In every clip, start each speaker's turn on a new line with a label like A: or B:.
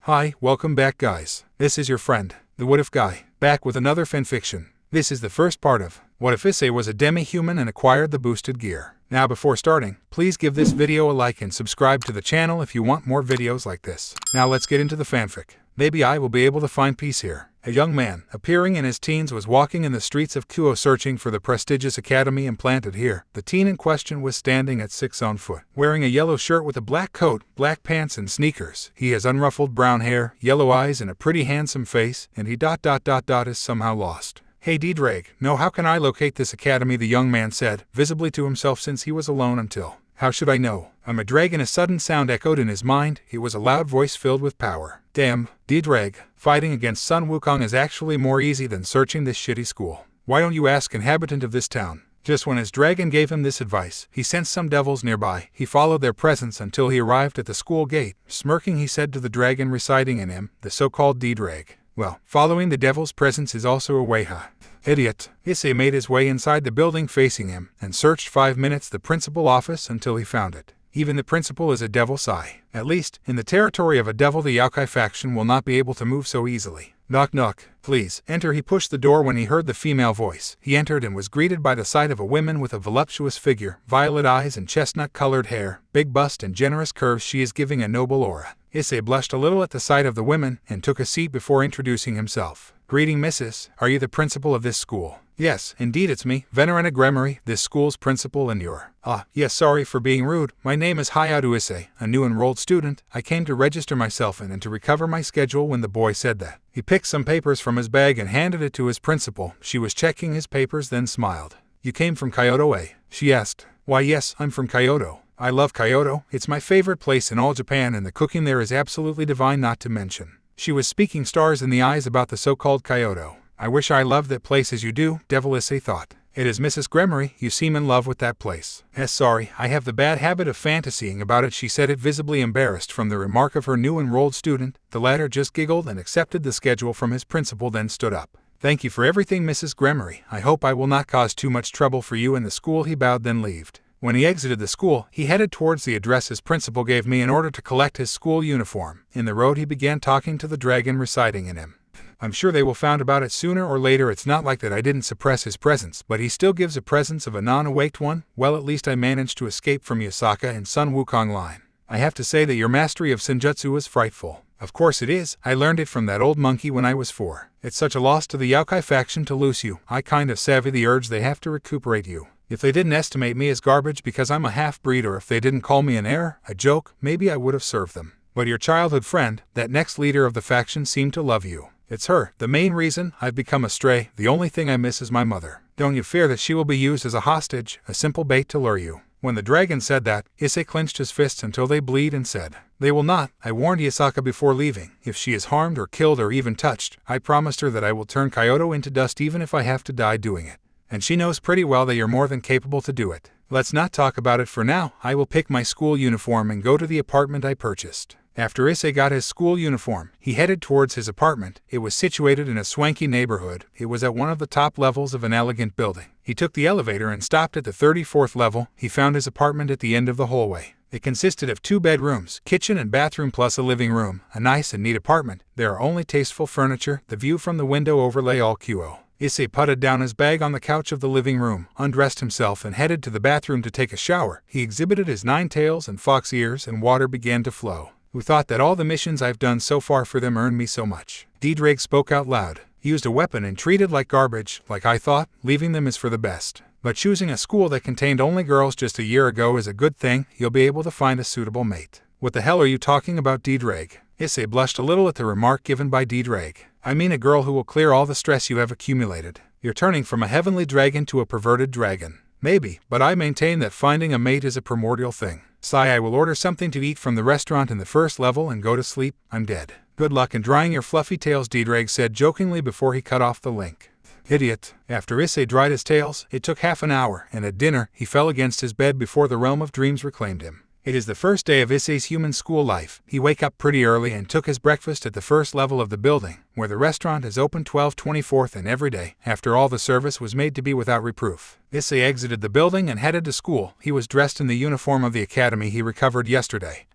A: Hi, welcome back guys. This is your friend, the What If Guy, back with another fanfiction. This is the first part of What If Issei was a demi-human and acquired the boosted gear. Now before starting, please give this video a like and subscribe to the channel if you want more videos like this. Now let's get into the fanfic. Maybe I will be able to find peace here. A young man, appearing in his teens, was walking in the streets of Kuoh searching for the prestigious academy implanted here. The teen in question was standing at 6 on foot, wearing a yellow shirt with a black coat, black pants and sneakers. He has unruffled brown hair, yellow eyes and a pretty handsome face, and he is somehow lost. Hey Deepening, no, how can I locate this academy? The young man said, visibly to himself since he was alone until. How should I know? I'm a dragon. A sudden sound echoed in his mind. It was a loud voice filled with power. Damn, Deepening, fighting against Sun Wukong is actually more easy than searching this shitty school. Why don't you ask inhabitant of this town? Just when his dragon gave him this advice, he sensed some devils nearby. He followed their presence until he arrived at the school gate. Smirking, he said to the dragon residing in him, the so-called Deepening. Well, following the devil's presence is also a way, huh? Idiot. Issei made his way inside the building facing him, and searched 5 minutes the principal office until he found it. Even the principal is a devil sigh. At least, in the territory of a devil, the Youkai-Faction will not be able to move so easily. Knock knock. Please, enter. He pushed the door when he heard the female voice. He entered and was greeted by the sight of a woman with a voluptuous figure, violet eyes and chestnut-colored hair, big bust and generous curves. She is giving a noble aura. Issei blushed a little at the sight of the women, and took a seat before introducing himself. Greeting, Mrs. Are you the principal of this school? Yes, indeed it's me, Confronting the Gremory, this school's principal, and you're. Yes, sorry for being rude. My name is Hyoudou Issei, a new enrolled student. I came to register myself in and to recover my schedule. When the boy said that, he picked some papers from his bag and handed it to his principal. She was checking his papers, then smiled. You came from Kyoto, eh? She asked. Why yes, I'm from Kyoto. I love Kyoto. It's my favorite place in all Japan, and the cooking there is absolutely divine, not to mention. She was speaking stars in the eyes about the so-called Kyoto. I wish I loved that place as you do, Devil Issei thought. It is Mrs. Gremory, you seem in love with that place. Yes, sorry, I have the bad habit of fantasying about it. She said it, visibly embarrassed from the remark of her new enrolled student. The latter just giggled and accepted the schedule from his principal, then stood up. Thank you for everything, Mrs. Gremory. I hope I will not cause too much trouble for you in the school. He bowed, then left. When he exited the school, he headed towards the address his principal gave me in order to collect his school uniform. In the road he began talking to the dragon residing in him. I'm sure they will find about it sooner or later. It's not like that I didn't suppress his presence, but he still gives a presence of a non-awaked one. Well, at least I managed to escape from Yasaka and Sun Wukong line. I have to say that your mastery of Senjutsu is frightful. Of course it is. I learned it from that old monkey when I was 4. It's such a loss to the Youkai-Faction to lose you. I kind of savvy the urge they have to recuperate you. If they didn't estimate me as garbage because I'm a half-breed, or if they didn't call me an error, a joke, maybe I would have served them. But your childhood friend, that next leader of the faction, seemed to love you. It's her, the main reason I've become a stray. The only thing I miss is my mother. Don't you fear that she will be used as a hostage, a simple bait to lure you? When the dragon said that, Issei clenched his fists until they bled and said, They will not. I warned Yasaka before leaving. If she is harmed or killed or even touched, I promised her that I will turn Kyoto into dust even if I have to die doing it. And she knows pretty well that you're more than capable to do it. Let's not talk about it for now. I will pick my school uniform and go to the apartment I purchased. After Issei got his school uniform, he headed towards his apartment. It was situated in a swanky neighborhood. It was at one of the top levels of an elegant building. He took the elevator and stopped at the 34th level. He found his apartment at the end of the hallway. It consisted of 2 bedrooms, kitchen and bathroom plus a living room. A nice and neat apartment. There are only tasteful furniture. The view from the window overlay all Kuoh. Issei putted down his bag on the couch of the living room, undressed himself and headed to the bathroom to take a shower. He exhibited his 9 tails and fox ears, and water began to flow. Who thought that all the missions I've done so far for them earned me so much? Deepening spoke out loud. Used a weapon and treated like garbage, like I thought. Leaving them is for the best. But choosing a school that contained only girls just a year ago is a good thing. You'll be able to find a suitable mate. What the hell are you talking about, Deepening? Issei blushed a little at the remark given by Deepening. I mean a girl who will clear all the stress you have accumulated. You're turning from a heavenly dragon to a perverted dragon. Maybe, but I maintain that finding a mate is a primordial thing. Sigh, I will order something to eat from the restaurant in the first level and go to sleep. I'm dead. Good luck in drying your fluffy tails, Deepening said jokingly before he cut off the link. Idiot. After Issei dried his tails, it took half an hour, and at dinner, he fell against his bed before the realm of dreams reclaimed him. It is the first day of Issei's human school life. He wake up pretty early and took his breakfast at the first level of the building, where the restaurant is open 12/24 and every day. After all, the service was made to be without reproof. Issei exited the building and headed to school. He was dressed in the uniform of the academy he recovered yesterday.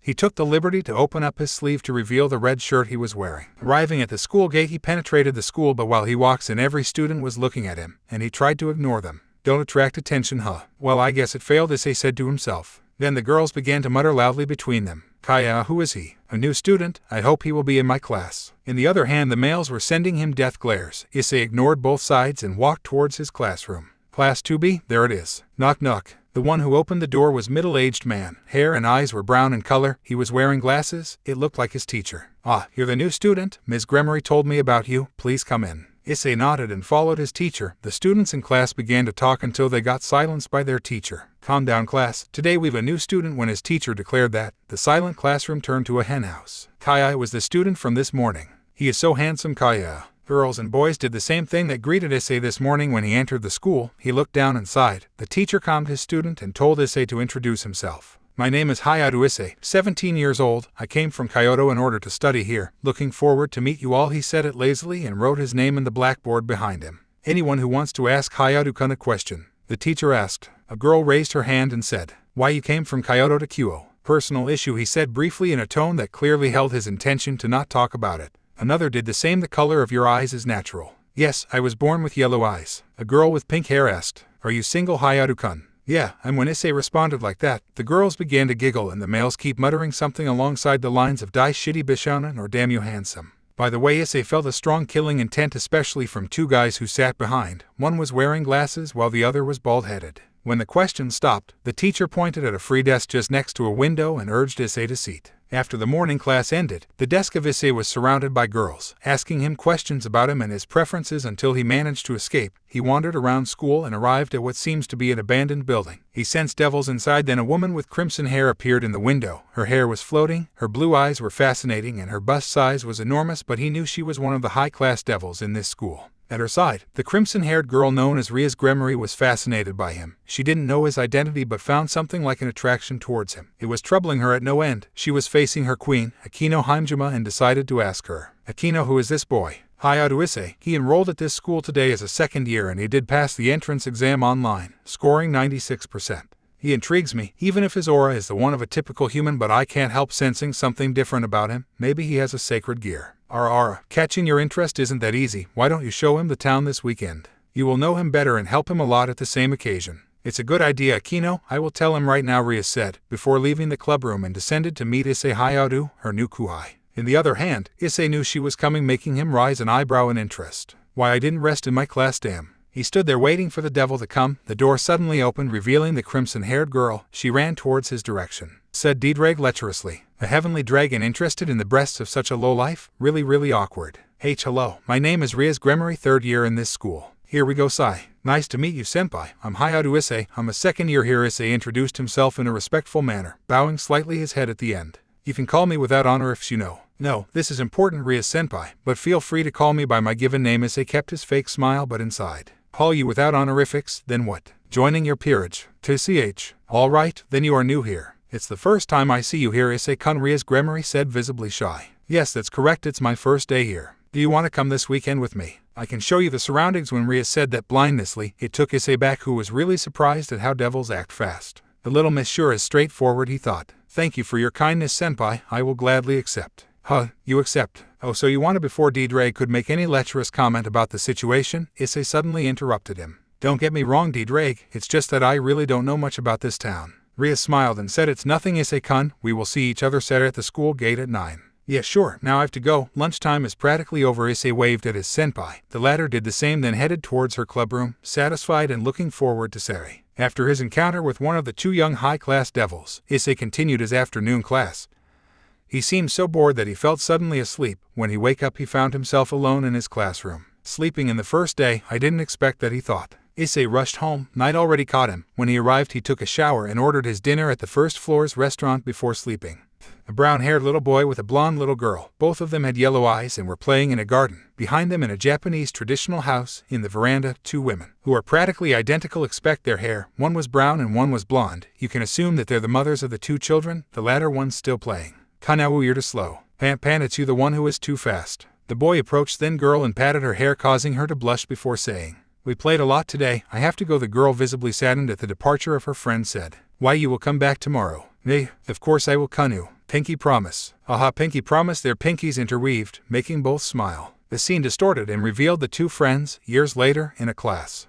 A: He took the liberty to open up his sleeve to reveal the red shirt he was wearing. Arriving at the school gate, he penetrated the school, but while he walks in, every student was looking at him, and he tried to ignore them. Don't attract attention, huh? Well, I guess it failed, Issei said to himself. Then the girls began to mutter loudly between them. Kaya, who is he? A new student? I hope he will be in my class. In the other hand, the males were sending him death glares. Issei ignored both sides and walked towards his classroom. Class 2B, there it is. Knock knock. The one who opened the door was a middle-aged man. Hair and eyes were brown in color. He was wearing glasses. It looked like his teacher. Ah, you're the new student? Ms. Gremory told me about you. Please come in. Issei nodded and followed his teacher. The students in class began to talk until they got silenced by their teacher. Calm down, class. Today we've a new student. When his teacher declared that, the silent classroom turned to a henhouse. Kaya was the student from this morning. He is so handsome, Kaya. Girls and boys did the same thing that greeted Issei this morning when he entered the school. He looked down and sighed. The teacher calmed his student and told Issei to introduce himself. My name is Hyoudou Issei, 17 years old. I came from Kyoto in order to study here. Looking forward to meet you all, he said it lazily and wrote his name in the blackboard behind him. Anyone who wants to ask Hyoudou-kun a question? The teacher asked. A girl raised her hand and said, why you came from Kyoto to Kuoh? Personal issue, he said briefly in a tone that clearly held his intention to not talk about it. Another did the same. The color of your eyes is natural. Yes, I was born with yellow eyes. A girl with pink hair asked, are you single, Hyoudou-kun? Yeah, and when Issei responded like that, the girls began to giggle and the males keep muttering something alongside the lines of die shitty bishonen or damn you handsome. By the way, Issei felt a strong killing intent, especially from two guys who sat behind. One was wearing glasses while the other was bald-headed. When the question stopped, the teacher pointed at a free desk just next to a window and urged Issei to seat. After the morning class ended, the desk of Issei was surrounded by girls, asking him questions about him and his preferences until he managed to escape. He wandered around school and arrived at what seems to be an abandoned building. He sensed devils inside. Then a woman with crimson hair appeared in the window. Her hair was floating, her blue eyes were fascinating, and her bust size was enormous, but he knew she was one of the high-class devils in this school. At her side, the crimson-haired girl known as Rias Gremory was fascinated by him. She didn't know his identity but found something like an attraction towards him. It was troubling her at no end. She was facing her queen, Akino Himejima, and decided to ask her. Akino, who is this boy? Hyoudou Issei. He enrolled at this school today as a second year and he did pass the entrance exam online, scoring 96%. He intrigues me, even if his aura is the one of a typical human, but I can't help sensing something different about him. Maybe he has a sacred gear. Catching your interest isn't that easy. Why don't you show him the town this weekend? You will know him better and help him a lot at the same occasion. It's a good idea, Akino. I will tell him right now, Rias said, before leaving the clubroom and descended to meet Issei Hayadu, her new kuai. In the other hand, Issei knew she was coming, making him raise an eyebrow in interest. Why, I didn't rest in my class, damn. He stood there waiting for the devil to come. The door suddenly opened, revealing the crimson-haired girl. She ran towards his direction. Said Deedrag lecherously. A heavenly dragon interested in the breasts of such a lowlife? Really awkward. Hello, my name is Rias Gremory, third year in this school. Here we go, Sai. Nice to meet you, senpai. I'm Hyoudou Issei. I'm a second year here. Issei introduced himself in a respectful manner, bowing slightly his head at the end. You can call me without honorifics, you know. No, this is important, Rias senpai, but feel free to call me by my given name. Issei kept his fake smile, but inside. Call you without honorifics, then what? Joining your peerage. TCH. All right, then you are new here. It's the first time I see you here, Issei-kun, Rias Gremory said, visibly shy. Yes, that's correct, it's my first day here. Do you want to come this weekend with me? I can show you the surroundings. When Rias said that blindnessly, it took Issei back, who was really surprised at how devils act fast. The little miss sure is straightforward, he thought. Thank you for your kindness, senpai, I will gladly accept. Huh, you accept? Oh, so you want to? Before Deedrag could make any lecherous comment about the situation, Issei suddenly interrupted him. Don't get me wrong, Deedrag, it's just that I really don't know much about this town. Rias smiled and said, it's nothing, Issei-kun, we will see each other set at the school gate at 9. Yeah, sure, now I have to go. Lunchtime is practically over. Issei waved at his senpai. The latter did the same, then headed towards her clubroom, satisfied and looking forward to Sari. After his encounter with one of the two young high-class devils, Issei continued his afternoon class. He seemed so bored that he felt suddenly asleep. When he woke up, he found himself alone in his classroom. Sleeping in the first day, I didn't expect that, he thought. Issei rushed home. Night already caught him. When he arrived, he took a shower and ordered his dinner at the first floor's restaurant before sleeping. A brown-haired little boy with a blonde little girl. Both of them had yellow eyes and were playing in a garden. Behind them, in a Japanese traditional house, in the veranda, two women, who are practically identical except their hair. One was brown and one was blonde. You can assume that they're the mothers of the two children, the latter one's still playing. Kanawu, you're too slow. Pan, it's you, the one who is too fast. The boy approached thin girl and patted her hair, causing her to blush before saying, we played a lot today, I have to go. The girl, visibly saddened at the departure of her friend, said, why, you will come back tomorrow? Nay, of course I will, Kanu. Pinky promise. Aha, pinky promise. Their pinkies interweaved, making both smile. The scene distorted and revealed the two friends, years later, in a class.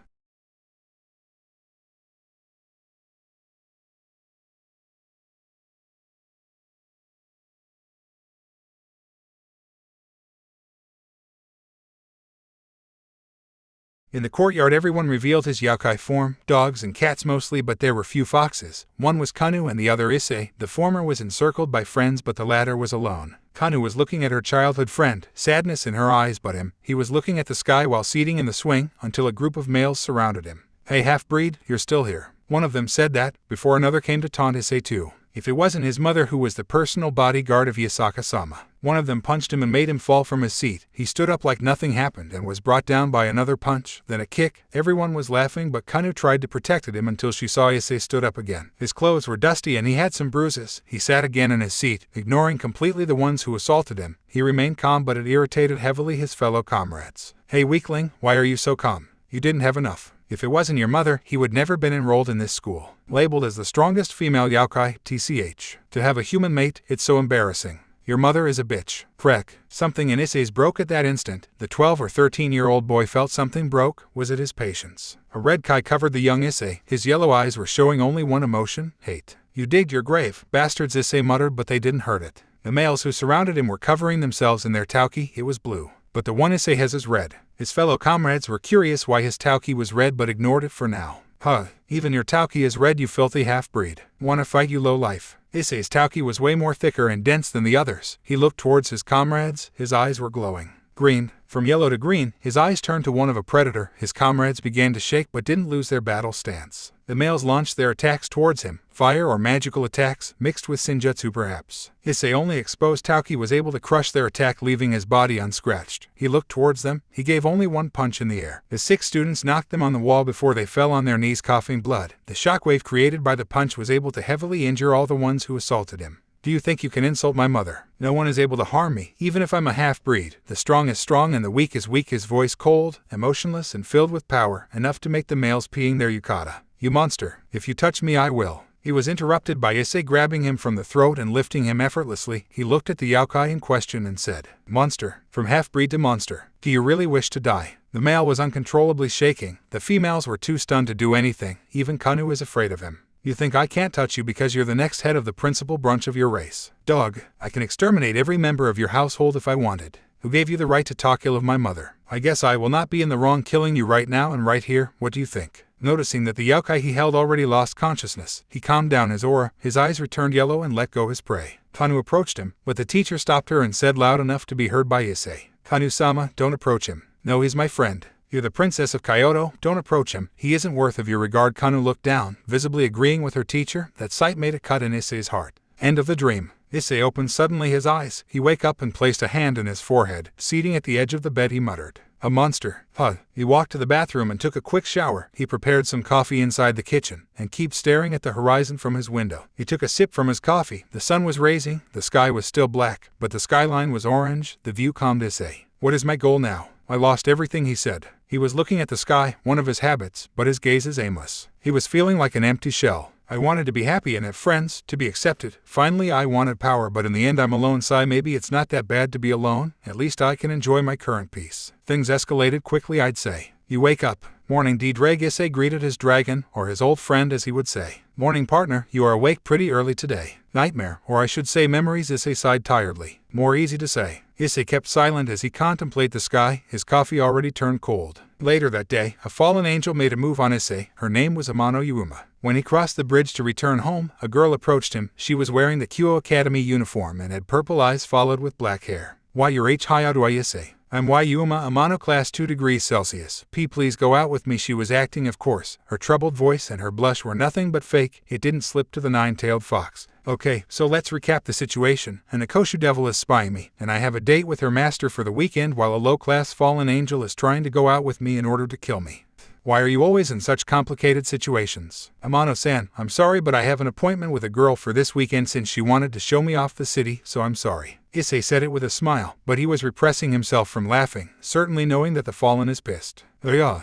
A: In the courtyard everyone revealed his yokai form, dogs and cats mostly, but there were few foxes. One was Kuoh-Town and the other Issei. The former was encircled by friends but the latter was alone. Kuoh-Town was looking at her childhood friend, sadness in her eyes, but he was looking at the sky while seating in the swing until a group of males surrounded him. "Hey half-breed, you're still here." One of them said that, before another came to taunt Issei too. If it wasn't his mother who was the personal bodyguard of Yasaka-sama. One of them punched him and made him fall from his seat. He stood up like nothing happened and was brought down by another punch, then a kick. Everyone was laughing but Kuoh-Town tried to protect him until she saw Issei stood up again. His clothes were dusty and he had some bruises. He sat again in his seat, ignoring completely the ones who assaulted him. He remained calm but it irritated heavily his fellow comrades. "Hey weakling, why are you so calm? You didn't have enough. If it wasn't your mother, he would never been enrolled in this school." Labeled as the strongest female yokai, TCH. To have a human mate, it's so embarrassing. Your mother is a bitch. Prek. Something in Issei's broke at that instant. The 12 or 13-year-old boy felt something broke. Was it his patience? A red kai covered the young Issei. His yellow eyes were showing only one emotion, hate. "You digged your grave, bastards," Issei muttered, but they didn't hurt it. The males who surrounded him were covering themselves in their tauki. It was blue. But the one Issei has is red. His fellow comrades were curious why his tauki was red but ignored it for now. "Huh, even your tauki is red, you filthy half-breed. Wanna fight, you low life?" Issei's tauki was way more thicker and dense than the others. He looked towards his comrades. His eyes were glowing. Green. From yellow to green, his eyes turned to one of a predator. His comrades began to shake but didn't lose their battle stance. The males launched their attacks towards him, fire or magical attacks, mixed with senjutsu perhaps. Issei only exposed tauki was able to crush their attack, leaving his body unscratched. He looked towards them. He gave only one punch in the air. The 6 students knocked them on the wall before they fell on their knees coughing blood. The shockwave created by the punch was able to heavily injure all the ones who assaulted him. "Do you think you can insult my mother? No one is able to harm me, even if I'm a half-breed. The strong is strong and the weak is weak." His voice cold, emotionless and filled with power, enough to make the males peeing their yukata. "You monster, if you touch me I will." He was interrupted by Issei grabbing him from the throat and lifting him effortlessly. He looked at the yokai in question and said, "Monster, from half-breed to monster. Do you really wish to die?" The male was uncontrollably shaking. The females were too stunned to do anything. Even Kuoh-Town is afraid of him. "You think I can't touch you because you're the next head of the principal branch of your race? Dog, I can exterminate every member of your household if I wanted. Who gave you the right to talk ill of my mother? I guess I will not be in the wrong killing you right now and right here. What do you think?" Noticing that the yokai he held already lost consciousness, he calmed down his aura. His eyes returned yellow and let go his prey. Kuoh-Town approached him, but the teacher stopped her and said loud enough to be heard by Issei, "Kuoh-Town-sama, don't approach him. No, he's my friend. You're the princess of Kyoto, don't approach him. He isn't worth of your regard." Kuoh-Town looked down, visibly agreeing with her teacher. That sight made a cut in Issei's heart. End of the dream. Issei opened suddenly his eyes. He woke up and placed a hand on his forehead. Seating at the edge of the bed he muttered, "A monster." He walked to the bathroom and took a quick shower. He prepared some coffee inside the kitchen, and kept staring at the horizon from his window. He took a sip from his coffee. The sun was rising, the sky was still black, but the skyline was orange. The view calmed Issei. "What is my goal now? I lost everything," he said. He was looking at the sky, one of his habits, but his gaze is aimless. He was feeling like an empty shell. "I wanted to be happy and have friends, to be accepted. Finally I wanted power, but in the end I'm alone." Sigh, maybe it's not that bad to be alone. At least I can enjoy my current peace. Things escalated quickly, I'd say. You wake up. "Morning, D-Drag," Issei greeted his dragon, or his old friend as he would say. "Morning, partner, you are awake pretty early today." "Nightmare, or I should say memories," Issei sighed tiredly. "More easy to say." Issei kept silent as he contemplated the sky. His coffee already turned cold. Later that day, a fallen angel made a move on Issei. Her name was Amano Yuma. When he crossed the bridge to return home, a girl approached him. She was wearing the Kyoto Academy uniform and had purple eyes followed with black hair. "Why, you're Hyoudou Issei." "I'm Yuma, Amano, class 2 degrees Celsius. Please go out with me." She was acting, of course. Her troubled voice and her blush were nothing but fake. It didn't slip to the nine-tailed fox. "Okay, so let's recap the situation. An Akoshu devil is spying me, and I have a date with her master for the weekend while a low-class fallen angel is trying to go out with me in order to kill me. Why are you always in such complicated situations?" "Amano-san, I'm sorry, but I have an appointment with a girl for this weekend since she wanted to show me off the city, so I'm sorry." Issei said it with a smile, but he was repressing himself from laughing, certainly knowing that the fallen is pissed. "Yeah,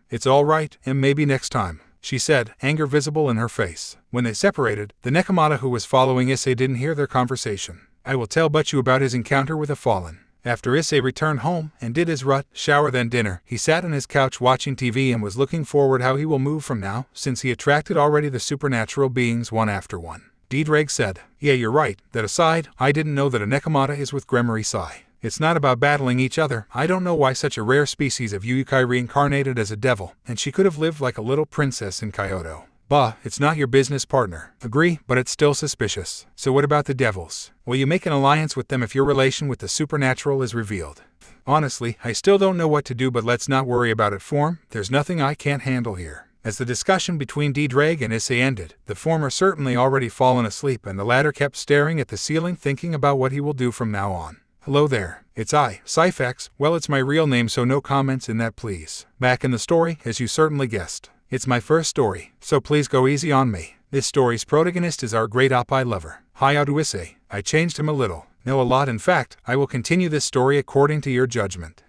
A: it's all right, and maybe next time." she said, anger visible in her face. When they separated, the Nekomata who was following Issei didn't hear their conversation. I will tell Butchu about his encounter with a fallen. After Issei returned home and did his rut, shower then dinner, he sat on his couch watching TV and was looking forward how he will move from now, since he attracted already the supernatural beings one after one. Deepening said, yeah, you're right. That aside, I didn't know that a Nekomata is with Gremory Sai. It's not about battling each other. I don't know why such a rare species of Yukai reincarnated as a devil, and she could have lived like a little princess in Kyoto. Bah, it's not your business, partner. Agree, but it's still suspicious. So what about the devils? Will you make an alliance with them if your relation with the supernatural is revealed? Honestly, I still don't know what to do, but let's not worry about it, Form. There's nothing I can't handle here. As the discussion between Deepening and Issei ended, the former certainly already fallen asleep and the latter kept staring at the ceiling thinking about what he will do from now on. Hello there. It's I, Syphax. Well, it's my real name, so no comments in that, please. Back in the story, as you certainly guessed. It's my first story, so please go easy on me. This story's protagonist is our great Oppai lover, Hyoudou Issei. I changed him a little. No, a lot in fact. I will continue this story according to your judgment.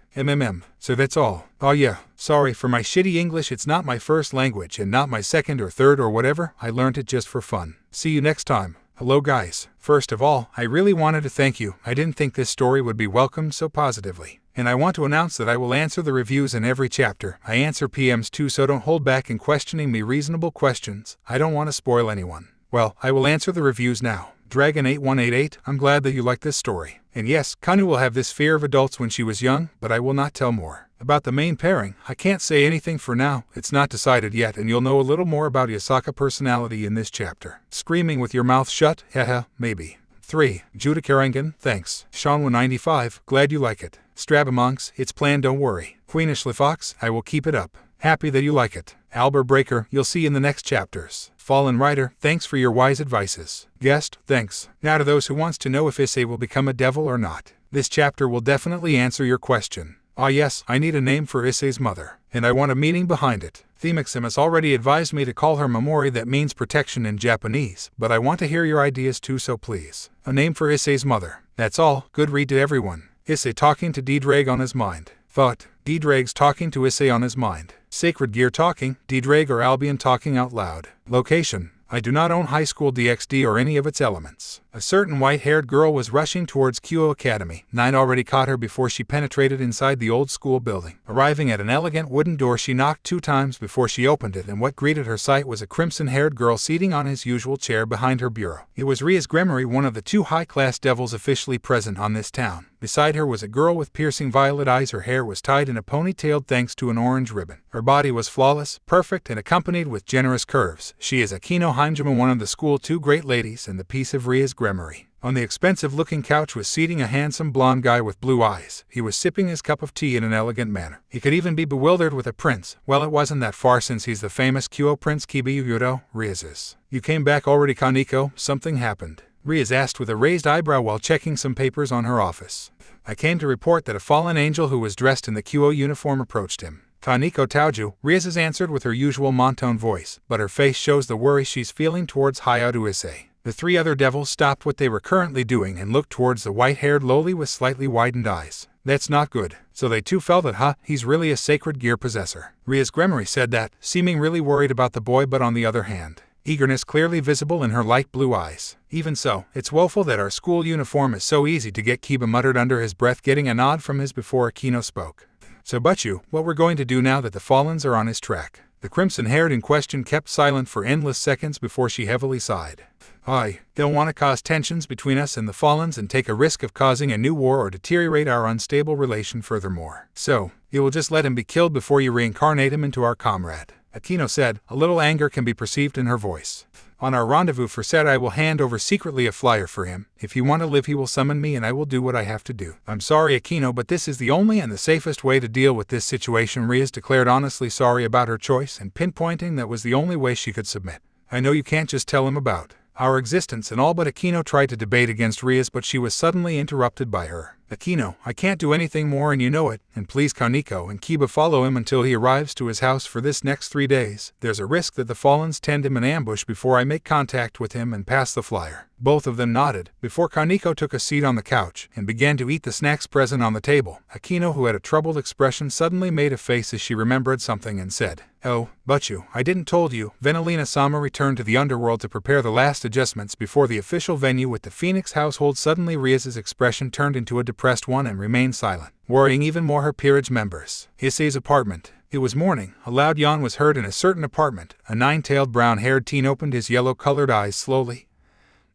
A: So that's all. Oh yeah, sorry for my shitty English, it's not my first language and not my second or third or whatever. I learned it just for fun. See you next time. Hello guys. First of all, I really wanted to thank you. I didn't think this story would be welcomed so positively. And I want to announce that I will answer the reviews in every chapter. I answer PMs too, so don't hold back in questioning me reasonable questions. I don't want to spoil anyone. Well, I will answer the reviews now. Dragon8188, I'm glad that you like this story. And yes, Kanu will have this fear of adults when she was young, but I will not tell more. About the main pairing, I can't say anything for now. It's not decided yet, and you'll know a little more about Yasaka personality in this chapter. Screaming with your mouth shut, haha, maybe. 3. Judah Karangan, thanks. Sean195, glad you like it. Strabamonks, it's planned, don't worry. Queenish Fox, I will keep it up. Happy that you like it. Albert Breaker, you'll see in the next chapters. Fallen Rider, thanks for your wise advices. Guest, thanks. Now to those who wants to know if Issei will become a devil or not. This chapter will definitely answer your question. Ah yes, I need a name for Issei's mother, and I want a meaning behind it. Themixim has already advised me to call her Mamori, that means protection in Japanese, but I want to hear your ideas too, so please. A name for Issei's mother. That's all. Good read to everyone. Issei talking to Deepening on his mind. Thought. Deepening's talking to Issei on his mind. Sacred Gear talking, Deepening or Albion talking out loud. Location. I do not own High School DxD or any of its elements. A certain white-haired girl was rushing towards Kuoh Academy. 9 already caught her before she penetrated inside the old school building. Arriving at an elegant wooden door, she knocked 2 times before she opened it, and what greeted her sight was a crimson-haired girl seating on his usual chair behind her bureau. It was Rias Gremory, one of the 2 high-class devils officially present on this town. Beside her was a girl with piercing violet eyes. Her hair was tied in a ponytail thanks to an orange ribbon. Her body was flawless, perfect, and accompanied with generous curves. She is Akino Himejima, one of the school 2 great ladies and the piece of Rias Gremory. On the expensive-looking couch was seating a handsome blonde guy with blue eyes. He was sipping his cup of tea in an elegant manner. He could even be bewildered with a prince. Well, it wasn't that far since he's the famous Kyoto Prince Hyoudou Issei. You came back already, Kaneko? Something happened? Rias asked with a raised eyebrow while checking some papers on her office. I came to report that a fallen angel who was dressed in the Kyoto uniform approached him. Kaneko Taoju, Rias answered with her usual monotone voice, but her face shows the worry she's feeling towards Hyoudou Issei. The 3 other devils stopped what they were currently doing and looked towards the white-haired lowly with slightly widened eyes. That's not good. So they too felt that, he's really a sacred gear possessor. Rias Gremory said that, seeming really worried about the boy, but on the other hand, eagerness clearly visible in her light blue eyes. Even so, it's woeful that our school uniform is so easy to get, Kiba muttered under his breath, getting a nod from his before Akino spoke. So Butchu, what we're going to do now that the Fallens are on his track. The crimson-haired in question kept silent for endless seconds before she heavily sighed. I don't want to cause tensions between us and the Fallens and take a risk of causing a new war or deteriorate our unstable relation furthermore. So, you will just let him be killed before you reincarnate him into our comrade. Akino said, a little anger can be perceived in her voice. On our rendezvous for said, I will hand over secretly a flyer for him. If you want to live, he will summon me and I will do what I have to do. I'm sorry, Akino, but this is the only and the safest way to deal with this situation. Rias declared, honestly sorry about her choice and pinpointing that was the only way she could submit. I know you can't just tell him about our existence and all, but Akino tried to debate against Rias, but she was suddenly interrupted by her. Akino, I can't do anything more and you know it, and please Kaneko and Kiba follow him until he arrives to his house for this next 3 days. There's a risk that the Fallens tend him in ambush before I make contact with him and pass the flyer. Both of them nodded, before Kaneko took a seat on the couch and began to eat the snacks present on the table. Akino, who had a troubled expression, suddenly made a face as she remembered something and said, "Oh, but I didn't told you." Venelina-sama returned to the underworld to prepare the last adjustments before the official venue with the Phoenix household. Suddenly Rias' expression turned into a depressed one and remained silent, worrying even more her peerage members. Issei's apartment. It was morning. A loud yawn was heard in a certain apartment. A nine-tailed brown-haired teen opened his yellow-colored eyes slowly.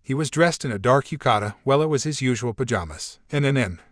A: He was dressed in a dark yukata. Well, it was his usual pajamas.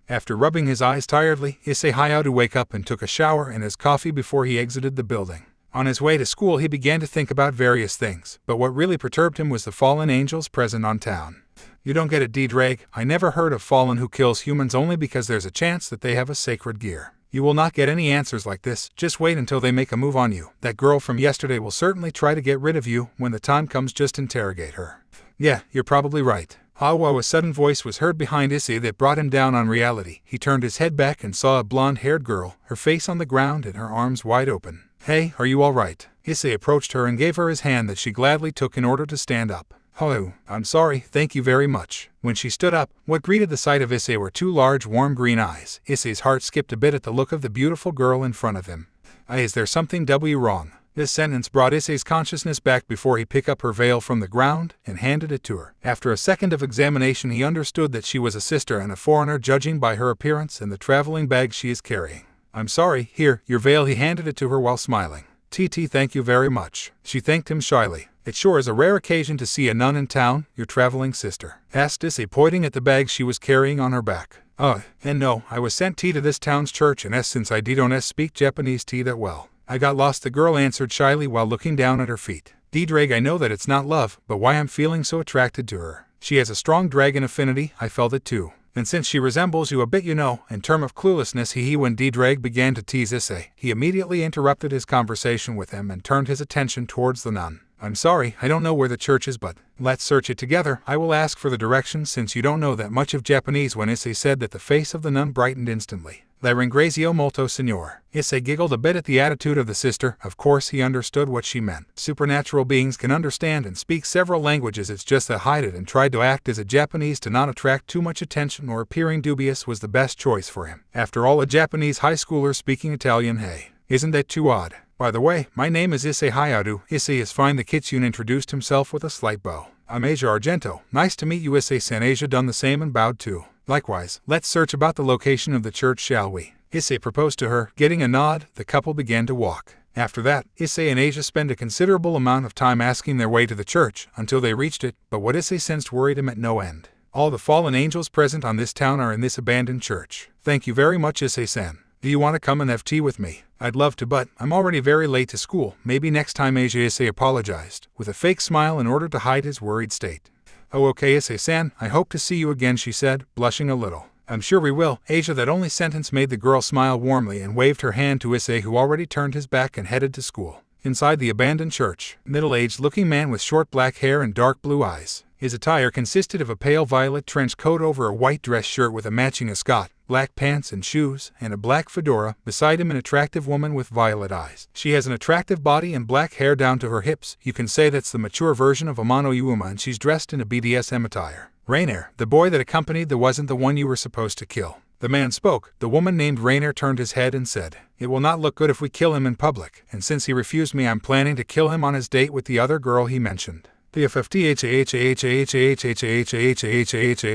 A: After rubbing his eyes tiredly, Issei Hayadu wake up and took a shower and his coffee before he exited the building. On his way to school he began to think about various things, but what really perturbed him was the fallen angels present on town. You don't get it, D-Drag. I never heard of fallen who kills humans only because there's a chance that they have a sacred gear. You will not get any answers like this. Just wait until they make a move on you. That girl from yesterday will certainly try to get rid of you. When the time comes, just interrogate her. Yeah, you're probably right. A sudden voice was heard behind Issei that brought him down on reality. He turned his head back and saw a blonde-haired girl, her face on the ground and her arms wide open. Hey, are you all right? Issei approached her and gave her his hand that she gladly took in order to stand up. Oh, I'm sorry, thank you very much. When she stood up, what greeted the sight of Issei were two large warm green eyes. Issei's heart skipped a bit at the look of the beautiful girl in front of him. Is there something wrong? This sentence brought Issei's consciousness back before he picked up her veil from the ground and handed it to her. After a second of examination he understood that she was a sister and a foreigner, judging by her appearance and the traveling bag she is carrying. I'm sorry, here, your veil. He handed it to her while smiling. Thank you very much. She thanked him shyly. It sure is a rare occasion to see a nun in town, your traveling sister, asked Issei, pointing at the bag she was carrying on her back. And no, I was sent to this town's church and since I don't speak Japanese that well. I got lost, the girl answered shyly while looking down at her feet. D-Drag, I know that it's not love, but why I'm feeling so attracted to her. She has a strong dragon affinity, I felt it too. And since she resembles you a bit, in term of cluelessness, when D-Drag began to tease Issei, he immediately interrupted his conversation with him and turned his attention towards the nun. I'm sorry, I don't know where the church is, but let's search it together. I will ask for the directions since you don't know that much of Japanese. When Issei said that, the face of the nun brightened instantly. La ringrazio molto, signor. Issei giggled a bit at the attitude of the sister. Of course he understood what she meant. Supernatural beings can understand and speak several languages, it's just that hide it and tried to act as a Japanese to not attract too much attention or appearing dubious was the best choice for him. After all, a Japanese high schooler speaking Italian, hey, isn't that too odd? By the way, my name is Issei Hayadu. Issei is fine. The Kitsune introduced himself with a slight bow. I'm Asia Argento. Nice to meet you, Issei-san. Asia done the same and bowed too. Likewise, let's search about the location of the church, shall we? Issei proposed to her. Getting a nod, the couple began to walk. After that, Issei and Asia spent a considerable amount of time asking their way to the church until they reached it, but what Issei sensed worried him at no end. All the fallen angels present on this town are in this abandoned church. Thank you very much, Issei-san. Do you want to come and have tea with me? I'd love to, but I'm already very late to school. Maybe next time, Asia. Issei apologized, with a fake smile in order to hide his worried state. Oh, okay, Issei-san, I hope to see you again, she said, blushing a little. I'm sure we will, Asia. That only sentence made the girl smile warmly and waved her hand to Issei, who already turned his back and headed to school. Inside the abandoned church, middle-aged looking man with short black hair and dark blue eyes. His attire consisted of a pale violet trench coat over a white dress shirt with a matching ascot, black pants and shoes, and a black fedora. Beside him, an attractive woman with violet eyes. She has an attractive body and black hair down to her hips. You can say that's the mature version of Amano Yuma, and she's dressed in a BDSM attire. Rainer, the boy that accompanied the wasn't the one you were supposed to kill. The man spoke. The woman named Rainer turned his head and said, "It will not look good if we kill him in public, and since he refused me, I'm planning to kill him on his date with the other girl he mentioned." The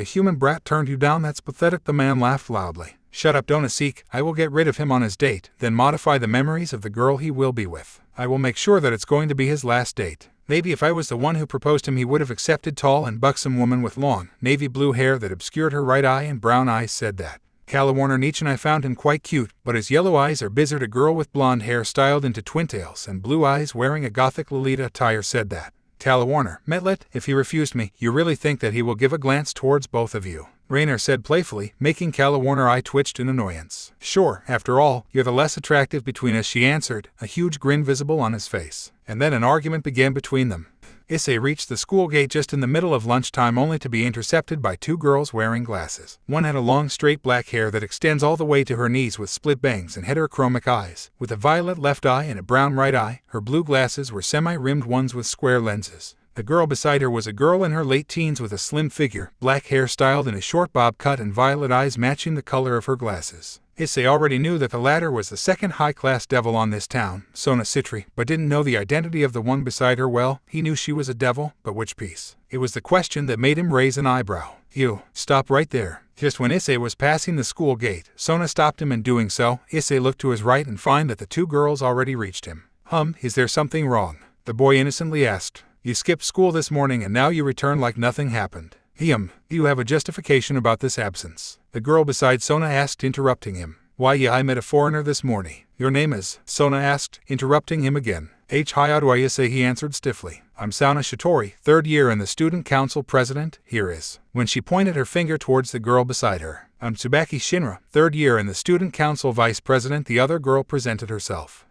A: human brat turned you down? That's pathetic. The man laughed loudly. Shut up, Donashik. I will get rid of him on his date, then modify the memories of the girl he will be with. I will make sure that it's going to be his last date. Maybe if I was the one who proposed him, he would have accepted. Tall and buxom woman with long, navy blue hair that obscured her right eye and brown eyes said that. Calawarner Nietzsche, I found him quite cute, but his yellow eyes are bizzard. A girl with blonde hair styled into twintails and blue eyes wearing a gothic Lolita attire said that. Calawarner, Metlet, if he refused me, you really think that he will give a glance towards both of you? Rainer said playfully, making Calawarner eye twitched in annoyance. Sure, after all, you're the less attractive between us, she answered, a huge grin visible on his face. And then an argument began between them. Issei reached the school gate just in the middle of lunchtime only to be intercepted by two girls wearing glasses. One had a long straight black hair that extends all the way to her knees with split bangs and heterochromic eyes. With a violet left eye and a brown right eye, her blue glasses were semi-rimmed ones with square lenses. The girl beside her was a girl in her late teens with a slim figure, black hair styled in a short bob cut and violet eyes matching the color of her glasses. Issei already knew that the latter was the second high-class devil on this town, Sona Citri, but didn't know the identity of the one beside her well. He knew she was a devil, but which piece? It was the question that made him raise an eyebrow. You, stop right there. Just when Issei was passing the school gate, Sona stopped him. In doing so, Issei looked to his right and found that the two girls already reached him. Is there something wrong? The boy innocently asked. You skipped school this morning and now you return like nothing happened. Do you have a justification about this absence? The girl beside Sona asked, interrupting him. Why, yeah, I met a foreigner this morning. Your name is? Sona asked, interrupting him again. Hyoudou Issei, he answered stiffly. I'm Sona Shitori, 3rd year and the student council president. Here is. When she pointed her finger towards the girl beside her. I'm Tsubaki Shinra, 3rd year and the student council vice president. The other girl presented herself.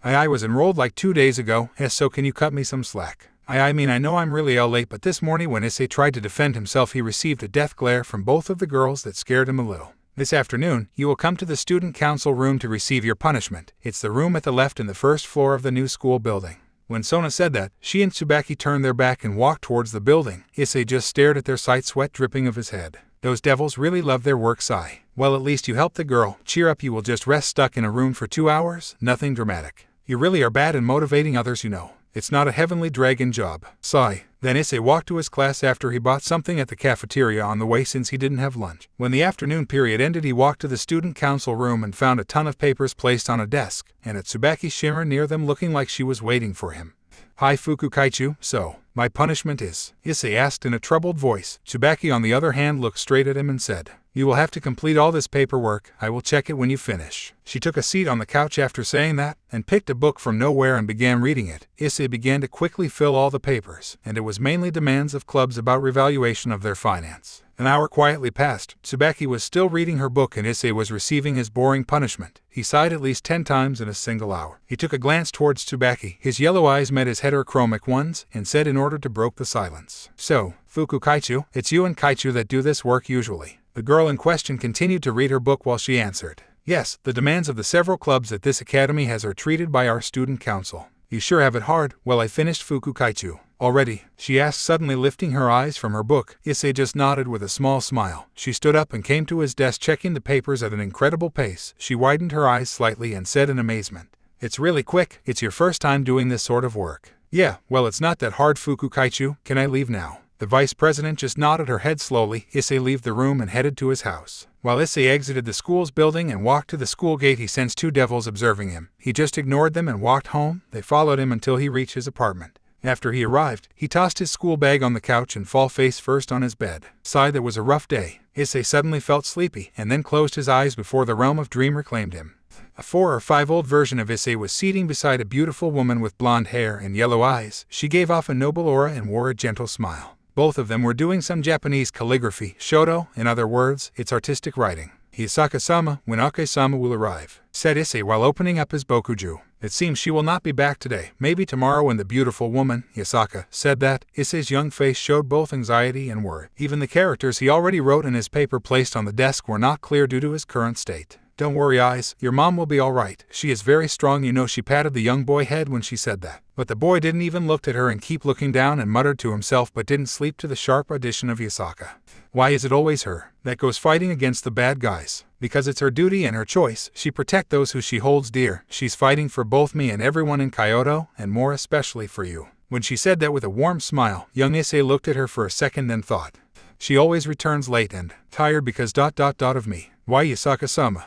A: I was enrolled like 2 days ago. So can you cut me some slack? I mean I know I'm really late, but this morning when Issei tried to defend himself he received a death glare from both of the girls that scared him a little. This afternoon, you will come to the student council room to receive your punishment. It's the room at the left in the 1st floor of the new school building. When Sona said that, she and Tsubaki turned their back and walked towards the building. Issei just stared at their sight, sweat dripping of his head. Those devils really love their work. Sigh. Well, at least you helped the girl. Cheer up, you will just rest stuck in a room for 2 hours. Nothing dramatic. You really are bad in motivating others, you know. It's not a heavenly dragon job. Sigh. Then Issei walked to his class after he bought something at the cafeteria on the way since he didn't have lunch. When the afternoon period ended he walked to the student council room and found a ton of papers placed on a desk, and a Tsubaki Shimmer near them looking like she was waiting for him. Hi Fukukaichu, so, my punishment is? Issei asked in a troubled voice. Tsubaki on the other hand looked straight at him and said, you will have to complete all this paperwork. I will check it when you finish. She took a seat on the couch after saying that, and picked a book from nowhere and began reading it. Issei began to quickly fill all the papers, and it was mainly demands of clubs about revaluation of their finance. An hour quietly passed. Tsubaki was still reading her book and Issei was receiving his boring punishment. He sighed at least 10 times in a single hour. He took a glance towards Tsubaki. His yellow eyes met his heterochromic ones, and said in order to break the silence. So, Fukukaichu, it's you and Kaichu that do this work usually. The girl in question continued to read her book while she answered. Yes, the demands of the several clubs at this academy has are treated by our student council. You sure have it hard. Well, I finished Fukukaichu. Already? She asked suddenly, lifting her eyes from her book. Issei just nodded with a small smile. She stood up and came to his desk checking the papers at an incredible pace. She widened her eyes slightly and said in amazement. It's really quick. It's your first time doing this sort of work. Yeah, well it's not that hard Fukukaichu. Can I leave now? The vice president just nodded her head slowly. Issei left the room and headed to his house. While Issei exited the school's building and walked to the school gate he sensed 2 devils observing him. He just ignored them and walked home. They followed him until he reached his apartment. After he arrived, he tossed his school bag on the couch and fell face first on his bed. Sighed, that was a rough day. Issei suddenly felt sleepy and then closed his eyes before the realm of dream reclaimed him. A 4 or 5 old version of Issei was seating beside a beautiful woman with blonde hair and yellow eyes. She gave off a noble aura and wore a gentle smile. Both of them were doing some Japanese calligraphy, shodo, in other words, it's artistic writing. Hisaka-sama, when Ake-sama will arrive, said Issei while opening up his bokuju. It seems she will not be back today, maybe tomorrow. When the beautiful woman, Hisaka, said that, Issei's young face showed both anxiety and worry. Even the characters he already wrote in his paper placed on the desk were not clear due to his current state. Don't worry, eyes, your mom will be alright. She is very strong, you know. She patted the young boy head when she said that. But the boy didn't even look at her and keep looking down and muttered to himself but didn't sleep to the sharp addition of Hisaka. Why is it always her that goes fighting against the bad guys? Because it's her duty and her choice. She protect those who she holds dear. She's fighting for both me and everyone in Kyoto, and more especially for you. When she said that with a warm smile, young Issei looked at her for a second then thought. She always returns late and tired because ... of me. Why, Hisaka-sama?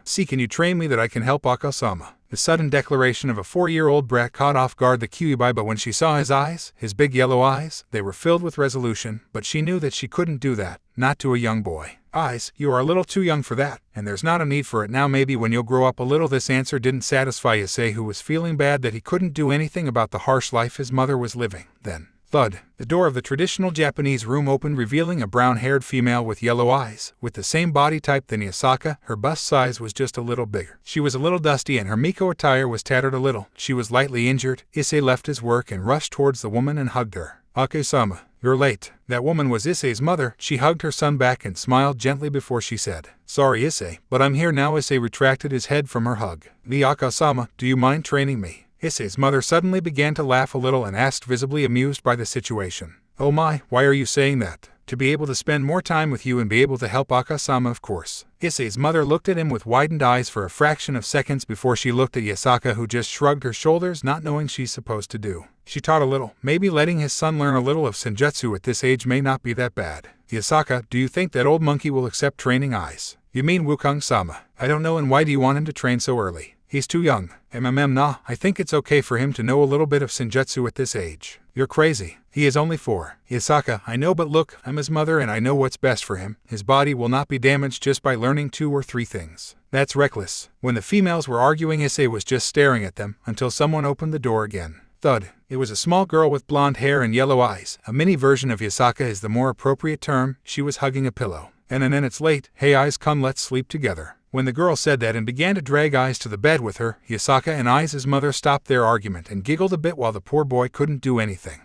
A: See, can you train me that I can help Aka-sama? The sudden declaration of a 4-year-old brat caught off guard the Kyuubi, but when she saw his eyes, his big yellow eyes, they were filled with resolution, but she knew that she couldn't do that, not to a young boy. Eyes, you are a little too young for that, and there's not a need for it now. Maybe when you'll grow up a little. This answer didn't satisfy Issei, who was feeling bad that he couldn't do anything about the harsh life his mother was living. Then, Thud. The door of the traditional Japanese room opened, revealing a brown-haired female with yellow eyes, with the same body type than Yasaka. Her bust size was just a little bigger. She was a little dusty and her Miko attire was tattered a little. She was lightly injured. Issei left his work and rushed towards the woman and hugged her. "Ake-sama, you're late." That woman was Issei's mother. She hugged her son back and smiled gently before she said, "Sorry, Issei, but I'm here now." Issei retracted his head from her hug. "The Ake-sama, do you mind training me?" Issei's mother suddenly began to laugh a little and asked, visibly amused by the situation. "Oh my, why are you saying that?" "To be able to spend more time with you and be able to help Ake-sama, of course." Issei's mother looked at him with widened eyes for a fraction of seconds before she looked at Yasaka, who just shrugged her shoulders, not knowing she's supposed to do. She taught a little. Maybe letting his son learn a little of senjutsu at this age may not be that bad. "Yasaka, do you think that old monkey will accept training eyes?" "You mean Wukong-sama?" "I don't know, and why do you want him to train so early?" "He's too young." Nah, I think it's okay for him to know a little bit of senjutsu at this age." "You're crazy. He is only 4. "Yasaka, I know, but look, I'm his mother and I know what's best for him. His body will not be damaged just by learning 2 or 3 things. That's reckless." When the females were arguing, Issei was just staring at them until someone opened the door again. Thud. It was a small girl with blonde hair and yellow eyes. A mini version of Yasaka is the more appropriate term. She was hugging a pillow. And then it's late. "Hey Eyes, come, let's sleep together." When the girl said that and began to drag Eyes to the bed with her, Yasaka and Eyes' mother stopped their argument and giggled a bit while the poor boy couldn't do anything.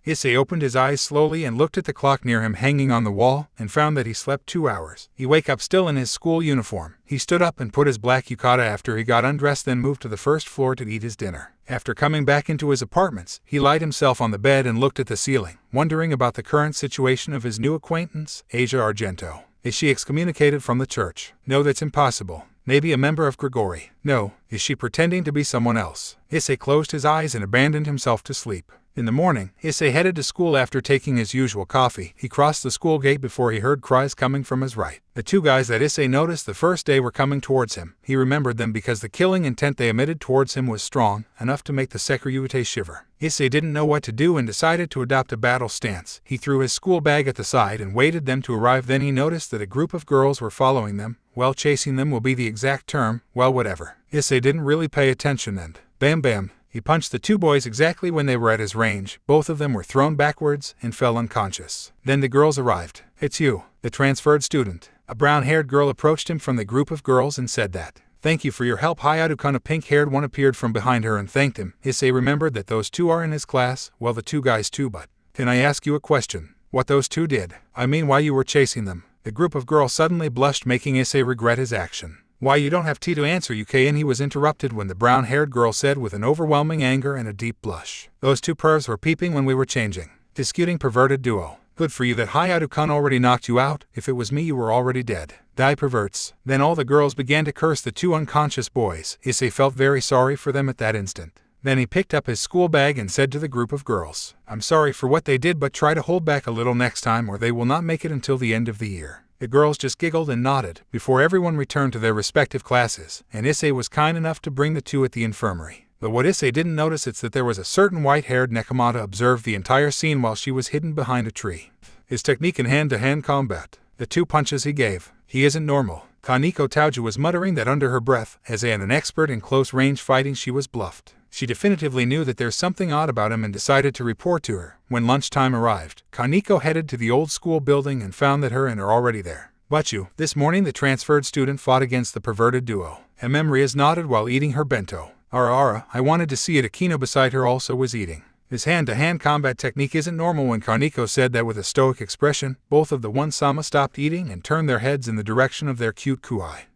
A: Issei opened his eyes slowly and looked at the clock near him hanging on the wall and found that he slept 2 hours. He wake up still in his school uniform. He stood up and put his black yukata after he got undressed, then moved to the first floor to eat his dinner. After coming back into his apartments, he lied himself on the bed and looked at the ceiling, wondering about the current situation of his new acquaintance, Asia Argento. Is she excommunicated from the church? No, that's impossible. Maybe a member of Grigori. No. Is she pretending to be someone else? Issei closed his eyes and abandoned himself to sleep. In the morning, Issei headed to school after taking his usual coffee. He crossed the school gate before he heard cries coming from his right. The 2 guys that Issei noticed the first day were coming towards him. He remembered them because the killing intent they emitted towards him was strong, enough to make the Sekyuute shiver. Issei didn't know what to do and decided to adopt a battle stance. He threw his school bag at the side and waited them to arrive. Then he noticed that a group of girls were following them. Well, chasing them will be the exact term. Well, whatever. Issei didn't really pay attention and bam bam. He punched the 2 boys exactly when they were at his range. Both of them were thrown backwards and fell unconscious. Then the girls arrived. "It's you, the transferred student." A brown-haired girl approached him from the group of girls and said that, "Thank you for your help, Hayadu-kun." A pink-haired one appeared from behind her and thanked him. Issei remembered that those 2 are in his class. Well, the 2 guys too, but can I ask you a question? What those 2 did? I mean, why you were chasing them? The group of girls suddenly blushed, making Issei regret his action. "Why, you don't have tea to answer, Yukai," and he was interrupted when the brown-haired girl said with an overwhelming anger and a deep blush, "Those 2 pervs were peeping when we were changing. Disputing perverted duo. Good for you that Hayadu-kun already knocked you out. If it was me, you were already dead. Die perverts." Then all the girls began to curse the 2 unconscious boys. Issei felt very sorry for them at that instant. Then he picked up his school bag and said to the group of girls, "I'm sorry for what they did, but try to hold back a little next time or they will not make it until the end of the year." The girls just giggled and nodded before everyone returned to their respective classes, and Issei was kind enough to bring the 2 at the infirmary. But what Issei didn't notice is that there was a certain white-haired Nekomata observed the entire scene while she was hidden behind a tree. His technique in hand-to-hand combat. The 2 punches he gave. He isn't normal. Kaneko Taoju was muttering that under her breath. As an expert in close-range fighting, she was bluffed. She definitively knew that there's something odd about him and decided to report to her. When lunchtime arrived, Kaneko headed to the old school building and found that her and are already there. "Bachu, this morning the transferred student fought against the perverted duo." Rias nodded while eating her bento. "Ara, I wanted to see it." Akino beside her also was eating. His hand-to-hand combat technique isn't normal. When Kaneko said that with a stoic expression, both of the one-sama stopped eating and turned their heads in the direction of their cute kuai.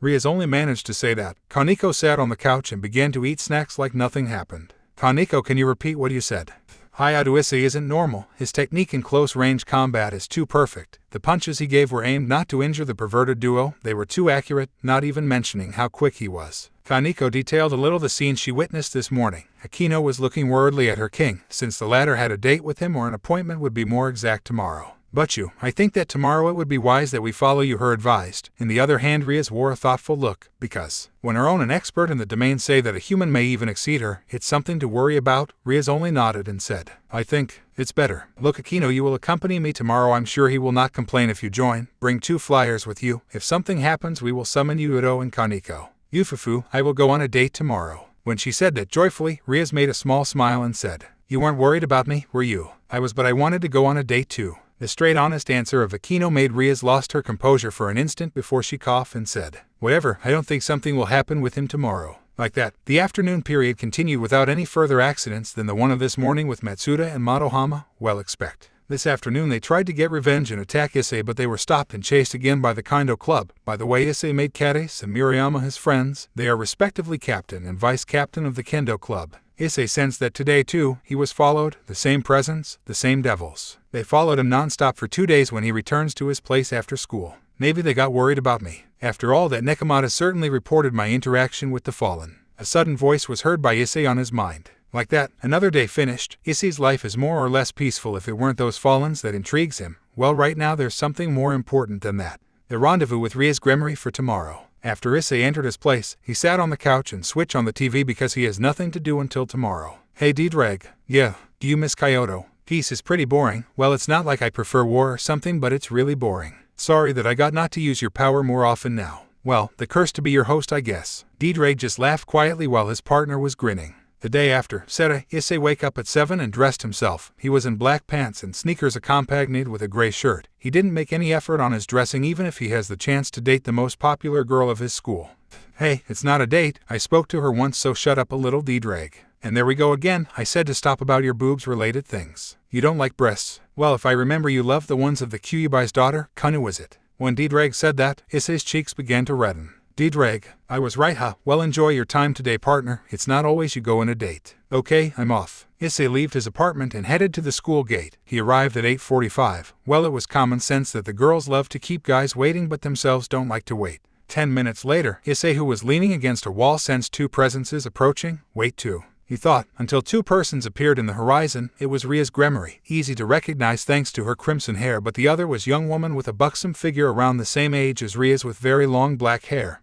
A: Rias only managed to say that. Kaneko sat on the couch and began to eat snacks like nothing happened. "Kaneko, can you repeat what you said?" "Hyoudou Issei isn't normal. His technique in close-range combat is too perfect. The punches he gave were aimed not to injure the perverted duo. They were too accurate, not even mentioning how quick he was." Kaneko detailed a little the scene she witnessed this morning. Akino was looking worriedly at her king, since the latter had a date with him or an appointment would be more exact tomorrow. "Bachu, I think that tomorrow it would be wise that we follow you," her advised. In the other hand, Rias wore a thoughtful look, because when her own and expert in the domain say that a human may even exceed her, it's something to worry about. Rias only nodded and said, "I think it's better. Look, Akino, you will accompany me tomorrow. I'm sure he will not complain if you join. Bring 2 flyers with you. If something happens, we will summon Hyoudou and Kaneko. Yufufu, I will go on a date tomorrow." When she said that joyfully, Rias made a small smile and said, You weren't worried about me, were you? I was, but I wanted to go on a date too. The straight honest answer of Akino made Rias lost her composure for an instant before she coughed and said, "Whatever, I don't think something will happen with him tomorrow." Like that, the afternoon period continued without any further accidents than the one of this morning with Matsuda and Madohama. Well, expect. This afternoon they tried to get revenge and attack Issei, but they were stopped and chased again by the Kendo Club. By the way, Issei made Kades and Murayama his friends. They are respectively captain and vice-captain of the Kendo Club. Issei sensed that today, too, he was followed, the same presence, the same devils. They followed him non-stop for 2 days when he returns to his place after school. Maybe they got worried about me. After all, that Nekomata certainly reported my interaction with the Fallen. A sudden voice was heard by Issei on his mind. Like that, another day finished. Issei's life is more or less peaceful if it weren't those Fallens that intrigues him. Well, right now there's something more important than that. The rendezvous with Rias Gremory for tomorrow. After Issei entered his place, he sat on the couch and switched on the TV because he has nothing to do until tomorrow. Hey D-Drag. Yeah, do you miss Kyoto? Peace is pretty boring. Well, it's not like I prefer war or something, but it's really boring. Sorry that I got not to use your power more often now. Well, the curse to be your host, I guess. D-Drag just laughed quietly while his partner was grinning. The day after, Issei wake up at 7 and dressed himself. He was in black pants and sneakers accompanied with a gray shirt. He didn't make any effort on his dressing even if he has the chance to date the most popular girl of his school. Hey, it's not a date. I spoke to her once, so shut up a little, D-Drag. And there we go again. I said to stop about your boobs-related things. You don't like breasts. Well, if I remember, you love the ones of the Kyubai's daughter, Kanu, was it? When D-Drag said that, Issei's cheeks began to redden. D-Drag, I was right, huh? Well, enjoy your time today, partner. It's not always you go on a date. Okay, I'm off. Issei left his apartment and headed to the school gate. He arrived at 8:45. Well, it was common sense that the girls love to keep guys waiting but themselves don't like to wait. 10 minutes later, Issei, who was leaning against a wall, sensed two presences approaching. Wait, two. He thought, until two persons appeared in the horizon. It was Rias Gremory, easy to recognize thanks to her crimson hair, but the other was a young woman with a buxom figure around the same age as Rias, with very long black hair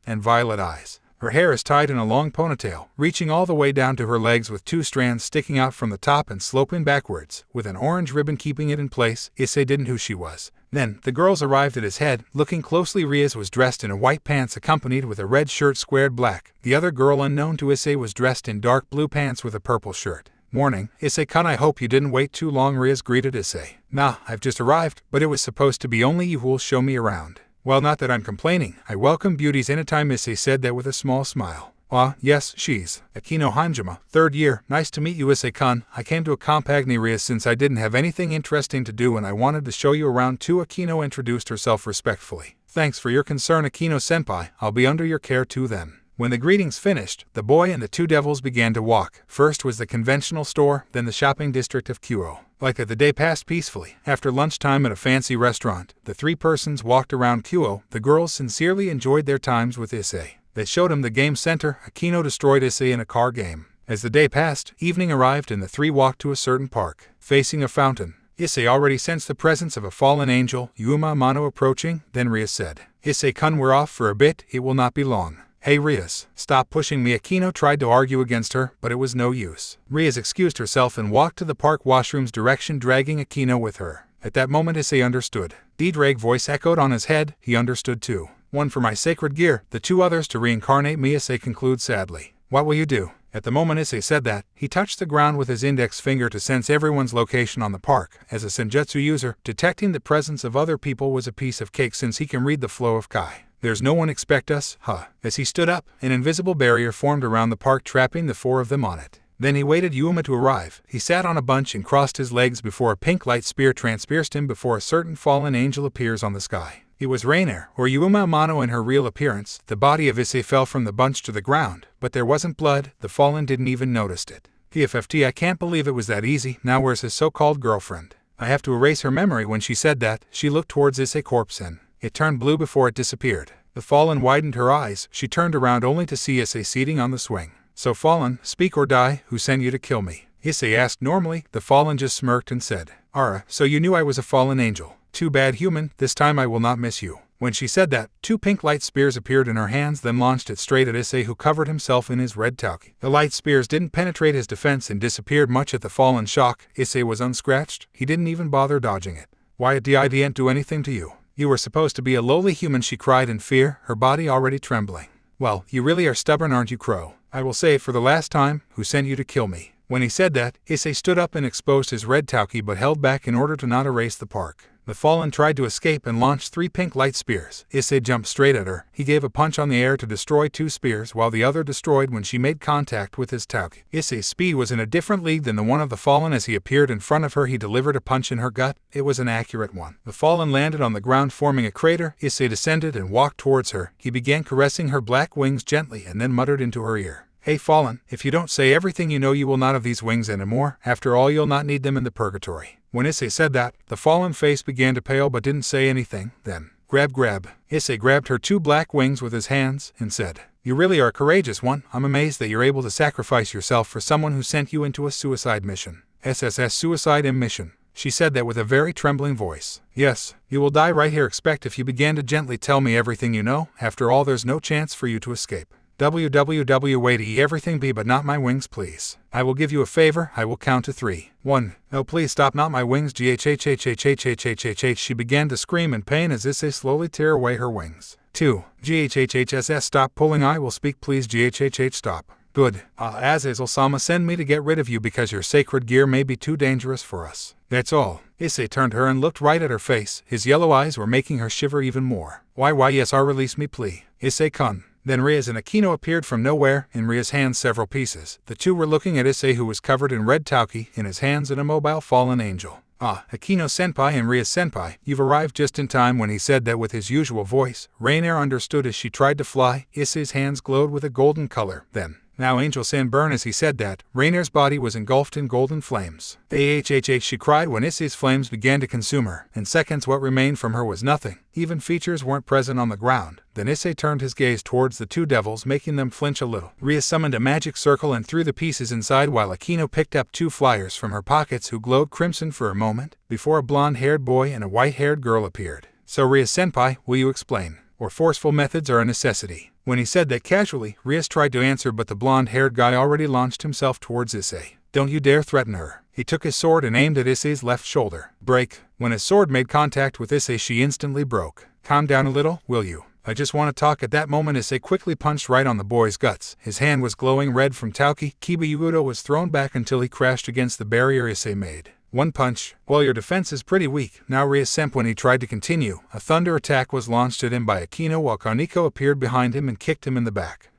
A: and violet eyes. Her hair is tied in a long ponytail, reaching all the way down to her legs with two strands sticking out from the top and sloping backwards, with an orange ribbon keeping it in place. Issei didn't know who she was. Then, the girls arrived at his head. Looking closely, Rias was dressed in a white pants accompanied with a red shirt squared black. The other girl, unknown to Issei, was dressed in dark blue pants with a purple shirt. Morning, Issei-kun, I hope you didn't wait too long, Rias greeted Issei. Nah, I've just arrived, but it was supposed to be only you who'll show me around. Well, not that I'm complaining. I welcome beauties anytime, Issei said that with a small smile. Ah, yes, she's Akino Hanjima, 3rd year. Nice to meet you, Issei-kun. I came to accompany Rias since I didn't have anything interesting to do and I wanted to show you around too. Akino introduced herself respectfully. Thanks for your concern, Akino-senpai. I'll be under your care too then. When the greetings finished, the boy and the two devils began to walk. First was the conventional store, then the shopping district of Kyoto. Like that, the day passed peacefully. After lunchtime at a fancy restaurant, the three persons walked around Kyoto. The girls sincerely enjoyed their times with Issei. They showed him the game center. Akino destroyed Issei in a car game. As the day passed, evening arrived and the three walked to a certain park, facing a fountain. Issei already sensed the presence of a fallen angel, Yuma Amano, approaching. Then Rias said, Issei-kun, we're off for a bit. It will not be long. Hey Rias, stop pushing me. Akino tried to argue against her, but it was no use. Rias excused herself and walked to the park washroom's direction, dragging Akino with her. At that moment, Issei understood. D-Drag voice echoed on his head. He understood too. One for my sacred gear, the two others to reincarnate me, Issei concludes sadly. What will you do? At the moment Issei said that, he touched the ground with his index finger to sense everyone's location on the park. As a senjutsu user, detecting the presence of other people was a piece of cake since he can read the flow of Kai. There's no one expect us, huh? As he stood up, an invisible barrier formed around the park, trapping the four of them on it. Then he waited Yuma to arrive. He sat on a bunch and crossed his legs before a pink light spear transpierced him before a certain fallen angel appears on the sky. It was Rainer, or Yuma Amano in her real appearance. The body of Issei fell from the bunch to the ground, but there wasn't blood. The fallen didn't even notice it. PFFT, I can't believe it was that easy. Now where's his so-called girlfriend? I have to erase her memory. When she said that, she looked towards Issei corpse and it turned blue before it disappeared. The fallen widened her eyes. She turned around only to see Issei seating on the swing. So fallen, speak or die. Who sent you to kill me? Issei asked normally. The fallen just smirked and said, Ara, so you knew I was a fallen angel. Too bad, human. This time I will not miss you. When she said that, two pink light spears appeared in her hands, then launched it straight at Issei, who covered himself in his red tauki. The light spears didn't penetrate his defense and disappeared. Much at the fallen's shock, Issei was unscratched. He didn't even bother dodging it. Why didn't do anything to you? You were supposed to be a lowly human, she cried in fear, her body already trembling. Well, you really are stubborn, aren't you, Crow? I will say it for the last time. Who sent you to kill me? When he said that, Issei stood up and exposed his red tauki but held back in order to not erase the park. The fallen tried to escape and launched 3 pink light spears. Issei jumped straight at her. He gave a punch on the air to destroy 2 spears while the other destroyed when she made contact with his tauki. Issei's speed was in a different league than the one of the fallen. As he appeared in front of her, he delivered a punch in her gut. It was an accurate one. The fallen landed on the ground forming a crater. Issei descended and walked towards her. He began caressing her black wings gently and then muttered into her ear, "Hey fallen, if you don't say everything you know you will not have these wings anymore. After all, you'll not need them in the purgatory." When Issei said that, the fallen face began to pale but didn't say anything. Then, grab. Issei grabbed her 2 black wings with his hands and said, "You really are a courageous one. I'm amazed that you're able to sacrifice yourself for someone who sent you into a suicide mission." SSS suicide mission. She said that with a very trembling voice. "Yes, you will die right here. Expect if you began to gently tell me everything you know. After all, there's no chance for you to escape. Wait, everything be but not my wings, please. I will give you a favor. I will count to 3. 1. No, please stop, not my wings. Ghhhhhhhhhhhhhhh. She began to scream in pain as Issei slowly tear away her wings. 2. Ghhhhhss. Stop pulling. I will speak, please. Ghhhh. Stop. Good. Azazel-sama send me to get rid of you because your sacred gear may be too dangerous for us. That's all." Issei turned her and looked right at her face. His yellow eyes were making her shiver even more. Why yes, release me, please. Issei-kun. Then Rias and Akino appeared from nowhere, in Rias' hands several pieces. The two were looking at Issei, who was covered in red tauki, in his hands an immobile fallen angel. Akino-senpai and Rias-senpai, you've arrived just in time. When he said that with his usual voice, Rainer understood as she tried to fly. Issei's hands glowed with a golden color. Then, now Angel-san burn. As he said that, Rainer's body was engulfed in golden flames. She cried when Issei's flames began to consume her. In seconds what remained from her was nothing. Even features weren't present on the ground. Then Issei turned his gaze towards the 2 devils, making them flinch a little. Rias summoned a magic circle and threw the pieces inside, while Akino picked up 2 flyers from her pockets who glowed crimson for a moment, before a blonde-haired boy and a white-haired girl appeared. So Rias-senpai, will you explain? Or forceful methods are a necessity? When he said that casually, Rias tried to answer, but the blonde-haired guy already launched himself towards Issei. Don't you dare threaten her. He took his sword and aimed at Issei's left shoulder. Break. When his sword made contact with Issei, she instantly broke. Calm down a little, will you? I just want to talk. At that moment, Issei quickly punched right on the boy's guts. His hand was glowing red from tauki. Hyoudou was thrown back until he crashed against the barrier Issei made. 1 punch. Well, your defense is pretty weak. Now Rias-senpai. When he tried to continue, a thunder attack was launched at him by Akino, while Kaneko appeared behind him and kicked him in the back.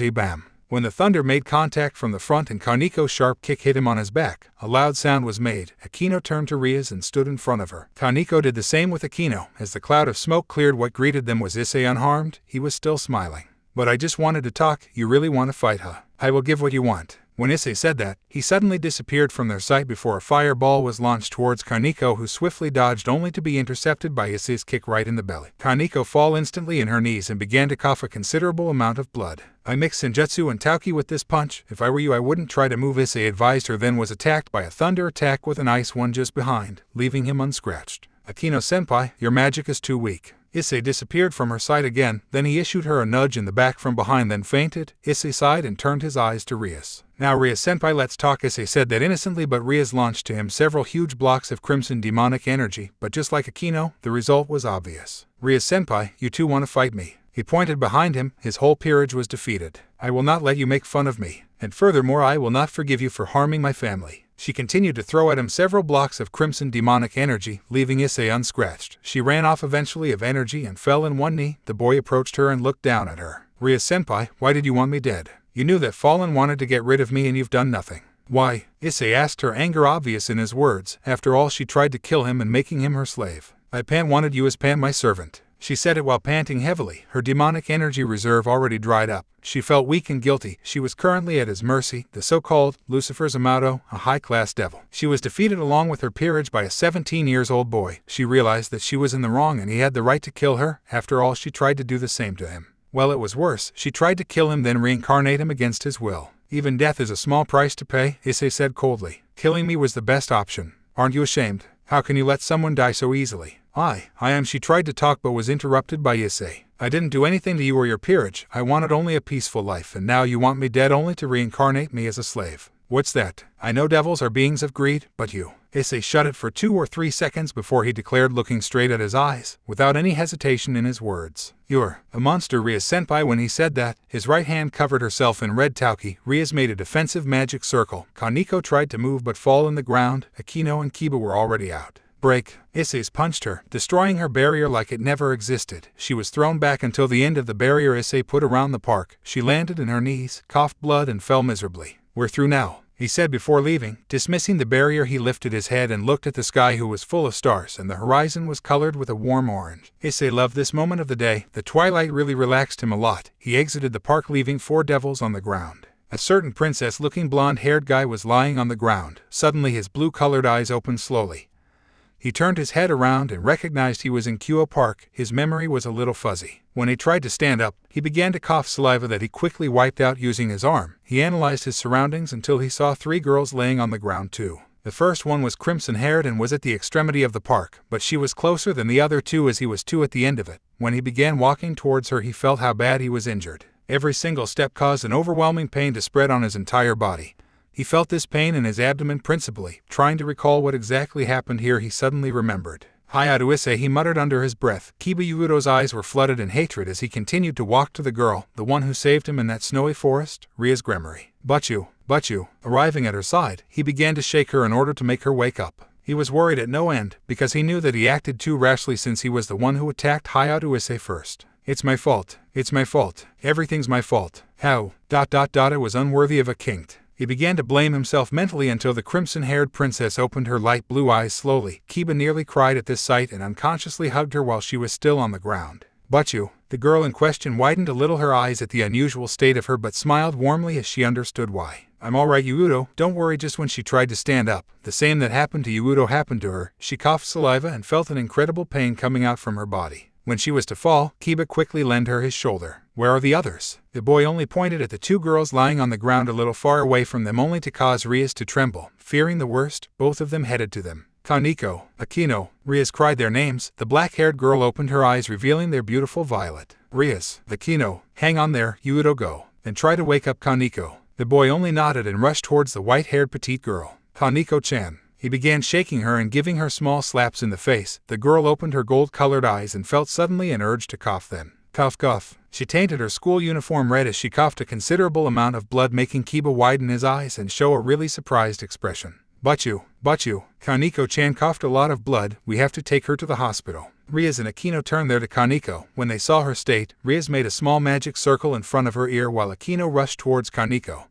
A: Bam. When the thunder made contact from the front and Kaneko's sharp kick hit him on his back, a loud sound was made. Akino turned to Rias and stood in front of her. Kaneko did the same with Akino. As the cloud of smoke cleared, what greeted them was Issei unharmed. He was still smiling. But I just wanted to talk. You really want to fight, huh? I will give what you want. When Issei said that, he suddenly disappeared from their sight before a fireball was launched towards Kaneko, who swiftly dodged only to be intercepted by Issei's kick right in the belly. Kaneko fell instantly in her knees and began to cough a considerable amount of blood. I mixed senjutsu and tauki with this punch. If I were you, I wouldn't try to move, Issei advised her, then was attacked by a thunder attack with an ice one just behind, leaving him unscratched. Akino-senpai, your magic is too weak. Issei disappeared from her sight again, then he issued her a nudge in the back from behind, then fainted. Issei sighed and turned his eyes to Rias. Now Rias-senpai, let's talk. Issei said that innocently, but Rias launched to him several huge blocks of crimson demonic energy, but just like Akino, the result was obvious. Rias-senpai, you two want to fight me? He pointed behind him. His whole peerage was defeated. I will not let you make fun of me, and furthermore I will not forgive you for harming my family. She continued to throw at him several blocks of crimson demonic energy, leaving Issei unscratched. She ran off eventually of energy and fell in one knee. The boy approached her and looked down at her. Rias-senpai, why did you want me dead? You knew that Fallen wanted to get rid of me and you've done nothing. Why? Issei asked, her anger obvious in his words. After all, she tried to kill him and making him her slave. I wanted you as my servant. She said it while panting heavily. Her demonic energy reserve already dried up. She felt weak and guilty. She was currently at his mercy, the so-called Lucifer Zamato, a high-class devil. She was defeated along with her peerage by a 17-year-old boy. She realized that she was in the wrong and he had the right to kill her. After all, she tried to do the same to him. Well, it was worse. She tried to kill him, then reincarnate him against his will. Even death is a small price to pay, Issei said coldly. Killing me was the best option. Aren't you ashamed? How can you let someone die so easily? I am. She tried to talk but was interrupted by Issei. I didn't do anything to you or your peerage. I wanted only a peaceful life, and now you want me dead only to reincarnate me as a slave. What's that? I know devils are beings of greed, but you. Issei shut it for 2 or 3 seconds before he declared, looking straight at his eyes, without any hesitation in his words. "You're a monster," Rias senpai. When he said that, his right hand covered herself in red tauki. Rias made a defensive magic circle. Kaneko tried to move but fall in the ground. Akino and Kiba were already out. "Break." Issei's punched her, destroying her barrier like it never existed. She was thrown back until the end of the barrier Issei put around the park. She landed in her knees, coughed blood and fell miserably. "We're through now," he said before leaving. Dismissing the barrier, he lifted his head and looked at the sky, who was full of stars, and the horizon was colored with a warm orange. Issei loved this moment of the day. The twilight really relaxed him a lot. He exited the park, leaving 4 devils on the ground. A certain princess-looking blonde-haired guy was lying on the ground. Suddenly his blue-colored eyes opened slowly. He turned his head around and recognized he was in Kuoh Park. His memory was a little fuzzy. When he tried to stand up, he began to cough saliva that he quickly wiped out using his arm. He analyzed his surroundings until he saw 3 girls laying on the ground too. The first one was crimson-haired and was at the extremity of the park, but she was closer than the other 2 as he was 2 at the end of it. When he began walking towards her, he felt how bad he was injured. Every single step caused an overwhelming pain to spread on his entire body. He felt this pain in his abdomen principally. Trying to recall what exactly happened here, he suddenly remembered. "Hyoudou Issei," he muttered under his breath. Kiba Yuudo's eyes were flooded in hatred as he continued to walk to the girl, the one who saved him in that snowy forest, Rias Gremory. "But you." Arriving at her side, he began to shake her in order to make her wake up. He was worried at no end, because he knew that he acted too rashly since he was the one who attacked Hyoudou Issei first. "It's my fault. It's my fault. Everything's my fault. How? It was unworthy of a king." He began to blame himself mentally until the crimson-haired princess opened her light blue eyes slowly. Kiba nearly cried at this sight and unconsciously hugged her while she was still on the ground. "But you." The girl in question widened a little her eyes at the unusual state of her, but smiled warmly as she understood why. "I'm alright, Yuudo, don't worry." Just when she tried to stand up, the same that happened to Yuudo happened to her. She coughed saliva and felt an incredible pain coming out from her body. When she was to fall, Kiba quickly lent her his shoulder. "Where are the others?" The boy only pointed at the 2 girls lying on the ground a little far away from them, only to cause Rias to tremble. Fearing the worst, both of them headed to them. "Kaneko, Akino." Rias cried their names. The black-haired girl opened her eyes, revealing their beautiful violet. "Rias, Akino, hang on there, Yuudo, go. Then try to wake up Kaneko." The boy only nodded and rushed towards the white-haired petite girl. "Kaneko-chan." He began shaking her and giving her small slaps in the face. The girl opened her gold-colored eyes and felt suddenly an urge to cough. Then, cough. She tainted her school uniform red as she coughed a considerable amount of blood, making Kiba widen his eyes and show a really surprised expression. But you. Kaneko-chan coughed a lot of blood. We have to take her to the hospital." Rias and Akino turned there to Kaneko. When they saw her state, Rias made a small magic circle in front of her ear while Akino rushed towards Kaneko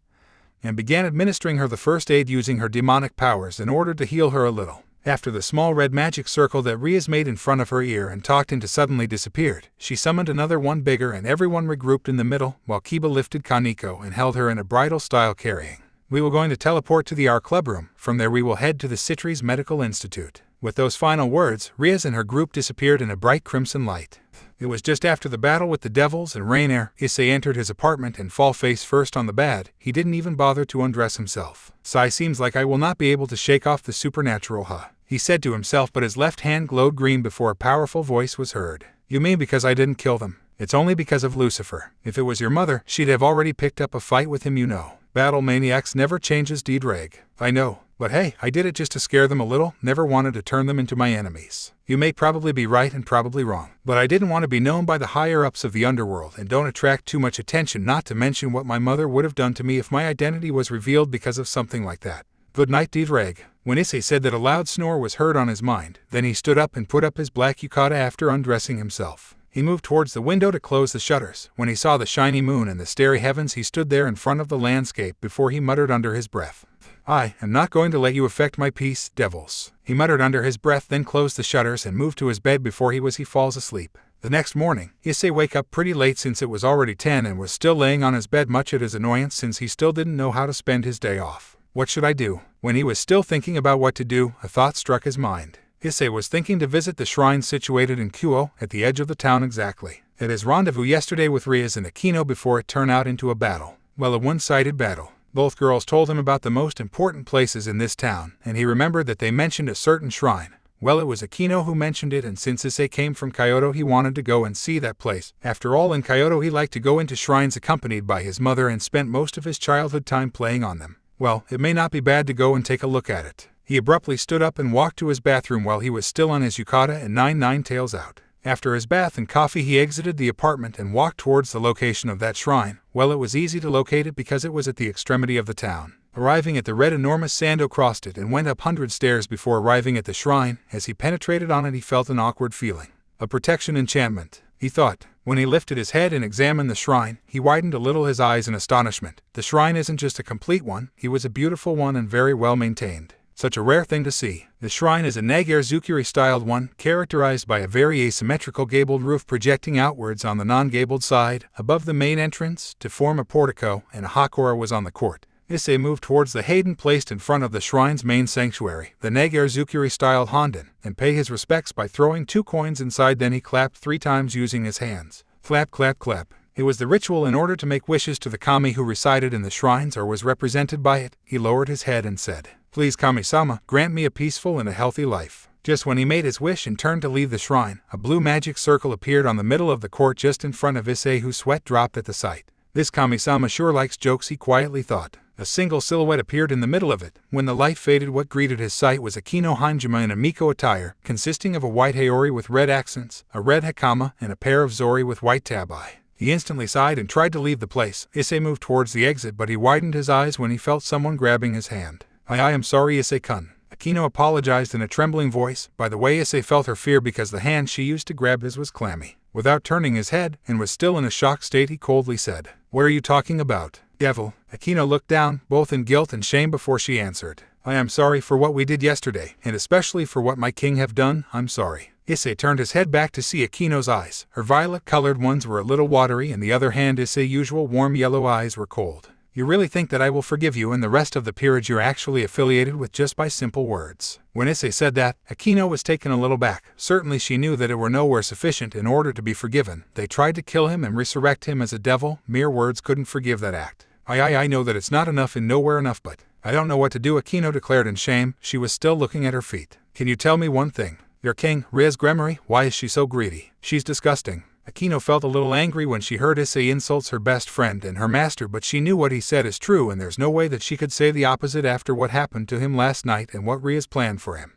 A: and began administering her the first aid using her demonic powers in order to heal her a little. After the small red magic circle that Rias made in front of her ear and talked into suddenly disappeared, she summoned another one bigger and everyone regrouped in the middle while Kiba lifted Kaneko and held her in a bridal-style carrying. "We will going to teleport to the art club room. From there we will head to the Citres Medical Institute." With those final words, Rias and her group disappeared in a bright crimson light. It was just after the battle with the devils and Rainier. Issei entered his apartment and fall face first on the bed. He didn't even bother to undress himself. "Seems like I will not be able to shake off the supernatural, he said to himself, but his left hand glowed green before a powerful voice was heard. "You mean because I didn't kill them? It's only because of Lucifer. If it was your mother, she'd have already picked up a fight with him, you know. Battle maniacs never changes deed reg. I know. But hey, I did it just to scare them a little, never wanted to turn them into my enemies. You may probably be right and probably wrong, but I didn't want to be known by the higher-ups of the underworld and don't attract too much attention, not to mention what my mother would have done to me if my identity was revealed because of something like that. Good night, Deepening." When Issei said that, a loud snore was heard on his mind. Then he stood up and put up his black yukata after undressing himself. He moved towards the window to close the shutters. When he saw the shiny moon and the starry heavens, he stood there in front of the landscape before he muttered under his breath, "I am not going to let you affect my peace, devils." He muttered under his breath, then closed the shutters and moved to his bed before he falls asleep. The next morning, Issei wake up pretty late since it was already 10 and was still laying on his bed, much at his annoyance since he still didn't know how to spend his day off. What should I do? When he was still thinking about what to do, a thought struck his mind. Issei was thinking to visit the shrine situated in Kuoh, at the edge of the town exactly. At his rendezvous yesterday with Rias and Akino before it turned out into a battle. Well, a one-sided battle. Both girls told him about the most important places in this town, and he remembered that they mentioned a certain shrine. Well, it was Akino who mentioned it, and since Issei came from Kyoto, he wanted to go and see that place. After all, in Kyoto he liked to go into shrines accompanied by his mother and spent most of his childhood time playing on them. Well, it may not be bad to go and take a look at it. He abruptly stood up and walked to his bathroom while he was still on his yukata and nine tails out. After his bath and coffee he exited the apartment and walked towards the location of that shrine. Well, it was easy to locate it because it was at the extremity of the town. Arriving at the red enormous Sando crossed it and went up 100 stairs before arriving at the shrine. As he penetrated on it he felt an awkward feeling. A protection enchantment, he thought. When he lifted his head and examined the shrine, he widened a little his eyes in astonishment. The shrine isn't just a complete one, it was a beautiful one and very well maintained. Such a rare thing to see. The shrine is a Nagare-zukuri-styled one, characterized by a very asymmetrical gabled roof projecting outwards on the non-gabled side, above the main entrance, to form a portico, and a Hakora was on the court. Issei moved towards the Hayden placed in front of the shrine's main sanctuary, the Nagare-zukuri-styled Honden, and pay his respects by throwing 2 coins inside. Then he clapped 3 times using his hands. Clap, clap, clap. It was the ritual in order to make wishes to the kami who resided in the shrines or was represented by it. He lowered his head and said, "Please, Kami-sama, grant me a peaceful and a healthy life." Just when he made his wish and turned to leave the shrine, a blue magic circle appeared on the middle of the court just in front of Issei, whose sweat dropped at the sight. This Kami-sama sure likes jokes, he quietly thought. A single silhouette appeared in the middle of it. When the light faded, what greeted his sight was a Kino Hanjima in a Miko attire, consisting of a white Haori with red accents, a red Hakama, and a pair of Zori with white tabai. He instantly sighed and tried to leave the place. Issei moved towards the exit, but he widened his eyes when he felt someone grabbing his hand. I am sorry, Issei-kun." Akino apologized in a trembling voice. By the way, Issei felt her fear because the hand she used to grab his was clammy. Without turning his head, and was still in a shocked state, he coldly said, "What are you talking about, devil?" Akino looked down, both in guilt and shame, before she answered, "I am sorry for what we did yesterday, and especially for what my king have done. I'm sorry." Issei turned his head back to see Akino's eyes. Her violet-colored ones were a little watery, and the other hand Issei's usual warm yellow eyes were cold. "You really think that I will forgive you and the rest of the peerage you're actually affiliated with just by simple words?" When Issei said that, Akino was taken a little back. Certainly she knew that it were nowhere sufficient in order to be forgiven. They tried to kill him and resurrect him as a devil. Mere words couldn't forgive that act. I know that it's not enough and nowhere enough, but I don't know what to do," Akino declared in shame. She was still looking at her feet. "Can you tell me one thing? Your king, Rias Gremory, why is she so greedy? She's disgusting." Akino felt a little angry when she heard Issei insults her best friend and her master, but she knew what he said is true and there's no way that she could say the opposite after what happened to him last night and what Rias planned for him.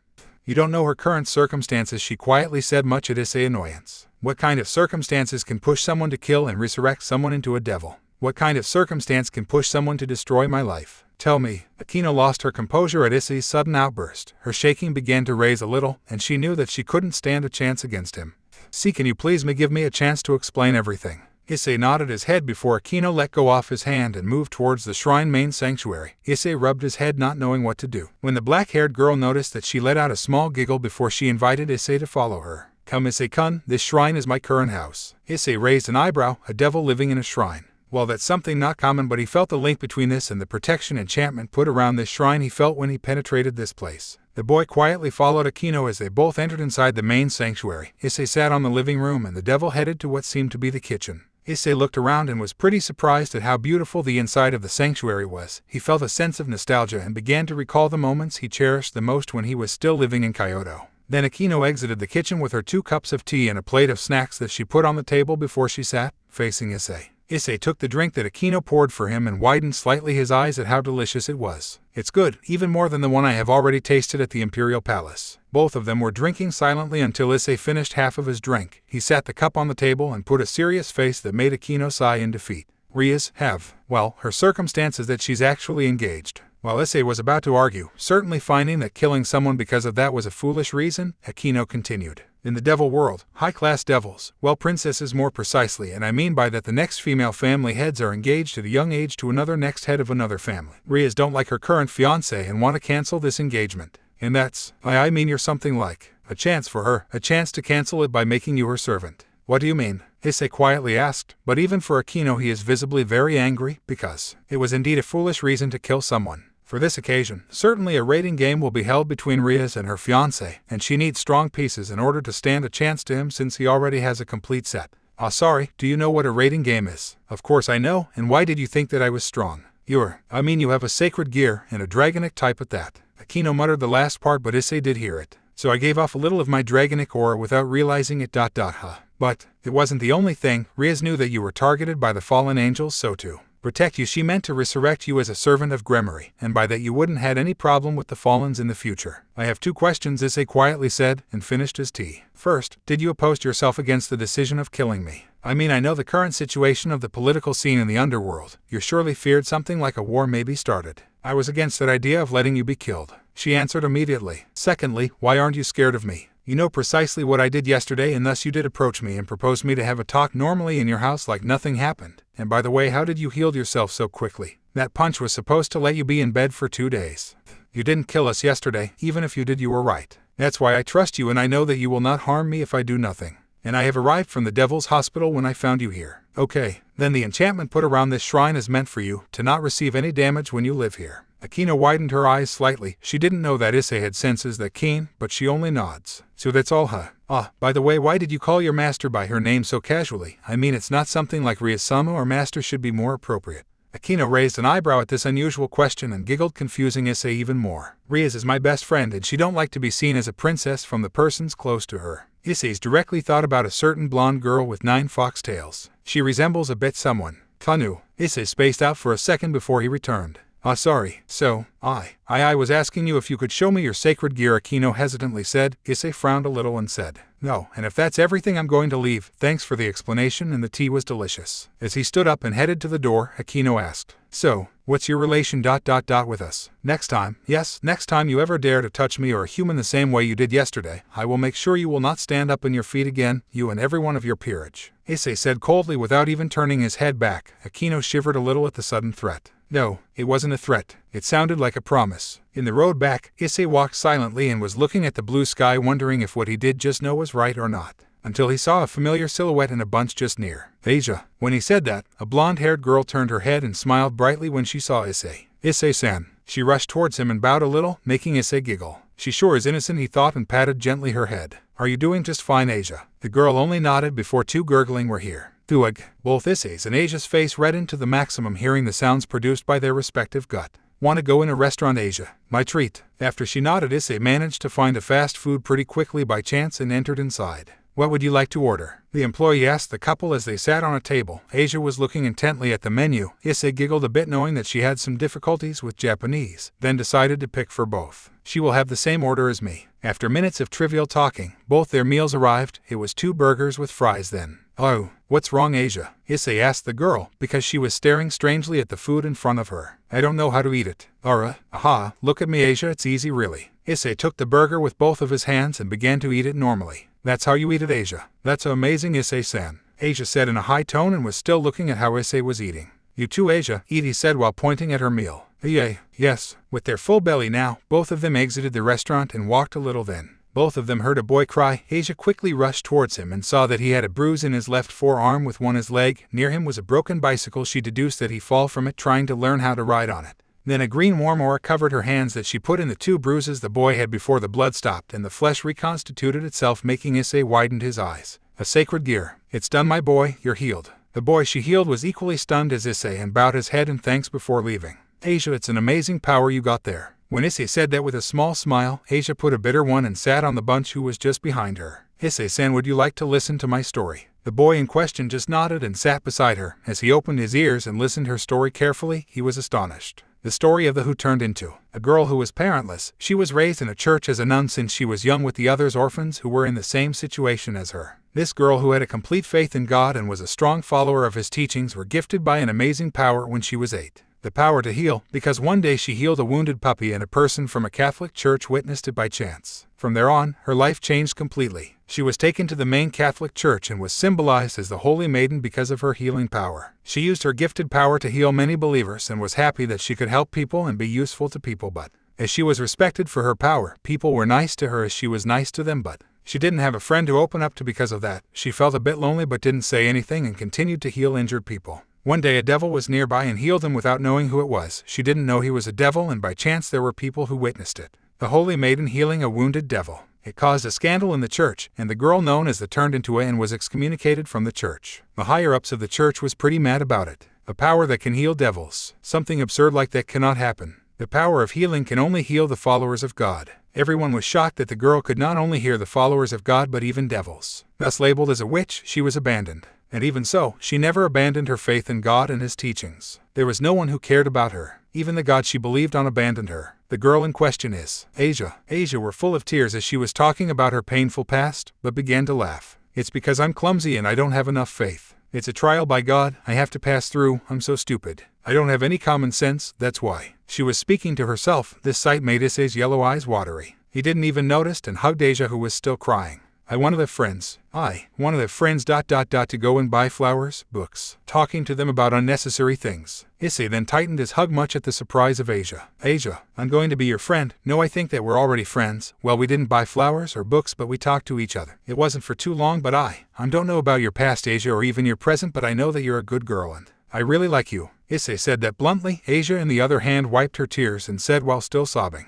A: "You don't know her current circumstances," she quietly said, much at Issei's annoyance. "What kind of circumstances can push someone to kill and resurrect someone into a devil? What kind of circumstance can push someone to destroy my life? Tell me." Akino lost her composure at Issei's sudden outburst. Her shaking began to raise a little, and she knew that she couldn't stand a chance against him. "See, can you please give me a chance to explain everything?" Issei nodded his head before Akino let go off his hand and moved towards the shrine main sanctuary. Issei rubbed his head, not knowing what to do. When the black-haired girl noticed that, she let out a small giggle before she invited Issei to follow her. "Come, Issei-kun, this shrine is my current house." Issei raised an eyebrow. A devil living in a shrine. Well, that's something not common, but he felt the link between this and the protection enchantment put around this shrine he felt when he penetrated this place. The boy quietly followed Akino as they both entered inside the main sanctuary. Issei sat on the living room and the devil headed to what seemed to be the kitchen. Issei looked around and was pretty surprised at how beautiful the inside of the sanctuary was. He felt a sense of nostalgia and began to recall the moments he cherished the most when he was still living in Kyoto. Then Akino exited the kitchen with her 2 cups of tea and a plate of snacks that she put on the table before she sat, facing Issei. Issei took the drink that Akino poured for him and widened slightly his eyes at how delicious it was. "It's good, even more than the one I have already tasted at the Imperial Palace." Both of them were drinking silently until Issei finished half of his drink. He sat the cup on the table and put a serious face that made Akino sigh in defeat. "Rias have, well, her circumstance is that she's actually engaged." While Issei was about to argue, certainly finding that killing someone because of that was a foolish reason, Akino continued. "In the devil world, high-class devils, well, princesses more precisely, and I mean by that the next female family heads are engaged at a young age to another next head of another family. Rias don't like her current fiancé and want to cancel this engagement. And that's, I mean you're something like, a chance for her, a chance to cancel it by making you her servant." "What do you mean?" Issei quietly asked, but even for Akino he is visibly very angry, because it was indeed a foolish reason to kill someone. For this occasion, certainly a rating game will be held between Rias and her fiancé, and she needs strong pieces in order to stand a chance to him since he already has a complete set. "Ah, sorry, do you know what a rating game is?" "Of course I know, and why did you think that I was strong?" You have a sacred gear, and a dragonic type at that." Akino muttered the last part, but Issei did hear it. "So I gave off a little of my dragonic aura without realizing it. Huh. But it wasn't the only thing. Rias knew that you were targeted by the fallen angels, so too." protect you. She meant to resurrect you as a servant of Gremory, and by that you wouldn't had any problem with the Fallens in the future. I have 2 questions, Issei quietly said, and finished his tea. First, did you oppose yourself against the decision of killing me? I mean, I know the current situation of the political scene in the underworld. You surely feared something like a war may be started. I was against that idea of letting you be killed. She answered immediately. Secondly, why aren't you scared of me? You know precisely what I did yesterday, and thus you did approach me and propose me to have a talk normally in your house like nothing happened. And by the way, how did you heal yourself so quickly? That punch was supposed to let you be in bed for 2 days. You didn't kill us yesterday. Even if you did, you were right. That's why I trust you, and I know that you will not harm me if I do nothing. And I have arrived from the Devil's Hospital when I found you here. Okay, then the enchantment put around this shrine is meant for you, to not receive any damage when you live here. Akina widened her eyes slightly. She didn't know that Issei had senses that keen, but she only nods. So that's all, huh? Ah, by the way, why did you call your master by her name so casually? I mean, it's not something like Rias-sama, or master should be more appropriate. Akina raised an eyebrow at this unusual question and giggled, confusing Issei even more. Rias is my best friend, and she don't like to be seen as a princess from the persons close to her. Issei's directly thought about a certain blonde girl with 9 foxtails. She resembles a bit someone. Kanu. Issei spaced out for a second before he returned. Ah, sorry. So, I was asking you if you could show me your sacred gear, Akino hesitantly said. Issei frowned a little and said, no, and if that's everything, I'm going to leave. Thanks for the explanation, and the tea was delicious. As he stood up and headed to the door, Akino asked, so, what's your relation ... with us? Next time, yes, next time you ever dare to touch me or a human the same way you did yesterday, I will make sure you will not stand up on your feet again, you and every one of your peerage. Issei said coldly without even turning his head back. Akino shivered a little at the sudden threat. No, it wasn't a threat. It sounded like a promise. In the road back, Issei walked silently and was looking at the blue sky, wondering if what he did just know was right or not, until he saw a familiar silhouette in a bunch just near. Asia. When he said that, a blonde-haired girl turned her head and smiled brightly when she saw Issei. Issei-san. She rushed towards him and bowed a little, making Issei giggle. She sure is innocent, he thought, and patted gently her head. Are you doing just fine, Asia? The girl only nodded before 2 gurgling were here. Thuig. Both Issei's and Asia's face reddened to the maximum hearing the sounds produced by their respective gut. Want to go in a restaurant, Asia? My treat. After she nodded, Issei managed to find a fast food pretty quickly by chance and entered inside. What would you like to order? The employee asked the couple as they sat on a table. Asia was looking intently at the menu. Issei giggled a bit, knowing that she had some difficulties with Japanese, then decided to pick for both. She will have the same order as me. After minutes of trivial talking, both their meals arrived. It was 2 burgers with fries then. Oh, what's wrong, Asia? Issei asked the girl, because she was staring strangely at the food in front of her. I don't know how to eat it. Aha, look at me, Asia, it's easy really. Issei took the burger with both of his hands and began to eat it normally. That's how you eat it, Asia. That's amazing, Issei-san. Asia said in a high tone and was still looking at how Issei was eating. You too, Asia, eat, he said while pointing at her meal. Yay, yes. With their full belly now, both of them exited the restaurant and walked a little then. Both of them heard a boy cry. Asia quickly rushed towards him and saw that he had a bruise in his left forearm with one his leg. Near him was a broken bicycle. She deduced that he fall from it trying to learn how to ride on it. Then a green warm aura covered her hands that she put in the 2 bruises the boy had before the blood stopped and the flesh reconstituted itself, making Issei widened his eyes. A sacred gear. It's done, my boy, you're healed. The boy she healed was equally stunned as Issei and bowed his head in thanks before leaving. Asia, it's an amazing power you got there. When Issei said that with a small smile, Asia put a bitter one and sat on the bunch who was just behind her. Issei-san, would you like to listen to my story? The boy in question just nodded and sat beside her. As he opened his ears and listened her story carefully, he was astonished. The story of the who turned into a girl who was parentless. She was raised in a church as a nun since she was young with the others orphans who were in the same situation as her. This girl, who had a complete faith in God and was a strong follower of his teachings, were gifted by an amazing power when she was 8. The power to heal, because one day she healed a wounded puppy and a person from a Catholic church witnessed it by chance. From there on, her life changed completely. She was taken to the main Catholic church and was symbolized as the Holy Maiden because of her healing power. She used her gifted power to heal many believers and was happy that she could help people and be useful to people, but as she was respected for her power, people were nice to her as she was nice to them, but she didn't have a friend to open up to because of that. She felt a bit lonely but didn't say anything and continued to heal injured people. One day a devil was nearby and healed him without knowing who it was. She didn't know he was a devil, and by chance there were people who witnessed it. The Holy Maiden healing a wounded devil. It caused a scandal in the church, and the girl known as the turned into a and was excommunicated from the church. The higher-ups of the church was pretty mad about it. A power that can heal devils. Something absurd like that cannot happen. The power of healing can only heal the followers of God. Everyone was shocked that the girl could not only heal the followers of God but even devils. Thus labeled as a witch, she was abandoned. And even so, she never abandoned her faith in God and his teachings. There was no one who cared about her. Even the God she believed on abandoned her. The girl in question is Asia. Asia were full of tears as she was talking about her painful past, but began to laugh. It's because I'm clumsy and I don't have enough faith. It's a trial by God I have to pass through. I'm so stupid. I don't have any common sense, that's why. She was speaking to herself. This sight made Issei's yellow eyes watery. He didn't even notice and hugged Asia, who was still crying. I wanted their friends. To go and buy flowers, books, talking to them about unnecessary things. Issei then tightened his hug much at the surprise of Asia. Asia, I'm going to be your friend. No, I think that we're already friends. Well, we didn't buy flowers or books, but we talked to each other. It wasn't for too long, but I don't know about your past, Asia, or even your present, but I know that you're a good girl and I really like you. Issei said that bluntly. Asia, in the other hand, wiped her tears and said while still sobbing,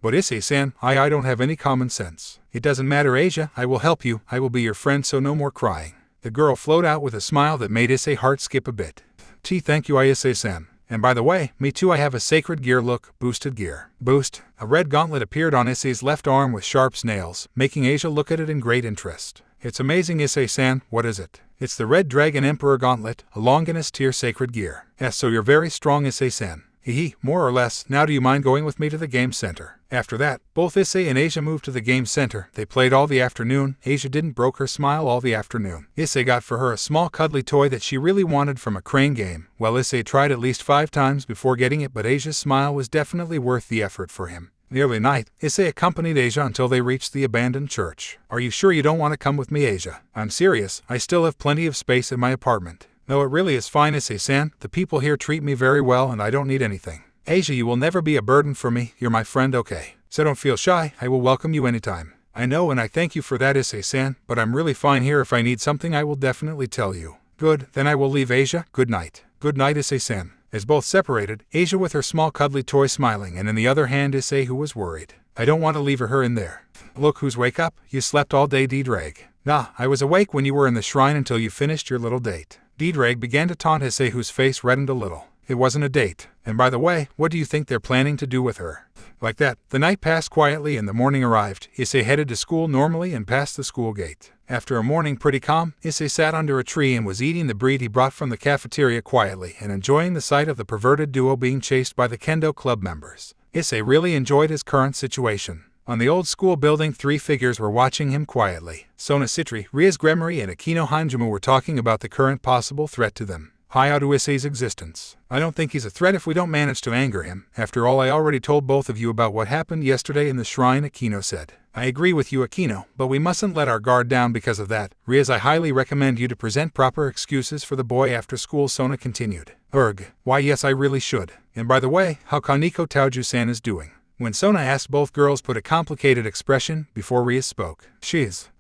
A: but Issei-san, I don't have any common sense. It doesn't matter, Asia, I will help you. I will be your friend, so no more crying. The girl flowed out with a smile that made Issei's heart skip a bit. Thank you, Issei-san. And by the way, me too, I have a sacred gear. Look, boosted gear. Boost. A red gauntlet appeared on Issei's left arm with sharp nails, making Asia look at it in great interest. It's amazing, Issei-san. What is it? It's the Red Dragon Emperor Gauntlet, a longinus tier sacred gear. Yes, so you're very strong, Issei-san. More or less. Now do you mind going with me to the game center? After that, both Issei and Asia moved to the game center. They played all the afternoon. Asia didn't broke her smile all the afternoon. Issei got for her a small cuddly toy that she really wanted from a crane game. Well, Issei tried at least 5 times before getting it, but Asia's smile was definitely worth the effort for him. Nearly night, Issei accompanied Asia until they reached the abandoned church. Are you sure you don't want to come with me, Asia? I'm serious. I still have plenty of space in my apartment. No, it really is fine, Issei-san. The people here treat me very well and I don't need anything. Asia, you will never be a burden for me. You're my friend, okay? So don't feel shy. I will welcome you anytime. I know, and I thank you for that, Issei-san, but I'm really fine here. If I need something, I will definitely tell you. Good, then I will leave, Asia. Good night. Good night, Issei-san. As both separated, Asia with her small cuddly toy smiling, and in the other hand Issei, who was worried. I don't want to leave her in there. Look who's wake up. You slept all day, D-Drag. Nah, I was awake when you were in the shrine until you finished your little date. D-Drag began to taunt Issei, whose face reddened a little. It wasn't a date. And by the way, what do you think they're planning to do with her? Like that, the night passed quietly and the morning arrived. Issei headed to school normally and passed the school gate. After a morning pretty calm, Issei sat under a tree and was eating the bread he brought from the cafeteria quietly and enjoying the sight of the perverted duo being chased by the kendo club members. Issei really enjoyed his current situation. On the old school building, 3 figures were watching him quietly. Sona Citri, Rias Gremory, and Akino Hanjumu were talking about the current possible threat to them. Hyoudou Issei's existence. I don't think he's a threat if we don't manage to anger him. After all, I already told both of you about what happened yesterday in the shrine, Akino said. I agree with you, Akino, but we mustn't let our guard down because of that. Rias, I highly recommend you to present proper excuses for the boy after school, Sona continued. Why yes, I really should. And by the way, how Kaneko Taoju-san is doing? When Sona asked, both girls put a complicated expression before Rias spoke.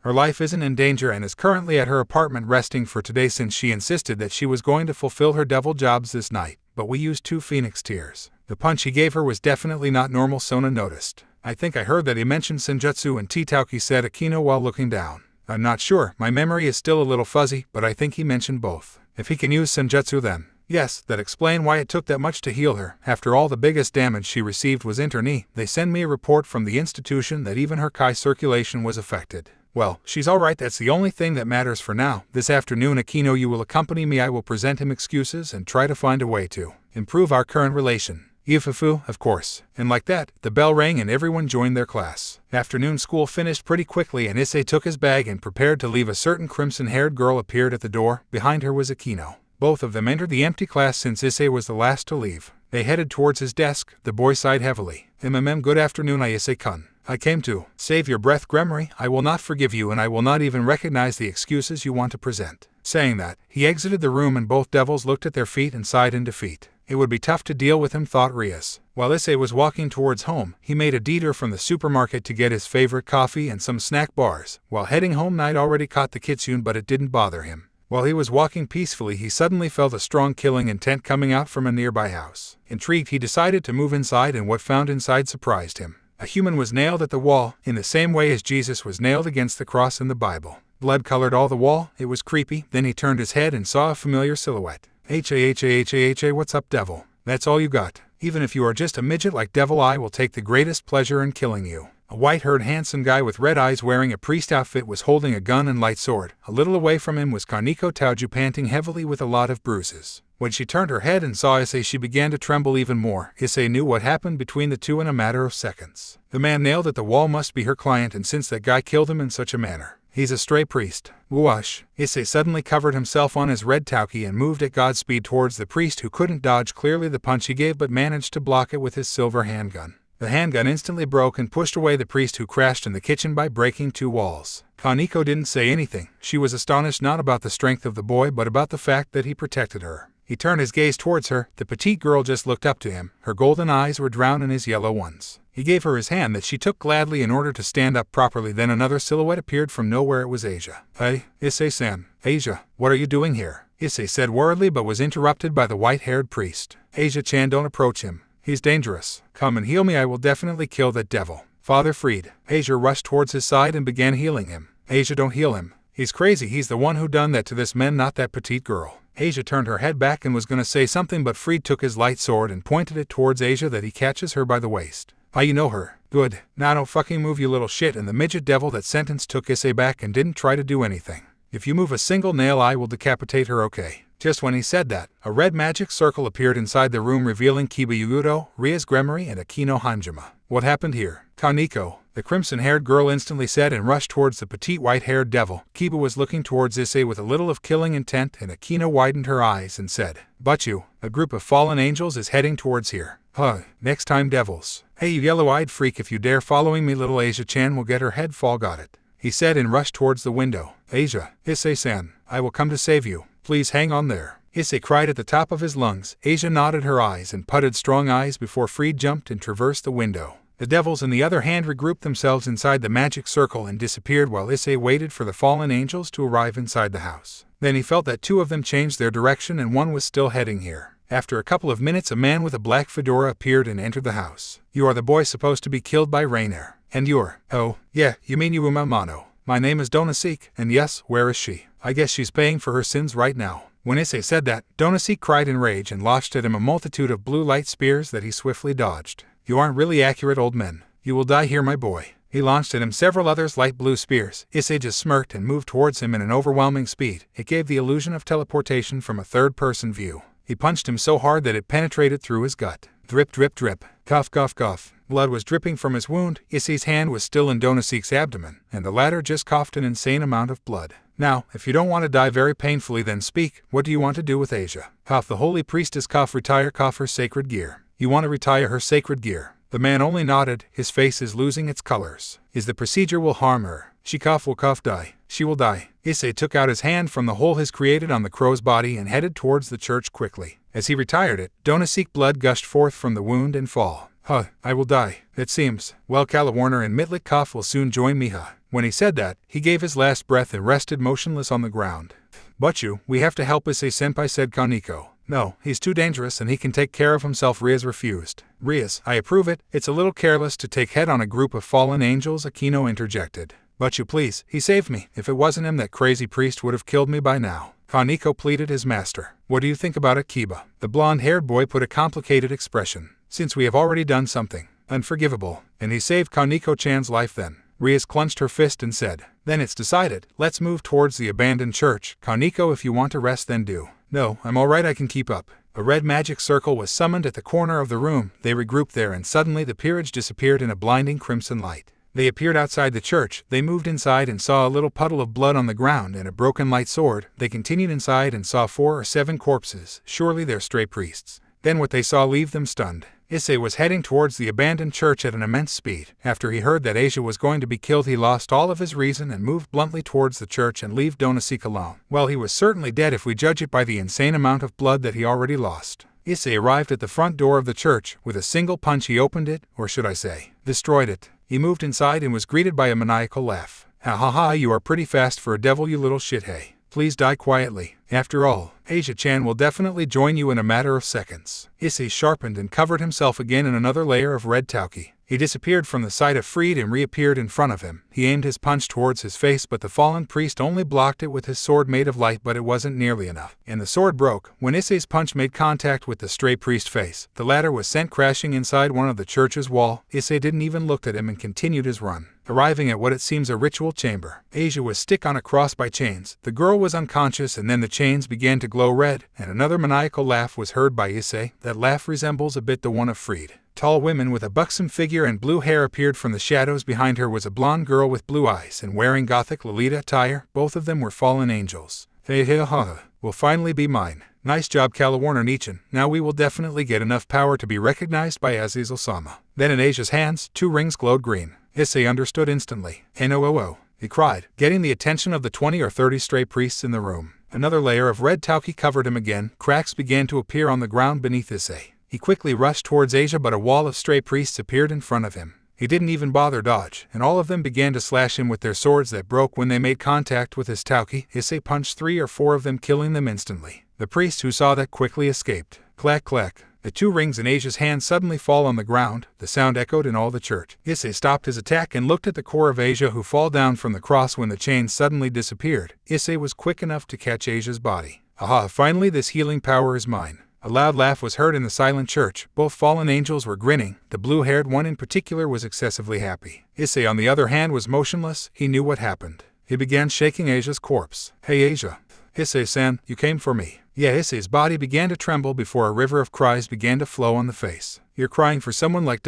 A: Her life isn't in danger and is currently at her apartment resting for today since she insisted that she was going to fulfill her devil jobs this night. But we used 2 phoenix tears. The punch he gave her was definitely not normal, Sona noticed. I think I heard that he mentioned senjutsu and Titauki, said Akino while looking down. I'm not sure, my memory is still a little fuzzy, but I think he mentioned both. If he can use senjutsu then. Yes, that explained why it took that much to heal her. After all, the biggest damage she received was in her knee. They send me a report from the institution that even her Kai circulation was affected. Well, she's alright, that's the only thing that matters for now. This afternoon, Akino, you will accompany me. I will present him excuses and try to find a way to improve our current relation. Ifufu, of course. And like that, the bell rang and everyone joined their class. Afternoon school finished pretty quickly and Issei took his bag and prepared to leave. A certain crimson-haired girl appeared at the door. Behind her was Akino. Both of them entered the empty class since Issei was the last to leave. They headed towards his desk. The boy sighed heavily. Good afternoon, Issei-kun. I came to save your breath, Gremory. I will not forgive you and I will not even recognize the excuses you want to present. Saying that, he exited the room and both devils looked at their feet and sighed in defeat. It would be tough to deal with him, thought Rias. While Issei was walking towards home, he made a detour from the supermarket to get his favorite coffee and some snack bars. While heading home, night already caught the kitsune, but it didn't bother him. While he was walking peacefully, he suddenly felt a strong killing intent coming out from a nearby house. Intrigued, he decided to move inside, and what found inside surprised him. A human was nailed at the wall, in the same way as Jesus was nailed against the cross in the Bible. Blood colored all the wall. It was creepy. Then he turned his head and saw a familiar silhouette. H-A-H-A-H-A-H-A, what's up, devil? That's all you got? Even if you are just a midget like Devil, I will take the greatest pleasure in killing you. A white-haired handsome guy with red eyes wearing a priest outfit was holding a gun and light sword. A little away from him was Kaneko Taoju panting heavily with a lot of bruises. When she turned her head and saw Issei, she began to tremble even more. Issei knew what happened between the two in a matter of seconds. The man nailed at the wall must be her client, and since that guy killed him in such a manner, he's a stray priest. Whoosh! Issei suddenly covered himself on his red tauki and moved at Godspeed towards the priest, who couldn't dodge clearly the punch he gave but managed to block it with his silver handgun. The handgun instantly broke and pushed away the priest, who crashed in the kitchen by breaking 2 walls. Kaneko didn't say anything. She was astonished not about the strength of the boy but about the fact that he protected her. He turned his gaze towards her. The petite girl just looked up to him. Her golden eyes were drowned in his yellow ones. He gave her his hand that she took gladly in order to stand up properly. Then another silhouette appeared from nowhere. It was Asia. "Hey, Issei-san." "Asia, what are you doing here?" Issei said worriedly, but was interrupted by the white-haired priest. "Asia-chan, don't approach him. He's dangerous. Come and heal me. I will definitely kill that devil." Father Fried. Asia rushed towards his side and began healing him. "Asia, don't heal him. He's crazy. He's the one who done that to this man, not that petite girl." Asia turned her head back and was going to say something, but Fried took his light sword and pointed it towards Asia that he catches her by the waist. "Ah, you know her. Good. Now don't fucking move, you little shit." And the midget devil that sentence took Issei back and didn't try to do anything. "If you move a single nail, I will decapitate her, okay?" Just when he said that, a red magic circle appeared inside the room, revealing Kiba Hyoudou, Rias Gremory, and Akino Hanjima. "What happened here?" "Kaneko," the crimson-haired girl instantly said and rushed towards the petite white-haired devil. Kiba was looking towards Issei with a little of killing intent, and Akino widened her eyes and said, "But you, a group of fallen angels is heading towards here. Huh, next time devils. Hey, you yellow-eyed freak, if you dare following me, little Asia-chan will get her head fall." "Got it," he said and rushed towards the window. "Asia, Issei-san, I will come to save you. Please hang on there," Issei cried at the top of his lungs. Asia nodded her eyes and putted strong eyes before Fried jumped and traversed the window. The devils, on the other hand, regrouped themselves inside the magic circle and disappeared while Issei waited for the fallen angels to arrive inside the house. Then he felt that 2 of them changed their direction and one was still heading here. After a couple of minutes, a man with a black fedora appeared and entered the house. "You are the boy supposed to be killed by Rainer. And you're, oh, yeah, you mean Yuma Mano. My name is Donashik, and yes, where is she? I guess she's paying for her sins right now." When Issei said that, Donashik cried in rage and launched at him a multitude of blue light spears that he swiftly dodged. "You aren't really accurate, old man. You will die here, my boy." He launched at him several others light blue spears. Issei just smirked and moved towards him in an overwhelming speed. It gave the illusion of teleportation from a third-person view. He punched him so hard that it penetrated through his gut. Drip, drip, drip. Cough, cough, cough. Blood was dripping from his wound. Issei's hand was still in Donashik's abdomen, and the latter just coughed an insane amount of blood. "Now, if you don't want to die very painfully, then speak. What do you want to do with Asia?" "Cough, the holy priestess. Cough, retire. Cough, her sacred gear." "You want to retire her sacred gear?" The man only nodded. His face is losing its colors. "Is the procedure will harm her? She cough will cough die. She will die." Issei took out his hand from the hole he's created on the crow's body and headed towards the church quickly. As he retired it, Donashik blood gushed forth from the wound and fall. "Huh, I will die. It seems. Well, Kalawarner and Mitlik Koff will soon join me, huh?" When he said that, he gave his last breath and rested motionless on the ground. "But we have to help Issei-senpai," said Kaneko. "No, he's too dangerous and he can take care of himself." Rias refused. "Rias, I approve it. It's a little careless to take head on a group of fallen angels," Akino interjected. "But please, he saved me. If it wasn't him, that crazy priest would have killed me by now." Kaneko pleaded his master. "What do you think about it, Kiba?" The blonde-haired boy put a complicated expression. "Since we have already done something unforgivable, and he saved Kaneko-chan's life, then." Rias clenched her fist and said, "Then it's decided. Let's move towards the abandoned church. Kaneko, if you want to rest, then do." "No, I'm all right. I can keep up." A red magic circle was summoned at the corner of the room. They regrouped there, and suddenly the peerage disappeared in a blinding crimson light. They appeared outside the church. They moved inside and saw a little puddle of blood on the ground and a broken light sword. They continued inside and saw 4 or 7 corpses. Surely they're stray priests. Then what they saw leave them stunned. Issei was heading towards the abandoned church at an immense speed. After he heard that Asia was going to be killed, he lost all of his reason and moved bluntly towards the church and leave Donashik alone. Well, he was certainly dead if we judge it by the insane amount of blood that he already lost. Issei arrived at the front door of the church. With a single punch he opened it, or should I say, destroyed it. He moved inside and was greeted by a maniacal laugh. "Ha ha ha, you are pretty fast for a devil, you little shit, hey. Please die quietly. After all, Asia-chan will definitely join you in a matter of seconds." Issei sharpened and covered himself again in another layer of red tauki. He disappeared from the sight of Freed and reappeared in front of him. He aimed his punch towards his face, but the fallen priest only blocked it with his sword made of light, but it wasn't nearly enough. And the sword broke. When Issei's punch made contact with the stray priest's face, the latter was sent crashing inside one of the church's wall. Issei didn't even look at him and continued his run. Arriving at what it seems a ritual chamber, Asia was stick on a cross by chains. The girl was unconscious, and then the chains began to glow red, and another maniacal laugh was heard by Issei. That laugh resembles a bit the one of Freed. Tall woman with a buxom figure and blue hair appeared from the shadows. Behind her was a blonde girl with blue eyes and wearing gothic Lolita attire. Both of them were fallen angels. Will finally be mine. Nice job, Kalawarner-Nichan. Now we will definitely get enough power to be recognized by Azazel-sama. Then in Asia's hands, 2 rings glowed green. Issei understood instantly. "No, he cried, getting the attention of the 20 or 30 stray priests in the room. Another layer of red tauki covered him again. Cracks began to appear on the ground beneath Issei. He quickly rushed towards Asia, but a wall of stray priests appeared in front of him. He didn't even bother dodge, and all of them began to slash him with their swords that broke when they made contact with his tauki. Issei punched 3 or 4 of them, killing them instantly. The priest who saw that quickly escaped. Clack clack. The 2 rings in Asia's hand suddenly fall on the ground. The sound echoed in all the church. Issei stopped his attack and looked at the core of Asia, who fall down from the cross when the chains suddenly disappeared. Issei was quick enough to catch Asia's body. Aha, finally this healing power is mine. A loud laugh was heard in the silent church. Both fallen angels were grinning. The blue-haired one in particular was excessively happy. Issei, on the other hand, was motionless. He knew what happened. He began shaking Asia's corpse. "Hey Asia. Issei-san, you came for me." Yeah, Issei's body began to tremble before a river of cries began to flow on the face. "You're crying for someone like ...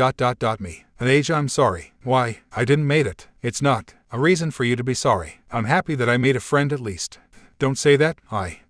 A: me. And Asia, I'm sorry." "Why? I didn't made it. It's not a reason for you to be sorry. I'm happy that I made a friend at least." "Don't say that.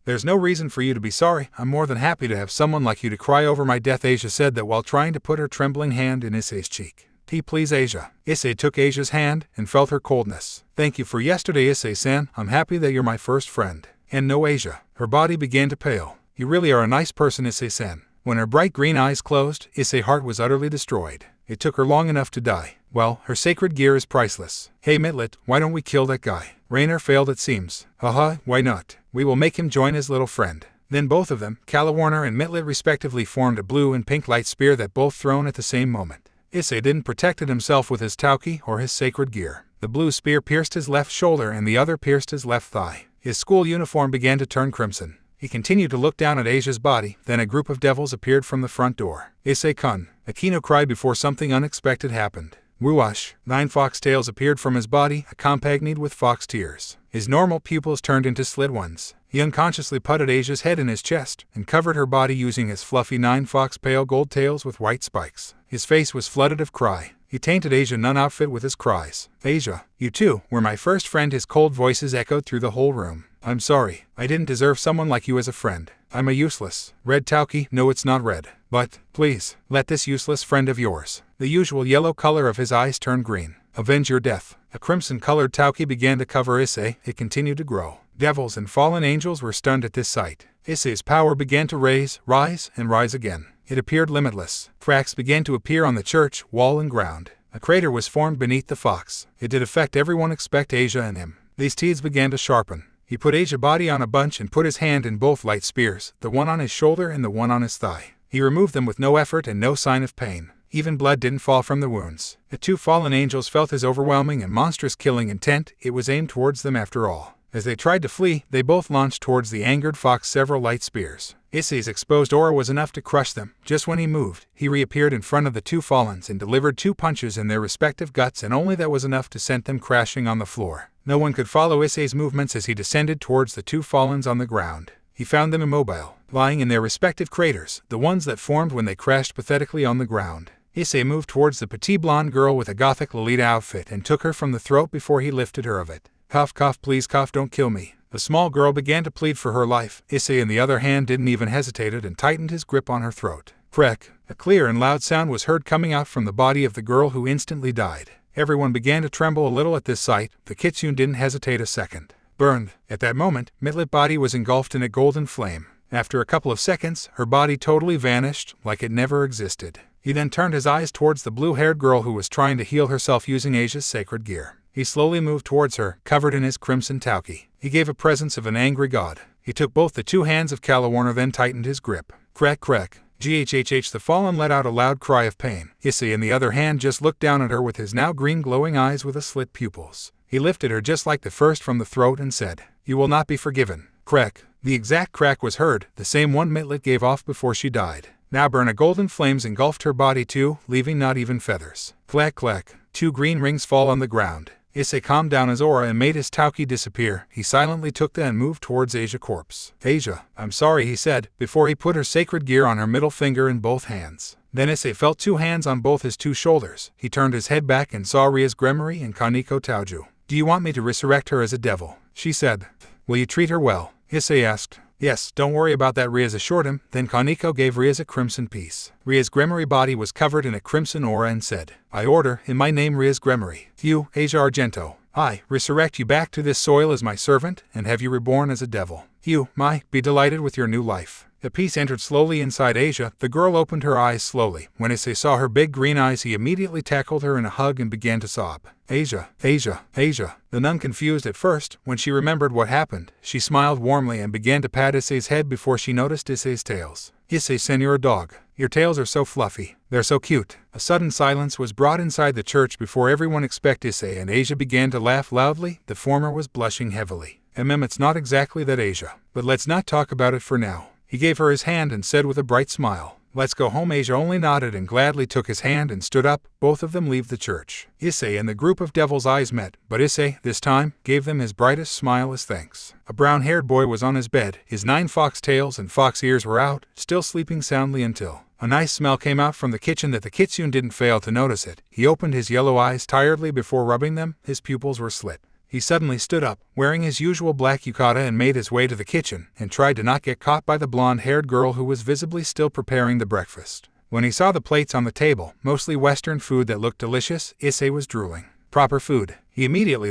A: There's no reason for you to be sorry. I'm more than happy to have someone like you to cry over my death." Asia said that while trying to put her trembling hand in Issei's cheek. Please Asia." Issei took Asia's hand and felt her coldness. "Thank you for yesterday, Issei-san. I'm happy that you're my first friend." "And no, Asia." Her body began to pale. "You really are a nice person, Issei-san." When her bright green eyes closed, Issei's heart was utterly destroyed. It took her long enough to die. Well, her sacred gear is priceless. "Hey Mitlet, why don't we kill that guy?" Rainer failed, it seems. Why not? We will make him join his little friend." Then both of them, Kalawarner and Mitlet respectively, formed a blue and pink light spear that both thrown at the same moment. Issei didn't protect himself with his tauki or his sacred gear. The blue spear pierced his left shoulder and the other pierced his left thigh. His school uniform began to turn crimson. He continued to look down at Asia's body. Then a group of devils appeared from the front door. "Issei-kun." Akino cried before something unexpected happened. Whoosh! 9 foxtails appeared from his body, accompanied with fox tears. His normal pupils turned into slit ones. He unconsciously putted Asia's head in his chest and covered her body using his fluffy 9 fox pale gold tails with white spikes. His face was flooded of cry. He tainted Asia's nun outfit with his cries. "Asia, you too were my first friend." His cold voices echoed through the whole room. "I'm sorry. I didn't deserve someone like you as a friend. I'm a useless red tauki." "No, it's not red. But, please, let this useless friend of yours." The usual yellow color of his eyes turned green. "Avenge your death." A crimson-colored tauki began to cover Issei. It continued to grow. Devils and fallen angels were stunned at this sight. Issei's power began to rise, and rise again. It appeared limitless. Cracks began to appear on the church, wall and ground. A crater was formed beneath the fox. It did affect everyone except Asia and him. These teeth began to sharpen. He put Asia's body on a bunch and put his hand in both light spears, the one on his shoulder and the one on his thigh. He removed them with no effort and no sign of pain. Even blood didn't fall from the wounds. The 2 fallen angels felt his overwhelming and monstrous killing intent. It was aimed towards them after all. As they tried to flee, they both launched towards the angered fox several light spears. Issei's exposed aura was enough to crush them. Just when he moved, he reappeared in front of the 2 fallens and delivered 2 punches in their respective guts, and only that was enough to send them crashing on the floor. No one could follow Issei's movements as he descended towards the 2 fallens on the ground. He found them immobile, lying in their respective craters, the ones that formed when they crashed pathetically on the ground. Issei moved towards the petite blonde girl with a gothic Lolita outfit and took her from the throat before he lifted her of it. Cough, please cough, don't kill me." The small girl began to plead for her life. Issei, on the other hand, didn't even hesitate and tightened his grip on her throat. Crack! A clear and loud sound was heard coming out from the body of the girl, who instantly died. Everyone began to tremble a little at this sight. The kitsune didn't hesitate a second. Burned! At that moment, Mitlet's body was engulfed in a golden flame. After a couple of seconds, her body totally vanished, like it never existed. He then turned his eyes towards the blue-haired girl who was trying to heal herself using Asia's sacred gear. He slowly moved towards her, covered in his crimson tauki. He gave a presence of an angry god. He took both the 2 hands of Kalawarner, then tightened his grip. Crack, crack. Ghhh, the fallen let out a loud cry of pain. Issei, on the other hand, just looked down at her with his now green glowing eyes with a slit pupils. He lifted her just like the first from the throat and said, "You will not be forgiven." Crack. The exact crack was heard, the same one Mitlet gave off before she died. Now burn a golden flames engulfed her body too, leaving not even feathers. Clack clack. 2 green rings fall on the ground. Issei calmed down his aura and made his Tauki disappear. He silently took them and moved towards Asia's corpse. "Asia, I'm sorry," he said, before he put her sacred gear on her middle finger in both hands. Then Issei felt 2 hands on both his 2 shoulders. He turned his head back and saw Rias Gremory and Kaneko Taoju. "Do you want me to resurrect her as a devil?" she said. "Will you treat her well?" Issei asked. "Yes, don't worry about that," Rias assured him. Then Kaneko gave Rias a crimson piece. Rias' Gremory body was covered in a crimson aura and said, "I order, in my name Rias Gremory, you, Asia Argento, I resurrect you back to this soil as my servant, and have you reborn as a devil. You, be delighted with your new life." The piece entered slowly inside Asia. The girl opened her eyes slowly. When Issei saw her big green eyes, he immediately tackled her in a hug and began to sob. "Asia, Asia, Asia." The nun, confused at first, when she remembered what happened, she smiled warmly and began to pat Issei's head before she noticed Issei's tails. "Issei-sen, you're a dog. Your tails are so fluffy. They're so cute." A sudden silence was brought inside the church before everyone expected Issei, and Asia began to laugh loudly. The former was blushing heavily. It's not exactly that, Asia. But let's not talk about it for now." He gave her his hand and said with a bright smile, "Let's go home." Asia only nodded and gladly took his hand and stood up. Both of them leave the church. Issei and the group of devils' eyes met, but Issei, this time, gave them his brightest smile as thanks. A brown-haired boy was on his bed. His 9 fox tails and fox ears were out, still sleeping soundly until a nice smell came out from the kitchen that the kitsune didn't fail to notice it. He opened his yellow eyes tiredly before rubbing them. His pupils were slit. He suddenly stood up, wearing his usual black yukata, and made his way to the kitchen, and tried to not get caught by the blonde-haired girl who was visibly still preparing the breakfast. When he saw the plates on the table, mostly Western food that looked delicious, Issei was drooling. Proper food. He immediately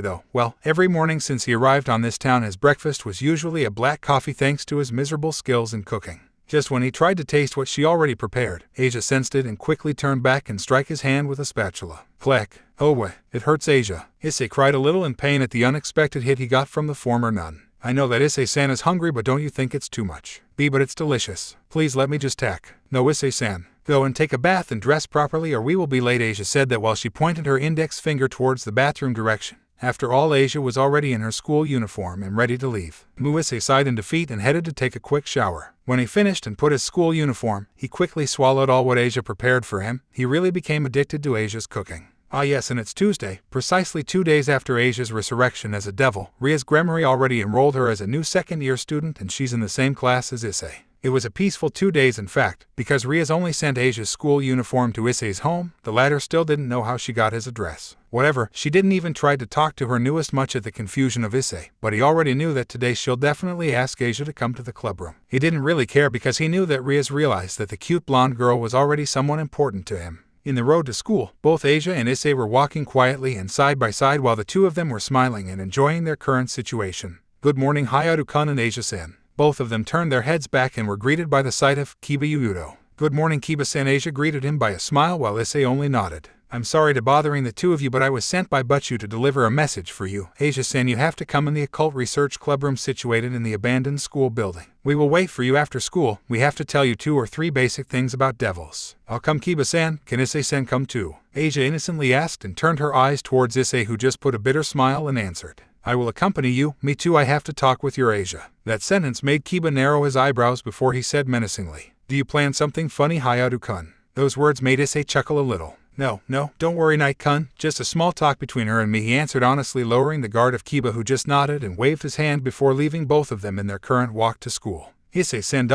A: every morning since he arrived on this town, his breakfast was usually a black coffee thanks to his miserable skills in cooking. Just when he tried to taste what she already prepared, Asia sensed it and quickly turned back and struck his hand with a spatula. Clack. "Oh, it hurts, Asia." Issei cried a little in pain at the unexpected hit he got from the former nun. "I know that Issei-san is hungry, but don't you think it's too much?" But it's delicious. Please let me just tack." "No, Issei-san. Go and take a bath and dress properly or we will be late," Asia said that while she pointed her index finger towards the bathroom direction. After all, Asia was already in her school uniform and ready to leave. Issei sighed in defeat and headed to take a quick shower. When he finished and put his school uniform, he quickly swallowed all what Asia prepared for him. He really became addicted to Asia's cooking. Ah yes, and it's Tuesday, precisely 2 days after Asia's resurrection as a devil. Rias Gremory already enrolled her as a new second-year student and she's in the same class as Issei. It was a peaceful 2 days in fact, because Rias only sent Asia's school uniform to Issei's home. The latter still didn't know how she got his address. Whatever, she didn't even try to talk to her newest much at the confusion of Issei, but he already knew that today she'll definitely ask Asia to come to the clubroom. He didn't really care because he knew that Rias realized that the cute blonde girl was already someone important to him. In the road to school, both Asia and Issei were walking quietly and side by side while the two of them were smiling and enjoying their current situation. "Good morning, Hayadu-kun and Asia-san." Both of them turned their heads back and were greeted by the sight of Kiba. "Good morning, Kiba-san." Asia greeted him by a smile while Issei only nodded. "I'm sorry to bothering the two of you, but I was sent by Butchu to deliver a message for you. Asia-san, you have to come in the occult research clubroom situated in the abandoned school building. We will wait for you after school. We have to tell you 2 or 3 basic things about devils." "I'll come, Kiba-san. Can Issei-san come too?" Asia innocently asked and turned her eyes towards Issei, who just put a bitter smile and answered, "I will accompany you." "Me too, I have to talk with your Asia." That sentence made Kiba narrow his eyebrows before he said menacingly, "Do you plan something funny, Hayadu-kun?" Those words made Issei chuckle a little. No, don't worry, Knight-kun. Just a small talk between her and me," he answered honestly, lowering the guard of Kiba, who just nodded and waved his hand before leaving both of them in their current walk to school. "Issei-san,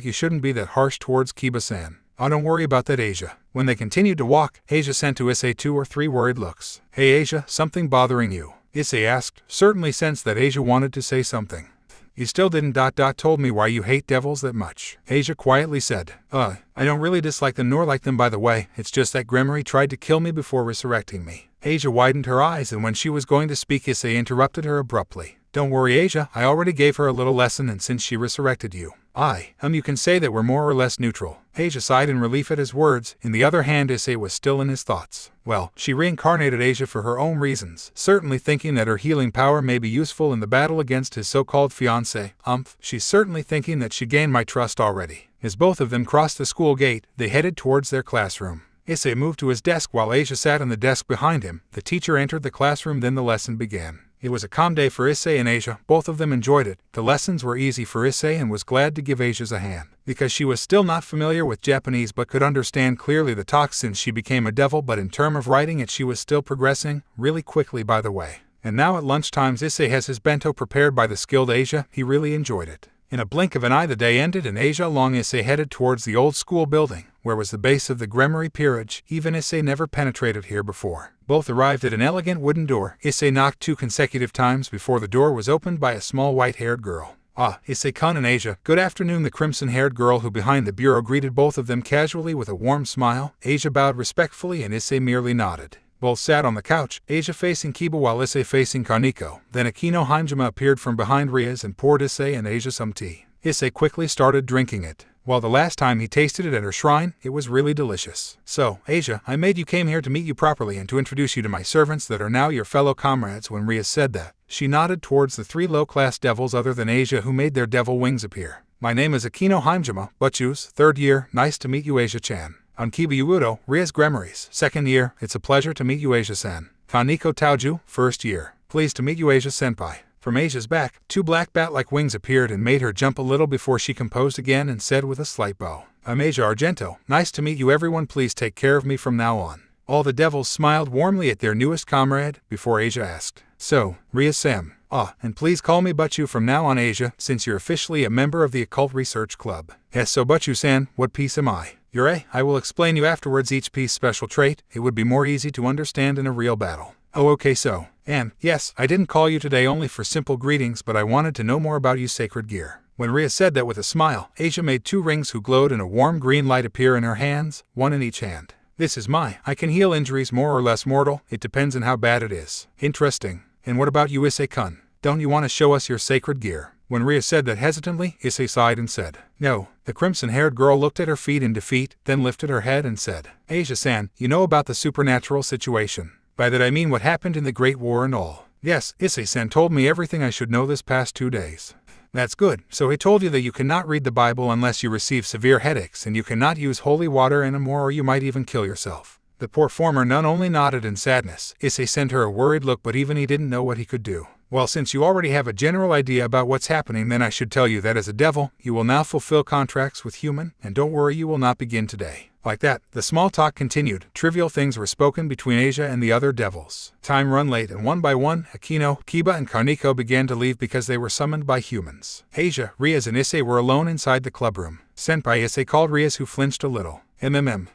A: you shouldn't be that harsh towards Kiba-san." "Oh, don't worry about that, Asia." When they continued to walk, Asia sent to Issei 2 or 3 worried looks. "Hey Asia, something bothering you?" Issei asked, certainly sensed that Asia wanted to say something. "You still didn't told me why you hate devils that much." Asia quietly said, I don't really dislike them nor like them, by the way. It's just that Gremory tried to kill me before resurrecting me." Asia widened her eyes, and when she was going to speak, Issei interrupted her abruptly. Don't worry Asia, I already gave her a little lesson and since she resurrected you, you can say that we're more or less neutral. Asia sighed in relief at his words. In the other hand, Issei was still in his thoughts. Well, she reincarnated Asia for her own reasons, certainly thinking that her healing power may be useful in the battle against his so-called fiancé. She's certainly thinking that she gained my trust already. As both of them crossed the school gate, they headed towards their classroom. Issei moved to his desk while Asia sat on the desk behind him. The teacher entered the classroom, then the lesson began. It was a calm day for Issei and Asia. Both of them enjoyed it. The lessons were easy for Issei and was glad to give Asia's a hand, because she was still not familiar with Japanese but could understand clearly the talk since she became a devil, but in terms of writing it she was still progressing, really quickly by the way. And now at lunchtimes Issei has his bento prepared by the skilled Asia. He really enjoyed it. In a blink of an eye the day ended and Asia along Issei headed towards the old school building, where was the base of the Gremory peerage. Even Issei never penetrated here before. Both arrived at an elegant wooden door. Issei knocked 2 consecutive times before the door was opened by a small white-haired girl. Issei-kun and Asia. Good afternoon. The crimson-haired girl who behind the bureau greeted both of them casually with a warm smile. Asia bowed respectfully and Issei merely nodded. Both sat on the couch, Asia facing Kiba while Issei facing Kaneko. Then Akino Himejima appeared from behind Rias and poured Issei and Asia some tea. Issei quickly started drinking it. While the last time he tasted it at her shrine, it was really delicious. So, Asia, I made you came here to meet you properly and to introduce you to my servants that are now your fellow comrades. When Rias said that, she nodded towards the 3 low-class devils other than Asia who made their devil wings appear. My name is Akino Himejima, Butchu's 3rd year. Nice to meet you Asia-chan. On Kiba Yuudo, Rias Gremory's 2nd year. It's a pleasure to meet you Asia-san. Kaneko Taoju, 1st year. Pleased to meet you Asia-senpai. From Asia's back, 2 black bat-like wings appeared and made her jump a little before she composed again and said with a slight bow, I'm Asia Argento. Nice to meet you everyone. Please take care of me from now on. All the devils smiled warmly at their newest comrade before Asia asked, So, Rias-sam. And please call me Butchu from now on Asia, since you're officially a member of the Occult Research Club. Yes, so Butchu-san, what piece am I? You're A. I will explain you afterwards each piece special trait. It would be more easy to understand in a real battle. Oh okay so. And, yes, I didn't call you today only for simple greetings but I wanted to know more about you sacred gear. When Rias said that with a smile, Asia made 2 rings who glowed and a warm green light appear in her hands, 1 in each hand. This is I can heal injuries more or less mortal, it depends on how bad it is. Interesting. And what about you Issei-kun? Don't you want to show us your sacred gear? When Rias said that hesitantly, Issei sighed and said, No. The crimson-haired girl looked at her feet in defeat, then lifted her head and said, Asia-san, you know about the supernatural situation. By that I mean what happened in the Great War and all. Yes, Issei-san told me everything I should know this past 2 days. That's good. So he told you that you cannot read the Bible unless you receive severe headaches and you cannot use holy water anymore or you might even kill yourself. The poor former nun only nodded in sadness. Issei sent her a worried look but even he didn't know what he could do. Well, since you already have a general idea about what's happening, then I should tell you that as a devil, you will now fulfill contracts with human, and don't worry, you will not begin today. Like that, the small talk continued. Trivial things were spoken between Asia and the other devils. Time run late and one by one, Akino, Kiba and Kaneko began to leave because they were summoned by humans. Asia, Rias and Issei were alone inside the clubroom. Senpai Issei called Rias who flinched a little.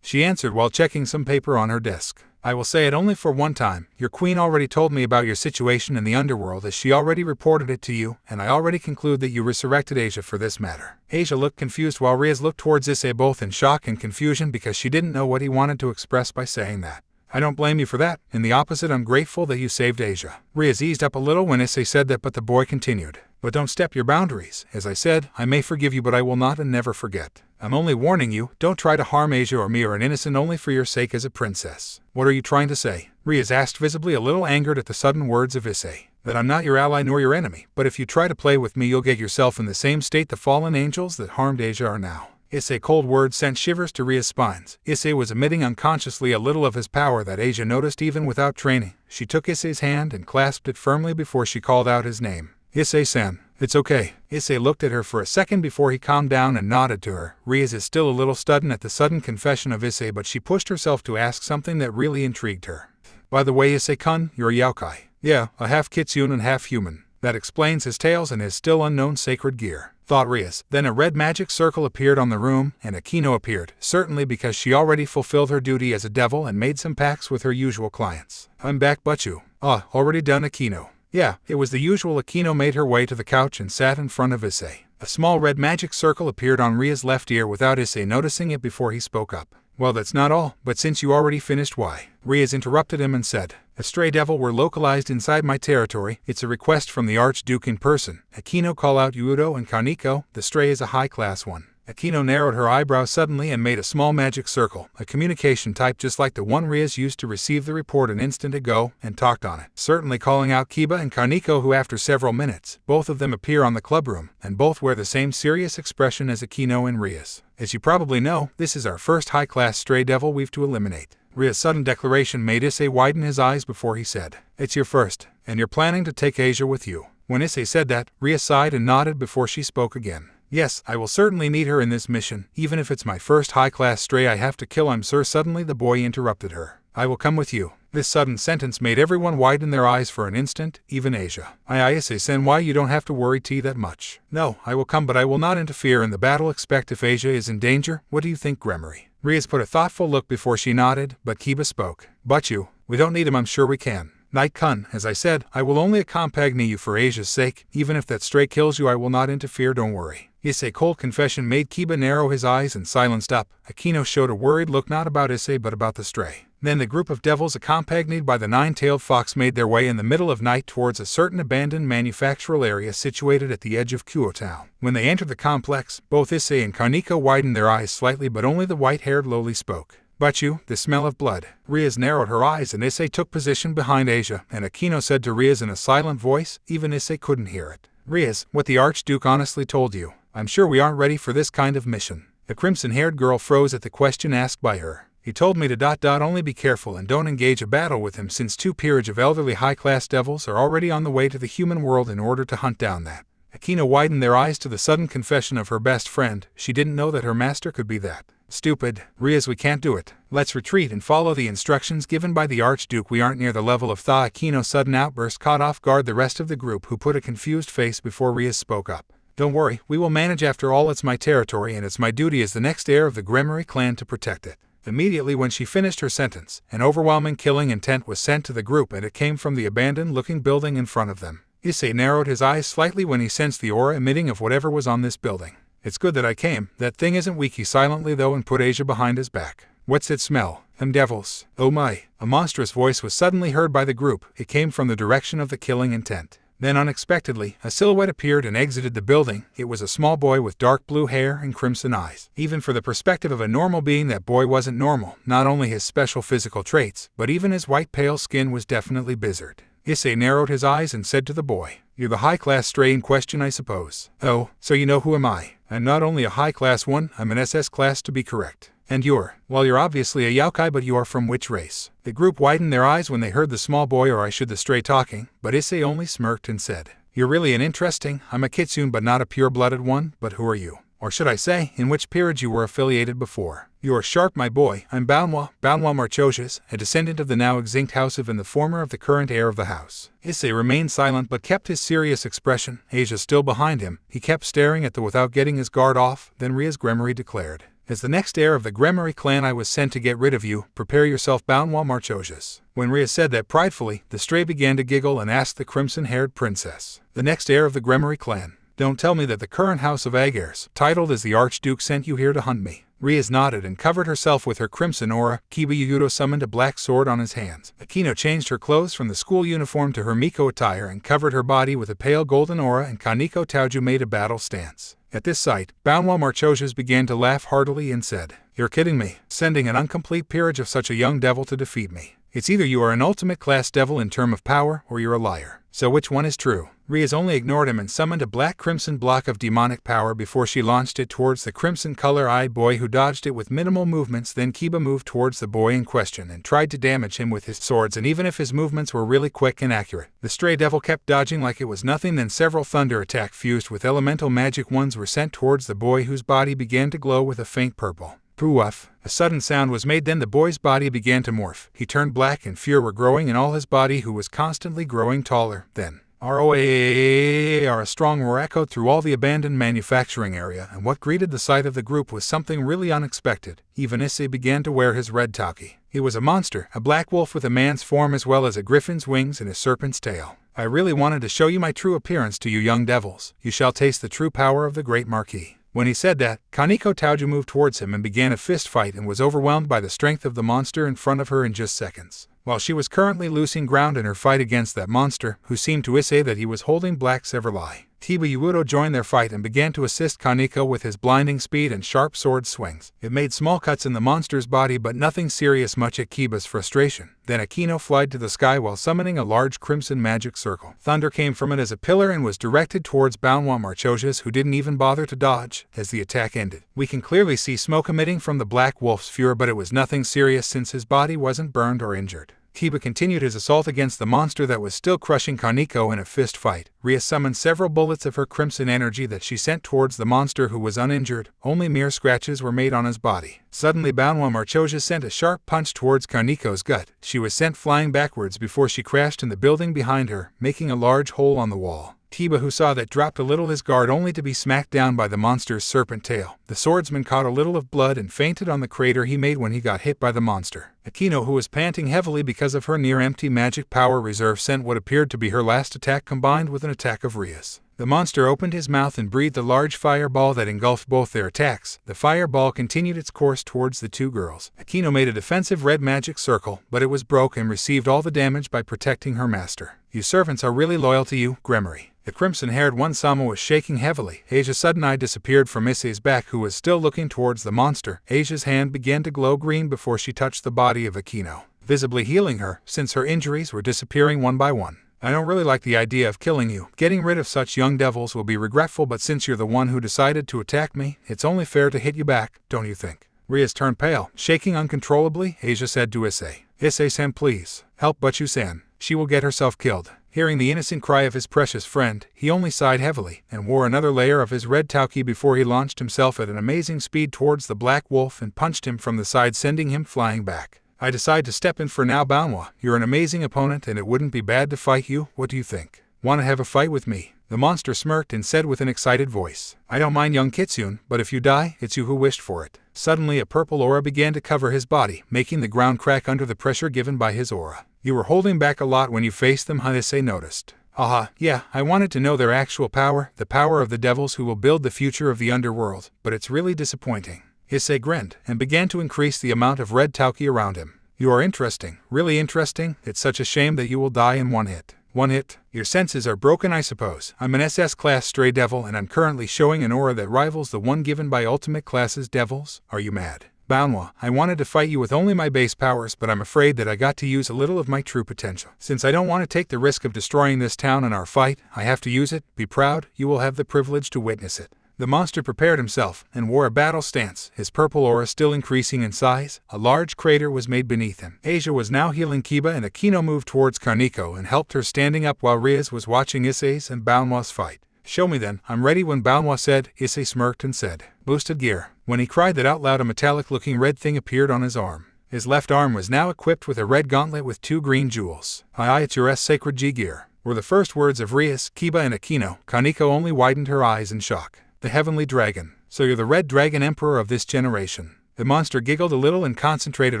A: She answered while checking some paper on her desk. I will say it only for one time. Your queen already told me about your situation in the underworld as she already reported it to you, and I already conclude that you resurrected Asia for this matter. Asia looked confused while Rias looked towards Issei both in shock and confusion because she didn't know what he wanted to express by saying that. I don't blame you for that. In the opposite, I'm grateful that you saved Asia. Rias eased up a little when Issei said that, but the boy continued. But don't step your boundaries. As I said, I may forgive you but I will not and never forget. I'm only warning you, don't try to harm Asia or me or an innocent only for your sake as a princess. What are you trying to say? Rias asked, visibly a little angered at the sudden words of Issei. That I'm not your ally nor your enemy, but if you try to play with me you'll get yourself in the same state the fallen angels that harmed Asia are now. Issei's cold words sent shivers to Rias' spines. Issei was emitting unconsciously a little of his power that Asia noticed even without training. She took Issei's hand and clasped it firmly before she called out his name. Issei-san, it's okay. Issei looked at her for a second before he calmed down and nodded to her. Rias is still a little stunned at the sudden confession of Issei, but she pushed herself to ask something that really intrigued her. By the way, Issei-kun, you're a Youkai. Yeah, a half-Kitsune and half-human. That explains his tails and his still unknown sacred gear, thought Rias. Then a red magic circle appeared on the room, and Akino appeared, certainly because she already fulfilled her duty as a devil and made some pacts with her usual clients. I'm back, Butchu. Already done, Akino. Yeah, it was the usual. Akino made her way to the couch and sat in front of Issei. A small red magic circle appeared on Rias' left ear without Issei noticing it before he spoke up. Well, that's not all, but since you already finished, why? Rias interrupted him and said, a stray devil were localized inside my territory. It's a request from the Archduke in person. Akino, call out Hyoudou and Kaneko. The stray is a high-class one. Akino narrowed her eyebrows suddenly and made a small magic circle, a communication type just like the one Rias used to receive the report an instant ago, and talked on it, certainly calling out Kiba and Kaneko, who after several minutes, both of them appear on the clubroom, and both wear the same serious expression as Akino and Rias. As you probably know, this is our first high-class stray devil we've to eliminate. Rias' sudden declaration made Issei widen his eyes before he said, it's your first, and you're planning to take Asia with you. When Issei said that, Rias sighed and nodded before she spoke again. Yes, I will certainly need her in this mission, even if it's my first high-class stray I have to kill. I'm sure. Suddenly the boy interrupted her. I will come with you. This sudden sentence made everyone widen their eyes for an instant, even Asia. Issei-sen, why you don't have to worry that much. No, I will come, but I will not interfere in the battle. Expect if Asia is in danger. What do you think, Gremory? Rias put a thoughtful look before she nodded, but Kiba spoke. But we don't need him. I'm sure we can. Knight-kun, as I said, I will only accompany you for Asia's sake. Even if that stray kills you, I will not interfere, don't worry. Issei's cold confession made Kiba narrow his eyes and silenced up. Akino showed a worried look, not about Issei but about the stray. Then the group of devils, accompanied by the nine-tailed fox, made their way in the middle of night towards a certain abandoned manufactural area situated at the edge of Kuoh-Town. When they entered the complex, both Issei and Kaneko widened their eyes slightly, but only the white-haired lowly spoke. But the smell of blood. Rias narrowed her eyes and Issei took position behind Asia, and Akino said to Rias in a silent voice, even Issei couldn't hear it. Rias, what the Archduke honestly told you. I'm sure we aren't ready for this kind of mission. The crimson-haired girl froze at the question asked by her. He told me to only be careful and don't engage a battle with him, since 2 peerage of elderly high-class devils are already on the way to the human world in order to hunt down that. Akino widened their eyes to the sudden confession of her best friend. She didn't know that her master could be that. Stupid. Rias, we can't do it. Let's retreat and follow the instructions given by the Archduke. We aren't near the level of Tha. Akino's sudden outburst caught off guard the rest of the group, who put a confused face before Rias spoke up. Don't worry, we will manage. After all, it's my territory and it's my duty as the next heir of the Gremory clan to protect it. Immediately when she finished her sentence, an overwhelming killing intent was sent to the group, and it came from the abandoned-looking building in front of them. Issei narrowed his eyes slightly when he sensed the aura emitting of whatever was on this building. It's good that I came. That thing isn't weak. He silently though and put Asia behind his back. What's it smell? Them devils. Oh my. A monstrous voice was suddenly heard by the group. It came from the direction of the killing intent. Then unexpectedly, a silhouette appeared and exited the building. It was a small boy with dark blue hair and crimson eyes. Even for the perspective of a normal being, that boy wasn't normal. Not only his special physical traits, but even his white pale skin was definitely bizarre. Issei narrowed his eyes and said to the boy, "You're the high-class stray in question, I suppose." "Oh, so you know who am I? I'm not only a high-class one, I'm an SS class to be correct." "And you're obviously a Youkai, but you are from which race?" The group widened their eyes when they heard the small boy, or I should the stray, talking, but Issei only smirked and said, "You're really an interesting. I'm a Kitsune but not a pure-blooded one, but who are you? Or should I say, in which peerage you were affiliated before?" "You are sharp, my boy. I'm Bwa Marches, a descendant of the now extinct house of and the former of the current heir of the house." Issei remained silent but kept his serious expression. Asia still behind him, he kept staring at the without getting his guard off. Then Rias Gremory declared, "As the next heir of the Gremory clan, I was sent to get rid of you. Prepare yourself, Bwa Marches." When Rias said that pridefully, the stray began to giggle and asked the crimson-haired princess, "The next heir of the Gremory clan? Don't tell me that the current house of heirs, titled as the Archduke, sent you here to hunt me." Rias nodded and covered herself with her crimson aura. Hyoudou summoned a black sword on his hands. Akino changed her clothes from the school uniform to her Miko attire and covered her body with a pale golden aura, and Kaneko Taoju made a battle stance. At this sight, Bwa Marches began to laugh heartily and said, "You're kidding me, sending an incomplete peerage of such a young devil to defeat me. It's either you are an ultimate class devil in term of power, or you're a liar. So which one is true?" Rias only ignored him and summoned a black crimson block of demonic power before she launched it towards the crimson color-eyed boy, who dodged it with minimal movements. Then Kiba moved towards the boy in question and tried to damage him with his swords, and even if his movements were really quick and accurate, the stray devil kept dodging like it was nothing. Then several thunder attacks fused with elemental magic ones were sent towards the boy, whose body began to glow with a faint purple. Poof! A sudden sound was made, then the boy's body began to morph. He turned black and fear were growing in all his body, who was constantly growing taller. Then a strong roar echoed through all the abandoned manufacturing area, and what greeted the sight of the group was something really unexpected. Even Issei began to wear his red taki. It was a monster, a black wolf with a man's form as well as a griffin's wings and a serpent's tail. "I really wanted to show you my true appearance to you young devils. You shall taste the true power of the great Marquis." When he said that, Kaneko Taoju moved towards him and began a fist fight and was overwhelmed by the strength of the monster in front of her in just seconds. While she was currently losing ground in her fight against that monster, who seemed to Issei that he was holding Black Severlie, Hyoudou joined their fight and began to assist Kaneko with his blinding speed and sharp sword swings. It made small cuts in the monster's body but nothing serious, much at Kiba's frustration. Then Akino flied to the sky while summoning a large crimson magic circle. Thunder came from it as a pillar and was directed towards Bwa Marches, who didn't even bother to dodge as the attack ended. We can clearly see smoke emitting from the Black Wolf's fur, but it was nothing serious since his body wasn't burned or injured. Kiba continued his assault against the monster that was still crushing Kaneko in a fist fight. Rias summoned several bullets of her crimson energy that she sent towards the monster, who was uninjured. Only mere scratches were made on his body. Suddenly Bwa Marches sent a sharp punch towards Kaneko's gut. She was sent flying backwards before she crashed in the building behind her, making a large hole on the wall. Kiba, who saw that, dropped a little his guard only to be smacked down by the monster's serpent tail. The swordsman caught a little of blood and fainted on the crater he made when he got hit by the monster. Akino, who was panting heavily because of her near-empty magic power reserve, sent what appeared to be her last attack combined with an attack of Rias. The monster opened his mouth and breathed a large fireball that engulfed both their attacks. The fireball continued its course towards the two girls. Akino made a defensive red magic circle, but it was broke and received all the damage by protecting her master. You servants are really loyal to you, Gremory. The crimson-haired one Sama was shaking heavily. Asia's sudden eye disappeared from Issei's back, who was still looking towards the monster. Asia's hand began to glow green before she touched the body of Akino, visibly healing her, since her injuries were disappearing one by one. I don't really like the idea of killing you. Getting rid of such young devils will be regretful, but since you're the one who decided to attack me, it's only fair to hit you back, don't you think? Rias turned pale, shaking uncontrollably. Asia said to Issei, Issei-san, please, help Butchu-san. She will get herself killed. Hearing the innocent cry of his precious friend, he only sighed heavily and wore another layer of his red tauki before he launched himself at an amazing speed towards the Black Wolf and punched him from the side, sending him flying back. I decide to step in for now, Bwa. You're an amazing opponent and it wouldn't be bad to fight you. What do you think? Want to have a fight with me? The monster smirked and said with an excited voice, I don't mind, young Kitsune, but if you die, it's you who wished for it. Suddenly a purple aura began to cover his body, making the ground crack under the pressure given by his aura. You were holding back a lot when you faced them, Issei noticed. Haha, yeah, I wanted to know their actual power, the power of the devils who will build the future of the underworld, but it's really disappointing. Issei grinned and began to increase the amount of red tauki around him. You are interesting, really interesting. It's such a shame that you will die in one hit. One hit? Your senses are broken, I suppose. I'm an SS-class stray devil and I'm currently showing an aura that rivals the one given by Ultimate Class's devils. Are you mad? Bwa, I wanted to fight you with only my base powers, but I'm afraid that I got to use a little of my true potential. Since I don't want to take the risk of destroying this town in our fight, I have to use it. Be proud, you will have the privilege to witness it. The monster prepared himself and wore a battle stance, his purple aura still increasing in size. A large crater was made beneath him. Asia was now healing Kiba, and Akino moved towards Kaneko and helped her, standing up while Rias was watching Issei's and Bwa's fight. Show me then, I'm ready. When Bwa said, Issei smirked and said, boosted gear. When he cried that out loud, a metallic-looking red thing appeared on his arm. His left arm was now equipped with a red gauntlet with 2 green jewels. Aye, it's your sacred G-gear, were the first words of Rias, Kiba and Akino. Kaneko only widened her eyes in shock. The heavenly dragon. So you're the red dragon emperor of this generation. The monster giggled a little and concentrated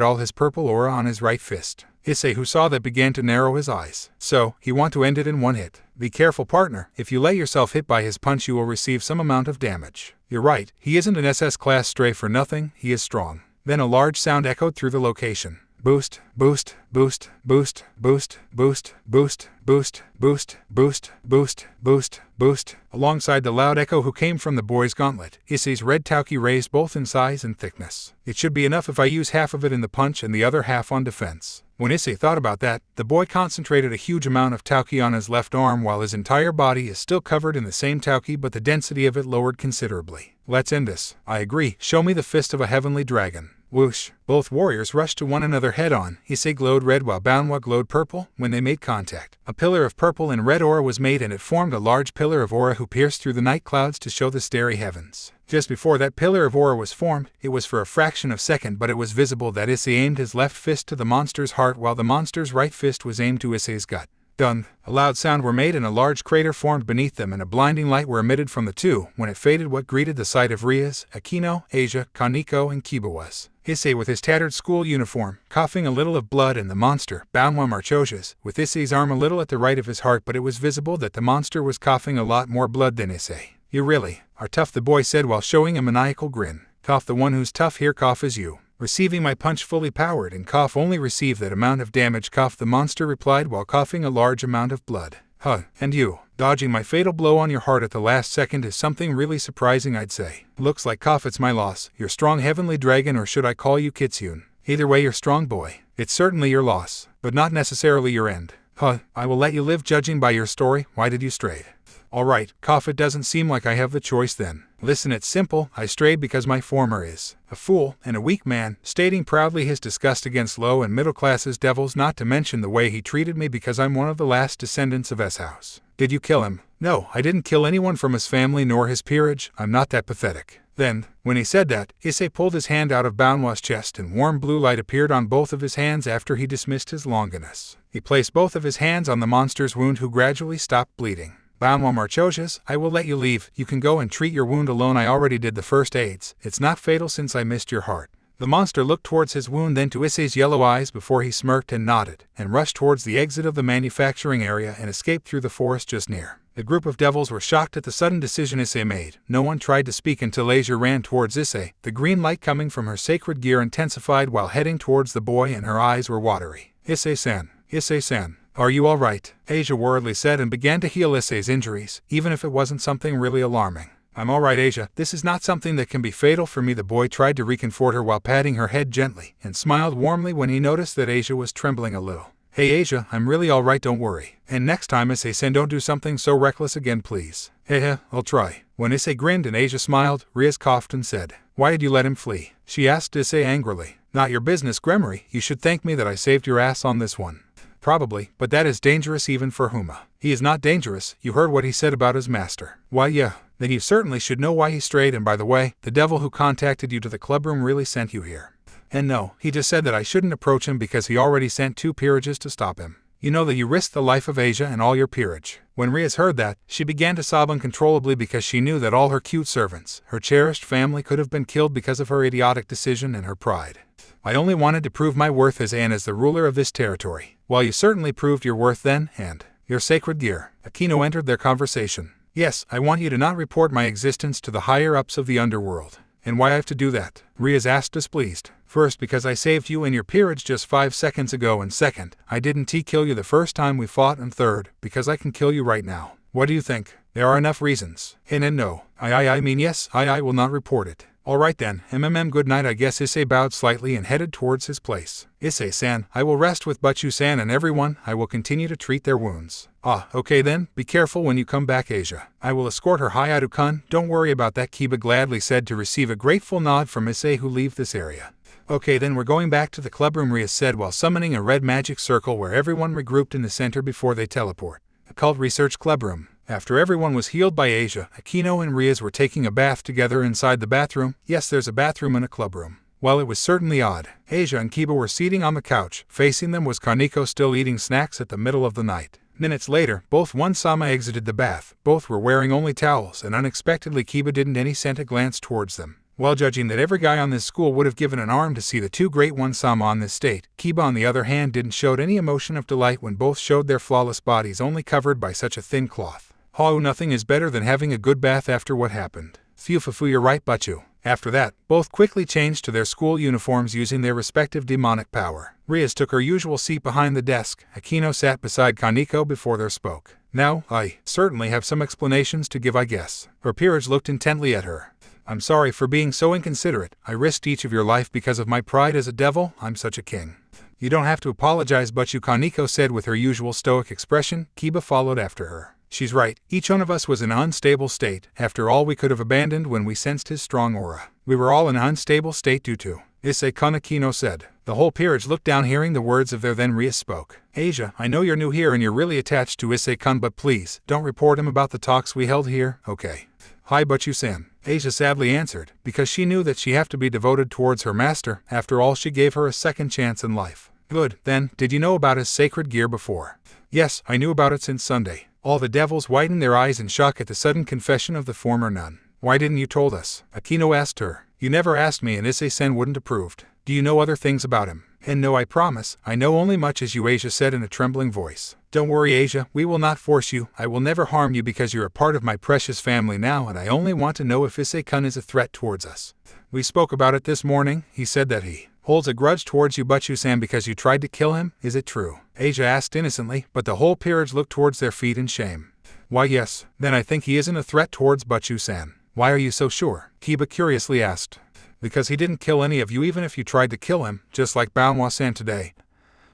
A: all his purple aura on his right fist. Issei, who saw that, began to narrow his eyes. So, he want to end it in one hit. Be careful, partner. If you let yourself hit by his punch, you will receive some amount of damage. You're right, he isn't an SS-class stray for nothing, he is strong. Then a large sound echoed through the location. Boost, boost, boost, boost, boost, boost, boost, boost, boost, boost, boost, boost, boost. Alongside the loud echo who came from the boy's gauntlet, Issei's red tauki raised both in size and thickness. It should be enough if I use half of it in the punch and the other half on defense. When Issei thought about that, the boy concentrated a huge amount of tauki on his left arm while his entire body is still covered in the same tauki, but the density of it lowered considerably. Let's end this. I agree. Show me the fist of a heavenly dragon. Whoosh! Both warriors rushed to one another head-on. Issei glowed red while Bwa glowed purple. When they made contact, a pillar of purple and red aura was made, and it formed a large pillar of aura who pierced through the night clouds to show the starry heavens. Just before that pillar of aura was formed, it was for a fraction of a second, but it was visible that Issei aimed his left fist to the monster's heart while the monster's right fist was aimed to Issei's gut. Done. A loud sound were made and a large crater formed beneath them, and a blinding light were emitted from the two. When it faded, what greeted the sight of Rias, Akino, Asia, Kaneko, and Kiba was Issei with his tattered school uniform, coughing a little of blood, and the monster, Bwa Marches, with Issei's arm a little at the right of his heart, but it was visible that the monster was coughing a lot more blood than Issei. You really are tough, the boy said while showing a maniacal grin. Cough, the one who's tough here, cough, is you. Receiving my punch fully powered and cough only receive that amount of damage, cough, the monster replied while coughing a large amount of blood. Huh, and you, dodging my fatal blow on your heart at the last second is something really surprising, I'd say. Looks like, cough, it's my loss. You're strong heavenly dragon, or should I call you Kitsune? Either way, you're strong, boy. It's certainly your loss, but not necessarily your end. Huh, I will let you live judging by your story. Why did you stray? Alright, cough, it doesn't seem like I have the choice then. Listen, it's simple. I strayed because my former is a fool and a weak man, stating proudly his disgust against low and middle classes devils, not to mention the way he treated me because I'm one of the last descendants of S house. Did you kill him? No, I didn't kill anyone from his family nor his peerage. I'm not that pathetic. Then, when he said that, Issei pulled his hand out of Bwa chest and warm blue light appeared on both of his hands after he dismissed his longinus. He placed both of his hands on the monster's wound, who gradually stopped bleeding. Bwa Marches, I will let you leave. You can go and treat your wound alone. I already did the first aids. It's not fatal since I missed your heart. The monster looked towards his wound, then to Issei's yellow eyes before he smirked and nodded, and rushed towards the exit of the manufacturing area and escaped through the forest just near. The group of devils were shocked at the sudden decision Issei made. No one tried to speak until Asia ran towards Issei. The green light coming from her sacred gear intensified while heading towards the boy, and her eyes were watery. Issei-san, Issei-san, are you all right? Asia worriedly said and began to heal Issei's injuries, even if it wasn't something really alarming. I'm all right, Asia. This is not something that can be fatal for me. The boy tried to reconfort her while patting her head gently, and smiled warmly when he noticed that Asia was trembling a little. Hey Asia, I'm really all right, don't worry. And next time, Issei-san, don't do something so reckless again, please. Heh, I'll try. When Issei grinned and Asia smiled, Rias coughed and said, Why did you let him flee? She asked Issei angrily. Not your business, Gremory. You should thank me that I saved your ass on this one. Probably, but that is dangerous even for Huma. He is not dangerous. You heard what he said about his master. Why, yeah. Then you certainly should know why he strayed, and by the way, the devil who contacted you to the clubroom really sent you here. And no, he just said that I shouldn't approach him because he already sent 2 peerages to stop him. You know that you risked the life of Asia and all your peerage. When Rias heard that, she began to sob uncontrollably because she knew that all her cute servants, her cherished family, could have been killed because of her idiotic decision and her pride. I only wanted to prove my worth as the ruler of this territory. Well, you certainly proved your worth then, and your sacred gear. Akino entered their conversation. Yes, I want you to not report my existence to the higher-ups of the underworld. And why I have to do that? Rias asked, displeased. First, because I saved you and your peerage just 5 seconds ago, and second, I didn't kill you the first time we fought, and third, because I can kill you right now. What do you think? There are enough reasons. And no. I mean yes, I will not report it. Alright then, good night, I guess. Issei bowed slightly and headed towards his place. Issei-san, I will rest with Butchu-san and everyone. I will continue to treat their wounds. Ah, okay then, be careful when you come back, Asia. I will escort her, Hayadu-kun. Don't worry about that, Kiba gladly said to receive a grateful nod from Issei, who leave this area. Okay then, we're going back to the clubroom, Rias said while summoning a red magic circle where everyone regrouped in the center before they teleport. Occult Research Clubroom. After everyone was healed by Asia, Akino and Rias were taking a bath together inside the bathroom. Yes, there's a bathroom in a clubroom. While it was certainly odd, Asia and Kiba were seating on the couch. Facing them was Kaneko, still eating snacks at the middle of the night. Minutes later, both One-sama exited the bath. Both were wearing only towels, and unexpectedly Kiba didn't any sent a glance towards them. While judging that every guy on this school would have given an arm to see the 2 great One-sama on this state, Kiba on the other hand didn't show any emotion of delight when both showed their flawless bodies only covered by such a thin cloth. Nothing is better than having a good bath after what happened. Fufu, you're right, Butchu. After that, both quickly changed to their school uniforms using their respective demonic power. Rias took her usual seat behind the desk. Akino sat beside Kaneko before they spoke. Now, I certainly have some explanations to give, I guess. Her peerage looked intently at her. I'm sorry for being so inconsiderate. I risked each of your life because of my pride as a devil. I'm such a king. You don't have to apologize, Butchu, Kaneko said with her usual stoic expression. Kiba followed after her. She's right. Each one of us was in an unstable state. After all, we could have abandoned when we sensed his strong aura. We were all in an unstable state due to Issei-kun, Akino said. The whole peerage looked down, hearing the words of their then Rias spoke. Asia, I know you're new here and you're really attached to Issei-kun, but please, don't report him about the talks we held here, okay? Hi, Butchu-san. Asia sadly answered, because she knew that she had to be devoted towards her master. After all, she gave her a second chance in life. Good, then, did you know about his sacred gear before? Yes, I knew about it since Sunday. All the devils widened their eyes in shock at the sudden confession of the former nun. Why didn't you told us? Akino asked her. You never asked me, and Issei-sen wouldn't approved. Do you know other things about him? And no, I promise, I know only much as you, Asia said in a trembling voice. Don't worry, Asia, we will not force you. I will never harm you because you're a part of my precious family now, and I only want to know if Issei-kun is a threat towards us. We spoke about it this morning. He said that he holds a grudge towards you, Butchu-san, because you tried to kill him. Is it true? Asia asked innocently, but the whole peerage looked towards their feet in shame. Why, yes. Then I think he isn't a threat towards Butchu-san. Why are you so sure? Kiba curiously asked. Because he didn't kill any of you even if you tried to kill him, just like Bwa-Marches today.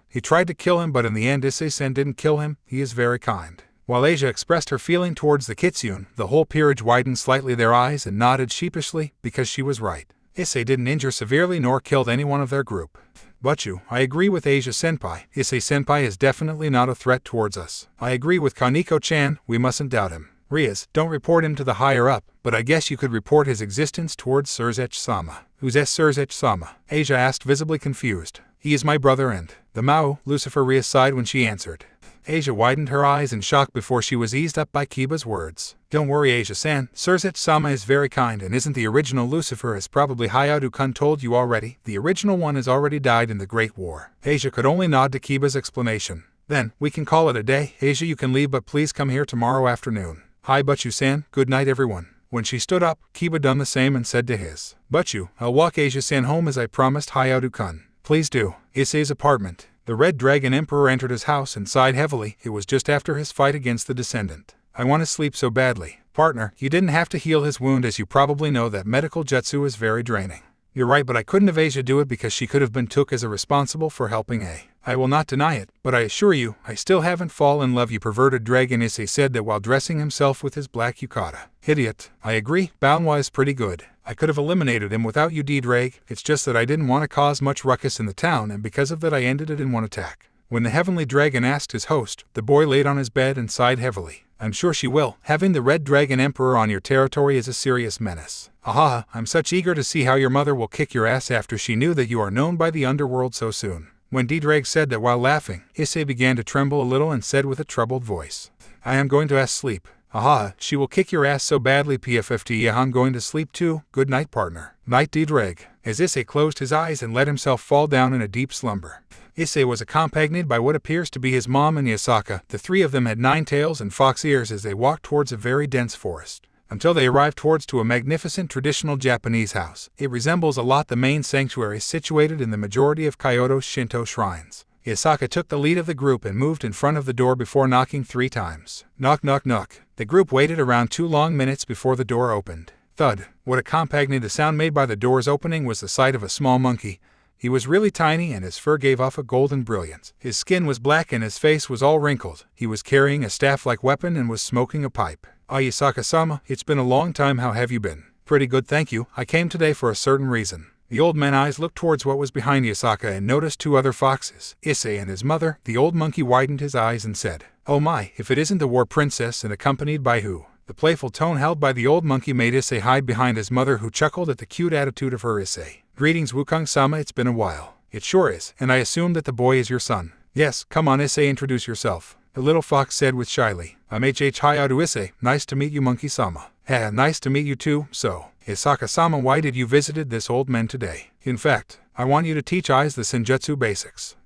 A: He tried to kill him, but in the end Issei-san didn't kill him. He is very kind. While Asia expressed her feeling towards the Kitsune, the whole peerage widened slightly their eyes and nodded sheepishly, because she was right. Issei didn't injure severely nor killed anyone of their group. Butchu, I agree with Asia-senpai. Issei-senpai is definitely not a threat towards us. I agree with Kaneko-chan, we mustn't doubt him. Rias, don't report him to the higher-up, but I guess you could report his existence towards Surzech-sama. Who's Surzech-sama? Asia asked, visibly confused. He is my brother and the Mao, Lucifer. Rias sighed when she answered. Asia widened her eyes in shock before she was eased up by Kiba's words. Don't worry, Asia-san, Surzech-sama is very kind and isn't the original Lucifer, as probably Hayadu-kun told you already. The original one has already died in the Great War. Asia could only nod to Kiba's explanation. Then, we can call it a day. Asia, you can leave, but please come here tomorrow afternoon. Hi Butchu-san, good night everyone. When she stood up, Kiba done the same and said to his Butchu, I'll walk Asia-san home as I promised Hayadu-kun. Please do. Issei's apartment. The Red Dragon Emperor entered his house and sighed heavily. It was just after his fight against the Descendant. I want to sleep so badly. Partner, you didn't have to heal his wound, as you probably know that medical jutsu is very draining. You're right, but I couldn't have Asia do it because she could have been took as a responsible for helping A. I will not deny it, but I assure you, I still haven't fallen in love, you perverted dragon. Issei said that while dressing himself with his black yukata. Idiot. I agree, Balnwa is pretty good. I could have eliminated him without you, D-Drag. It's just that I didn't want to cause much ruckus in the town, and because of that I ended it in one attack. When the Heavenly Dragon asked his host, the boy laid on his bed and sighed heavily. I'm sure she will. Having the Red Dragon Emperor on your territory is a serious menace. Aha, I'm such eager to see how your mother will kick your ass after she knew that you are known by the underworld so soon. When D-Drag said that while laughing, Issei began to tremble a little and said with a troubled voice, I am going to ask sleep. Aha, she will kick your ass so badly, PFFT. Yeah, I'm going to sleep too. Good night, partner. Night, D-Drag. As Issei closed his eyes and let himself fall down in a deep slumber. Issei was accompanied by what appears to be his mom and Yasaka. The three of them had 9 tails and fox ears as they walked towards a very dense forest, until they arrived towards to a magnificent traditional Japanese house. It resembles a lot the main sanctuary situated in the majority of Kyoto's Shinto shrines. Yasaka took the lead of the group and moved in front of the door before knocking 3 times. Knock, knock, knock. The group waited around 2 long minutes before the door opened. Thud. What accompanied the sound made by the door's opening was the sight of a small monkey. He was really tiny and his fur gave off a golden brilliance. His skin was black and his face was all wrinkled. He was carrying a staff-like weapon and was smoking a pipe. Yasaka-sama, it's been a long time. How have you been? Pretty good, thank you. I came today for a certain reason. The old man's eyes looked towards what was behind Yasaka and noticed 2 other foxes, Issei and his mother. The old monkey widened his eyes and said, Oh my, if it isn't the war princess, and accompanied by who? The playful tone held by the old monkey made Issei hide behind his mother, who chuckled at the cute attitude of her. Issei. Greetings, Wukong-sama, it's been a while. It sure is, and I assume that the boy is your son. Yes, come on Issei, introduce yourself. The little fox said with shyly. I'm Hyoudou Issei, nice to meet you, monkey-sama. Nice to meet you too. So, Yasaka-sama, why did you visited this old man today? In fact, I want you to teach Eyes the Senjutsu basics.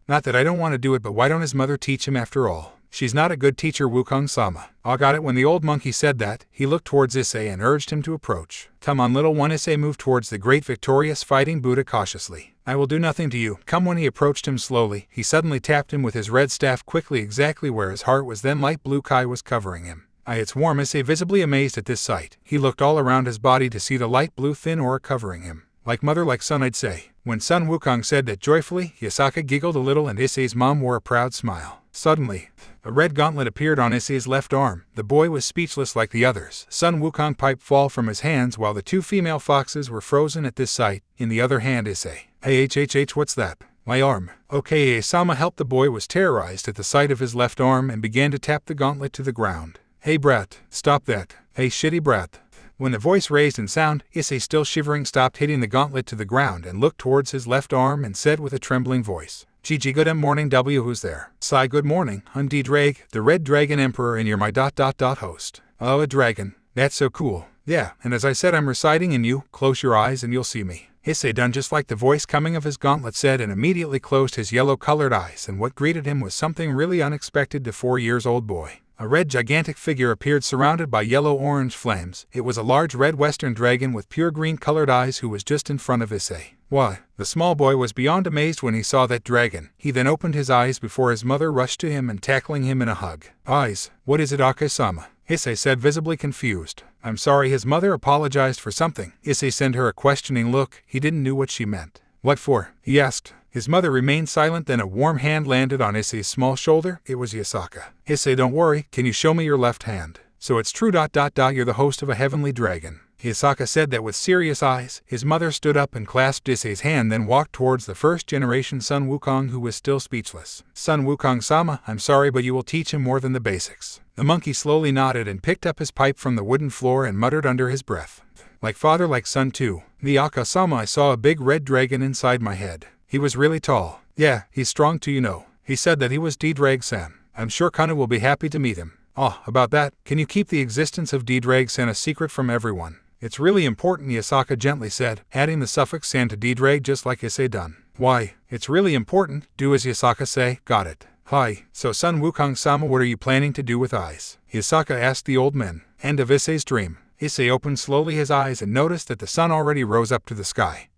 A: Not that I don't want to do it, but why don't his mother teach him after all? She's not a good teacher, Wukong-sama. I got it. When the old monkey said that, he looked towards Issei and urged him to approach. Come on, little one. Issei moved towards the great victorious fighting Buddha cautiously. I will do nothing to you. Come. When he approached him slowly, he suddenly tapped him with his red staff quickly, exactly where his heart was. Then light blue kai was covering him. It's warm. Issei visibly amazed at this sight. He looked all around his body to see the light blue thin aura covering him. Like mother, like son, I'd say. When son Wukong said that joyfully, Yasaka giggled a little and Issei's mom wore a proud smile. Suddenly, a red gauntlet appeared on Issei's left arm. The boy was speechless like the others. Son Wukong piped fall from his hands while the 2 female foxes were frozen at this sight. In the other hand, Issei. Hey, what's that? My arm. Okay, Sama helped. The boy was terrorized at the sight of his left arm and began to tap the gauntlet to the ground. Hey brat, stop that. Hey shitty brat. When the voice raised in sound, Issei, still shivering, stopped hitting the gauntlet to the ground and looked towards his left arm and said with a trembling voice, GG, good morning W, who's there? Sigh, good morning, I'm D-Drag, the Red Dragon Emperor, and you're my ... host. Oh, a dragon. That's so cool. Yeah, and as I said, I'm reciting, and you, close your eyes and you'll see me. Issei done just like the voice coming of his gauntlet said, and immediately closed his yellow-colored eyes, and what greeted him was something really unexpected to 4-year-old boy. A red gigantic figure appeared surrounded by yellow-orange flames. It was a large red western dragon with pure green-colored eyes who was just in front of Issei. Why, the small boy was beyond amazed when he saw that dragon. He then opened his eyes before his mother rushed to him and tackling him in a hug. Eyes, what is it, Ake-sama? Issei said, visibly confused. I'm sorry, his mother apologized for something. Issei sent her a questioning look. He didn't know what she meant. What for? He asked. His mother remained silent, then a warm hand landed on Issei's small shoulder. It was Yasaka. Issei, don't worry, can you show me your left hand? So it's true ... you're the host of a heavenly dragon. Yasaka said that with serious eyes. His mother stood up and clasped Issei's hand, then walked towards the first-generation son Wukong, who was still speechless. Son Wukong-sama, I'm sorry, but you will teach him more than the basics. The monkey slowly nodded and picked up his pipe from the wooden floor and muttered under his breath. Like father, like son too. The Aka-sama, I saw a big red dragon inside my head. He was really tall. Yeah, he's strong too, you know. He said that he was D-Drag-san. I'm sure Kana will be happy to meet him. Oh, about that, can you keep the existence of D-Drag-san a secret from everyone? It's really important, Yasaka gently said, adding the suffix san to D-Drag just like Issei done. Why, it's really important, do as Yasaka say, got it. Hi, so son Wukong-sama, what are you planning to do with eyes? Yasaka asked the old man. End of Issei's dream. Issei opened slowly his eyes and noticed that the sun already rose up to the sky.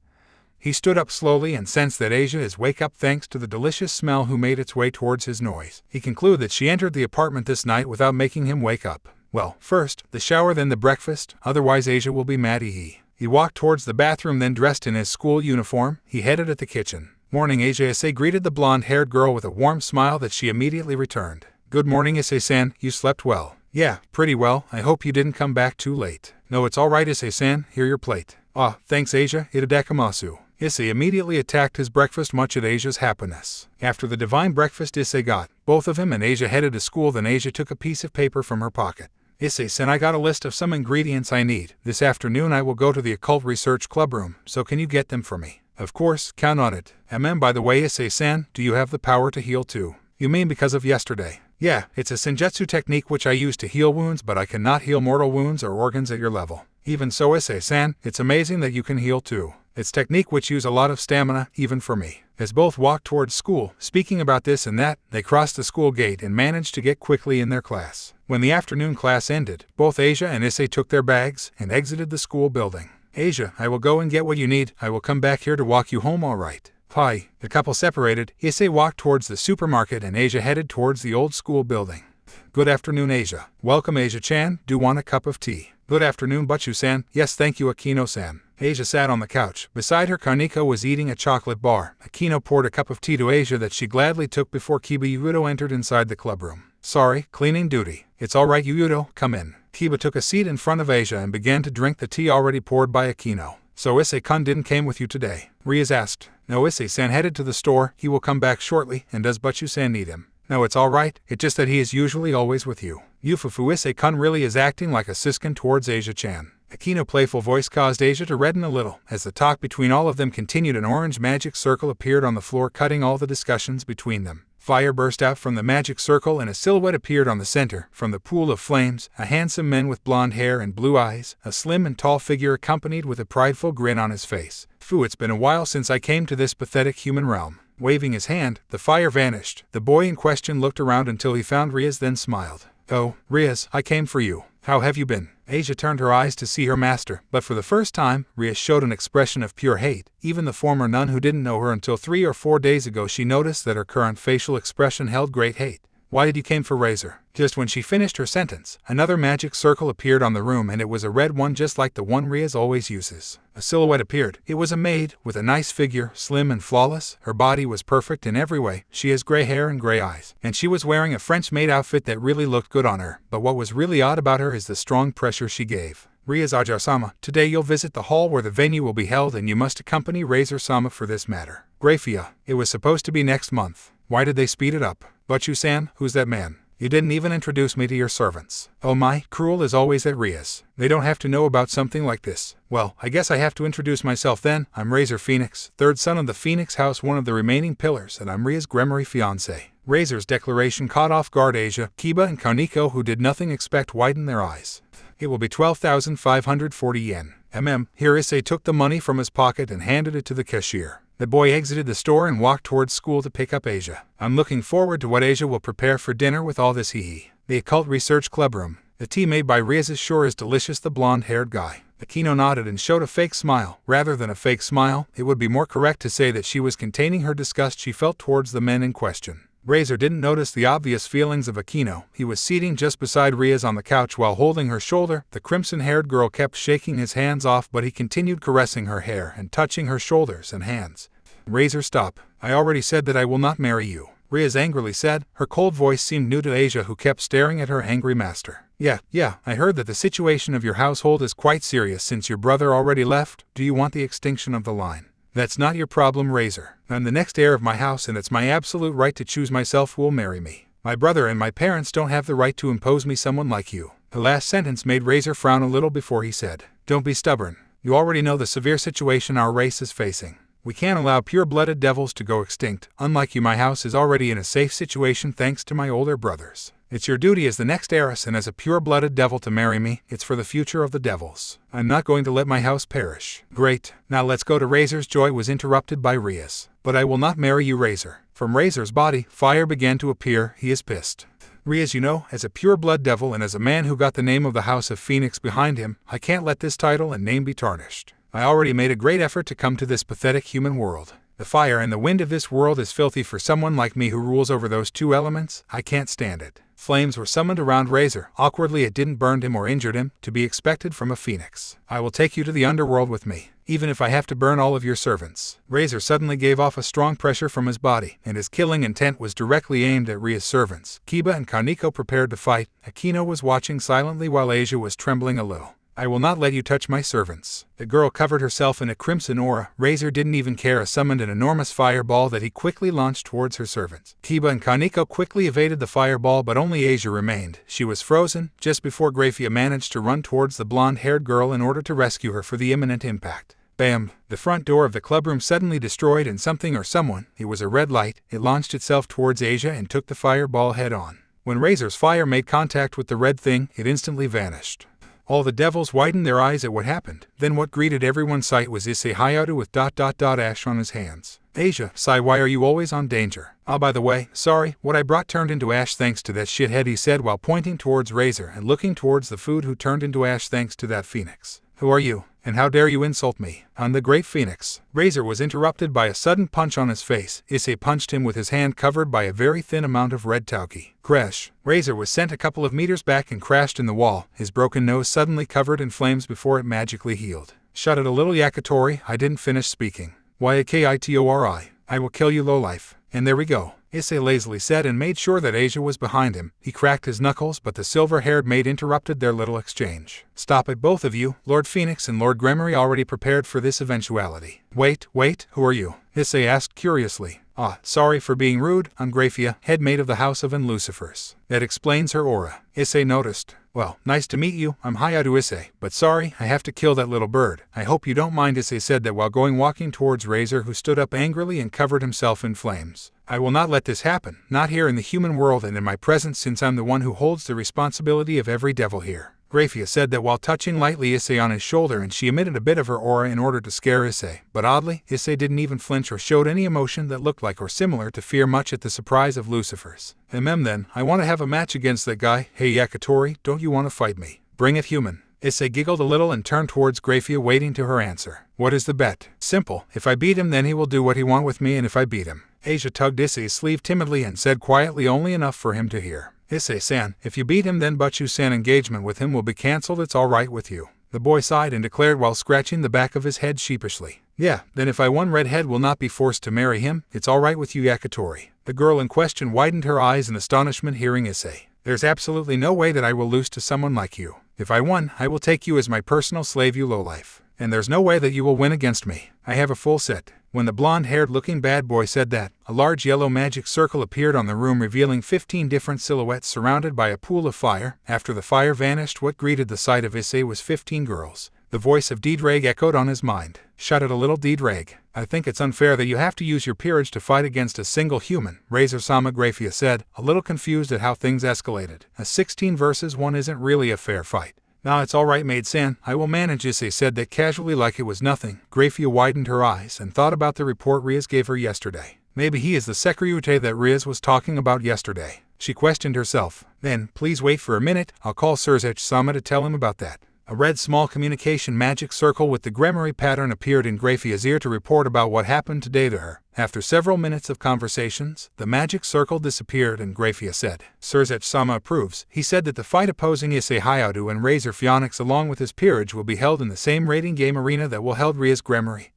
A: He stood up slowly and sensed that Asia is wake up thanks to the delicious smell who made its way towards his noise. He concluded that she entered the apartment this night without making him wake up. Well, first, the shower, then the breakfast, otherwise Asia will be mad. He walked towards the bathroom, then dressed in his school uniform, he headed at the kitchen. Morning, Asia. Issei greeted the blonde-haired girl with a warm smile that she immediately returned. Good morning, Issei-san, you slept well. Yeah, pretty well, I hope you didn't come back too late. No, it's alright, Issei-san, here your plate. Ah, thanks Asia, itadakamasu. Issei immediately attacked his breakfast, much at Asia's happiness. After the divine breakfast Issei got, both of him and Asia headed to school. Then Asia took a piece of paper from her pocket. Issei-san, I got a list of some ingredients I need. This afternoon I will go to the occult research club room, so can you get them for me? Of course, count on it. By the way, Issei-san, do you have the power to heal too? You mean because of yesterday? Yeah, it's a senjutsu technique which I use to heal wounds, but I cannot heal mortal wounds or organs at your level. Even so, Issei-san, it's amazing that you can heal too. It's technique which use a lot of stamina, even for me. As both walked towards school, speaking about this and that, they crossed the school gate and managed to get quickly in their class. When the afternoon class ended, both Asia and Issei took their bags and exited the school building. Asia, I will go and get what you need. I will come back here to walk you home, all right? Hi. The couple separated. Issei walked towards the supermarket and Asia headed towards the old school building. Good afternoon, Asia. Welcome, Asia-chan. Do want a cup of tea? Good afternoon, Butchu-san. Yes, thank you, Akino-san. Asia sat on the couch. Beside her, Kaneko was eating a chocolate bar. Akino poured a cup of tea to Asia that she gladly took before Kiba Yudo entered inside the clubroom. Sorry, cleaning duty. It's all right, Yudo, come in. Kiba took a seat in front of Asia and began to drink the tea already poured by Akino. So Issei-kun didn't came with you today? Rias asked. No, Issei-san headed to the store. He will come back shortly. And does Butchu-san need him? No, it's all right. It's just that he is usually always with you. Yufufu, Issei-kun really is acting like a siskin towards Asia-chan. Akino's playful voice caused Asia to redden a little. As the talk between all of them continued, an orange magic circle appeared on the floor, cutting all the discussions between them. Fire burst out from the magic circle and a silhouette appeared on the center. From the pool of flames, a handsome man with blonde hair and blue eyes, a slim and tall figure accompanied with a prideful grin on his face. Phew, it's been a while since I came to this pathetic human realm. Waving his hand, the fire vanished. The boy in question looked around until he found Rias, then smiled. Oh, Rias, I came for you. How have you been? Asia turned her eyes to see her master, but for the first time, Rias showed an expression of pure hate. Even the former nun who didn't know her until 3 or 4 days ago, she noticed that her current facial expression held great hate. Why did you came for Razer? Just when she finished her sentence, another magic circle appeared on the room, and it was a red one just like the one Rias always uses. A silhouette appeared. It was a maid, with a nice figure, slim and flawless. Her body was perfect in every way. She has gray hair and gray eyes. And she was wearing a French-made outfit that really looked good on her. But what was really odd about her is the strong pressure she gave. Rias Ajar-sama, today you'll visit the hall where the venue will be held, and you must accompany Razer-sama for this matter. Grafia, it was supposed to be next month. Why did they speed it up? Butchu-san, who's that man? You didn't even introduce me to your servants. Oh my, cruel as always at Rias. They don't have to know about something like this. Well, I guess I have to introduce myself then. I'm Razer Phoenix, third son of the Phoenix House, one of the remaining pillars, and I'm Rias' Gremory fiancé. Razer's declaration caught off guard Asia. Kiba and Kaneko, who did nothing expect, widened their eyes. It will be 12,540 yen. Here Issei took the money from his pocket and handed it to the cashier. The boy exited the store and walked towards school to pick up Asia. I'm looking forward to what Asia will prepare for dinner with all this hee-hee. The Occult Research Club room. The tea made by Rias is sure is delicious, the blonde-haired guy. Akino nodded and showed a fake smile. Rather than a fake smile, it would be more correct to say that she was containing her disgust she felt towards the men in question. Razer didn't notice the obvious feelings of Akino. He was seating just beside Rias on the couch while holding her shoulder. The crimson-haired girl kept shaking his hands off, but he continued caressing her hair and touching her shoulders and hands. Razer, stop. I already said that I will not marry you, Rias angrily said. Her cold voice seemed new to Asia, who kept staring at her angry master. Yeah, I heard that the situation of your household is quite serious since your brother already left. Do you want the extinction of the line? That's not your problem, Razer. I'm the next heir of my house and it's my absolute right to choose myself who will marry me. My brother and my parents don't have the right to impose me someone like you. The last sentence made Razer frown a little before he said, Don't be stubborn. You already know the severe situation our race is facing. We can't allow pure-blooded devils to go extinct. Unlike you, my house is already in a safe situation thanks to my older brothers. It's your duty as the next heiress and as a pure-blooded devil to marry me. It's for the future of the devils. I'm not going to let my house perish. Great. Now let's go to Razer's joy was interrupted by Rias. But I will not marry you, Razer. From Razer's body, fire began to appear. He is pissed. Rias, you know, as a pure-blood devil and as a man who got the name of the House of Phoenix behind him, I can't let this title and name be tarnished. I already made a great effort to come to this pathetic human world. The fire and the wind of this world is filthy for someone like me who rules over those two elements. I can't stand it. Flames were summoned around Razer. Awkwardly, it didn't burn him or injured him, to be expected from a phoenix. I will take you to the underworld with me, even if I have to burn all of your servants. Razer suddenly gave off a strong pressure from his body, and his killing intent was directly aimed at Ria's servants. Kiba and Kaneko prepared to fight. Akino was watching silently while Asia was trembling a little. I will not let you touch my servants. The girl covered herself in a crimson aura. Razer didn't even care, summoned an enormous fireball that he quickly launched towards her servants. Kiba and Kaneko quickly evaded the fireball, but only Asia remained. She was frozen, just before Grafia managed to run towards the blonde-haired girl in order to rescue her for the imminent impact. Bam! The front door of the clubroom suddenly destroyed and something or someone, it was a red light, it launched itself towards Asia and took the fireball head-on. When Razer's fire made contact with the red thing, it instantly vanished. All the devils widened their eyes at what happened. Then what greeted everyone's sight was Issei Hayadu with ... ash on his hands. Asia, Sai, why are you always on danger? Ah, by the way, sorry, what I brought turned into ash thanks to that shithead, he said while pointing towards Razer and looking towards the food, who turned into ash thanks to that phoenix. Who are you? And how dare you insult me? I'm the Great Phoenix. Razer was interrupted by a sudden punch on his face. Issei punched him with his hand covered by a very thin amount of red tauki. Crash. Razer was sent a couple of meters back and crashed in the wall, his broken nose suddenly covered in flames before it magically healed. Shut it a little, Yakitori, I didn't finish speaking. Yakitori. I will kill you, lowlife. And there we go. Issei lazily said and made sure that Asia was behind him. He cracked his knuckles, but the silver-haired maid interrupted their little exchange. Stop it, both of you. Lord Phoenix and Lord Gremory already prepared for this eventuality. Wait, who are you? Issei asked curiously. Ah, sorry for being rude. I'm Grafia, head maid of the House of Lucifers. That explains her aura. Issei noticed. Well, nice to meet you. I'm Hyoudou Issei, but sorry, I have to kill that little bird. I hope you don't mind, Issei said that while walking towards Razer, who stood up angrily and covered himself in flames. I will not let this happen, not here in the human world and in my presence, since I'm the one who holds the responsibility of every devil here. Grafia said that while touching lightly Issei on his shoulder, and she emitted a bit of her aura in order to scare Issei. But oddly, Issei didn't even flinch or showed any emotion that looked like or similar to fear, much at the surprise of Lucifers. Then, I want to have a match against that guy. Hey Yakitori, don't you want to fight me? Bring it, human. Issei giggled a little and turned towards Grafia, waiting to her answer. What is the bet? Simple. If I beat him, then he will do what he wants with me, and if I beat him. Asia tugged Issei's sleeve timidly and said quietly, only enough for him to hear. Issei-san, if you beat him, then Butchu-san engagement with him will be cancelled. It's all right with you. The boy sighed and declared while scratching the back of his head sheepishly. Yeah, then if I won, Redhead will not be forced to marry him. It's all right with you, Yakitori. The girl in question widened her eyes in astonishment hearing Issei. There's absolutely no way that I will lose to someone like you. If I won, I will take you as my personal slave, you lowlife. And there's no way that you will win against me. I have a full set. When the blonde-haired looking bad boy said that, a large yellow magic circle appeared on the room, revealing 15 different silhouettes surrounded by a pool of fire. After the fire vanished, what greeted the sight of Issei was 15 girls. The voice of Deedrag echoed on his mind. Shut it a little, Deedrag. I think it's unfair that you have to use your peerage to fight against a single human, Razer-sama, Grafia said, a little confused at how things escalated. A 16 versus 1 isn't really a fair fight. Nah, it's alright, maid-san, I will manage, Issei said that casually like it was nothing. Grafia widened her eyes and thought about the report Rias gave her yesterday. Maybe he is the secretary that Rias was talking about yesterday. She questioned herself. Then, please wait for a minute, I'll call StrongIsseixUnwantedHarem to tell him about that. A red small communication magic circle with the Gremory pattern appeared in Grafia's ear to report about what happened today to her. After several minutes of conversations, the magic circle disappeared and Grafia said, StrongIsseixUnwantedHarem approves. He said that the fight opposing Issei Hayadu and Razer Phoenix along with his peerage will be held in the same rating game arena that will held Rias Gremory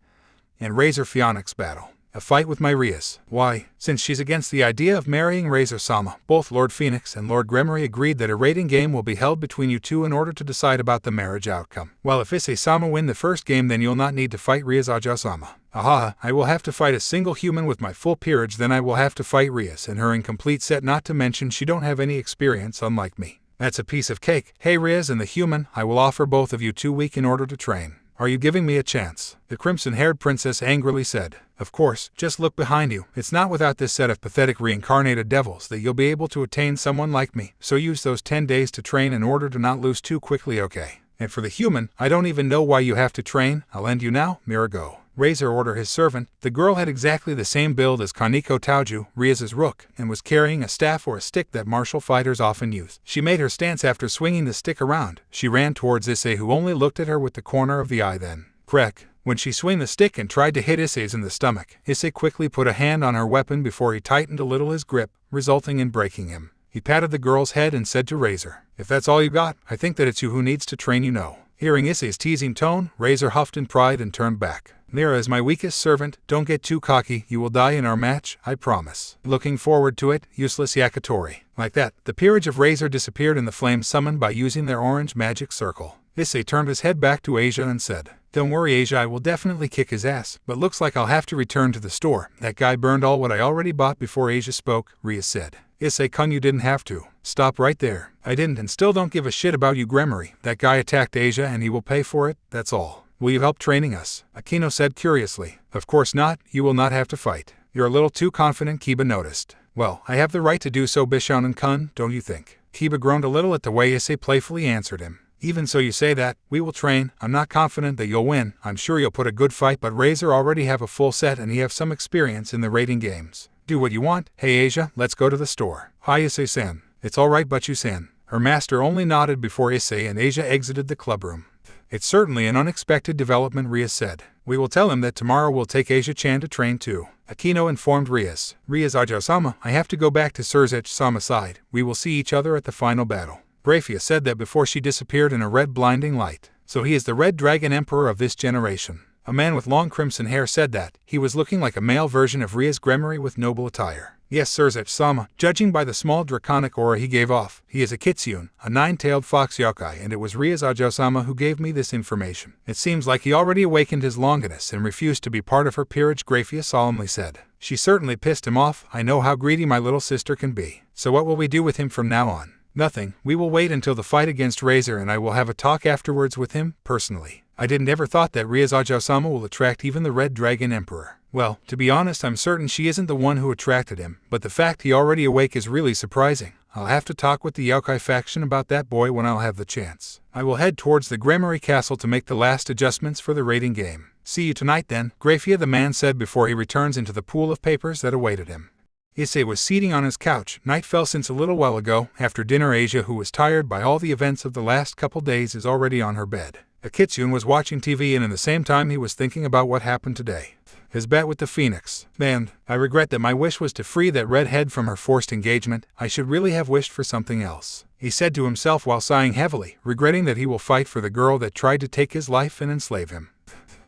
A: and Razer Phoenix battle. A fight with my Rias. Why? Since she's against the idea of marrying Razer-sama, both Lord Phoenix and Lord Gremory agreed that a rating game will be held between you two in order to decide about the marriage outcome. Well, if Issei-sama win the first game, then you'll not need to fight Rias-sama. Aha, I will have to fight a single human with my full peerage, then I will have to fight Rias and her incomplete set, not to mention she don't have any experience unlike me. That's a piece of cake. Hey Rias and the human, I will offer both of you 2 weeks in order to train. Are you giving me a chance? The crimson-haired princess angrily said. Of course, just look behind you. It's not without this set of pathetic reincarnated devils that you'll be able to attain someone like me, so use those 10 days to train in order to not lose too quickly, okay? And for the human, I don't even know why you have to train. I'll end you now, Mirago. Razer ordered his servant. The girl had exactly the same build as Kaneko Taoju, Rias's rook, and was carrying a staff or a stick that martial fighters often use. She made her stance after swinging the stick around. She ran towards Issei, who only looked at her with the corner of the eye. Then, crack! When she swung the stick and tried to hit Issei's in the stomach, Issei quickly put a hand on her weapon before he tightened a little his grip, resulting in breaking him. He patted the girl's head and said to Razer, "If that's all you got, I think that it's you who needs to train, you know." Hearing Issei's teasing tone, Razer huffed in pride and turned back. Mira is my weakest servant, don't get too cocky, you will die in our match, I promise. Looking forward to it, useless Yakitori. Like that, the peerage of Razer disappeared in the flames summoned by using their orange magic circle. Issei turned his head back to Asia and said, "Don't worry Asia, I will definitely kick his ass, but looks like I'll have to return to the store. That guy burned all what I already bought." Before Asia spoke, Rias said, "Issei-kun, you didn't have to. Stop right there. I didn't and still don't give a shit about you, Gremory. That guy attacked Asia and he will pay for it, that's all. Will you help training us?" Akino said curiously. "Of course not, you will not have to fight. You're a little too confident," Kiba noticed. "Well, I have the right to do so, Bishonen-kun, don't you think?" Kiba groaned a little at the way Issei playfully answered him. "Even so you say that, we will train. I'm not confident that you'll win. I'm sure you'll put a good fight, but Razer already have a full set and he have some experience in the rating games. Do what you want. Hey Asia, let's go to the store." "Hi Issei-san." "It's alright Butchu-san." Her master only nodded before Issei and Asia exited the clubroom. "It's certainly an unexpected development," Rias said. "We will tell him that tomorrow we'll take Asia-chan to train too." Akino informed Rias. "Rias-sama, I have to go back to StrongIsseixUnwantedHarem's side. We will see each other at the final battle." Grafia said that before she disappeared in a red blinding light. "So he is the Red Dragon Emperor of this generation." A man with long crimson hair said that. He was looking like a male version of Rias Gremory with noble attire. "Yes, StrongIsseixUnwantedHarem, judging by the small draconic aura he gave off, he is a kitsune, a 9-tailed fox yokai, and it was Rias-sama who gave me this information. It seems like he already awakened his longinus and refused to be part of her peerage," Grafia solemnly said. "She certainly pissed him off. I know how greedy my little sister can be. So what will we do with him from now on?" "Nothing. We will wait until the fight against Razer and I will have a talk afterwards with him, personally. I didn't ever thought that Rias-sama will attract even the Red Dragon Emperor. Well, to be honest, I'm certain she isn't the one who attracted him, but the fact he already awake is really surprising. I'll have to talk with the Youkai-Faction about that boy when I'll have the chance. I will head towards the Gremory Castle to make the last adjustments for the rating game. See you tonight then," Grafia the man said before he returns into the pool of papers that awaited him. Issei was seating on his couch. Night fell since a little while ago. After dinner, Asia, who was tired by all the events of the last couple days, is already on her bed. A kitsune was watching TV and in the same time he was thinking about what happened today. His bet with the Phoenix. "Man, I regret that my wish was to free that redhead from her forced engagement. I should really have wished for something else," he said to himself while sighing heavily, regretting that he will fight for the girl that tried to take his life and enslave him.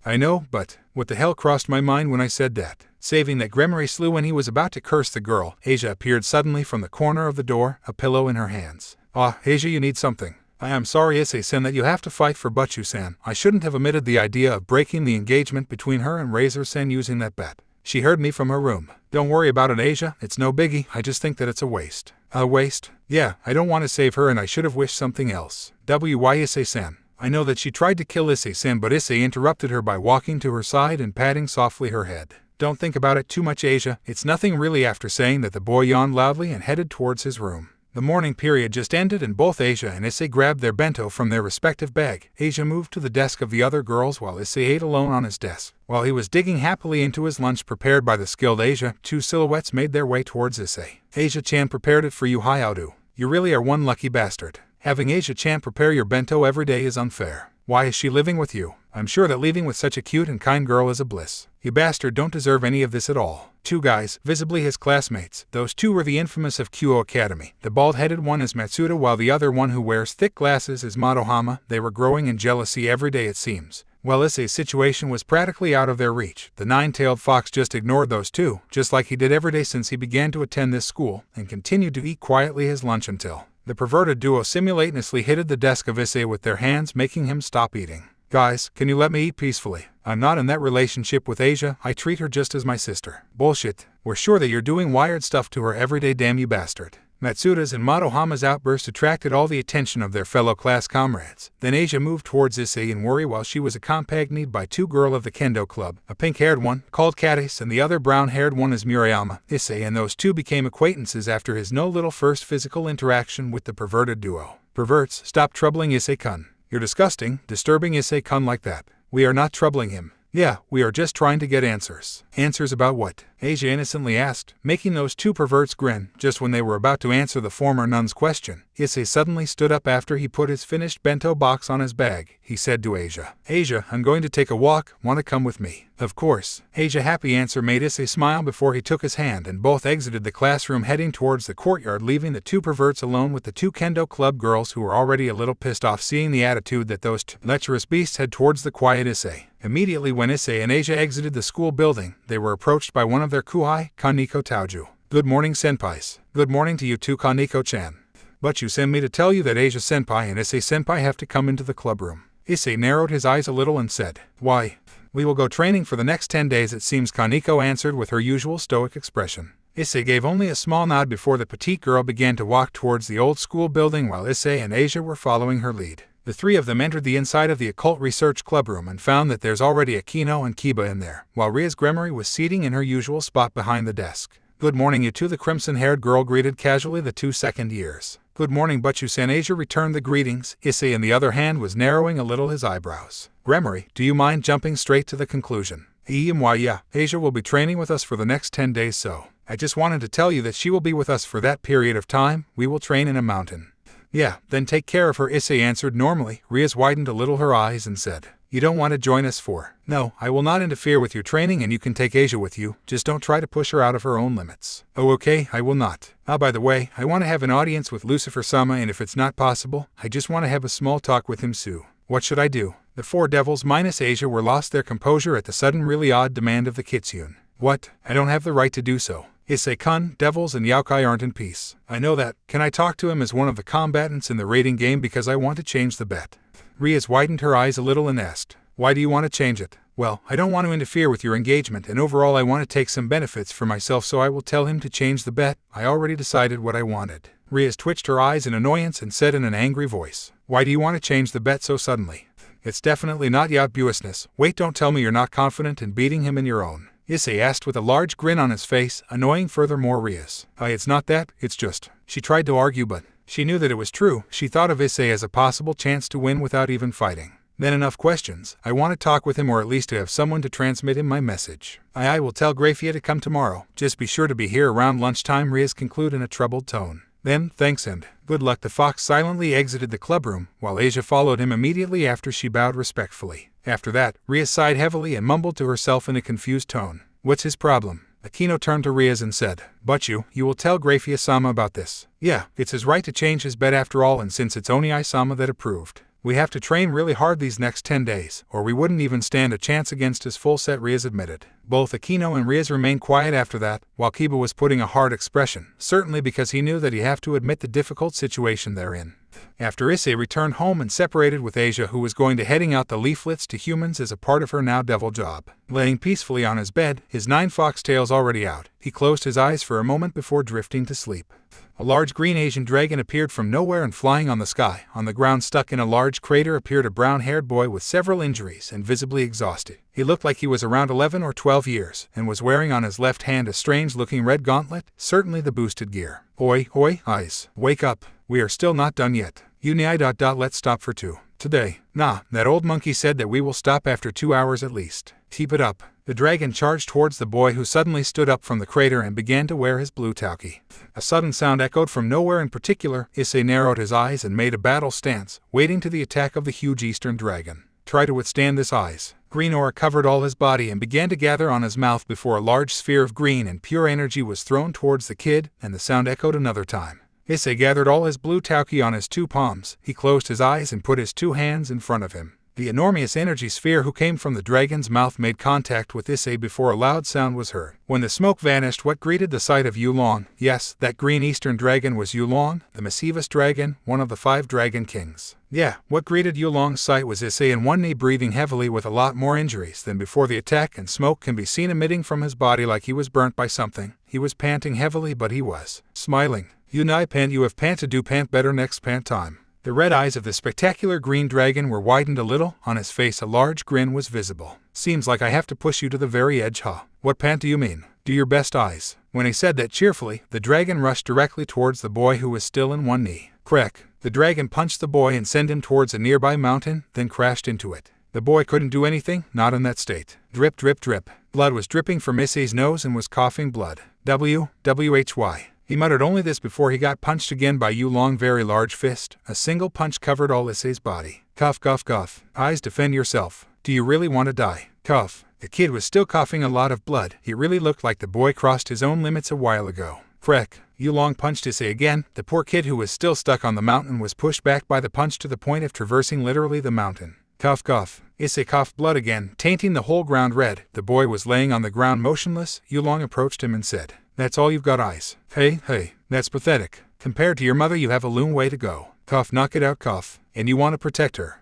A: "I know, but what the hell crossed my mind when I said that?" Saving that Gremory slew when he was about to curse the girl, Asia appeared suddenly from the corner of the door, a pillow in her hands. "Ah, Asia, you need something." "I am sorry, Issei-san, that you have to fight for Butchu-san. I shouldn't have omitted the idea of breaking the engagement between her and Razer-san using that bet. She heard me from her room." "Don't worry about it, Asia. It's no biggie. I just think that it's a waste." "A waste?" "Yeah, I don't want to save her and I should have wished something else." "Why, Issei-san?" "I know that she tried to kill Issei-san, but Issei interrupted her by walking to her side and patting softly her head." "Don't think about it too much, Asia. It's nothing really," after saying that the boy yawned loudly and headed towards his room. The morning period just ended and both Asia and Issei grabbed their bento from their respective bag. Asia moved to the desk of the other girls while Issei ate alone on his desk. While he was digging happily into his lunch prepared by the skilled Asia, two silhouettes made their way towards Issei. Asia-chan prepared it for you, Hayadu. You really are one lucky bastard. Having Asia-chan prepare your bento every day is unfair. Why is she living with you? I'm sure that leaving with such a cute and kind girl is a bliss. You bastard don't deserve any of this at all. Two guys, visibly his classmates. Those two were the infamous of Kuoh Academy. The bald-headed one is Matsuda while the other one who wears thick glasses is Madohama. They were growing in jealousy every day it seems. While Issei's situation was practically out of their reach, the nine-tailed fox just ignored those two, just like he did every day since he began to attend this school, and continued to eat quietly his lunch until the perverted duo simultaneously hit the desk of Issei with their hands, making him stop eating. Guys, can you let me eat peacefully? I'm not in that relationship with Asia, I treat her just as my sister. Bullshit. We're sure that you're doing wired stuff to her every day, damn you bastard. Matsuda's and Madohama's outburst attracted all the attention of their fellow class comrades. Then Asia moved towards Issei in worry while she was accompanied by two girls of the kendo club, a pink-haired one, called Katis, and the other brown-haired one is Murayama. Issei and those two became acquaintances after his no little first physical interaction with the perverted duo. Perverts, stop troubling Issei-kun. You're disgusting, disturbing Issei-kun like that. We are not troubling him. Yeah, we are just trying to get answers. Answers about what? Asia innocently asked, making those two perverts grin. Just when they were about to answer the former nun's question, Issei suddenly stood up after he put his finished bento box on his bag. He said to Asia, Asia, I'm going to take a walk, wanna come with me? Of course. Asia's happy answer made Issei smile before he took his hand and both exited the classroom heading towards the courtyard, leaving the two perverts alone with the two kendo club girls who were already a little pissed off seeing the attitude that those lecherous beasts had towards the quiet Issei. Immediately when Issei and Asia exited the school building, they were approached by one of their kuhai, Kaneko Taoju. Good morning, senpais. Good morning to you too, Kaneko-chan. But you send me to tell you that Asia-senpai and Issei-senpai have to come into the clubroom. Issei narrowed his eyes a little and said, Why? We will go training for the next 10 days it seems, Kaneko answered with her usual stoic expression. Issei gave only a small nod before the petite girl began to walk towards the old school building while Issei and Asia were following her lead. The three of them entered the inside of the occult research clubroom and found that there's already Akino and Kiba in there, while Rias Gremory was seating in her usual spot behind the desk. Good morning, you two, the crimson-haired girl greeted casually the two second years. Good morning, Butchu-san. Asia returned the greetings. Issei, on the other hand, was narrowing a little his eyebrows. Gremory, do you mind jumping straight to the conclusion? Why, yeah, Asia will be training with us for the next 10 days, so I just wanted to tell you that she will be with us for that period of time. We will train in a mountain. Yeah, then take care of her, Issei answered normally. Rias widened a little her eyes and said, You don't want to join us for? No, I will not interfere with your training and you can take Asia with you, just don't try to push her out of her own limits. Oh okay, I will not. By the way, I want to have an audience with Lucifer-sama and if it's not possible, I just want to have a small talk with him soon. What should I do? The four devils minus Asia were lost their composure at the sudden really odd demand of the Kitsune. What? I don't have the right to do so. Issei-kun, devils and Youkai aren't in peace. I know that. Can I talk to him as one of the combatants in the raiding game because I want to change the bet? Rias widened her eyes a little and asked, Why do you want to change it? Well, I don't want to interfere with your engagement and overall I want to take some benefits for myself so I will tell him to change the bet. I already decided what I wanted. Rias twitched her eyes in annoyance and said in an angry voice, Why do you want to change the bet so suddenly? It's definitely not yabuousness. Wait, don't tell me you're not confident in beating him in your own. Issei asked with a large grin on his face, annoying furthermore Rias. It's not that, it's just. She tried to argue but she knew that it was true. She thought of Issei as a possible chance to win without even fighting. Then enough questions. I want to talk with him or at least to have someone to transmit him my message. I will tell Grafia to come tomorrow. Just be sure to be here around lunchtime, Rias concluded in a troubled tone. Then, thanks and good luck. The fox silently exited the clubroom, while Asia followed him immediately after she bowed respectfully. After that, Rias sighed heavily and mumbled to herself in a confused tone. What's his problem? Akino turned to Rias and said, But you will tell Grafia-sama about this. Yeah, it's his right to change his bet after all and since it's Oniai-sama that approved. We have to train really hard these next 10 days, or we wouldn't even stand a chance against his full set, Rias admitted. Both Akino and Rias remained quiet after that, while Kiba was putting a hard expression, certainly because he knew that he have to admit the difficult situation they're in. After Issei returned home and separated with Asia, who was going to heading out the leaflets to humans as a part of her now devil job. Laying peacefully on his bed, his 9 foxtails already out, he closed his eyes for a moment before drifting to sleep. A large green Asian dragon appeared from nowhere and flying on the sky. On the ground stuck in a large crater appeared a brown-haired boy with several injuries and visibly exhausted. He looked like he was around 11 or 12 years, and was wearing on his left hand a strange-looking red gauntlet, certainly the boosted gear. Oi, eyes, wake up, we are still not done yet. Let's stop for 2. Today. Nah, that old monkey said that we will stop after 2 hours at least. Keep it up. The dragon charged towards the boy, who suddenly stood up from the crater and began to wear his blue tauki. A sudden sound echoed from nowhere. In particular, Issei narrowed his eyes and made a battle stance, waiting to the attack of the huge eastern dragon. Try to withstand this eyes. Green aura covered all his body and began to gather on his mouth before a large sphere of green and pure energy was thrown towards the kid, and the sound echoed another time. Issei gathered all his blue tauki on his 2 palms. He closed his eyes and put his 2 hands in front of him. The enormous energy sphere who came from the dragon's mouth made contact with Issei before a loud sound was heard. When the smoke vanished, what greeted the sight of Yulong? Yes, that green eastern dragon was Yulong, the mischievous dragon, one of the 5 dragon kings. Yeah, what greeted Yulong's sight was Issei in one knee, breathing heavily with a lot more injuries than before the attack, and smoke can be seen emitting from his body like he was burnt by something. He was panting heavily, but he was smiling. You have panted, do pant better next pant time. The red eyes of the spectacular green dragon were widened a little. On his face a large grin was visible. Seems like I have to push you to the very edge, huh? What pant do you mean? Do your best, eyes. When he said that cheerfully, the dragon rushed directly towards the boy, who was still in one knee. Crack. The dragon punched the boy and sent him towards a nearby mountain, then crashed into it. The boy couldn't do anything, not in that state. Drip, drip, drip. Blood was dripping from Issei's nose and was coughing blood. Why? He muttered only this before he got punched again by Yulong's very large fist. A single punch covered all Issei's body. Cough, cough, cough. Eyes, defend yourself. Do you really want to die? Cough. The kid was still coughing a lot of blood. He really looked like the boy crossed his own limits a while ago. Freck. Yulong punched Issei again. The poor kid, who was still stuck on the mountain, was pushed back by the punch to the point of traversing literally the mountain. Cough, cough. Issei coughed blood again, tainting the whole ground red. The boy was laying on the ground motionless. Yulong approached him and said, "That's all you've got, eyes. Hey, that's pathetic. Compared to your mother, you have a long way to go. Cough, knock it out, cough. And you want to protect her.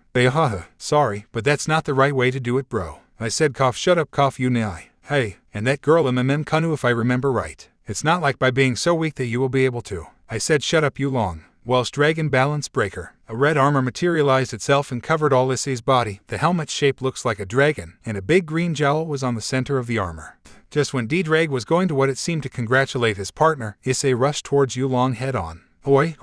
A: Sorry, but that's not the right way to do it, bro. I said cough, shut up, cough, you nai. Hey, and that girl in Kanu, if I remember right. It's not like by being so weak that you will be able to. I said shut up, Yulong." Welsh Dragon Balance Breaker. A red armor materialized itself and covered all Issei's body. The helmet's shape looks like a dragon, and a big green jowl was on the center of the armor. Just when D-Drag was going to what it seemed to congratulate his partner, Issei rushed towards Yulong head-on. Oi,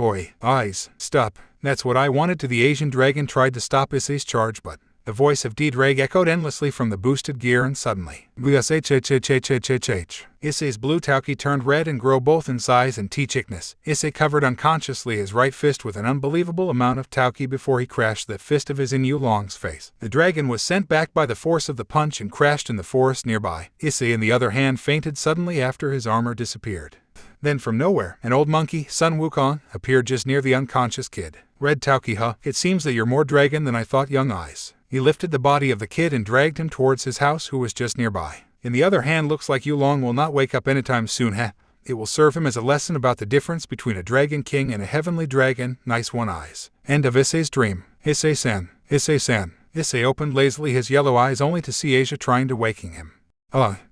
A: eyes, stop. That's what I wanted. To the Asian dragon tried to stop Issei's charge, but the voice of D-Drag echoed endlessly from the boosted gear, and suddenly, Issei's blue tauki turned red and grew both in size and thickness. Issei covered unconsciously his right fist with an unbelievable amount of tauki before he crashed that fist of his in Yulong's face. The dragon was sent back by the force of the punch and crashed in the forest nearby. Issei, on the other hand, fainted suddenly after his armor disappeared. Then from nowhere, an old monkey, Sun Wukong, appeared just near the unconscious kid. Red tauki, huh? It seems that you're more dragon than I thought, young eyes. He lifted the body of the kid and dragged him towards his house, who was just nearby. In the other hand, looks like Yulong will not wake up anytime soon, huh? It will serve him as a lesson about the difference between a dragon king and a heavenly dragon. Nice one, eyes. End of Issei's dream. Issei-san. Issei opened lazily his yellow eyes only to see Asia trying to waking him.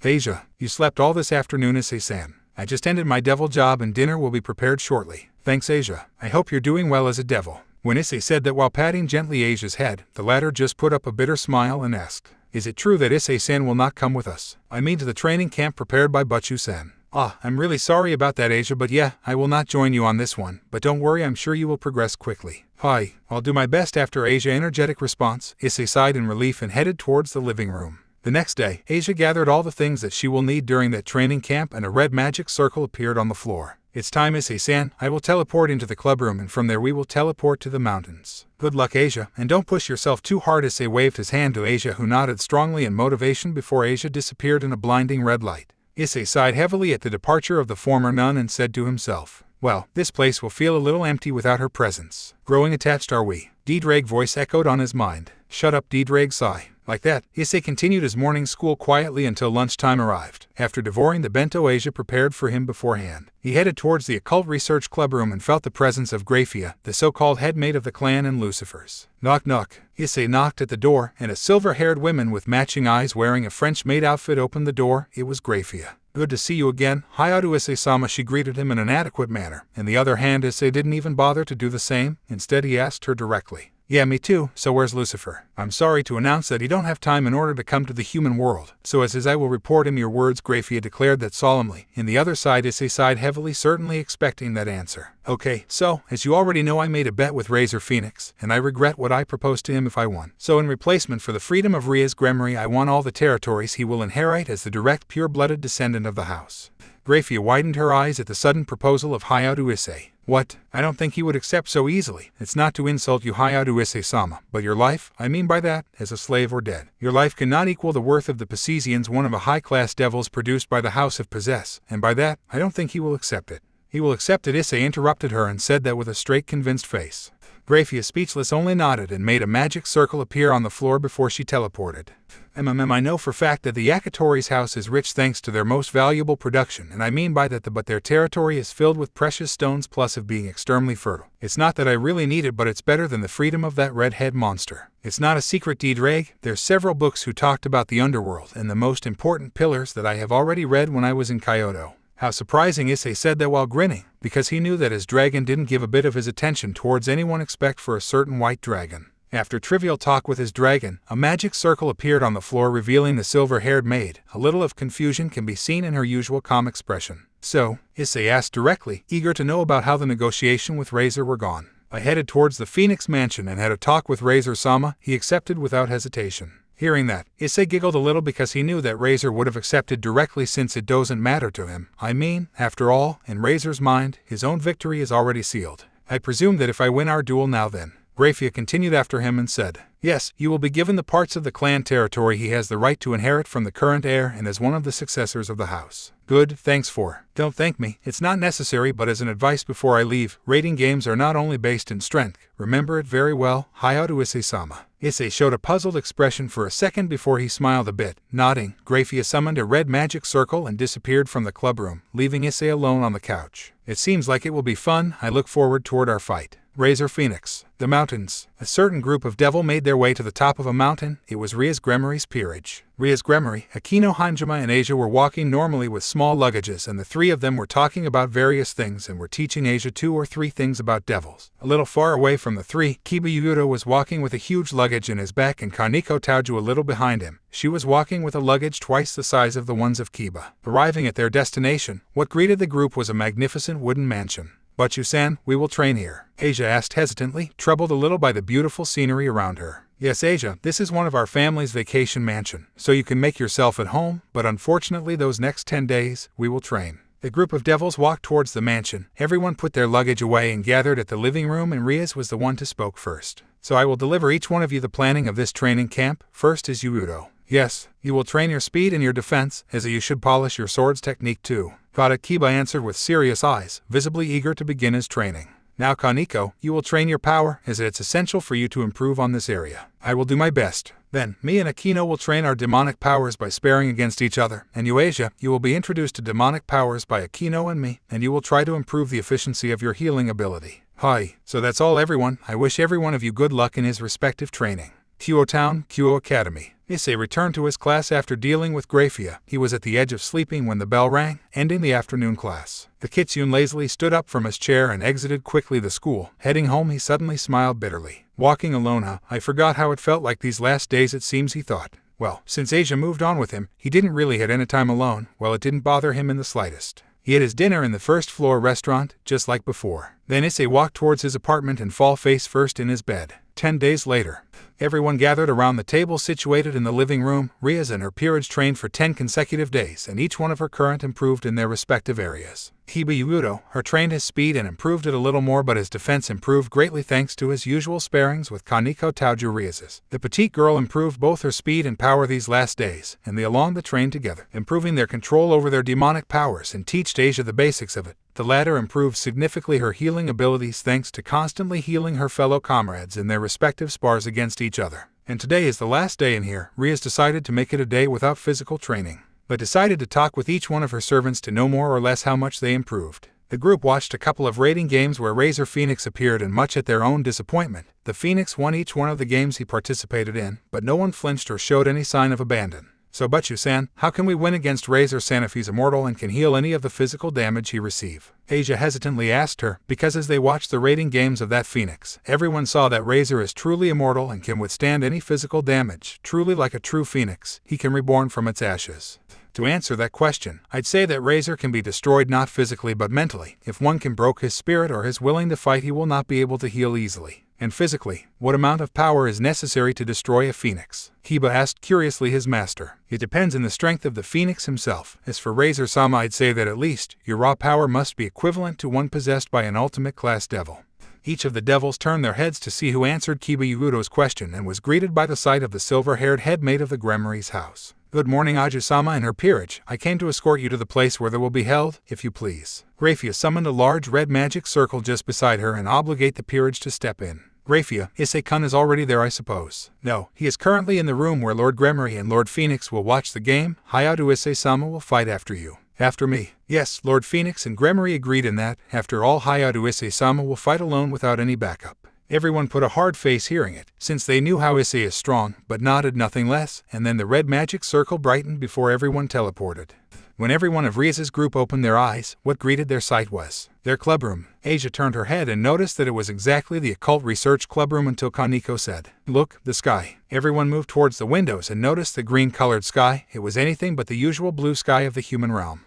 A: Asia, you slept all this afternoon, Issei-san. I just ended my devil job and dinner will be prepared shortly. Thanks, Asia. I hope you're doing well as a devil. When Issei said that while patting gently Asia's head, the latter just put up a bitter smile and asked, "Is it true that Issei-san will not come with us? I mean to the training camp prepared by Butchu-san." I'm really sorry about that, Asia, but yeah, I will not join you on this one, but don't worry, I'm sure you will progress quickly. Hi, I'll do my best. After Asia's energetic response, Issei sighed in relief and headed towards the living room. The next day, Asia gathered all the things that she will need during that training camp, and a red magic circle appeared on the floor. It's time, Issei-san. I will teleport into the club room, and from there we will teleport to the mountains. Good luck, Asia, and don't push yourself too hard. Issei waved his hand to Asia, who nodded strongly in motivation before Asia disappeared in a blinding red light. Issei sighed heavily at the departure of the former nun and said to himself, "Well, this place will feel a little empty without her presence. Growing attached, are we?" D-Drag voice echoed on his mind. Shut up, D-Drag sigh. Like that, Issei continued his morning school quietly until lunchtime arrived. After devouring the bento Asia prepared for him beforehand, he headed towards the occult research club room and felt the presence of Grafia, the so-called headmate of the clan and Lucifer's. Knock knock. Issei knocked at the door, and a silver-haired woman with matching eyes wearing a French-maid outfit opened the door. It was Grafia. Good to see you again, Hyoudou Issei-sama, she greeted him in an adequate manner. On the other hand, Issei didn't even bother to do the same. Instead, he asked her directly. Yeah, me too, so where's Lucifer? I'm sorry to announce that he don't have time in order to come to the human world. So as I will report him your words, Grafia declared that solemnly. In the other side, Issei sighed heavily, certainly expecting that answer. Okay, so, as you already know, I made a bet with Razer Phoenix, and I regret what I proposed to him if I won. So in replacement for the freedom of Rias' Gremory, I want all the territories he will inherit as the direct pure-blooded descendant of the house. Grafia widened her eyes at the sudden proposal of Hyoudou Issei. What? I don't think he would accept so easily. It's not to insult you, Hyoudou Issei-sama, but your life, I mean by that, as a slave or dead. Your life cannot equal the worth of the Pisesians, one of a high-class devils produced by the House of Possess, and by that, I don't think he will accept it. He will accept it, Issei interrupted her and said that with a straight, convinced face. Grafia, speechless, only nodded and made a magic circle appear on the floor before she teleported. I know for fact that the Yakitori's house is rich thanks to their most valuable production, and I mean by that but their territory is filled with precious stones plus of being extremely fertile. It's not that I really need it, but it's better than the freedom of that red-head monster. It's not a secret, Drake. There's several books who talked about the underworld and the most important pillars that I have already read when I was in Kyoto. How surprising, Issei said that while grinning, because he knew that his dragon didn't give a bit of his attention towards anyone except for a certain white dragon. After trivial talk with his dragon, a magic circle appeared on the floor revealing the silver-haired maid. A little of confusion can be seen in her usual calm expression. So, Issei asked directly, eager to know about how the negotiation with Razer were gone. I headed towards the Phoenix Mansion and had a talk with Razer-sama, he accepted without hesitation. Hearing that, Issei giggled a little because he knew that Razer would have accepted directly since it doesn't matter to him. I mean, after all, in Razer's mind, his own victory is already sealed. I presume that if I win our duel now then. Grafia continued after him and said, yes, you will be given the parts of the clan territory he has the right to inherit from the current heir and as one of the successors of the house. Good, thanks for. Don't thank me, it's not necessary, but as an advice before I leave, rating games are not only based in strength. Remember it very well, Hyoudou Issei-sama. Issei showed a puzzled expression for a second before he smiled a bit. Nodding, Grafia summoned a red magic circle and disappeared from the club room, leaving Issei alone on the couch. It seems like it will be fun. I look forward toward our fight. Razer Phoenix. The mountains. A certain group of devil made their way to the top of a mountain. It was Rias' Gremory's peerage. Rias' Gremory, Akino, Hanjima, and Asia were walking normally with small luggages, and the three of them were talking about various things and were teaching Asia 2 or 3 things about devils. A little far away from the three, Kiba was walking with a huge luggage in his back and Kaneko Tauju a little behind him. She was walking with a luggage twice the size of the ones of Kiba. Arriving at their destination, what greeted the group was a magnificent wooden mansion. But you-san, we will train here? Asia asked hesitantly, troubled a little by the beautiful scenery around her. Yes, Asia, this is one of our family's vacation mansion, so you can make yourself at home, but unfortunately those next 10 days, we will train. The group of devils walked towards the mansion. Everyone put their luggage away and gathered at the living room, and Rias was the one to spoke first. So I will deliver each one of you the planning of this training camp. First is Hyoudou. Yes, you will train your speed and your defense, as you should polish your sword's technique too. Got it, Kiba answered with serious eyes, visibly eager to begin his training. Now Kaneko, you will train your power, as it's essential for you to improve on this area. I will do my best. Then, me and Akino will train our demonic powers by sparring against each other, and you, Asia, you will be introduced to demonic powers by Akino and me, and you will try to improve the efficiency of your healing ability. Hi, so that's all everyone. I wish every one of you good luck in his respective training. Kuoh-Town, Kuoh Academy. Issei returned to his class after dealing with Grafia. He was at the edge of sleeping when the bell rang, ending the afternoon class. The Kitsune lazily stood up from his chair and exited quickly the school. Heading home, he suddenly smiled bitterly. Walking alone, I forgot how it felt like these last days, it seems, he thought. Well, since Asia moved on with him, he didn't really have any time alone. Well, it didn't bother him in the slightest. He had his dinner in the first-floor restaurant, just like before. Then Issei walked towards his apartment and fell face first in his bed. 10 days later. Everyone gathered around the table situated in the living room. Rias and her peerage trained for 10 consecutive days, and each one of her current improved in their respective areas. Hyoudou, her trained his speed and improved it a little more, but his defense improved greatly thanks to his usual sparrings with Kaneko Tauju Rias's. The petite girl improved both her speed and power these last days, and they along the train together, improving their control over their demonic powers and teached Asia the basics of it. The latter improved significantly her healing abilities thanks to constantly healing her fellow comrades in their respective spars against each other. And today is the last day in here. Rias decided to make it a day without physical training, but decided to talk with each one of her servants to know more or less how much they improved. The group watched a couple of rating games where Razer Phoenix appeared, and much at their own disappointment, the Phoenix won each one of the games he participated in, but no one flinched or showed any sign of abandon. So Butchu-san, how can we win against Razer-san if he's immortal and can heal any of the physical damage he receive? Asia hesitantly asked her, because as they watched the rating games of that Phoenix, everyone saw that Razer is truly immortal and can withstand any physical damage, truly like a true Phoenix, he can reborn from its ashes. To answer that question, I'd say that Razer can be destroyed not physically but mentally. If one can broke his spirit or is willing to fight, he will not be able to heal easily. And physically, what amount of power is necessary to destroy a Phoenix? Kiba asked curiously his master. It depends on the strength of the Phoenix himself. As for Razer-sama, I'd say that at least, your raw power must be equivalent to one possessed by an ultimate class devil. Each of the devils turned their heads to see who answered Kiba Yugudo's question and was greeted by the sight of the silver-haired head maid of the Gremory's house. Good morning, Aju-sama and her peerage. I came to escort you to the place where they will be held, if you please. Grafia summoned a large red magic circle just beside her and obligate the peerage to step in. Grafia, Issei-kun is already there, I suppose. No, he is currently in the room where Lord Gremory and Lord Phoenix will watch the game. Hyoudou Issei-sama will fight after you. After me. Yes, Lord Phoenix and Gremory agreed in that. After all, Hyoudou Issei-sama will fight alone without any backup. Everyone put a hard face hearing it, since they knew how Issei is strong, but nodded nothing less, and then the red magic circle brightened before everyone teleported. When everyone of Rias's group opened their eyes, what greeted their sight was their clubroom. Asia turned her head and noticed that it was exactly the occult research clubroom until Kaneko said, "Look, the sky." Everyone moved towards the windows and noticed the green-colored sky. It was anything but the usual blue sky of the human realm.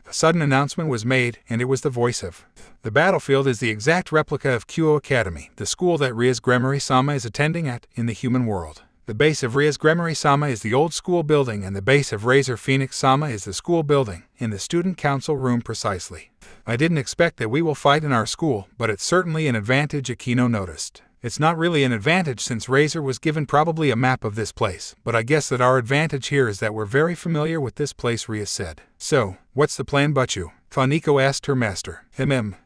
A: A sudden announcement was made, and it was the voice of the battlefield is the exact replica of Kuoh Academy, the school that Rias Gremory-sama is attending at, in the human world. The base of Rias Gremory-sama is the old school building, and the base of Razer Phoenix-sama is the school building, in the student council room precisely. I didn't expect that we will fight in our school, but it's certainly an advantage, Akino noticed. It's not really an advantage since Razer was given probably a map of this place, but I guess that our advantage here is that we're very familiar with this place, Rias said. So, what's the plan, Butchu? Kaneko asked her master.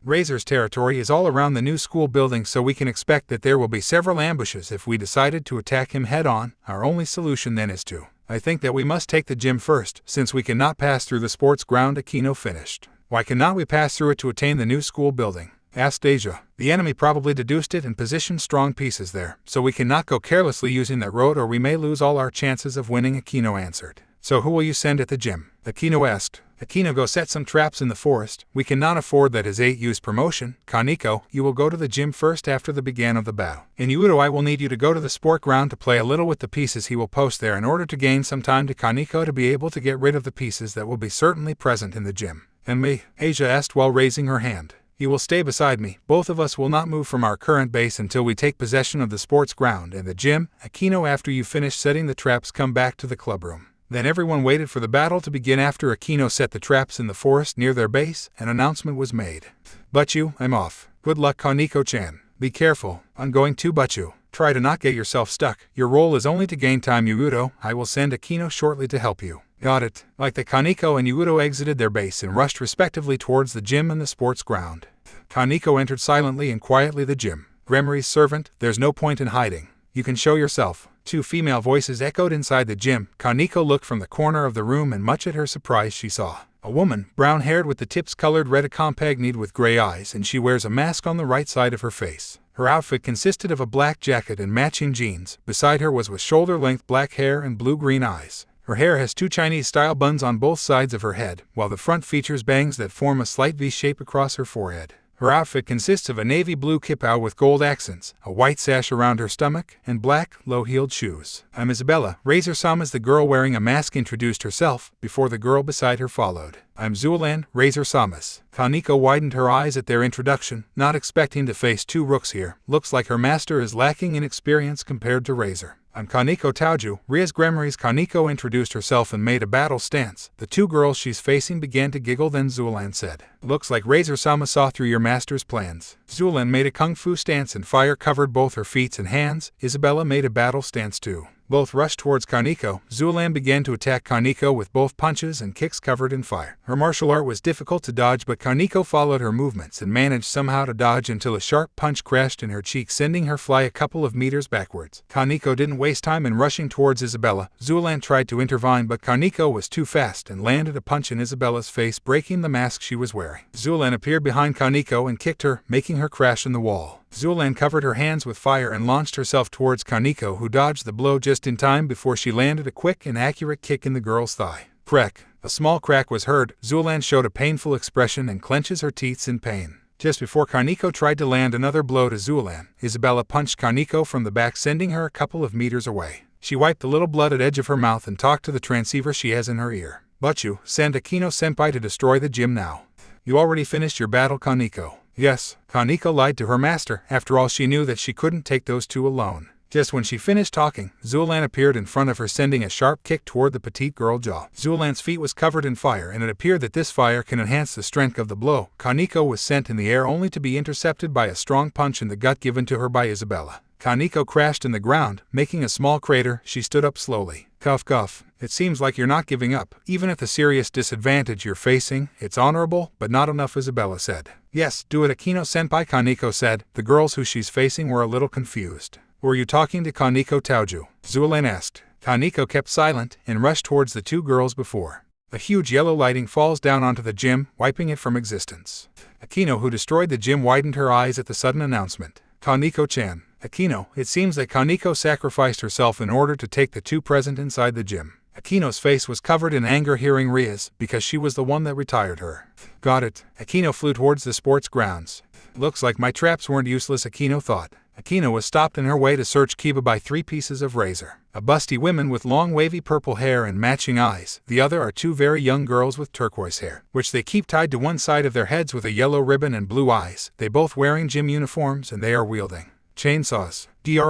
A: Razer's territory is all around the new school building, so we can expect that there will be several ambushes if we decided to attack him head-on. Our only solution then is to, I think that we must take the gym first, since we cannot pass through the sports ground, Akino finished. Why cannot we pass through it to attain the new school building? Asked Asia. The enemy probably deduced it and positioned strong pieces there, so we cannot go carelessly using that road or we may lose all our chances of winning, Akino answered. So who will you send at the gym? Akino asked. Akino go set some traps in the forest. We cannot afford that as 8U's promotion. Kaneko, you will go to the gym first after the beginning of the battle. In Hyoudou, I will need you to go to the sport ground to play a little with the pieces he will post there in order to gain some time to Kaneko to be able to get rid of the pieces that will be certainly present in the gym. And me? Asia asked while raising her hand. You will stay beside me. Both of us will not move from our current base until we take possession of the sports ground and the gym. Akino, after you finish setting the traps, come back to the clubroom. Then everyone waited for the battle to begin. After Akino set the traps in the forest near their base, an announcement was made. Butchu, I'm off. Good luck, Kaneko-chan. Be careful. I'm going to Butchu. Try to not get yourself stuck. Your role is only to gain time, Hyoudou. I will send Akino shortly to help you. Got it. Like the Kaneko and Hyoudou exited their base and rushed respectively towards the gym and the sports ground. Kaneko entered silently and quietly the gym. Gremory's servant, there's no point in hiding. You can show yourself. Two female voices echoed inside the gym. Kaneko looked from the corner of the room and much at her surprise she saw a woman, brown-haired with the tips colored red, accompanied with gray eyes, and she wears a mask on the right side of her face. Her outfit consisted of a black jacket and matching jeans. Beside her was with shoulder-length black hair and blue-green eyes. Her hair has two Chinese-style buns on both sides of her head, while the front features bangs that form a slight V-shape across her forehead. Her outfit consists of a navy blue kippah with gold accents, a white sash around her stomach, and black, low-heeled shoes. I'm Isabella. Razer-sama's the girl wearing a mask introduced herself, before the girl beside her followed. I'm Zuelan, Razer-sama's. Kaneko widened her eyes at their introduction, not expecting to face two rooks here. Looks like her master is lacking in experience compared to Razer. I'm Kaneko Taoju. Rias Gremory's Kaneko introduced herself and made a battle stance. The two girls she's facing began to giggle, then Zuelan said, Looks like Razer-sama saw through your master's plans. Zuelan made a kung fu stance and fire covered both her feet and hands. Isabella made a battle stance too. Both rushed towards Kaneko. Zulan began to attack Kaneko with both punches and kicks covered in fire. Her martial art was difficult to dodge, but Kaneko followed her movements and managed somehow to dodge until a sharp punch crashed in her cheek, sending her fly a couple of meters backwards. Kaneko didn't waste time in rushing towards Isabella. Zulan tried to intervene, but Kaneko was too fast and landed a punch in Isabella's face, breaking the mask she was wearing. Zulan appeared behind Kaneko and kicked her, making her crash in the wall. Zulan covered her hands with fire and launched herself towards Kaneko, who dodged the blow just in time before she landed a quick and accurate kick in the girl's thigh. Crack! A small crack was heard. Zulan showed a painful expression and clenches her teeth in pain. Just before Kaneko tried to land another blow to Zulan, Isabella punched Kaneko from the back, sending her a couple of meters away. She wiped the little blooded edge of her mouth and talked to the transceiver she has in her ear. Butchu, send Akino-senpai to destroy the gym now. You already finished your battle, Kaneko. Yes, Kaneko lied to her master. After all, she knew that she couldn't take those two alone. Just when she finished talking, Zulan appeared in front of her, sending a sharp kick toward the petite girl jaw. Zulan's feet was covered in fire, and it appeared that this fire can enhance the strength of the blow. Kaneko was sent in the air only to be intercepted by a strong punch in the gut given to her by Isabella. Kaneko crashed in the ground, making a small crater. She stood up slowly. Cuff cuff. It seems like you're not giving up. Even at the serious disadvantage you're facing, it's honorable, but not enough, Isabella said. Yes, do it, Akino-senpai, Kaneko said. The girls who she's facing were a little confused. Were you talking to Kaneko Taoju? Zulan asked. Kaneko kept silent and rushed towards the two girls before. A huge yellow lighting falls down onto the gym, wiping it from existence. Akino, who destroyed the gym, widened her eyes at the sudden announcement. Kaneko-chan. Akino, it seems that Kaneko sacrificed herself in order to take the two present inside the gym. Akino's face was covered in anger hearing Rias, because she was the one that retired her. Got it. Akino flew towards the sports grounds. Looks like my traps weren't useless, Akino thought. Akino was stopped in her way to search Kiba by 3 pieces of Razer. A busty woman with long wavy purple hair and matching eyes. The other are 2 very young girls with turquoise hair, which they keep tied to one side of their heads with a yellow ribbon and blue eyes. They both wearing gym uniforms, and they are wielding chainsaws. Drill.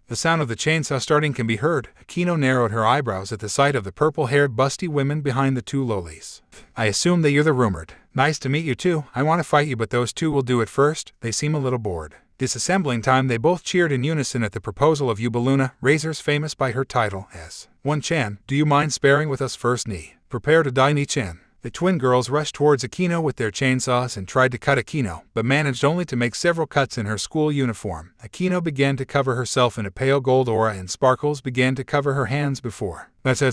A: The sound of the chainsaw starting can be heard. Akino narrowed her eyebrows at the sight of the purple-haired busty women behind the 2 lowlies. I assume that you're the rumored. Nice to meet you too. I want to fight you, but those 2 will do it first. They seem a little bored. Disassembling time, they both cheered in unison at the proposal of Yubeluna, Razer's famous by her title as One-chan. Do you mind sparing with us first, Ni? Prepare to die, Ni-chan. The twin girls rushed towards Akino with their chainsaws and tried to cut Akino, but managed only to make several cuts in her school uniform. Akino began to cover herself in a pale gold aura, and sparkles began to cover her hands before. She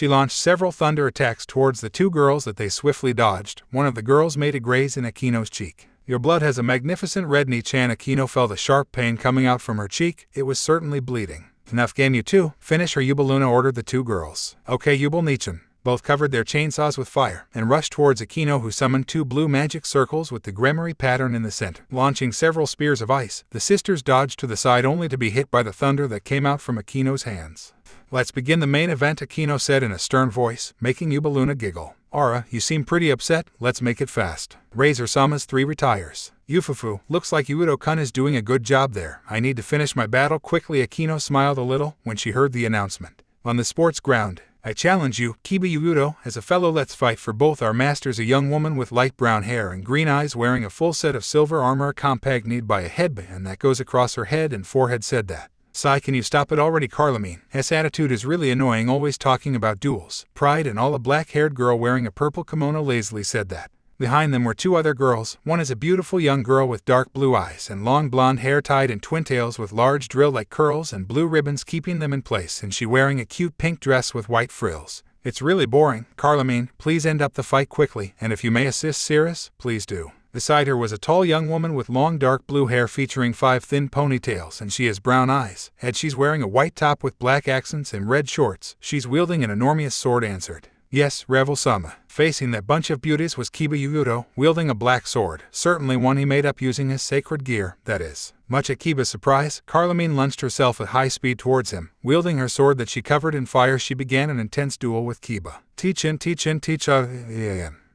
A: launched several thunder attacks towards the 2 girls that they swiftly dodged. One of the girls made a graze in Akino's cheek. Your blood has a magnificent red, Ni-chan. Akino felt a sharp pain coming out from her cheek. It was certainly bleeding. Enough game, you two. Finish her, Yubeluna ordered the 2 girls. Okay, Yubel, Ni-chan. Both covered their chainsaws with fire and rushed towards Akino, who summoned 2 blue magic circles with the Gremory pattern in the center. Launching several spears of ice, the sisters dodged to the side only to be hit by the thunder that came out from Akino's hands. Let's begin the main event, Akino said in a stern voice, making Yubeluna giggle. Aura, you seem pretty upset. Let's make it fast. Razer-sama's 3 retires. Yufufu, looks like Yuudo-kun is doing a good job there. I need to finish my battle quickly. Akino smiled a little when she heard the announcement. On the sports ground, I challenge you, Kiba Yuudo, as a fellow. Let's fight for both our masters. A young woman with light brown hair and green eyes wearing a full set of silver armor accompanied by a headband that goes across her head and forehead said that. Sai, can you stop it already? Carlamine's attitude is really annoying, always talking about duels. Pride and all. A black-haired girl wearing a purple kimono lazily said that. Behind them were 2 other girls. One is a beautiful young girl with dark blue eyes and long blonde hair tied in twin tails with large drill-like curls and blue ribbons keeping them in place, and she wearing a cute pink dress with white frills. It's really boring. Carlamine, please end up the fight quickly, and if you may assist Cirrus, please do. Beside her was a tall young woman with long dark blue hair featuring 5 thin ponytails, and she has brown eyes. And she's wearing a white top with black accents and red shorts. She's wielding an enormous sword, answered. Yes, Revel-sama. Facing that bunch of beauties was Kiba Yuudo, wielding a black sword, certainly one he made up using his sacred gear, that is. Much at Kiba's surprise, Carlamine lunged herself at high speed towards him. Wielding her sword that she covered in fire, she began an intense duel with Kiba. Teach-in.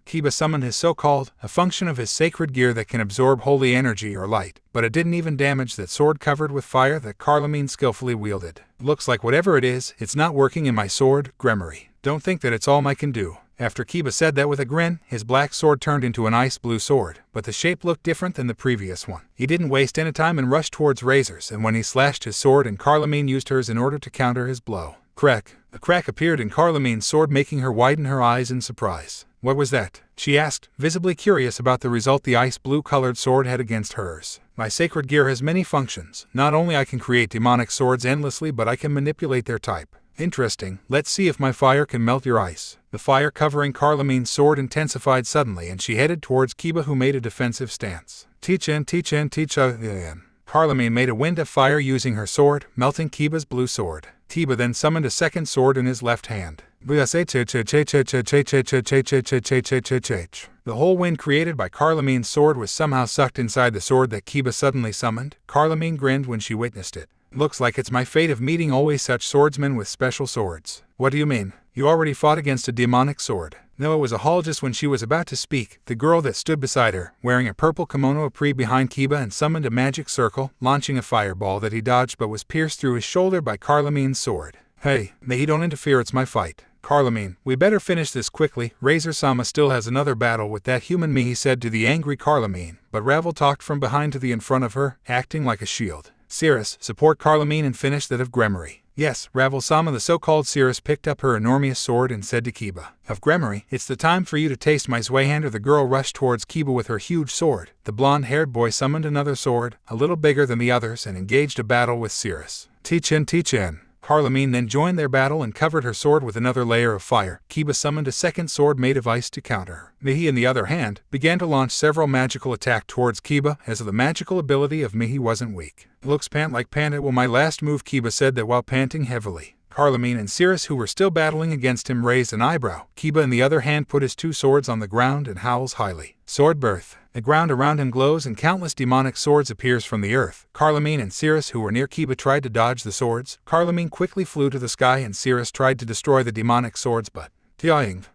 A: Kiba summoned his so-called, a function of his sacred gear that can absorb holy energy or light, but it didn't even damage that sword covered with fire that Carlamine skillfully wielded. Looks like whatever it is, it's not working in my sword, Gremory. Don't think that it's all I can do. After Kiba said that with a grin, his black sword turned into an ice blue sword, but the shape looked different than the previous one. He didn't waste any time and rushed towards Razer's, and when he slashed his sword and Carlamine used hers in order to counter his blow. Crack! A crack appeared in Carlamine's sword, making her widen her eyes in surprise. What was that? She asked, visibly curious about the result the ice blue-colored sword had against hers. My sacred gear has many functions. Not only I can create demonic swords endlessly, but I can manipulate their type. Interesting. Let's see if my fire can melt your ice. The fire covering Carlamine's sword intensified suddenly, and she headed towards Kiba, who made a defensive stance. Teach-in. Carlamine made a wind of fire using her sword, melting Kiba's blue sword. Kiba then summoned a second sword in his left hand. The whole wind created by Carlamine's sword was somehow sucked inside the sword that Kiba suddenly summoned. Carlamine grinned when she witnessed it. Looks like it's my fate of meeting always such swordsmen with special swords. What do you mean? You already fought against a demonic sword. No, it was a haul. Just when she was about to speak, the girl that stood beside her, wearing a purple kimono, appeared behind Kiba and summoned a magic circle, launching a fireball that he dodged but was pierced through his shoulder by Carlamine's sword. Hey, don't interfere, it's my fight. Carlamine, we better finish this quickly. Razer-sama still has another battle with that human me, he said to the angry Carlamine, but Ruval talked from behind to the in front of her, acting like a shield. Cirrus, support Carlamine and finish that of Gremory. Yes, Ruval-sama. The so-called Cirrus picked up her enormous sword and said to Kiba, of Gremory, it's the time for you to taste my Zweihander. The girl rushed towards Kiba with her huge sword. The blonde-haired boy summoned another sword, a little bigger than the others, and engaged a battle with Cirrus. Teach-in. Carlamine then joined their battle and covered her sword with another layer of fire. Kiba summoned a second sword made of ice to counter her. Mihi, on the other hand, began to launch several magical attacks towards Kiba, as the magical ability of Mihi wasn't weak. Looks pant like panda. Well, my last move, Kiba said that while panting heavily. Carlamine and Cirrus, who were still battling against him, raised an eyebrow. Kiba, on the other hand, put his two swords on the ground and howls highly. Sword birth. The ground around him glows and countless demonic swords appears from the earth. Carlamine and Cirrus, who were near Kiba, tried to dodge the swords. Carlamine quickly flew to the sky and Cirrus tried to destroy the demonic swords, but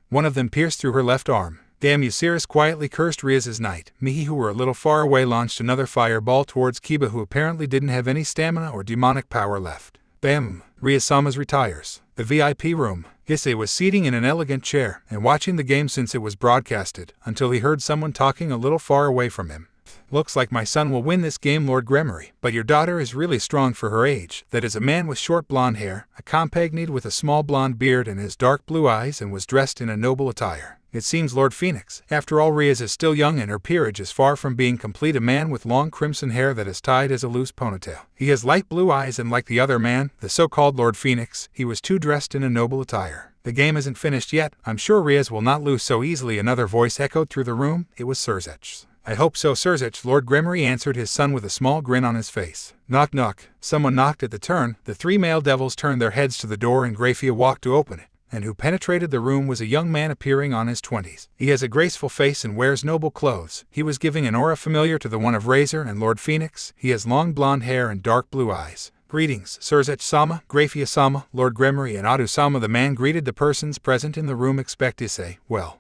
A: one of them pierced through her left arm. Damn you, Cirrus quietly cursed Rias' knight. Mihi, who were a little far away, launched another fireball towards Kiba, who apparently didn't have any stamina or demonic power left. Bam! Rias-sama's retires. The VIP room. Issei was sitting in an elegant chair and watching the game since it was broadcasted, until he heard someone talking a little far away from him. Looks like my son will win this game, Lord Gremory, but your daughter is really strong for her age. That is a man with short blonde hair, a compagnied with a small blonde beard and his dark blue eyes, and was dressed in a noble attire. It seems Lord Phoenix. After all, Rias is still young and her peerage is far from being complete. A man with long crimson hair that is tied as a loose ponytail. He has light blue eyes, and like the other man, the so-called Lord Phoenix, he was too dressed in a noble attire. The game isn't finished yet. I'm sure Rias will not lose so easily. Another voice echoed through the room. It was Sirzech's. I hope so, Sirzech. Lord Gremory answered his son with a small grin on his face. Knock knock. Someone knocked at the turn. The three male devils turned their heads to the door and Grafia walked to open it. And who penetrated the room was a young man appearing on his 20s. He has a graceful face and wears noble clothes. He was giving an aura familiar to the one of Razer and Lord Phoenix. He has long blonde hair and dark blue eyes. Greetings, Sirzech-sama, Grafia-sama, Lord Gremory, and Adu-sama. The man greeted the persons present in the room. Expect Issei. Well.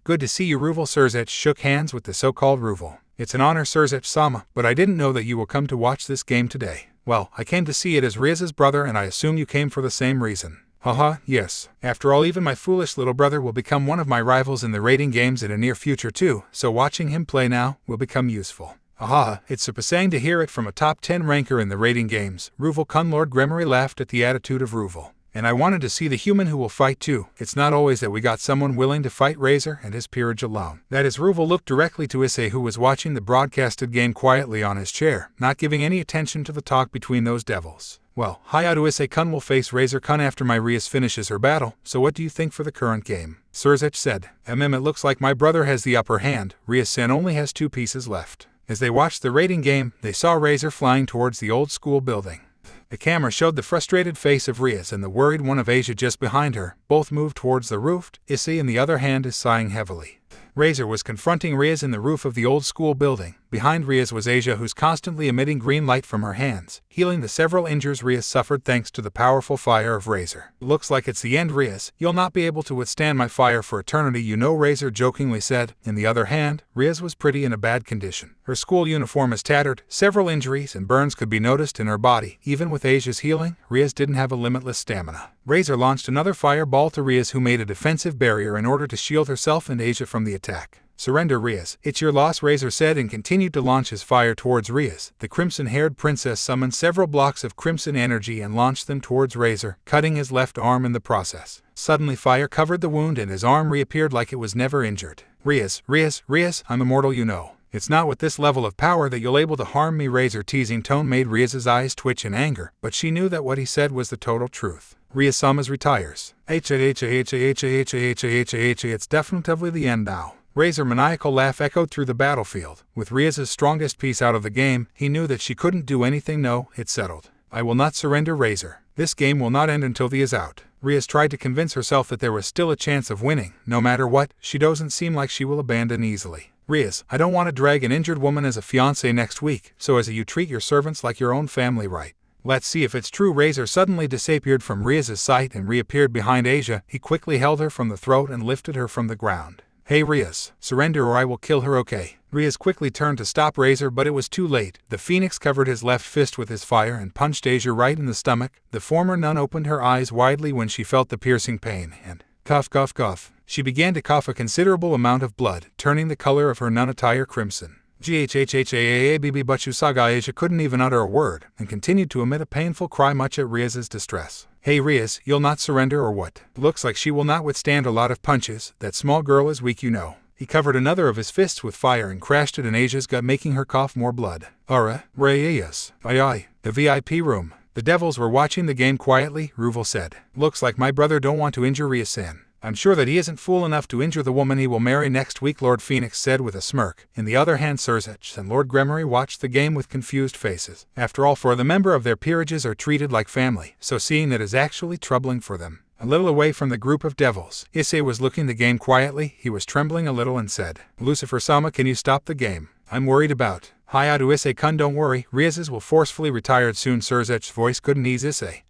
A: Good to see you, Ruval. Sirzech shook hands with the so-called Ruval. It's an honor, Sirzech-sama, but I didn't know that you will come to watch this game today. Well, I came to see it as Rias' brother, and I assume you came for the same reason. Haha, yes. After all, even my foolish little brother will become one of my rivals in the rating games in a near future too, so watching him play now will become useful. Aha, it's surprising to hear it from a top 10 ranker in the rating games. Ruval-kun. Lord Gremory laughed at the attitude of Ruval. And I wanted to see the human who will fight too. It's not always that we got someone willing to fight Razer and his peerage alone. That is. Ruval looked directly to Issei, who was watching the broadcasted game quietly on his chair, not giving any attention to the talk between those devils. Well, Hayadu Issei-kun will face Razer-kun after my Rias finishes her battle, so what do you think for the current game? Sirzech said. It looks like my brother has the upper hand. Rias-san only has 2 pieces left. As they watched the rating game, they saw Razer flying towards the old school building. The camera showed the frustrated face of Rias and the worried one of Asia just behind her. Both moved towards the roof. Issei, on the other hand, is sighing heavily. Razer was confronting Rias in the roof of the old school building. Behind Rias was Asia, who's constantly emitting green light from her hands, healing the several injuries Rias suffered thanks to the powerful fire of Razer. Looks like it's the end, Rias. You'll not be able to withstand my fire for eternity, you know, Razer jokingly said. On the other hand, Rias was pretty in a bad condition. Her school uniform is tattered, several injuries and burns could be noticed in her body. Even with Asia's healing, Rias didn't have a limitless stamina. Razer launched another fireball to Rias, who made a defensive barrier in order to shield herself and Asia from the attack. Surrender, Rias. It's your loss, Razer said, and continued to launch his fire towards Rias. The crimson-haired princess summoned several blocks of crimson energy and launched them towards Razer, cutting his left arm in the process. Suddenly fire covered the wound and his arm reappeared like it was never injured. Rias, I'm immortal, you know. It's not with this level of power that you'll able to harm me. Razer teasing tone made Rias's eyes twitch in anger, but she knew that what he said was the total truth. Rias retires. It's definitely the end now. Razer's maniacal laugh echoed through the battlefield. With Rias's strongest piece out of the game, he knew that she couldn't do anything. No, it's settled. I will not surrender, Razer. This game will not end until the is out. Rias tried to convince herself that there was still a chance of winning. No matter what, she doesn't seem like she will abandon easily. Rias, I don't want to drag an injured woman as a fiancé next week, so as you treat your servants like your own family, right? Let's see if it's true. Razer suddenly disappeared from Rias's sight and reappeared behind Asia. He quickly held her from the throat and lifted her from the ground. Hey Rias, surrender or I will kill her, okay? Rias quickly turned to stop Razer, but it was too late. The phoenix covered his left fist with his fire and punched Asia right in the stomach. The former nun opened her eyes widely when she felt the piercing pain, and cough. She began to cough a considerable amount of blood, turning the color of her nun attire crimson. But Asia couldn't even utter a word, and continued to emit a painful cry much at Rias's distress. Hey Rias, you'll not surrender or what? Looks like she will not withstand a lot of punches. That small girl is weak, you know. He covered another of his fists with fire and crashed it in Asia's gut, making her cough more blood. Rias. Aye. The VIP room. The devils were watching the game quietly, Ruval said. Looks like my brother don't want to injure Rias-san. I'm sure that he isn't fool enough to injure the woman he will marry next week, Lord Phoenix said with a smirk. In the other hand, Sirzech and Lord Gremory watched the game with confused faces. After all, for the member of their peerages are treated like family, so seeing that is actually troubling for them. A little away from the group of devils, Issei was looking the game quietly. He was trembling a little and said, Lucifer-sama, can you stop the game? I'm worried about Hyoudou Issei-kun. Don't worry, Rias's will forcefully retire soon. Sirzech's voice couldn't ease Issei,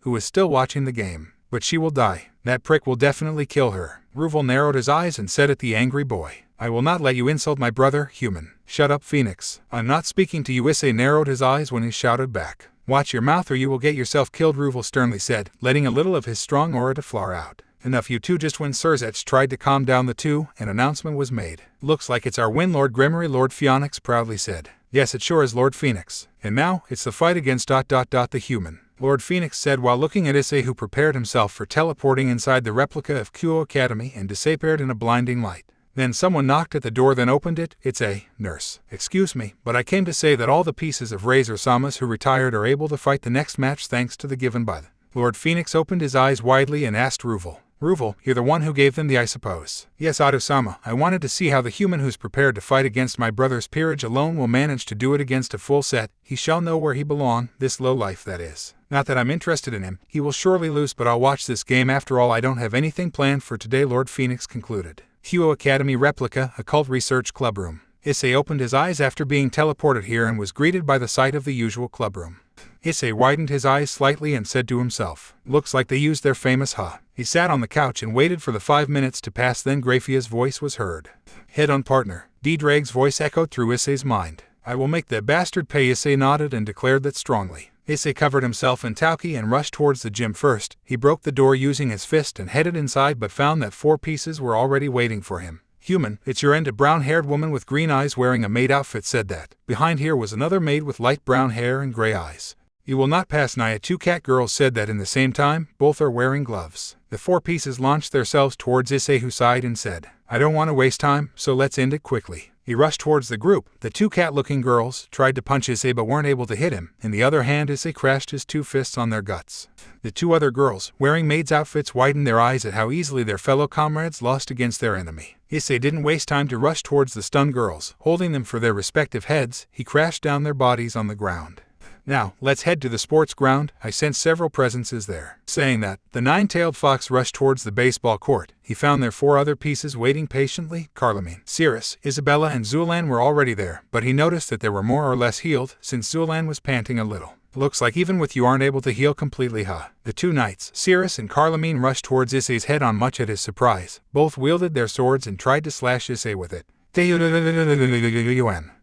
A: who was still watching the game. But she will die. That prick will definitely kill her. Ruval narrowed his eyes and said at the angry boy, I will not let you insult my brother, human. Shut up, Phoenix. I'm not speaking to you. Issei narrowed his eyes when he shouted back. Watch your mouth or you will get yourself killed, Ruval sternly said, letting a little of his strong aura to flower out. Enough, you two. Just when Sirzech tried to calm down the two, an announcement was made. Looks like it's our win, Lord Gremory, Lord Phoenix proudly said. Yes, it sure is, Lord Phoenix. And now, it's the fight against the human. Lord Phoenix said while looking at Issei, who prepared himself for teleporting inside the replica of Kuoh Academy and disappeared in a blinding light. Then someone knocked at the door, then opened it. It's a nurse. Excuse me, but I came to say that all the pieces of Razer-sama's who retired are able to fight the next match thanks to the given by the. Lord Phoenix opened his eyes widely and asked Ruval. Ruval, you're the one who gave them the, I suppose. Yes, Ado-sama, I wanted to see how the human who's prepared to fight against my brother's peerage alone will manage to do it against a full set. He shall know where he belongs, this lowlife that is. Not that I'm interested in him, he will surely lose, but I'll watch this game. After all, I don't have anything planned for today, Lord Phoenix concluded. Kuoh Academy Replica, Occult Research Clubroom. Issei opened his eyes after being teleported here and was greeted by the sight of the usual clubroom. Issei widened his eyes slightly and said to himself, looks like they used their famous ha. He sat on the couch and waited for the 5 minutes to pass, then Graphia's voice was heard. Head on, partner. D-Drag's voice echoed through Issei's mind. I will make that bastard pay. Issei nodded and declared that strongly. Issei covered himself in tauki and rushed towards the gym first. He broke the door using his fist and headed inside, but found that 4 pieces were already waiting for him. Human, it's your end. A brown-haired woman with green eyes wearing a maid outfit said that. Behind here was another maid with light brown hair and gray eyes. You will not pass, Naya. 2 cat girls said that in the same time. Both are wearing gloves. The 4 pieces launched themselves towards Issei, who sighed and said, I don't want to waste time, so let's end it quickly. He rushed towards the group. The 2 cat-looking girls tried to punch Issei but weren't able to hit him. In the other hand, Issei crashed his 2 fists on their guts. The 2 other girls, wearing maids' outfits, widened their eyes at how easily their fellow comrades lost against their enemy. Issei didn't waste time to rush towards the stunned girls. Holding them for their respective heads, he crashed down their bodies on the ground. Now, let's head to the sports ground. I sense several presences there. Saying that, the 9-tailed fox rushed towards the baseball court. He found their 4 other pieces waiting patiently. Carlamine, Cirrus, Isabella and Zulan were already there, but he noticed that they were more or less healed, since Zulan was panting a little. Looks like even with you aren't able to heal completely, huh? The 2 knights, Cirrus and Carlamine, rushed towards Issei's head on, much at his surprise. Both wielded their swords and tried to slash Issei with it.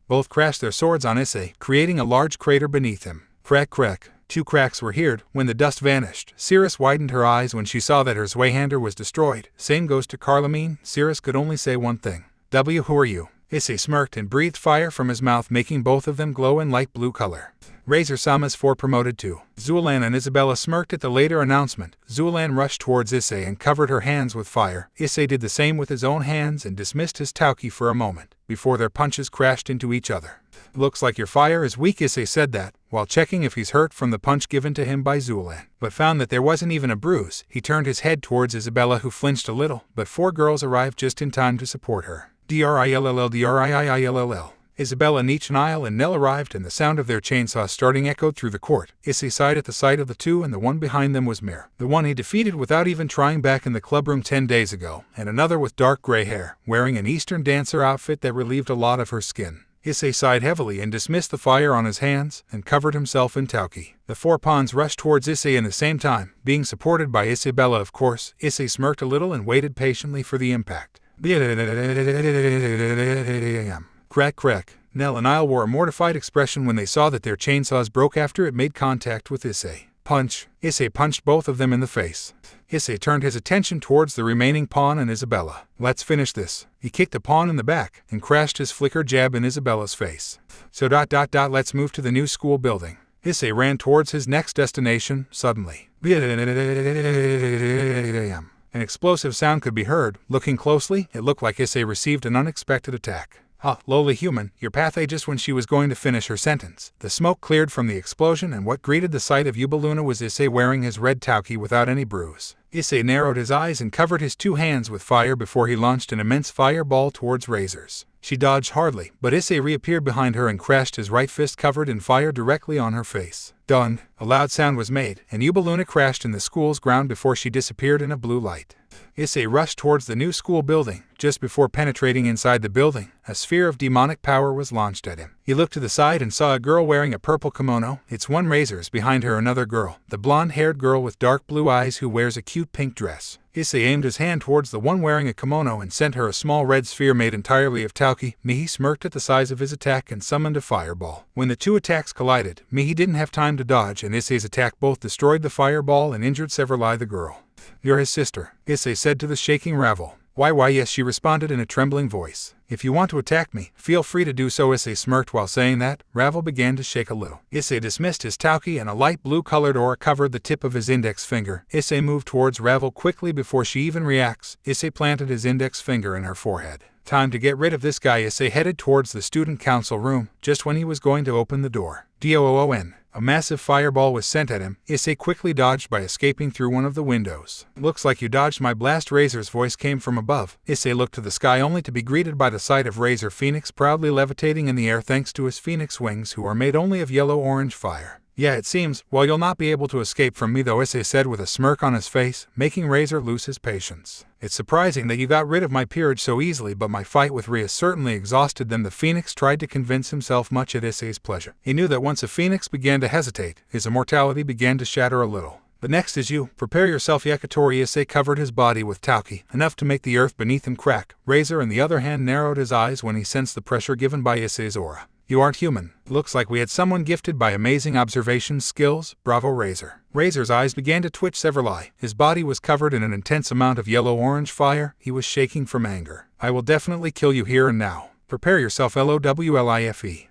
A: Both crashed their swords on Issei, creating a large crater beneath him. Crack. 2 cracks were heard. When the dust vanished, Cirrus widened her eyes when she saw that her Zweihander was destroyed. Same goes to Carlamine. Cirrus could only say one thing. Who are you? Issei smirked and breathed fire from his mouth, making both of them glow in light blue color. Razer-sama's 4 promoted too. Zuelan and Isabella smirked at the later announcement. Zuelan rushed towards Issei and covered her hands with fire. Issei did the same with his own hands and dismissed his Tauki for a moment, before their punches crashed into each other. Looks like your fire is weak, Issei said that, while checking if he's hurt from the punch given to him by Zuelan, but found that there wasn't even a bruise. He turned his head towards Isabella, who flinched a little, but 4 girls arrived just in time to support her. Drill. Isabella, Nietzsche, Niall, and Nell arrived, and the sound of their chainsaws starting echoed through the court. Issei sighed at the sight of the 2, and the one behind them was Mir, the one he defeated without even trying back in the clubroom 10 days ago, and another with dark gray hair, wearing an Eastern dancer outfit that relieved a lot of her skin. Issei sighed heavily and dismissed the fire on his hands, and covered himself in Tauki. The 4 pawns rushed towards Issei in the same time, being supported by Isabella of course. Issei smirked a little and waited patiently for the impact. Crack crack. Nell and Niall wore a mortified expression when they saw that their chainsaws broke after it made contact with Issei. Punch. Issei punched both of them in the face. Issei turned his attention towards the remaining pawn and Isabella. Let's finish this. He kicked the pawn in the back and crashed his flicker jab in Isabella's face. So let's move to the new school building. Issei ran towards his next destination, suddenly. An explosive sound could be heard. Looking closely, it looked like Issei received an unexpected attack. Lowly human, your path just when she was going to finish her sentence. The smoke cleared from the explosion, and what greeted the sight of Yubaluna was Issei wearing his red Tauki without any bruise. Issei narrowed his eyes and covered his 2 hands with fire before he launched an immense fireball towards Razer's. She dodged hardly, but Issei reappeared behind her and crashed his right fist covered in fire directly on her face. Done. A loud sound was made, and Yubaluna crashed in the school's ground before she disappeared in a blue light. Issei rushed towards the new school building. Just before penetrating inside the building, a sphere of demonic power was launched at him. He looked to the side and saw a girl wearing a purple kimono. It's one Razer's, behind her another girl, the blonde-haired girl with dark blue eyes who wears a cute pink dress. Issei aimed his hand towards the one wearing a kimono and sent her a small red sphere made entirely of Tauki. Mihi smirked at the size of his attack and summoned a fireball. When the 2 attacks collided, Mihi didn't have time to dodge, and Issei's attack both destroyed the fireball and injured Severly the girl. You're his sister, Issei said to the shaking Ruval. Why yes, she responded in a trembling voice. If you want to attack me, feel free to do so, Issei smirked while saying that. Ruval began to shake a little. Issei dismissed his Tauki and a light blue-colored aura covered the tip of his index finger. Issei moved towards Ruval quickly before she even reacts. Issei planted his index finger in her forehead. Time to get rid of this guy. Issei headed towards the student council room, just when he was going to open the door. Doon. A massive fireball was sent at him. Issei quickly dodged by escaping through one of the windows. Looks like you dodged my blast. Razer's voice came from above. Issei looked to the sky only to be greeted by the sight of Razer Phoenix proudly levitating in the air thanks to his phoenix wings, who are made only of yellow-orange fire. Yeah, it seems. Well, you'll not be able to escape from me though, Issei said with a smirk on his face, making Razer lose his patience. It's surprising that you got rid of my peerage so easily, but my fight with Rias certainly exhausted them. The Phoenix tried to convince himself much at Issei's pleasure. He knew that once a Phoenix began to hesitate, his immortality began to shatter a little. But next is you. Prepare yourself, Yakitori. Issei covered his body with Tauki, enough to make the earth beneath him crack. Razer, on the other hand, narrowed his eyes when he sensed the pressure given by Issei's aura. You aren't human. Looks like we had someone gifted by amazing observation skills. Bravo, Razer. Razer's eyes began to twitch Severly. His body was covered in an intense amount of yellow-orange fire. He was shaking from anger. I will definitely kill you here and now. Prepare yourself, LOWLIFE.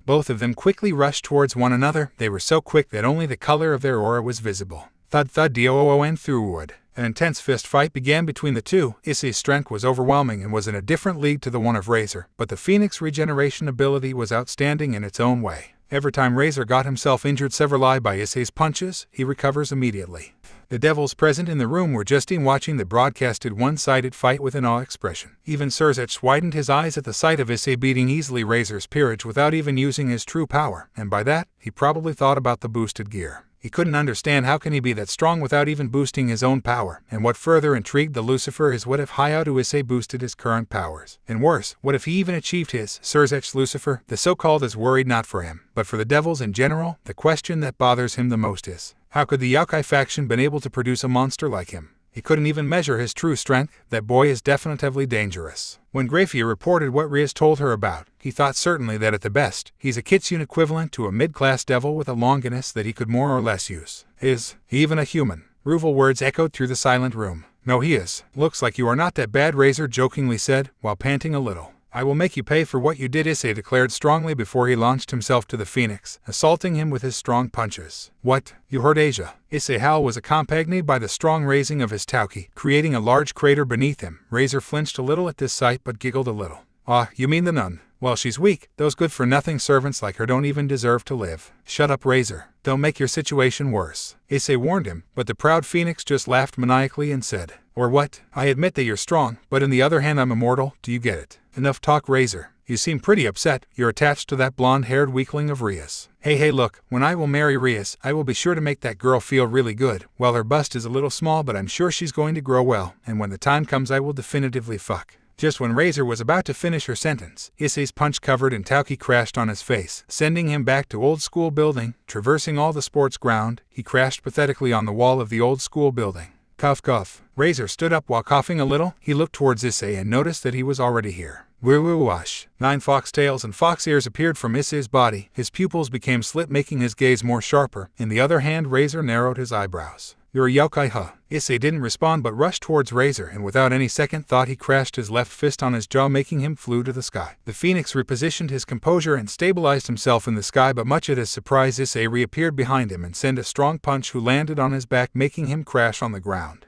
A: Both of them quickly rushed towards one another. They were so quick that only the color of their aura was visible. Thud thud doon through wood. An intense fist fight began between the 2. Issei's strength was overwhelming and was in a different league to the one of Razer, but the Phoenix regeneration ability was outstanding in its own way. Every time Razer got himself injured severely by Issei's punches, he recovers immediately. The devils present in the room were just watching the broadcasted one-sided fight with an awe expression. Even Serzech widened his eyes at the sight of Issei beating easily Razer's peerage without even using his true power, and by that, he probably thought about the boosted gear. He couldn't understand how can he be that strong without even boosting his own power, and what further intrigued the Lucifer is what if Hyoudou Issei boosted his current powers. And worse, what if he even achieved his? Serzech Lucifer, the so-called, is worried not for him, but for the devils in general. The question that bothers him the most is, how could the Youkai-Faction been able to produce a monster like him? He couldn't even measure his true strength. That boy is definitively dangerous. When Grafia reported what Rias told her about, he thought certainly that at the best, he's a Kitsune equivalent to a mid-class devil with a longinus that he could more or less use. Is he even a human? Ruval words echoed through the silent room. No, he is. Looks like you are not that bad, Razer jokingly said, while panting a little. I will make you pay for what you did, Issei declared strongly before he launched himself to the phoenix, assaulting him with his strong punches. What? You heard Asia. Issei howl was accompanied by the strong raising of his tauki, creating a large crater beneath him. Razer flinched a little at this sight but giggled a little. Ah, you mean the nun? Well, she's weak. Those good-for-nothing servants like her don't even deserve to live. Shut up, Razer. Don't make your situation worse. Issei warned him, but the proud phoenix just laughed maniacally and said, Or what? I admit that you're strong, but on the other hand I'm immortal, do you get it? Enough talk, Razer. You seem pretty upset. You're attached to that blonde-haired weakling of Rias. Hey look, when I will marry Rias, I will be sure to make that girl feel really good. Well, her bust is a little small, but I'm sure she's going to grow well, and when the time comes I will definitively fuck. Just when Razer was about to finish her sentence, Issei's punch covered in tauki crashed on his face, sending him back to old school building. Traversing all the sports ground, he crashed pathetically on the wall of the old school building. Cough cough. Razer stood up while coughing a little. He looked towards Issei and noticed that he was already here. Woo wash. 9 foxtails and fox ears appeared from Issei's body. His pupils became slit, making his gaze more sharper. In the other hand, Razer narrowed his eyebrows. You're a yokai, huh? Issei didn't respond but rushed towards Razer, and without any second thought he crashed his left fist on his jaw, making him flew to the sky. The phoenix repositioned his composure and stabilized himself in the sky, but much at his surprise Issei reappeared behind him and sent a strong punch who landed on his back, making him crash on the ground.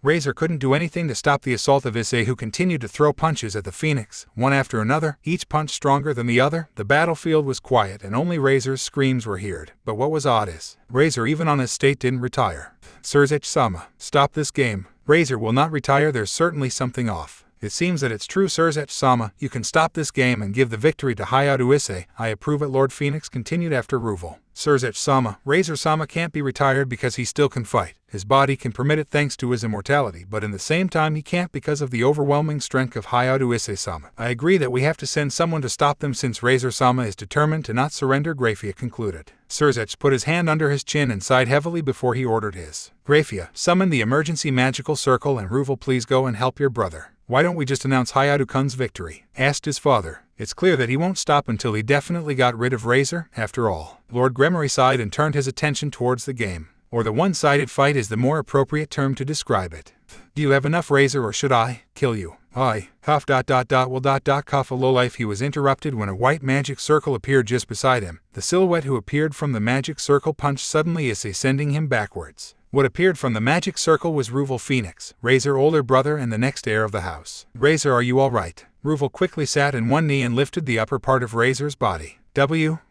A: Razer couldn't do anything to stop the assault of Issei, who continued to throw punches at the phoenix, one after another, each punch stronger than the other. The battlefield was quiet and only Razer's screams were heard. But what was odd is, Razer even on his state didn't retire. Sirzech-sama, stop this game. Razer will not retire, there's certainly something off. It seems that it's true, Sirzech-sama, you can stop this game and give the victory to Hyoudou Issei. I approve it, Lord Phoenix continued after Ruval. Sirzech-sama, Razer-sama can't be retired because he still can fight. His body can permit it thanks to his immortality, but in the same time he can't because of the overwhelming strength of Hyoudou Issei-sama. I agree that we have to send someone to stop them since Razer-sama is determined to not surrender, Grafia concluded. Sirzech put his hand under his chin and sighed heavily before he ordered his. Grafia, summon the emergency magical circle, and Ruval, please go and help your brother. Why don't we just announce Hyoudou-kun's victory? Asked his father. It's clear that he won't stop until he definitely got rid of Razer, after all. Lord Gremory sighed and turned his attention towards the game. Or the one-sided fight is the more appropriate term to describe it. Do you have enough, Razer, or should I kill you? I. Cough. Cough a lowlife. He was interrupted when a white magic circle appeared just beside him. The silhouette who appeared from the magic circle punched suddenly Issei, sending him backwards. What appeared from the magic circle was Ruval Phoenix, Razer older brother and the next heir of the house. Razer, are you all right? Ruval quickly sat on one knee and lifted the upper part of Razer's body.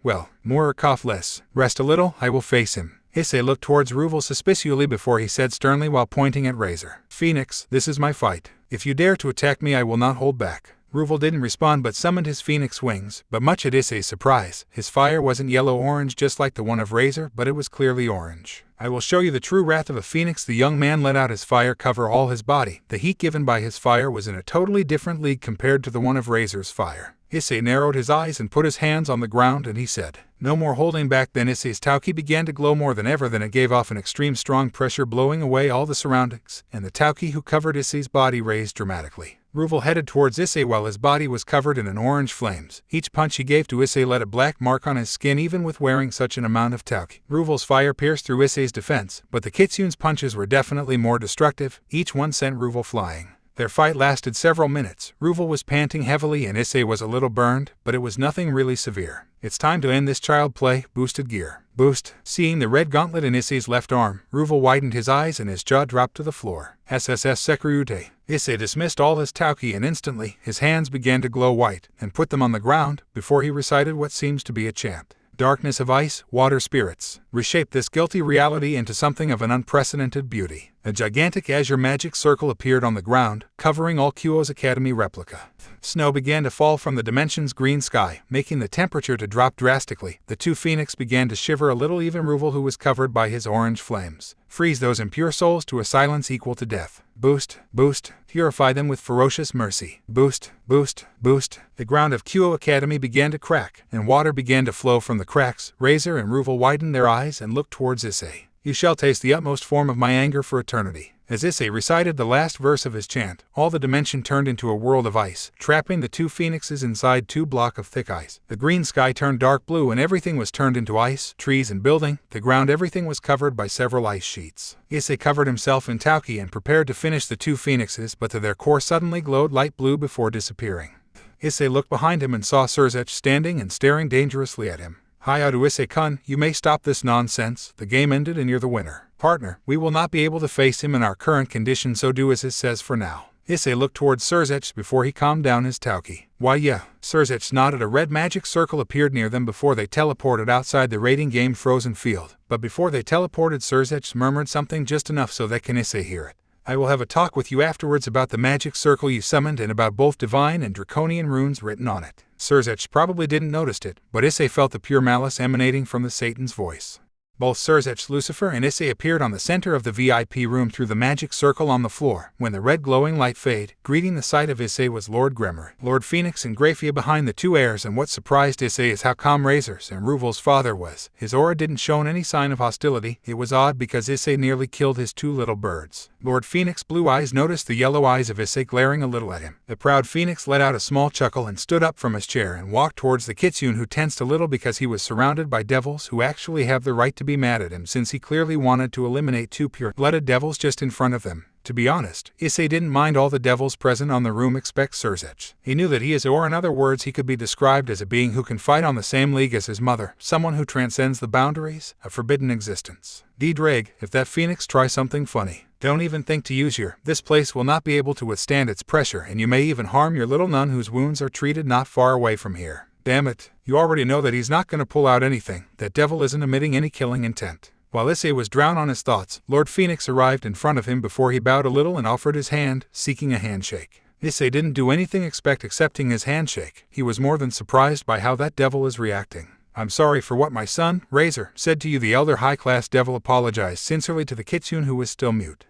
A: Well, more or cough less. Rest a little, I will face him. Issei looked towards Ruval suspiciously before he said sternly while pointing at Razer. Phoenix, this is my fight. If you dare to attack me, I will not hold back. Ruval didn't respond but summoned his phoenix wings, but much at Issei's surprise, his fire wasn't yellow-orange just like the one of Razer, but it was clearly orange. I will show you the true wrath of a phoenix. The young man let out his fire, cover all his body. The heat given by his fire was in a totally different league compared to the one of Razer's fire. Issei narrowed his eyes and put his hands on the ground, and he said, no more holding back. Then Issei's tauki began to glow more than ever. Then it gave off an extreme strong pressure, blowing away all the surroundings, and the tauki who covered Issei's body raised dramatically. Ruval headed towards Issei while his body was covered in an orange flames. Each punch he gave to Issei left a black mark on his skin, even with wearing such an amount of tauki. Ruval's fire pierced through Issei's defense, but the Kitsune's punches were definitely more destructive. Each one sent Ruval flying. Their fight lasted several minutes. Ruval was panting heavily and Issei was a little burned, but it was nothing really severe. It's time to end this child play. Boosted gear. Boost. Seeing the red gauntlet in Issei's left arm, Ruval widened his eyes and his jaw dropped to the floor. SSS-Sekurute. Issei dismissed all his tauki and instantly, his hands began to glow white, and put them on the ground, before he recited what seems to be a chant. Darkness of ice, water spirits, reshape this guilty reality into something of an unprecedented beauty. A gigantic azure magic circle appeared on the ground, covering all Kuoh's Academy replica. Snow began to fall from the dimension's green sky, making the temperature to drop drastically. The two phoenix began to shiver a little, even Ruval, who was covered by his orange flames. Freeze those impure souls to a silence equal to death. Boost, boost, purify them with ferocious mercy. Boost, boost, boost. The ground of Kuoh Academy began to crack, and water began to flow from the cracks. Razer and Ruval widened their eyes and looked towards Issei. You shall taste the utmost form of my anger for eternity. As Issei recited the last verse of his chant, all the dimension turned into a world of ice, trapping the two phoenixes inside 2 blocks of thick ice. The green sky turned dark blue and everything was turned into ice, trees and building. The ground, everything was covered by several ice sheets. Issei covered himself in tauki and prepared to finish the 2 phoenixes, but their core suddenly glowed light blue before disappearing. Issei looked behind him and saw Surzech standing and staring dangerously at him. Hyoudou Issei-kun, you may stop this nonsense. The game ended and you're the winner. Partner, we will not be able to face him in our current condition, so do as it says for now. Issei looked towards Surzech before he calmed down his tauki. Why yeah. Surzech nodded. A red magic circle appeared near them before they teleported outside the raiding game frozen field. But before they teleported, Surzech murmured something just enough so that can Issei hear it. I will have a talk with you afterwards about the magic circle you summoned and about both divine and draconian runes written on it. Surzech probably didn't notice it, but Issei felt the pure malice emanating from the Satan's voice. Both Surzech, Lucifer, and Issei appeared on the center of the VIP room through the magic circle on the floor. When the red glowing light faded, greeting the sight of Issei was Lord Gremory, Lord Phoenix, and Grafia behind the 2 heirs. And what surprised Issei is how calm Razer's and Ruval's father was. His aura didn't show any sign of hostility. It was odd because Issei nearly killed his 2 little birds. Lord Phoenix's blue eyes noticed the yellow eyes of Issei glaring a little at him. The proud Phoenix let out a small chuckle and stood up from his chair and walked towards the Kitsune, who tensed a little because he was surrounded by devils who actually have the right to be mad at him, since he clearly wanted to eliminate 2 pure-blooded devils just in front of them. To be honest, Issei didn't mind all the devils present on the room except Surzech. He knew that he is, or in other words, he could be described as a being who can fight on the same league as his mother, someone who transcends the boundaries, a forbidden existence. D-Drag, if that Phoenix tries something funny, don't even think to use this place will not be able to withstand its pressure, and you may even harm your little nun whose wounds are treated not far away from here. Damn it, you already know that he's not going to pull out anything. That devil isn't emitting any killing intent. While Issei was drowned on his thoughts, Lord Phoenix arrived in front of him before he bowed a little and offered his hand, seeking a handshake. Issei didn't do anything except accepting his handshake. He was more than surprised by how that devil is reacting. I'm sorry for what my son, Razer, said to you. The elder high-class devil apologized sincerely to the Kitsune, who was still mute.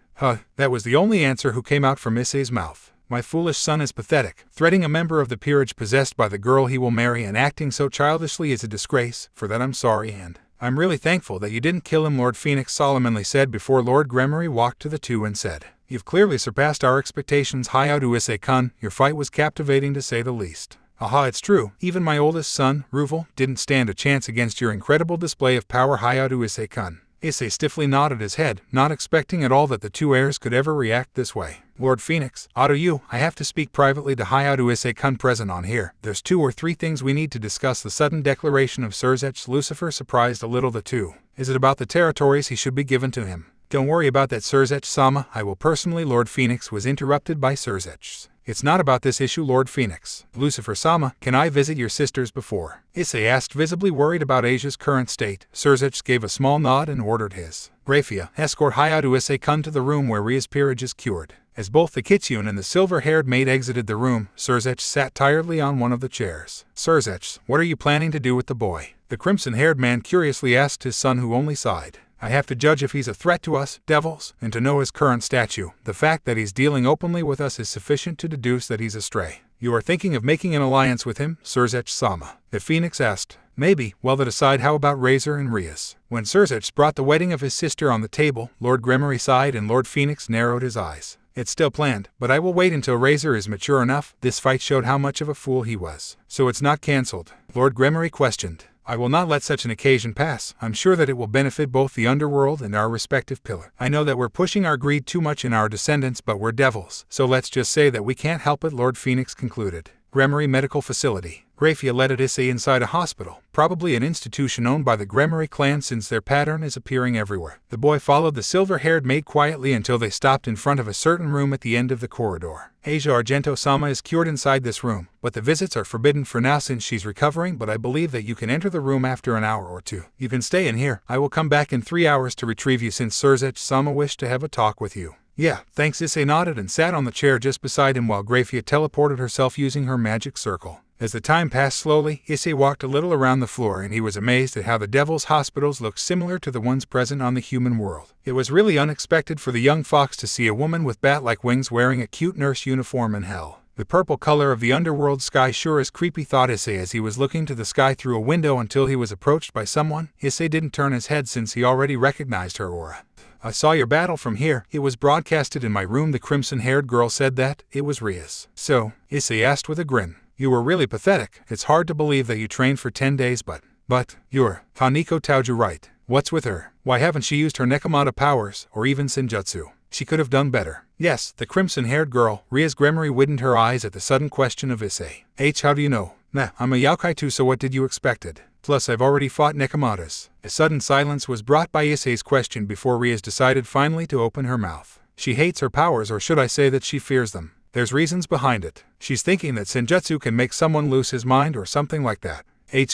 A: That was the only answer who came out from Issei's mouth. My foolish son is pathetic. Threatening a member of the peerage possessed by the girl he will marry and acting so childishly is a disgrace. For that I'm sorry, and I'm really thankful that you didn't kill him, Lord Phoenix solemnly said before Lord Gremory walked to the 2 and said, You've clearly surpassed our expectations, Hyoudou Issei-kun. Your fight was captivating to say the least. Aha, it's true. Even my oldest son, Ruval, didn't stand a chance against your incredible display of power, Hyoudou Issei-kun. Issei stiffly nodded his head, not expecting at all that the 2 heirs could ever react this way. Lord Phoenix, I have to speak privately to Hyoudou Issei-kun present on here. There's 2 or 3 things we need to discuss. The sudden declaration of Surzech. Lucifer surprised a little the 2. Is it about the territories he should be given to him? Don't worry about that, Surzech-sama. I will personally. Lord Phoenix was interrupted by Surzech. It's not about this issue, Lord Phoenix. Lucifer-sama, can I visit your sisters before? Issei asked, visibly worried about Asia's current state. Surzech gave a small nod and ordered his Grafia, escort Hyoudou Issei-kun to the room where Rias' peerage is cured. As both the Kitsune and the silver-haired maid exited the room, Surzech sat tiredly on one of the chairs. Surzech, what are you planning to do with the boy? The crimson-haired man curiously asked his son, who only sighed. I have to judge if he's a threat to us, devils, and to know his current statue. The fact that he's dealing openly with us is sufficient to deduce that he's astray. You are thinking of making an alliance with him, Surzech-sama? The Phoenix asked. Maybe. Well, to decide, how about Razer and Rias? When Surzech brought the wedding of his sister on the table, Lord Gremory sighed and Lord Phoenix narrowed his eyes. It's still planned, but I will wait until Razer is mature enough. This fight showed how much of a fool he was. So it's not cancelled? Lord Gremory questioned. I will not let such an occasion pass. I'm sure that it will benefit both the underworld and our respective pillar. I know that we're pushing our greed too much in our descendants, but we're devils, so let's just say that we can't help it, Lord Phoenix concluded. Gremory Medical Facility. Grafia led Issei inside a hospital, probably an institution owned by the Gremory clan since their pattern is appearing everywhere. The boy followed the silver-haired maid quietly until they stopped in front of a certain room at the end of the corridor. Asia Argento-sama is cured inside this room, but the visits are forbidden for now since she's recovering, but I believe that you can enter the room after an hour or 2. You can stay in here. I will come back in 3 hours to retrieve you since Surzech-sama wished to have a talk with you. Yeah, thanks. Issei nodded and sat on the chair just beside him while Grafia teleported herself using her magic circle. As the time passed slowly, Issei walked a little around the floor and he was amazed at how the Devil's hospitals looked similar to the ones present on the human world. It was really unexpected for the young fox to see a woman with bat-like wings wearing a cute nurse uniform in hell. The purple color of the underworld sky sure is creepy, thought Issei as he was looking to the sky through a window until he was approached by someone. Issei didn't turn his head since he already recognized her aura. I saw your battle from here. It was broadcasted in my room. The crimson-haired girl said that. It was Rias. So, Issei asked with a grin. You were really pathetic. It's hard to believe that you trained for 10 days, but you're Haniko Taoju, right? What's with her? Why haven't she used her Nekomata powers, or even Senjutsu? She could have done better. Yes, the crimson-haired girl. Rias Gremory widened her eyes at the sudden question of Issei. How do you know? Nah, I'm a Youkai too, so what did you expected? Plus, I've already fought Nekomatas. A sudden silence was brought by Issei's question before Rias decided finally to open her mouth. She hates her powers, or should I say that she fears them. There's reasons behind it. She's thinking that Senjutsu can make someone lose his mind or something like that.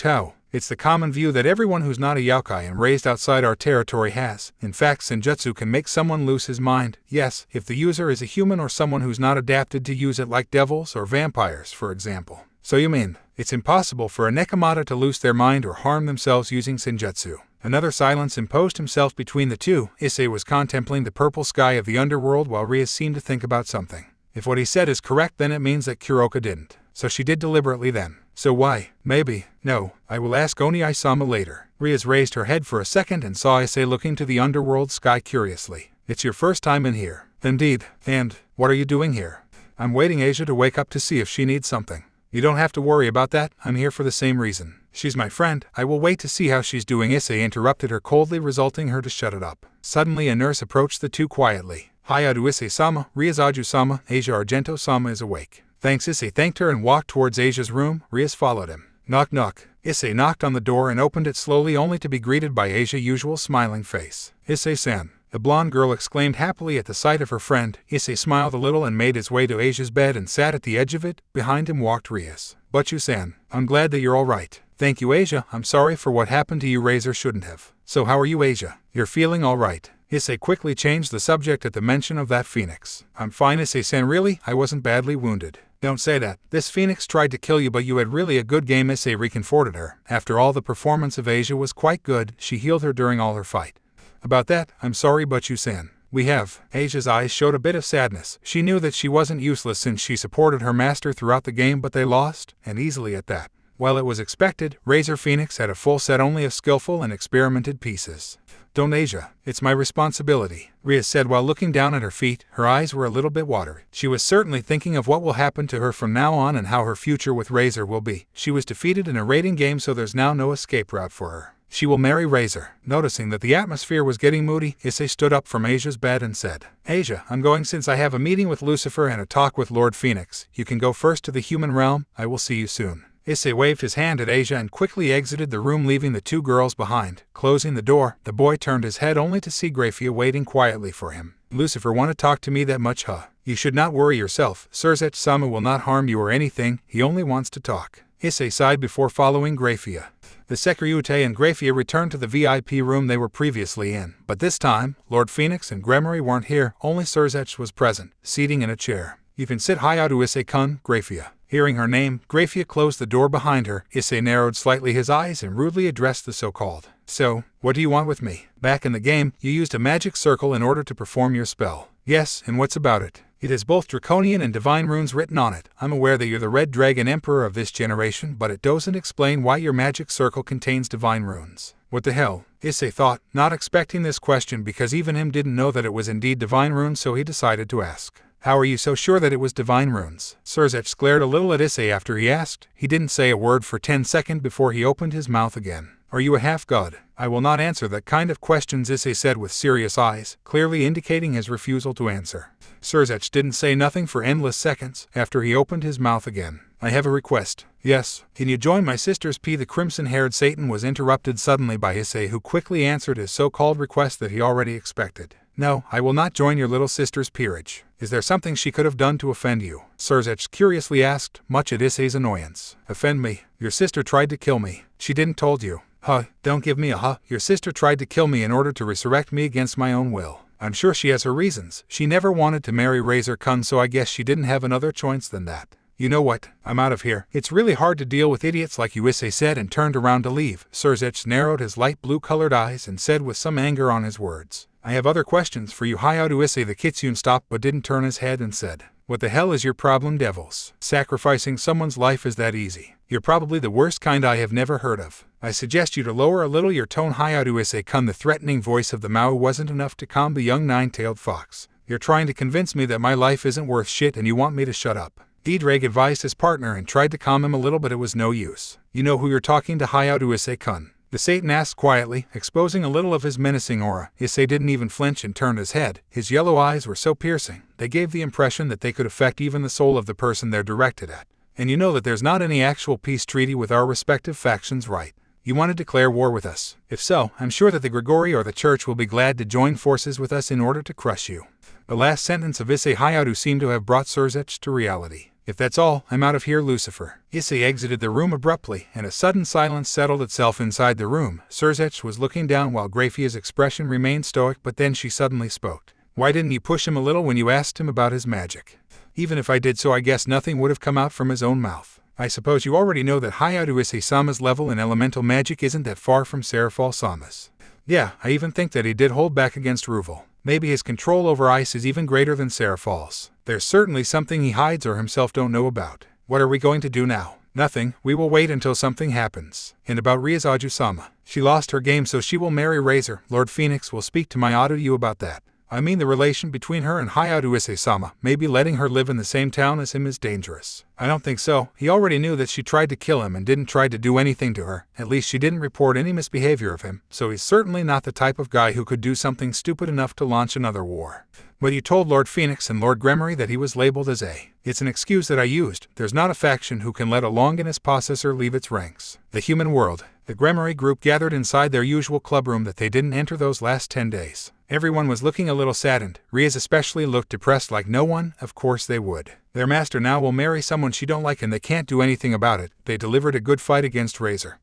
A: How? It's the common view that everyone who's not a Youkai and raised outside our territory has. In fact, Senjutsu can make someone lose his mind. Yes, if the user is a human or someone who's not adapted to use it, like devils or vampires, for example. So you mean, it's impossible for a Nekomata to lose their mind or harm themselves using Senjutsu? Another silence imposed himself between the two. Issei was contemplating the purple sky of the underworld while Rias seemed to think about something. If what he said is correct, then it means that Kuroka didn't. So she did deliberately then. So why? Maybe. No, I will ask Oni-sama later. Rias raised her head for a second and saw Issei looking to the underworld sky curiously. It's your first time in here. Indeed. And, what are you doing here? I'm waiting Asia to wake up to see if she needs something. You don't have to worry about that. I'm here for the same reason. She's my friend. I will wait to see how she's doing. Issei interrupted her coldly, resulting her to shut it up. Suddenly a nurse approached the two quietly. Hayadu Issei-sama, Rias Aju-sama, Asia Argento-sama is awake. Thanks. Issei thanked her and walked towards Asia's room. Rias followed him. Knock knock. Issei knocked on the door and opened it slowly, only to be greeted by Asia's usual smiling face. Issei-san. The blonde girl exclaimed happily at the sight of her friend. Issei smiled a little and made his way to Asia's bed and sat at the edge of it. Behind him walked Rias. Butchu-san. I'm glad that you're all right. Thank you, Asia. I'm sorry for what happened to you. Razer shouldn't have. So how are you, Asia? You're feeling all right? Issei quickly changed the subject at the mention of that phoenix. I'm fine, Issei-san. Really? I wasn't badly wounded. Don't say that. This phoenix tried to kill you, but you had really a good game. Issei reconforted her. After all, the performance of Asia was quite good. She healed her during all her fight. About that, I'm sorry, Butchu-san. We have. Asia's eyes showed a bit of sadness. She knew that she wasn't useless since she supported her master throughout the game, but they lost, and easily at that. While it was expected, Razer Phoenix had a full set only of skillful and experimented pieces. Don't, Asia. It's my responsibility, Rias said while looking down at her feet. Her eyes were a little bit watery. She was certainly thinking of what will happen to her from now on and how her future with Razer will be. She was defeated in a raiding game, so there's now no escape route for her. She will marry Razer. Noticing that the atmosphere was getting moody, Issei stood up from Asia's bed and said, Asia, I'm going since I have a meeting with Lucifer and a talk with Lord Phoenix. You can go first to the human realm. I will see you soon. Issei waved his hand at Asia and quickly exited the room, leaving the two girls behind. Closing the door, the boy turned his head only to see Grafia waiting quietly for him. Lucifer want to talk to me that much, huh? You should not worry yourself. Surzech-sama will not harm you or anything. He only wants to talk. Issei sighed before following Grafia. The Secretary and Grafia returned to the VIP room they were previously in, but this time, Lord Phoenix and Gremory weren't here. Only Surzech was present, seating in a chair. You can sit, Hyoudou Issei-kun, Grafia. Hearing her name, Grafia closed the door behind her. Issei narrowed slightly his eyes and rudely addressed the so-called. So, what do you want with me? Back in the game, you used a magic circle in order to perform your spell. Yes, and what's about it? It has both draconian and divine runes written on it. I'm aware that you're the Red Dragon Emperor of this generation, but it doesn't explain why your magic circle contains divine runes. What the hell? Issei thought, not expecting this question because even him didn't know that it was indeed divine runes, so he decided to ask. How are you so sure that it was divine runes? Surzech glared a little at Issei after he asked. He didn't say a word for 10 seconds before he opened his mouth again. Are you a half-god? I will not answer that kind of questions, Issei said with serious eyes, clearly indicating his refusal to answer. Surzech didn't say nothing for endless seconds after he opened his mouth again. I have a request. Yes. Can you join my sister's P? The crimson-haired Satan was interrupted suddenly by Issei, who quickly answered his so-called request that he already expected. No, I will not join your little sister's peerage. Is there something she could have done to offend you? Surzech curiously asked, much at Issei's annoyance. Offend me? Your sister tried to kill me. She didn't told you. Huh, don't give me a huh. Your sister tried to kill me in order to resurrect me against my own will. I'm sure she has her reasons. She never wanted to marry Razer-kun, so I guess she didn't have another choice than that. You know what? I'm out of here. It's really hard to deal with idiots like you, Issei said and turned around to leave. Surzech narrowed his light blue-colored eyes and said with some anger on his words, I have other questions for you. Hyoudou Issei the Kitsune stopped but didn't turn his head and said, What the hell is your problem, devils? Sacrificing someone's life is that easy. You're probably the worst kind I have never heard of. I suggest you to lower a little your tone. Hyoudou Issei. The threatening voice of the Mao wasn't enough to calm the young nine-tailed fox. You're trying to convince me that my life isn't worth shit and you want me to shut up. Diedreg advised his partner and tried to calm him a little, but it was no use. You know who you're talking to, Hyoudou Issei-kun? The Satan asked quietly, exposing a little of his menacing aura. Issei didn't even flinch and turned his head. His yellow eyes were so piercing, they gave the impression that they could affect even the soul of the person they're directed at. And you know that there's not any actual peace treaty with our respective factions, right? You want to declare war with us? If so, I'm sure that the Gregory or the Church will be glad to join forces with us in order to crush you. The last sentence of Issei Hyoudou seemed to have brought Surzech to reality. If that's all, I'm out of here, Lucifer. Issei exited the room abruptly, and a sudden silence settled itself inside the room. Surzech was looking down while Graphia's expression remained stoic, but then she suddenly spoke. Why didn't you push him a little when you asked him about his magic? Even if I did so, I guess nothing would have come out from his own mouth. I suppose you already know that Hyoudou Issei-sama's level in elemental magic isn't that far from Serafal-sama's. Yeah, I even think that he did hold back against Ruval. Maybe his control over ice is even greater than Serafal's. There's certainly something he hides or himself don't know about. What are we going to do now? Nothing, we will wait until something happens. And about Rias Aju-sama. She lost her game, so she will marry Razer. Lord Phoenix will speak to you about that. I mean, the relation between her and Hyoudou Issei-sama. Maybe letting her live in the same town as him is dangerous. I don't think so. He already knew that she tried to kill him and didn't try to do anything to her. At least she didn't report any misbehavior of him, so he's certainly not the type of guy who could do something stupid enough to launch another war. But you told Lord Phoenix and Lord Gremory that he was labeled as a. It's an excuse that I used. There's not a faction who can let a longinus possessor leave its ranks. The human world. The Gremory group gathered inside their usual clubroom that they didn't enter those last 10 days. Everyone was looking a little saddened. Rias especially looked depressed, like no one. Of course they would. Their master now will marry someone she don't like and they can't do anything about it. They delivered a good fight against Razer.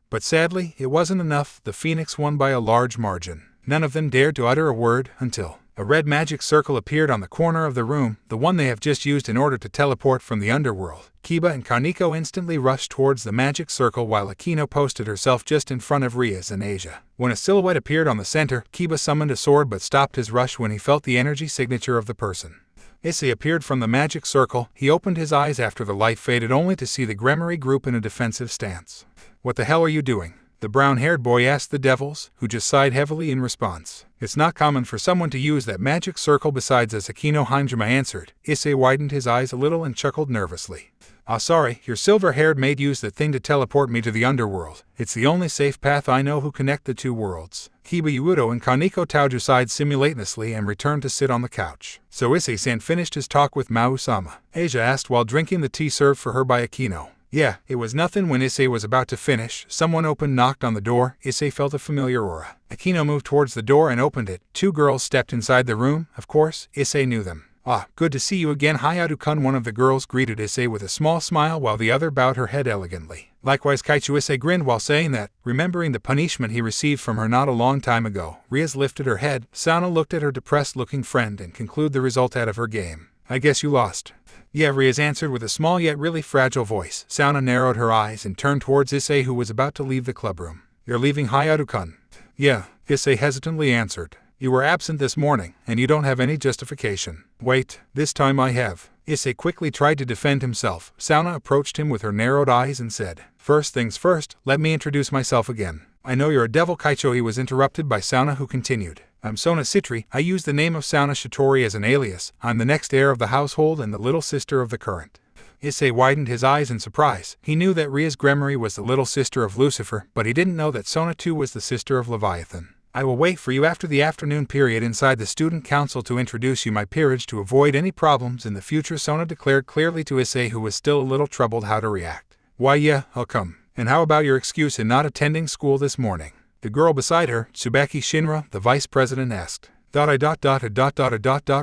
A: But sadly, it wasn't enough. The Phoenix won by a large margin. None of them dared to utter a word until a red magic circle appeared on the corner of the room, the one they have just used in order to teleport from the underworld. Kiba and Kaneko instantly rushed towards the magic circle while Akino posted herself just in front of Rias and Asia. When a silhouette appeared on the center, Kiba summoned a sword but stopped his rush when he felt the energy signature of the person. Issei appeared from the magic circle. He opened his eyes after the light faded only to see the Gremory group in a defensive stance. What the hell are you doing? The brown-haired boy asked the devils, who just sighed heavily in response. It's not common for someone to use that magic circle besides us, Akino Hanjima answered. Issei widened his eyes a little and chuckled nervously. Sorry, your silver-haired maid used that thing to teleport me to the underworld. It's the only safe path I know who connect the two worlds. Kiba Yuudo and Kaneko Tauju sighed simultaneously and returned to sit on the couch. So Issei-san finished his talk with Mao-sama? Asia asked while drinking the tea served for her by Akino. Yeah, it was nothing. When Issei was about to finish, someone knocked on the door. Issei felt a familiar aura. Akino moved towards the door and opened it. Two girls stepped inside the room. Of course, Issei knew them. Good to see you again, Hayadu-kun. One of the girls greeted Issei with a small smile while the other bowed her head elegantly. Likewise, Kaichu. Issei grinned while saying that, remembering the punishment he received from her not a long time ago. Rias lifted her head. Sona looked at her depressed-looking friend and concluded the result out of her game. I guess you lost. Yeah, Rias answered with a small yet really fragile voice. Sona narrowed her eyes and turned towards Issei, who was about to leave the clubroom. You're leaving, Hayadu-kun? Yeah, Issei hesitantly answered. You were absent this morning, and you don't have any justification. Wait, this time I have. Issei quickly tried to defend himself. Sona approached him with her narrowed eyes and said, First things first, let me introduce myself again. I know you're a devil, Kaicho. He was interrupted by Sona, who continued. I'm Sona Citri. I use the name of Sona Shitori as an alias. I'm the next heir of the household and the little sister of the current. Issei widened his eyes in surprise. He knew that Rias Gremory was the little sister of Lucifer, but he didn't know that Sona too was the sister of Leviathan. I will wait for you after the afternoon period inside the student council to introduce you my peerage to avoid any problems in the future, Sona declared clearly to Issei, who was still a little troubled how to react. Why yeah, I'll come. And how about your excuse in not attending school this morning? The girl beside her, Tsubaki Shinra, the vice president, asked.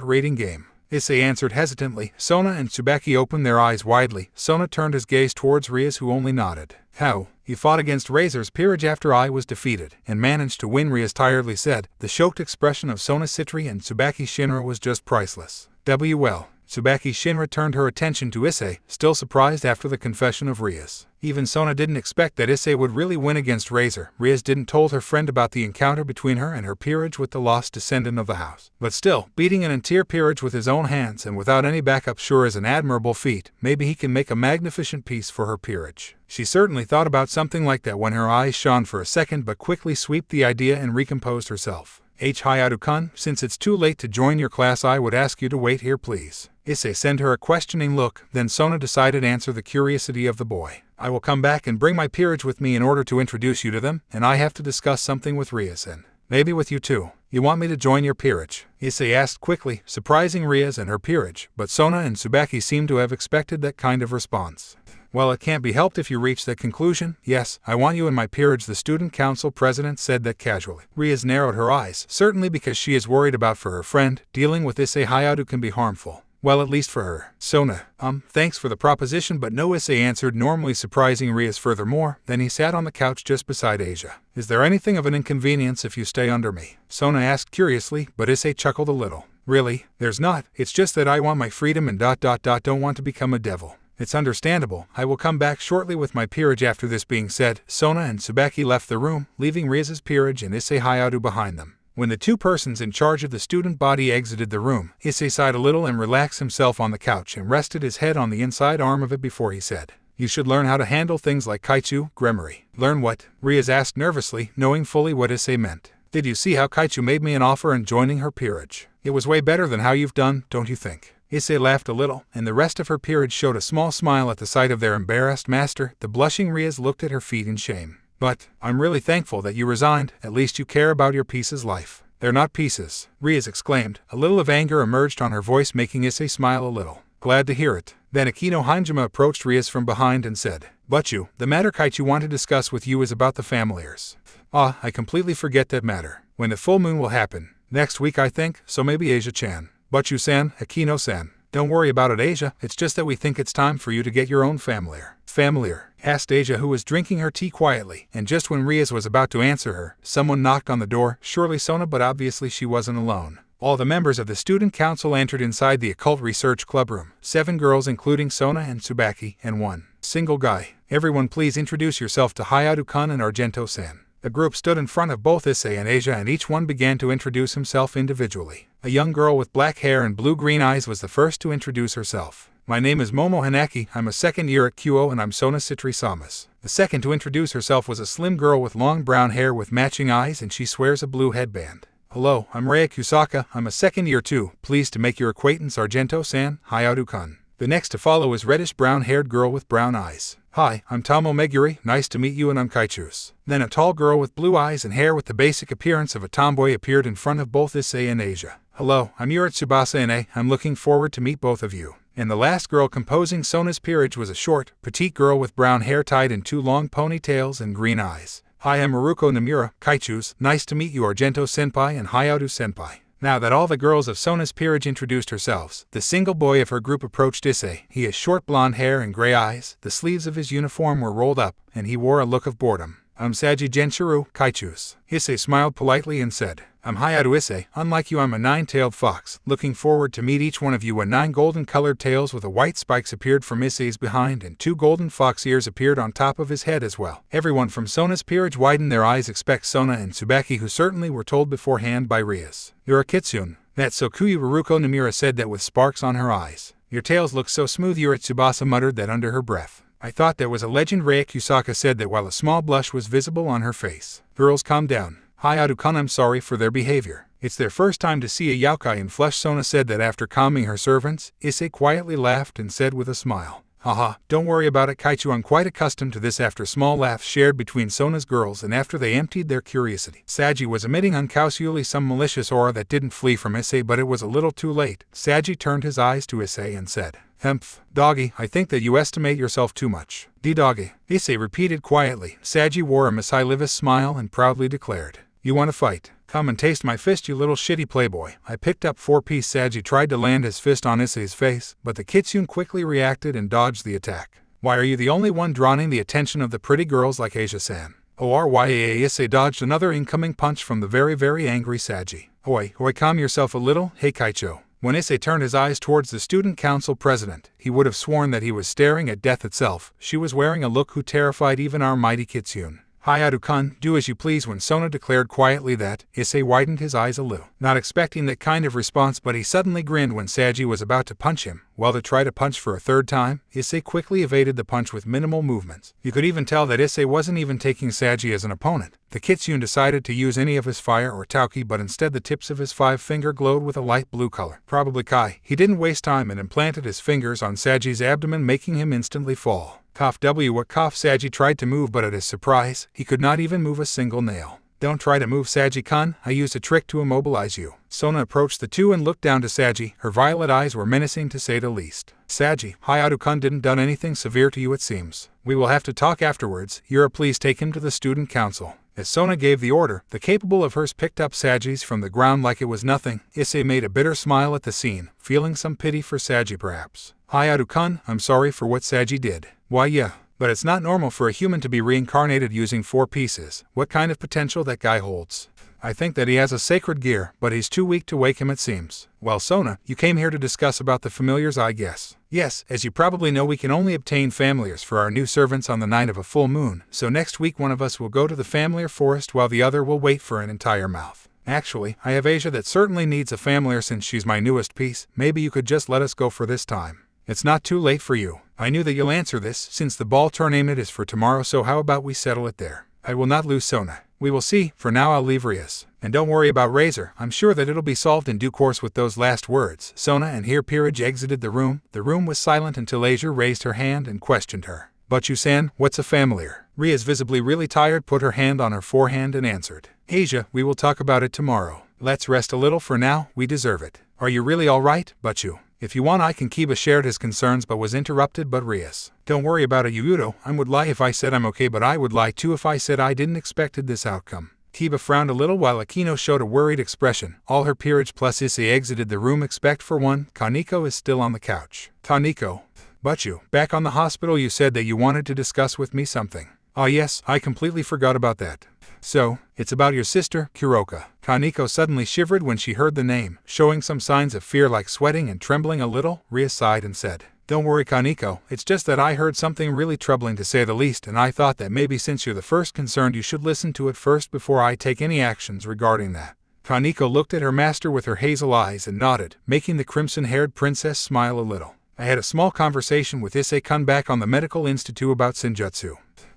A: Rating game. Issei answered hesitantly. Sona and Tsubaki opened their eyes widely. Sona turned his gaze towards Rias, who only nodded. How? You fought against Razer's peerage after I was defeated, and managed to win, Rias tiredly said. The shocked expression of Sona Citri and Tsubaki Shinra was just priceless. Well, Tsubaki's Shinra turned her attention to Issei, still surprised after the confession of Rias. Even Sona didn't expect that Issei would really win against Razer. Rias didn't told her friend about the encounter between her and her peerage with the lost descendant of the house. But still, beating an entire peerage with his own hands and without any backup sure is an admirable feat. Maybe he can make a magnificent piece for her peerage. She certainly thought about something like that when her eyes shone for a second but quickly swept the idea and recomposed herself. Hayadu-kun, since it's too late to join your class I would ask you to wait here please. Issei sent her a questioning look, then Sona decided to answer the curiosity of the boy. I will come back and bring my peerage with me in order to introduce you to them, and I have to discuss something with Rias and maybe with you too. You want me to join your peerage? Issei asked quickly, surprising Rias and her peerage, but Sona and Tsubaki seemed to have expected that kind of response. Well, it can't be helped if you reach that conclusion. Yes, I want you in my peerage, the student council president said that casually. Rias narrowed her eyes, certainly because she is worried about for her friend. Dealing with Issei Hayadu can be harmful. Well, at least for her. Sona, thanks for the proposition, but no, Issei answered, normally surprising Rias furthermore. Then he sat on the couch just beside Asia. Is there anything of an inconvenience if you stay under me? Sona asked curiously, but Issei chuckled a little. Really? There's not. It's just that I want my freedom and don't want to become a devil. It's understandable. I will come back shortly with my peerage. After this being said, Sona and Tsubaki left the room, leaving Rias's peerage and Issei Hayadu behind them. When the two persons in charge of the student body exited the room, Issei sighed a little and relaxed himself on the couch and rested his head on the inside arm of it before he said, "You should learn how to handle things like Kaichu, Gremory." Learn what? Rias asked nervously, knowing fully what Issei meant. Did you see how Kaichu made me an offer in joining her peerage? It was way better than how you've done, don't you think? Issei laughed a little, and the rest of her peerage showed a small smile at the sight of their embarrassed master. The blushing Rias looked at her feet in shame. But, I'm really thankful that you resigned. At least you care about your piece's life. They're not pieces, Rias exclaimed. A little of anger emerged on her voice, making Issei smile a little. Glad to hear it. Then Akino Hanjima approached Rias from behind and said, "Butchu, the matter Kaichu want to discuss with you is about the familiars." "Ah, I completely forget that matter. When the full moon will happen? Next week I think, so maybe Asia-chan." "Butchu-san, Akino-san. Don't worry about it, Asia. It's just that we think it's time for you to get your own familiar." "Familiar?" asked Asia, who was drinking her tea quietly, and just when Rias was about to answer her, someone knocked on the door. Surely Sona, but obviously she wasn't alone. All the members of the student council entered inside the occult research club room. 7 girls including Sona and Tsubaki, and 1 single guy. "Everyone please introduce yourself to Hayadu-kun and Argento-san." The group stood in front of both Issei and Asia, and each one began to introduce himself individually. A young girl with black hair and blue-green eyes was the first to introduce herself. "My name is Momo Hanaki. I'm a second year at Kyoto and I'm Sona Citri-samas." The second to introduce herself was a slim girl with long brown hair with matching eyes, and she wears a blue headband. "Hello, I'm Raya Kusaka. I'm a second year too. Pleased to make your acquaintance, Argento-san, Hayadu-kun." The next to follow is reddish-brown-haired girl with brown eyes. "Hi, I'm Tomo Meguri. Nice to meet you, and I'm Kaichu's." Then a tall girl with blue eyes and hair with the basic appearance of a tomboy appeared in front of both Issei and Asia. "Hello, I'm Yuri Tsubasa and I'm looking forward to meet both of you." And the last girl composing Sona's peerage was a short, petite girl with brown hair tied in 2 long ponytails and green eyes. "Hi, I'm Maruko Nomura, Kaichu's. Nice to meet you, Argento-senpai and Hayadu-senpai." Now that all the girls of Sona's peerage introduced themselves, the single boy of her group approached Issei. He has short blonde hair and gray eyes, the sleeves of his uniform were rolled up, and he wore a look of boredom. "I'm Saji Genshiro, Kaichu's." Issei smiled politely and said, "I'm Hayadu Issei. Unlike you, I'm a 9-tailed fox. Looking forward to meet each one of you." When 9 golden-colored tails with a white spikes appeared from Issei's behind, and 2 golden fox ears appeared on top of his head as well. Everyone from Sona's peerage widened their eyes except Sona and Tsubaki, who certainly were told beforehand by Rias. "You're a kitsune." That Sokuyu Haruko Nomura said that with sparks on her eyes. "Your tails look so smooth." Yuri Tsubasa muttered that under her breath. "I thought there was a legend." Raya Kusaka said that while a small blush was visible on her face. "Girls, calm down. Hayadu-kun, I'm sorry for their behavior. It's their first time to see a yokai in flesh." Sona said that after calming her servants. Issei quietly laughed and said with a smile, "Haha, don't worry about it, Kaichu. I'm quite accustomed to this." After small laughs shared between Sona's girls and after they emptied their curiosity, Saji was emitting uncautiously some malicious aura that didn't flee from Issei, but it was a little too late. Saji turned his eyes to Issei and said, "Hemph, doggy, I think that you estimate yourself too much." "Doggy," Issei repeated quietly. Saji wore a mischievous smile and proudly declared, "You want to fight? Come and taste my fist, you little shitty playboy." I picked up 4-piece. Saji tried to land his fist on Issei's face, but the kitsune quickly reacted and dodged the attack. "Why are you the only one drawing the attention of the pretty girls like Asia-san?" "Oryaa." Issei dodged another incoming punch from the very angry Saji. Oi, calm yourself a little. Hey Kaicho. When Issei turned his eyes towards the student council president, he would have sworn that he was staring at death itself. She was wearing a look who terrified even our mighty Kitsune. Hayadu-kun, do as you please. When Sona declared quietly that, Issei widened his eyes a little, not expecting that kind of response, but he suddenly grinned when Saji was about to punch him. While to try to punch for a third time, Issei quickly evaded the punch with minimal movements. You could even tell that Issei wasn't even taking Saji as an opponent. The Kitsune decided to use any of his fire or tauki, but instead the tips of his 5-finger glowed with a light blue color. Probably Kai. He didn't waste time and implanted his fingers on Saji's abdomen, making him instantly fall. Cough W. What cough? Saji tried to move, but at his surprise, he could not even move a single nail. Don't try to move, Saji-kun. I used a trick to immobilize you. Sona approached the two and looked down to Saji. Her violet eyes were menacing to say the least. Saji, Hayadu-kun didn't done anything severe to you, it seems. We will have to talk afterwards. Yura, please take him to the student council. As Sona gave the order, the capable of hers picked up Saji's from the ground like it was nothing. Issei made a bitter smile at the scene, feeling some pity for Saji perhaps. Hayadu-kun, I'm sorry for what Saji did. Why yeah, but it's not normal for a human to be reincarnated using 4 pieces. What kind of potential that guy holds. I think that he has a sacred gear, but he's too weak to wake him, it seems. Well, Sona, you came here to discuss about the familiars, I guess. Yes, as you probably know, we can only obtain familiars for our new servants on the night of a full moon, so next week one of us will go to the familiar forest while the other will wait for an entire mouth. Actually, I have Asia that certainly needs a familiar since she's my newest piece. Maybe you could just let us go for this time. It's not too late for you. I knew that you'll answer this, since the ball tournament is for tomorrow, so how about we settle it there? I will not lose, Sona. We will see. For now I'll leave Rias. And don't worry about Razer. I'm sure that it'll be solved in due course. With those last words, Sona and here peerage exited the room. The room was silent until Asia raised her hand and questioned her. But you-san, what's a familiar? Rias, visibly really tired, put her hand on her forehand and answered. Asia, we will talk about it tomorrow. Let's rest a little for now. We deserve it. Are you really all right, Butchu? If you want, I can. Kiba shared his concerns but was interrupted. But Rias, don't worry about it, Hyoudou. I would lie if I said I'm okay, but I would lie too if I said I didn't expected this outcome. Kiba frowned a little while Akino showed a worried expression. All her peerage plus Issei exited the room except for one. Kaneko is still on the couch. Kaneko. Butchu, back on the hospital, you said that you wanted to discuss with me something. Ah yes, I completely forgot about that. So, it's about your sister, Kuroka. Kaneko suddenly shivered when she heard the name, showing some signs of fear like sweating and trembling a little. Rias sighed and said, Don't worry, Kaneko, it's just that I heard something really troubling to say the least, and I thought that maybe since you're the first concerned you should listen to it first before I take any actions regarding that. Kaneko looked at her master with her hazel eyes and nodded, making the crimson-haired princess smile a little. I had a small conversation with Issei-kun back on the medical institute about Senjutsu.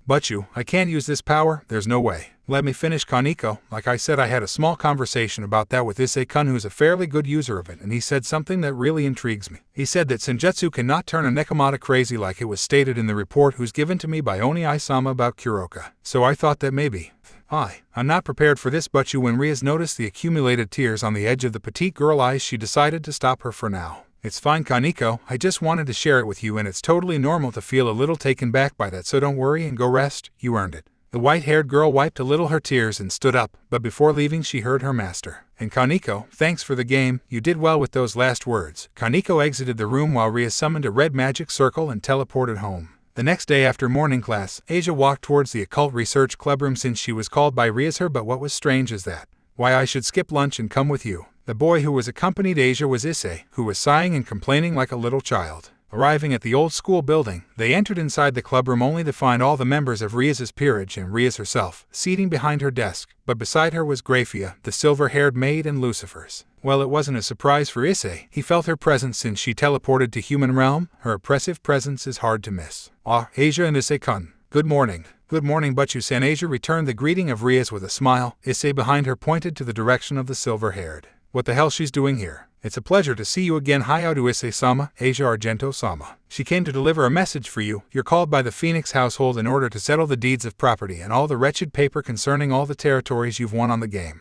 A: Butchu, I can't use this power, there's no way. Let me finish, Kaneko. Like I said, I had a small conversation about that with Issei-kun, who's a fairly good user of it, and he said something that really intrigues me. He said that Senjutsu cannot turn a Nekomata crazy like it was stated in the report who's given to me by Oni-sama about Kuroka. So I thought that maybe. I'm not prepared for this, Butchu. When Rias noticed the accumulated tears on the edge of the petite girl eyes, she decided to stop her for now. It's fine, Kaneko, I just wanted to share it with you, and it's totally normal to feel a little taken back by that, so don't worry and go rest, you earned it. The white-haired girl wiped a little her tears and stood up, but before leaving she heard her master. And Kaneko, thanks for the game, you did well with those last words. Kaneko exited the room while Rias summoned a red magic circle and teleported home. The next day after morning class, Asia walked towards the occult research clubroom since she was called by Rias her, but what was strange is that, why I should skip lunch and come with you. The boy who was accompanied Asia was Issei, who was sighing and complaining like a little child. Arriving at the old school building, they entered inside the clubroom only to find all the members of Rias's peerage and Rias herself, seating behind her desk, but beside her was Graphia, the silver-haired maid, and Lucifer's. Well, it wasn't a surprise for Issei. He felt her presence since she teleported to human realm. Her oppressive presence is hard to miss. Ah, Asia and Issei-kun. Good morning. Good morning, Butchu-san. Asia returned the greeting of Rias with a smile. Issei behind her pointed to the direction of the silver-haired. What the hell she's doing here? It's a pleasure to see you again, Hayadu Issei-sama, Asia Argento-sama. She came to deliver a message for you. You're called by the Phoenix household in order to settle the deeds of property and all the wretched paper concerning all the territories you've won on the game.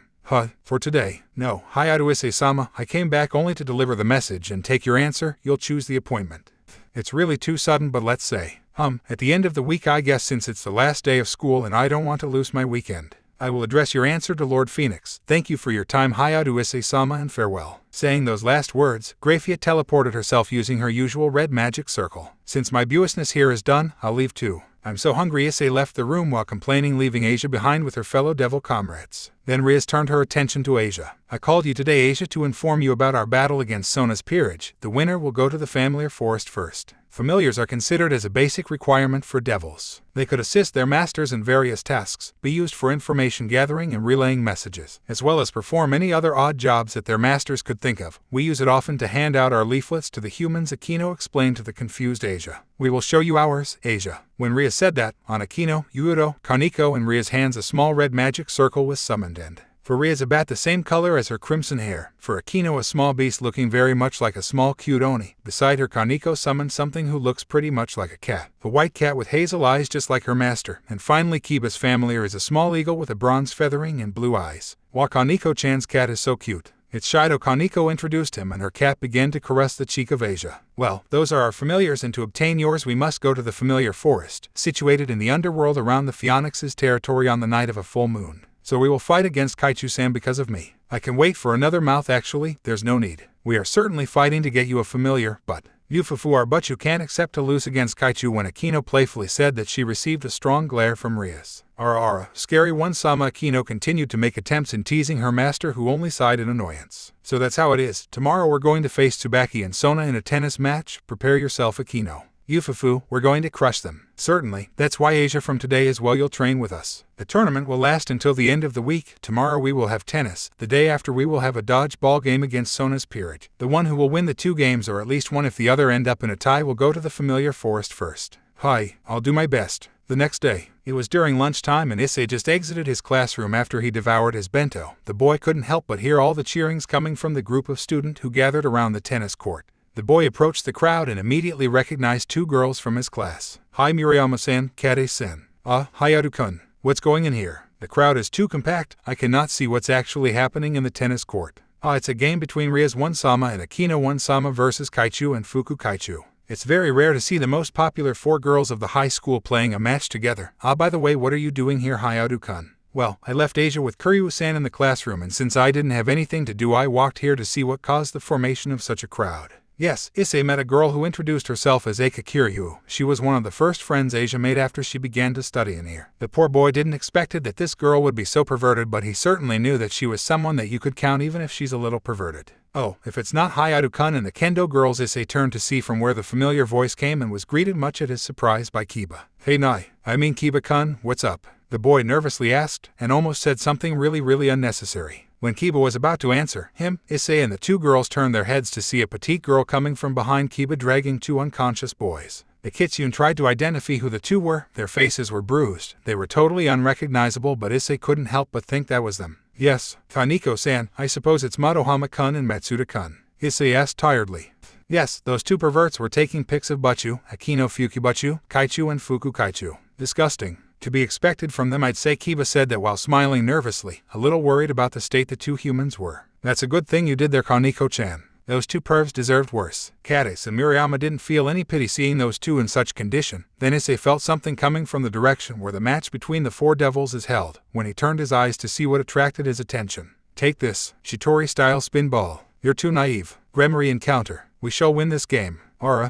A: For today. No, Hayadu Issei-sama, I came back only to deliver the message and take your answer. You'll choose the appointment. It's really too sudden, but let's say, at the end of the week, I guess, since it's the last day of school and I don't want to lose my weekend. I will address your answer to Lord Phoenix. Thank you for your time, Hayadu Issei-sama, and farewell. Saying those last words, Graphia teleported herself using her usual red magic circle. Since my business here is done, I'll leave too. I'm so hungry. Issei left the room while complaining, leaving Asia behind with her fellow devil comrades. Then Rias turned her attention to Asia. I called you today, Asia, to inform you about our battle against Sona's peerage. The winner will go to the familiar forest first. Familiars are considered as a basic requirement for devils. They could assist their masters in various tasks, be used for information gathering and relaying messages, as well as perform any other odd jobs that their masters could think of. We use it often to hand out our leaflets to the humans, Akino explained to the confused Asia. We will show you ours, Asia. When Rias said that, on Akino, Hyoudou, Kaneko and Rias' hands a small red magic circle was summoned and, for Rias, a bat the same color as her crimson hair. For Akino, a small beast looking very much like a small cute oni. Beside her, Kaneko summoned something who looks pretty much like a cat. A white cat with hazel eyes just like her master. And finally, Kiba's familiar is a small eagle with a bronze feathering and blue eyes. While Kaneko-chan's cat is so cute, it's Shido. Kaneko introduced him and her cat began to caress the cheek of Asia. Well, those are our familiars, and to obtain yours we must go to the familiar forest, situated in the underworld around the Phoenix's territory on the night of a full moon. So we will fight against Kaichu-san because of me. I can wait for another mouth. Actually, there's no need. We are certainly fighting to get you a familiar, but you fufu are, but you can't accept to lose against Kaichu. When Akino playfully said that, she received a strong glare from Rias. Ara, scary one. Sama. Akino continued to make attempts in teasing her master, who only sighed in annoyance. So that's how it is. Tomorrow we're going to face Tsubaki and Sona in a tennis match. Prepare yourself, Akino. Yufufu, we're going to crush them. Certainly, that's why Asia, from today as well you'll train with us. The tournament will last until the end of the week. Tomorrow we will have tennis. The day after we will have a dodgeball game against Sona's peerage. The one who will win the 2 games, or at least one if the other end up in a tie, will go to the familiar forest first. Hi, I'll do my best. The next day, it was during lunchtime and Issei just exited his classroom after he devoured his bento. The boy couldn't help but hear all the cheerings coming from the group of students who gathered around the tennis court. The boy approached the crowd and immediately recognized 2 girls from his class. Hi, Murayama-san, Kade-sen. Hayadu-kun. What's going on here? The crowd is too compact. I cannot see what's actually happening in the tennis court. It's a game between Rias 1-sama and Akino 1-sama versus Kaichu and Fuku Kaichu. It's very rare to see the most popular 4 girls of the high school playing a match together. By the way, what are you doing here, Hayadu-kun? Well, I left Asia with Kuryu-san in the classroom, and since I didn't have anything to do, I walked here to see what caused the formation of such a crowd. Yes, Issei met a girl who introduced herself as Eika Kiryu. She was one of the first friends Asia made after she began to study in here. The poor boy didn't expect that this girl would be so perverted, but he certainly knew that she was someone that you could count even if she's a little perverted. Oh, if it's not Hayadu-kun and the kendo girls. Issei turned to see from where the familiar voice came and was greeted much at his surprise by Kiba. Hey Kiba-kun, what's up? The boy nervously asked, and almost said something really unnecessary. When Kiba was about to answer him, Issei and the 2 girls turned their heads to see a petite girl coming from behind Kiba dragging 2 unconscious boys. The Kitsune tried to identify who the 2 were. Their faces were bruised. They were totally unrecognizable, but Issei couldn't help but think that was them. Yes, Kaneko-san, I suppose it's Madohama-kun and Matsuda-kun. Issei asked tiredly. Yes, those 2 perverts were taking pics of Butchu, Akino Fukubuchu, Kaichu and Fuku Kaichu. Disgusting. To be expected from them, I'd say. Kiba said that while smiling nervously, a little worried about the state the 2 humans were. That's a good thing you did there, Kaneko-chan. Those 2 pervs deserved worse. Kade and Murayama didn't feel any pity seeing those 2 in such condition. Then Issei felt something coming from the direction where the match between the 4 devils is held. When he turned his eyes to see what attracted his attention. Take this, Shitori-style spin ball. You're too naive. Gremory encounter. We shall win this game.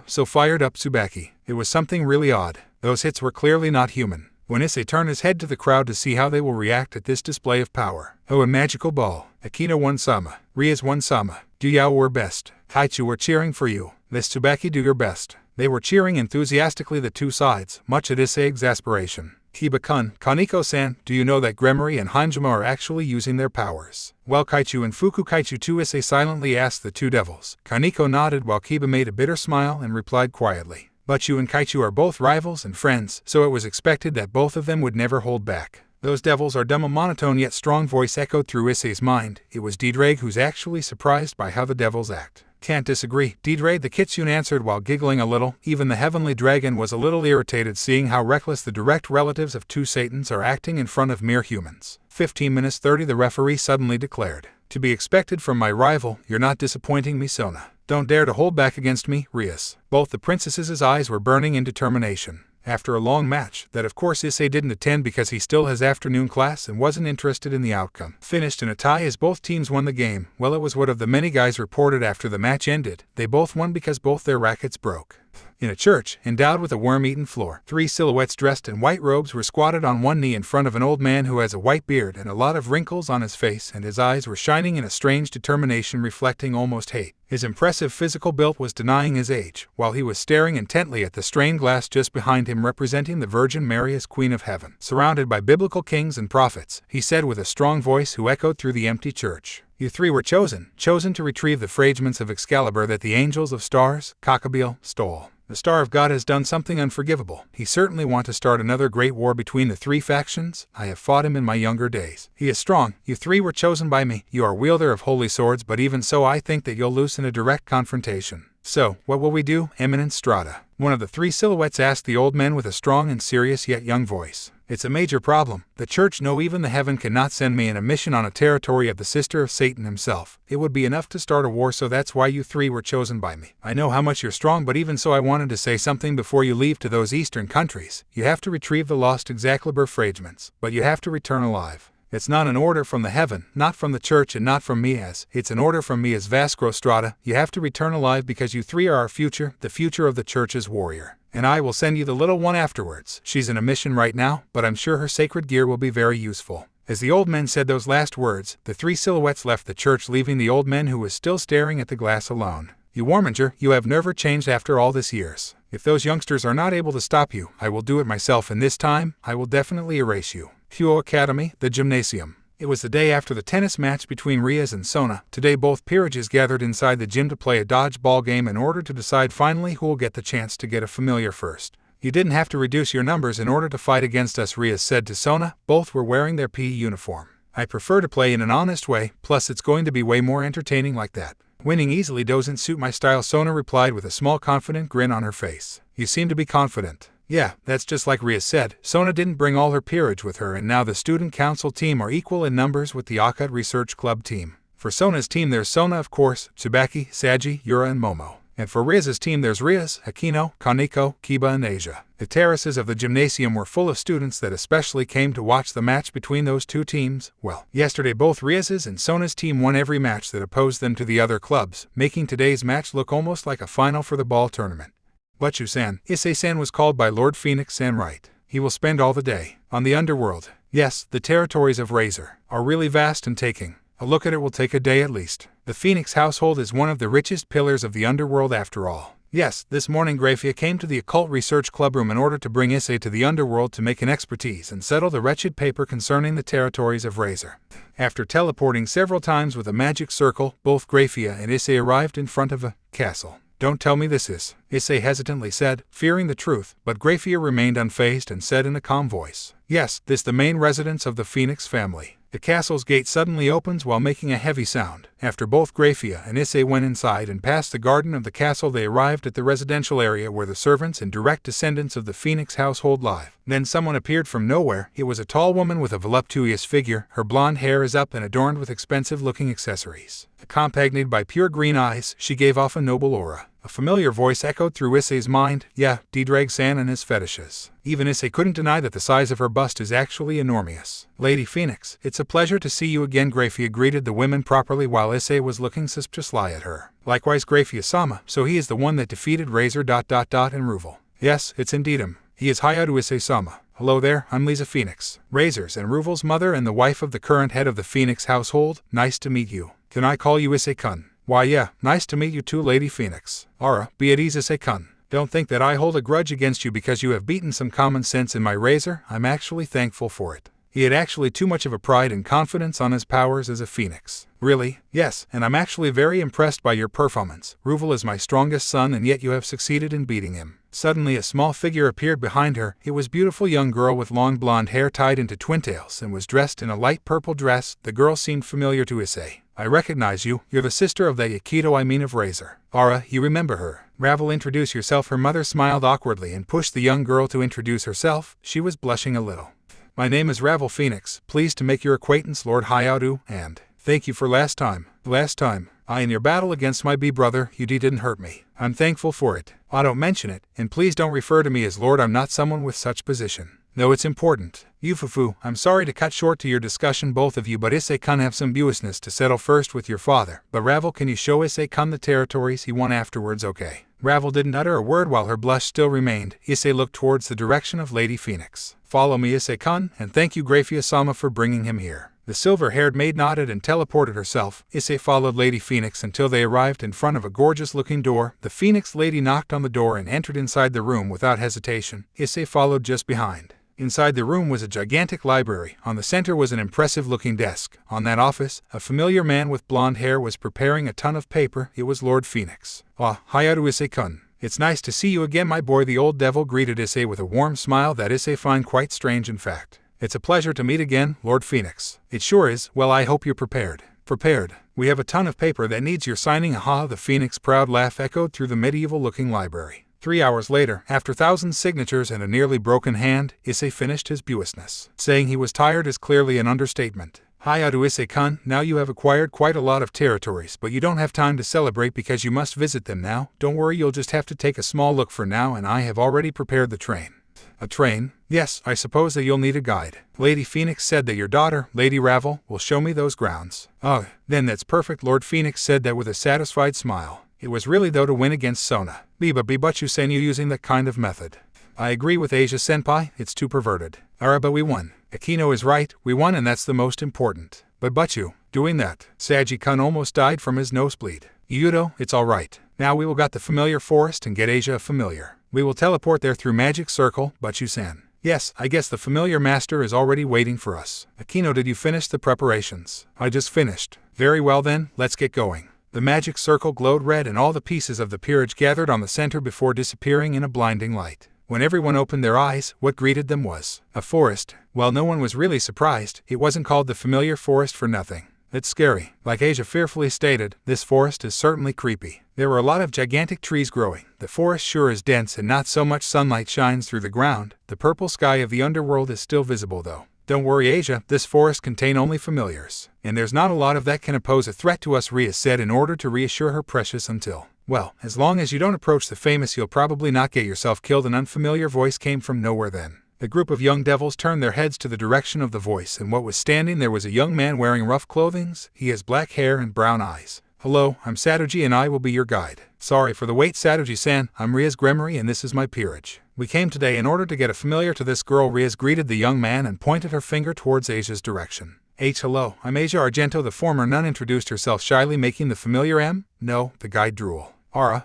A: So fired up Tsubaki. It was something really odd. Those hits were clearly not human. When Issei turned his head to the crowd to see how they will react at this display of power. A magical ball. Akino 1-sama. Rias 1-sama. Duyao were best. Kaichu were cheering for you. This Tsubaki, do your best. They were cheering enthusiastically, the 2 sides, much at Issei's exasperation. Kiba-kun, Kaneko-san, do you know that Gremory and Hanjima are actually using their powers? Well, Kaichu and Fuku Kaichu too? Issei silently asked the 2 devils. Kaneko nodded while Kiba made a bitter smile and replied quietly. But you and Kaichu are both rivals and friends, so it was expected that both of them would never hold back. Those devils are dumb. A monotone yet strong voice echoed through Issei's mind. It was Didraig, who's actually surprised by how the devils act. Can't disagree, Didraig, the Kitsune answered while giggling a little. Even the heavenly dragon was a little irritated seeing how reckless the direct relatives of 2 Satans are acting in front of mere humans. 15 minutes 30, the referee suddenly declared. To be expected from my rival, you're not disappointing me, Sona. Don't dare to hold back against me, Rias. Both the princesses' eyes were burning in determination. After a long match, that of course Issei didn't attend because he still has afternoon class and wasn't interested in the outcome, finished in a tie as both teams won the game. Well, it was what of the many guys reported after the match ended. They both won because both their rackets broke. In a church, endowed with a worm-eaten floor, 3 silhouettes dressed in white robes were squatted on one knee in front of an old man who has a white beard and a lot of wrinkles on his face, and his eyes were shining in a strange determination reflecting almost hate. His impressive physical build was denying his age, while he was staring intently at the stained glass just behind him representing the Virgin Mary as Queen of Heaven. Surrounded by biblical kings and prophets, he said with a strong voice who echoed through the empty church, "You 3 were chosen to retrieve the fragments of Excalibur that the angels of stars, Cockabeel, stole. The Star of God has done something unforgivable. He certainly wants to start another great war between the 3 factions. I have fought him in my younger days. He is strong. You 3 were chosen by me. You are wielder of holy swords, but even so I think that you'll lose in a direct confrontation. So, what will we do, Eminent Strata?" One of the 3 silhouettes asked the old man with a strong and serious yet young voice. "It's a major problem. The church, no, even the heaven cannot send me in a mission on a territory of the sister of Satan himself. It would be enough to start a war, so that's why you 3 were chosen by me. I know how much you're strong, but even so I wanted to say something before you leave to those eastern countries. You have to retrieve the lost Excalibur fragments, but you have to return alive. It's not an order from the heaven, not from the church, and not from me as, it's an order from me as Vasco Strata. You have to return alive because you 3 are our future, the future of the church's warrior. And I will send you the little one afterwards. She's in a mission right now, but I'm sure her sacred gear will be very useful." As the old men said those last words, the 3 silhouettes left the church, leaving the old man who was still staring at the glass alone. "You Warminger, you have never changed after all these years. If those youngsters are not able to stop you, I will do it myself, and this time, I will definitely erase you." Kyoto Academy, the Gymnasium. It was the day after the tennis match between Rias and Sona. Today both peerages gathered inside the gym to play a dodgeball game in order to decide finally who will get the chance to get a familiar first. "You didn't have to reduce your numbers in order to fight against us," Rias said to Sona. Both were wearing their PE uniform. "I prefer to play in an honest way, plus it's going to be way more entertaining like that. Winning easily doesn't suit my style," Sona replied with a small confident grin on her face. "You seem to be confident." "Yeah, that's just like Rias said. Sona didn't bring all her peerage with her, and now the student council team are equal in numbers with the Occult Research Club team. For Sona's team there's Sona, of course, Tsubaki, Saji, Yura, and Momo. And for Rias's team there's Rias, Akino, Kaneko, Kiba, and Asia." The terraces of the gymnasium were full of students that especially came to watch the match between those 2 teams. Well, yesterday both Rias's and Sona's team won every match that opposed them to the other clubs, making today's match look almost like a final for the ball tournament. Butchu-san, Issei-san was called by Lord Phoenix-san, right? He will spend all the day on the underworld. Yes, the territories of Razer are really vast and taking a look at it will take a day at least. The Phoenix household is one of the richest pillars of the underworld after all. Yes, this morning Grafia came to the Occult Research Club room in order to bring Issei to the underworld to make an expertise and settle the wretched paper concerning the territories of Razer. After teleporting several times with a magic circle, both Grafia and Issei arrived in front of a castle. "Don't tell me this is," Issei hesitantly said, fearing the truth, but Grafia remained unfazed and said in a calm voice, "Yes, this the main residence of the Phoenix family." The castle's gate suddenly opens while making a heavy sound. After both Grafia and Issei went inside and past the garden of the castle, they arrived at the residential area where the servants and direct descendants of the Phoenix household live. Then someone appeared from nowhere. It was a tall woman with a voluptuous figure. Her blonde hair is up and adorned with expensive-looking accessories. Accompanied by pure green eyes, she gave off a noble aura. A familiar voice echoed through Issei's mind. "Yeah, D-Drag-san and his fetishes." Even Issei couldn't deny that the size of her bust is actually enormous. "Lady Phoenix, it's a pleasure to see you again," Grafia greeted the women properly while Issei was looking suspiciously at her. "Likewise Grafia-sama, so he is the one that defeated Razer ... and Ruval." "Yes, it's indeed him. He is Hayadu Issei-sama. Hello there, I'm Lisa Phoenix, Razer's and Ruval's mother and the wife of the current head of the Phoenix household. Nice to meet you. Can I call you Issei-kun?" "Why yeah, nice to meet you too, Lady Phoenix." "Ara, be at ease, Issei-kun. Don't think that I hold a grudge against you because you have beaten some common sense in my Razer. I'm actually thankful for it." He had actually too much of a pride and confidence on his powers as a phoenix. "Really?" "Yes, and I'm actually very impressed by your performance. Ruval is my strongest son and yet you have succeeded in beating him." Suddenly a small figure appeared behind her. It was a beautiful young girl with long blonde hair tied into twintails and was dressed in a light purple dress. The girl seemed familiar to Issei. "I recognize you. You're the sister of the Yakido, I mean of Razer. Ara, you remember her." "Ravel, introduce yourself." Her mother smiled awkwardly and pushed the young girl to introduce herself. She was blushing a little. "My name is Ravel Phoenix. Pleased to make your acquaintance, Lord Hayadu, and thank you for last time. In your battle against my brother, you didn't hurt me. I'm thankful for it. I don't mention it, and please don't refer to me as Lord. I'm not someone with such position. Though it's important. Yufufu, I'm sorry to cut short to your discussion, both of you, but Issei-kun have some business to settle first with your father. But Ravel, can you show Issei-kun the territories he won afterwards, okay?" Ravel didn't utter a word while her blush still remained. Issei looked towards the direction of Lady Phoenix. Follow me, Issei-kun, and thank you Graphia-sama for bringing him here. The silver-haired maid nodded and teleported herself. Issei followed Lady Phoenix until they arrived in front of a gorgeous-looking door. The Phoenix lady knocked on the door and entered inside the room without hesitation. Issei followed just behind. Inside the room was a gigantic library. On the center was an impressive-looking desk. On that office, a familiar man with blonde hair was preparing a ton of paper. It was Lord Phoenix. Ah, Hayadu Issei-kun. It's nice to see you again, my boy. The old devil greeted Issei with a warm smile that Issei found quite strange in fact. It's a pleasure to meet again, Lord Phoenix. It sure is. Well, I hope you're prepared. Prepared. We have a ton of paper that needs your signing. Aha, the Phoenix proud laugh echoed through the medieval-looking library. 3 hours later, after thousands signatures and a nearly broken hand, Issei finished his business. Saying he was tired is clearly an understatement. Hayadu Issei-kun, now you have acquired quite a lot of territories, but you don't have time to celebrate because you must visit them now. Don't worry, you'll just have to take a small look for now, and I have already prepared the train. A train? Yes, I suppose that you'll need a guide. Lady Phoenix said that your daughter, Lady Ravel, will show me those grounds. Oh, then that's perfect. Lord Phoenix said that with a satisfied smile. It was really though to win against Sona. But you saying you using that kind of method. I agree with Asia-senpai, it's too perverted. But we won. Akino is right, we won and that's the most important. But you, doing that. Saji-kun almost died from his nosebleed. Hyoudou, it's alright. Now we will got the familiar forest and get Asia a familiar. We will teleport there through magic circle, Butchu-san. Yes, I guess the familiar master is already waiting for us. Akino, did you finish the preparations? I just finished. Very well then, let's get going. The magic circle glowed red and all the pieces of the peerage gathered on the center before disappearing in a blinding light. When everyone opened their eyes, what greeted them was a forest. Well, no one was really surprised. It wasn't called the familiar forest for nothing. It's scary. Like Asia fearfully stated, this forest is certainly creepy. There were a lot of gigantic trees growing. The forest sure is dense and not so much sunlight shines through the ground. The purple sky of the underworld is still visible though. Don't worry, Asia, this forest contain only familiars. And there's not a lot of that can pose a threat to us, Rias said in order to reassure her precious until. Well, as long as you don't approach the famous, you'll probably not get yourself killed. An unfamiliar voice came from nowhere then. The group of young devils turned their heads to the direction of the voice, and what was standing there was a young man wearing rough clothing. He has black hair and brown eyes. Hello, I'm Satoji and I will be your guide. Sorry for the wait, Satoji-san. I'm Rias Gremory and this is my peerage. We came today in order to get a familiar to this girl. Rias greeted the young man and pointed her finger towards Asia's direction. Hello, I'm Asia Argento. The former nun introduced herself shyly, making the familiar No, the guide drool.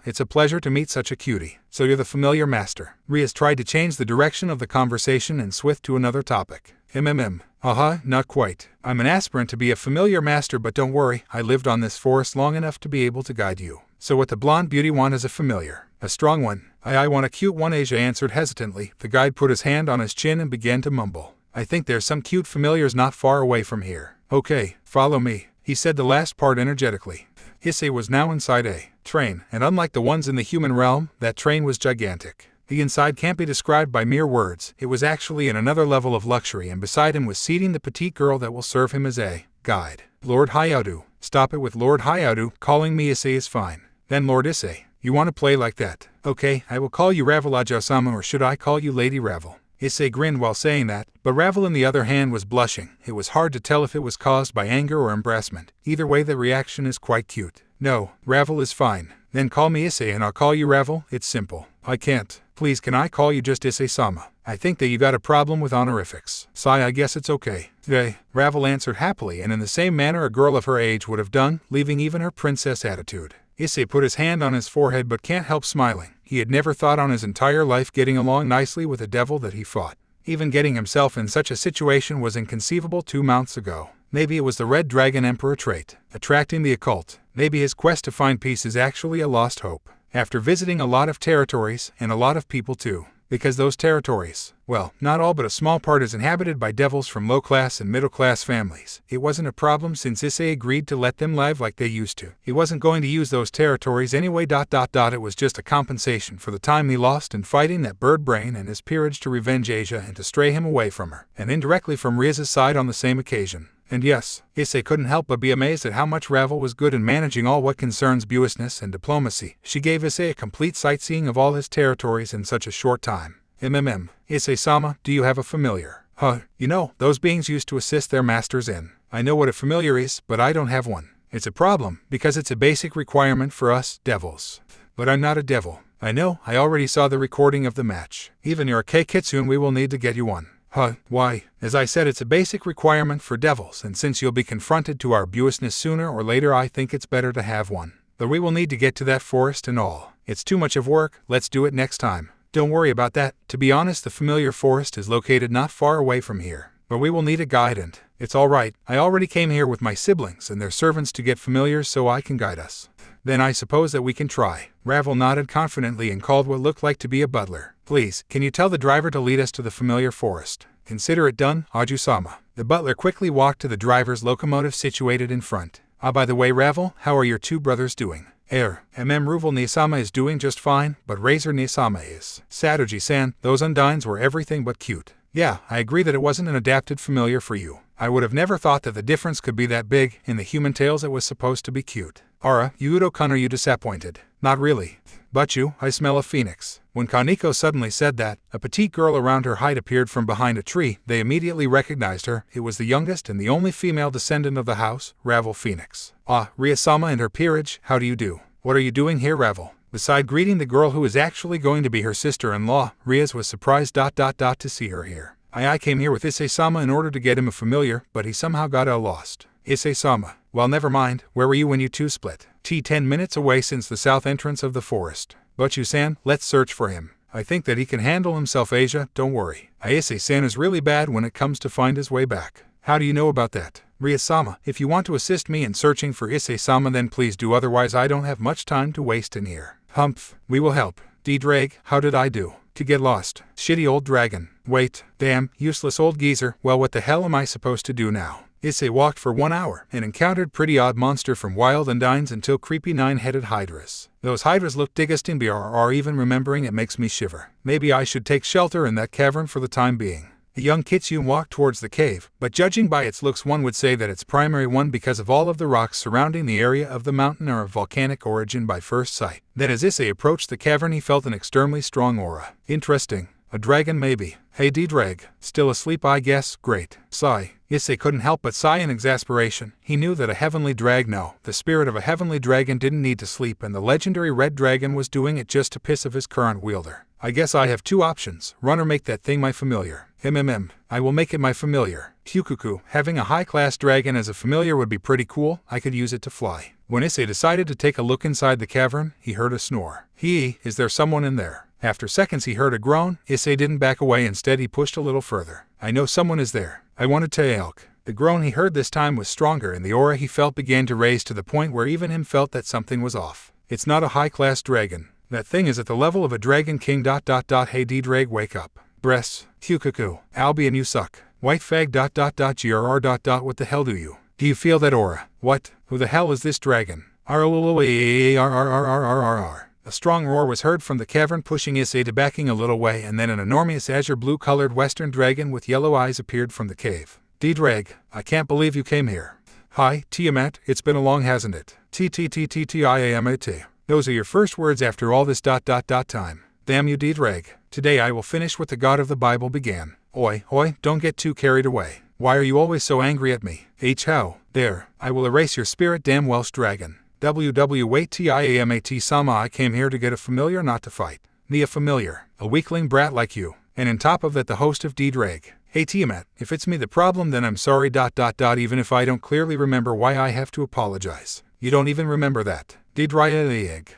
A: It's a pleasure to meet such a cutie. So you're the familiar master. Rias tried to change the direction of the conversation and switch to another topic. Not quite. I'm an aspirant to be a familiar master, but don't worry, I lived on this forest long enough to be able to guide you. So what the blonde beauty want is a familiar. A strong one. I want a cute one, Asia answered hesitantly. The guide put his hand on his chin and began to mumble. I think there's some cute familiars not far away from here. Okay, follow me. He said the last part energetically. Issei was now inside a train, and unlike the ones in the human realm, that train was gigantic. The inside can't be described by mere words. It was actually in another level of luxury, and beside him was seating the petite girl that will serve him as a guide. Lord Hayadu. Stop it with Lord Hayadu. Calling me Issei is fine. Then Lord Issei. You want to play like that? Okay, I will call you Ravel Aja-sama, or should I call you Lady Ravel? Issei grinned while saying that, but Ravel on the other hand was blushing. It was hard to tell if it was caused by anger or embarrassment. Either way, the reaction is quite cute. No, Ravel is fine. Then call me Issei and I'll call you Ravel. It's simple. I can't. Please, can I call you just Issei-sama? I think that you got a problem with honorifics. Sigh, I guess it's okay. Ravel answered happily, and in the same manner a girl of her age would have done, leaving even her princess attitude. Issei put his hand on his forehead but can't help smiling. He had never thought on his entire life getting along nicely with a devil that he fought. Even getting himself in such a situation was inconceivable 2 months ago. Maybe it was the Red Dragon Emperor trait, attracting the occult. Maybe his quest to find peace is actually a lost hope. After visiting a lot of territories, and a lot of people too. Because those territories, well, not all but a small part is inhabited by devils from low-class and middle-class families. It wasn't a problem since Issei agreed to let them live like they used to. He wasn't going to use those territories anyway. It was just a compensation for the time he lost in fighting that bird brain and his peerage to revenge Asia and to stray him away from her, and indirectly from Rias' side on the same occasion. And yes, Issei couldn't help but be amazed at how much Ravel was good in managing all what concerns business and diplomacy. She gave Issei a complete sightseeing of all his territories in such a short time. Issei-sama, do you have a familiar? You know, those beings used to assist their masters in. I know what a familiar is, but I don't have one. It's a problem, because it's a basic requirement for us, devils. But I'm not a devil. I know, I already saw the recording of the match. Even your Kitsune, we will need to get you one. Huh, why? As I said, it's a basic requirement for devils, and since you'll be confronted to our buousness sooner or later, I think it's better to have one. Though we will need to get to that forest and all. It's too much of work, let's do it next time. Don't worry about that. To be honest, the familiar forest is located not far away from here. But we will need a guide, and it's alright. I already came here with my siblings and their servants to get familiars so I can guide us. Then I suppose that we can try. Ruval nodded confidently and called what looked like to be a butler. Please, can you tell the driver to lead us to the familiar forest? Consider it done, Aju-sama. The butler quickly walked to the driver's locomotive situated in front. By the way, Ruval, how are your two brothers doing? Ruval Nisama is doing just fine, but Razer Nisama is. Satoji-san, those undines were everything but cute. Yeah, I agree that it wasn't an adapted familiar for you. I would have never thought that the difference could be that big. In the human tales it was supposed to be cute. Hyoudou-kun, are you disappointed? Not really. But I smell a phoenix. When Kaneko suddenly said that, a petite girl around her height appeared from behind a tree. They immediately recognized her. It was the youngest and the only female descendant of the house, Ruval Phoenix. Rias-sama and her peerage, how do you do? What are you doing here, Ruval? Beside greeting the girl who is actually going to be her sister-in-law, Rias was surprised to see her here. I came here with Issei-sama in order to get him a familiar, but he somehow got lost. Issei-sama, well, never mind. Where were you when you two split? 10 minutes away since the south entrance of the forest. But you-san, let's search for him. I think that he can handle himself, Asia, don't worry. Issei-san is really bad when it comes to find his way back. How do you know about that? Rias-sama, if you want to assist me in searching for Issei-sama, then please do, otherwise I don't have much time to waste in here. Humph, we will help. D-Drag, how did I do? To get lost. Shitty old dragon. Wait, damn, useless old geezer. Well, what the hell am I supposed to do now? Issei walked for 1 hour and encountered pretty odd monster from Wild Undines until creepy 9-headed hydras. Those hydras look disgusting, even remembering it makes me shiver. Maybe I should take shelter in that cavern for the time being. The young Kitsune walked towards the cave, but judging by its looks one would say that its primary one because of all of the rocks surrounding the area of the mountain are of volcanic origin by first sight. Then as Issei approached the cavern he felt an extremely strong aura. Interesting. A dragon maybe. Hey D-Drag, still asleep I guess, great. Sigh. Issei couldn't help but sigh in exasperation. He knew that a heavenly the spirit of a heavenly dragon didn't need to sleep, and the legendary red dragon was doing it just to piss of his current wielder. I guess I have two options, run or make that thing my familiar. I will make it my familiar. Kyukuku, having a high-class dragon as a familiar would be pretty cool, I could use it to fly. When Issei decided to take a look inside the cavern, he heard a snore. Is there someone in there? After seconds he heard a groan. Issei didn't back away, instead he pushed a little further. I know someone is there. I wanted to elk. The groan he heard this time was stronger, and the aura he felt began to raise to the point where even him felt that something was off. It's not a high-class dragon. That thing is at the level of a dragon king. Hey D-Drag, wake up. Breasts. Kyukuku. Albion, you suck. White fag. Grr. What the hell do you? Do you feel that aura? What? Who the hell is this dragon? A strong roar was heard from the cavern, pushing Issei to backing a little way, and then an enormous azure blue-colored western dragon with yellow eyes appeared from the cave. D-Drag, I can't believe you came here. Hi, Tiamat, it's been along, hasn't it? Tiamat. Those are your first words after all this time. Damn you, D-Drag. Today I will finish what the God of the Bible began. Oi, don't get too carried away. Why are you always so angry at me? How? There, I will erase your spirit, damn Welsh dragon. Wait, Tiamat-sama, I came here to get a familiar, not to fight. Me a familiar, a weakling brat like you, and on top of that the host of D-Drag. Hey Tiamat, if it's me the problem, then I'm sorry. Even if I don't clearly remember why I have to apologize. You don't even remember that. D-Drag.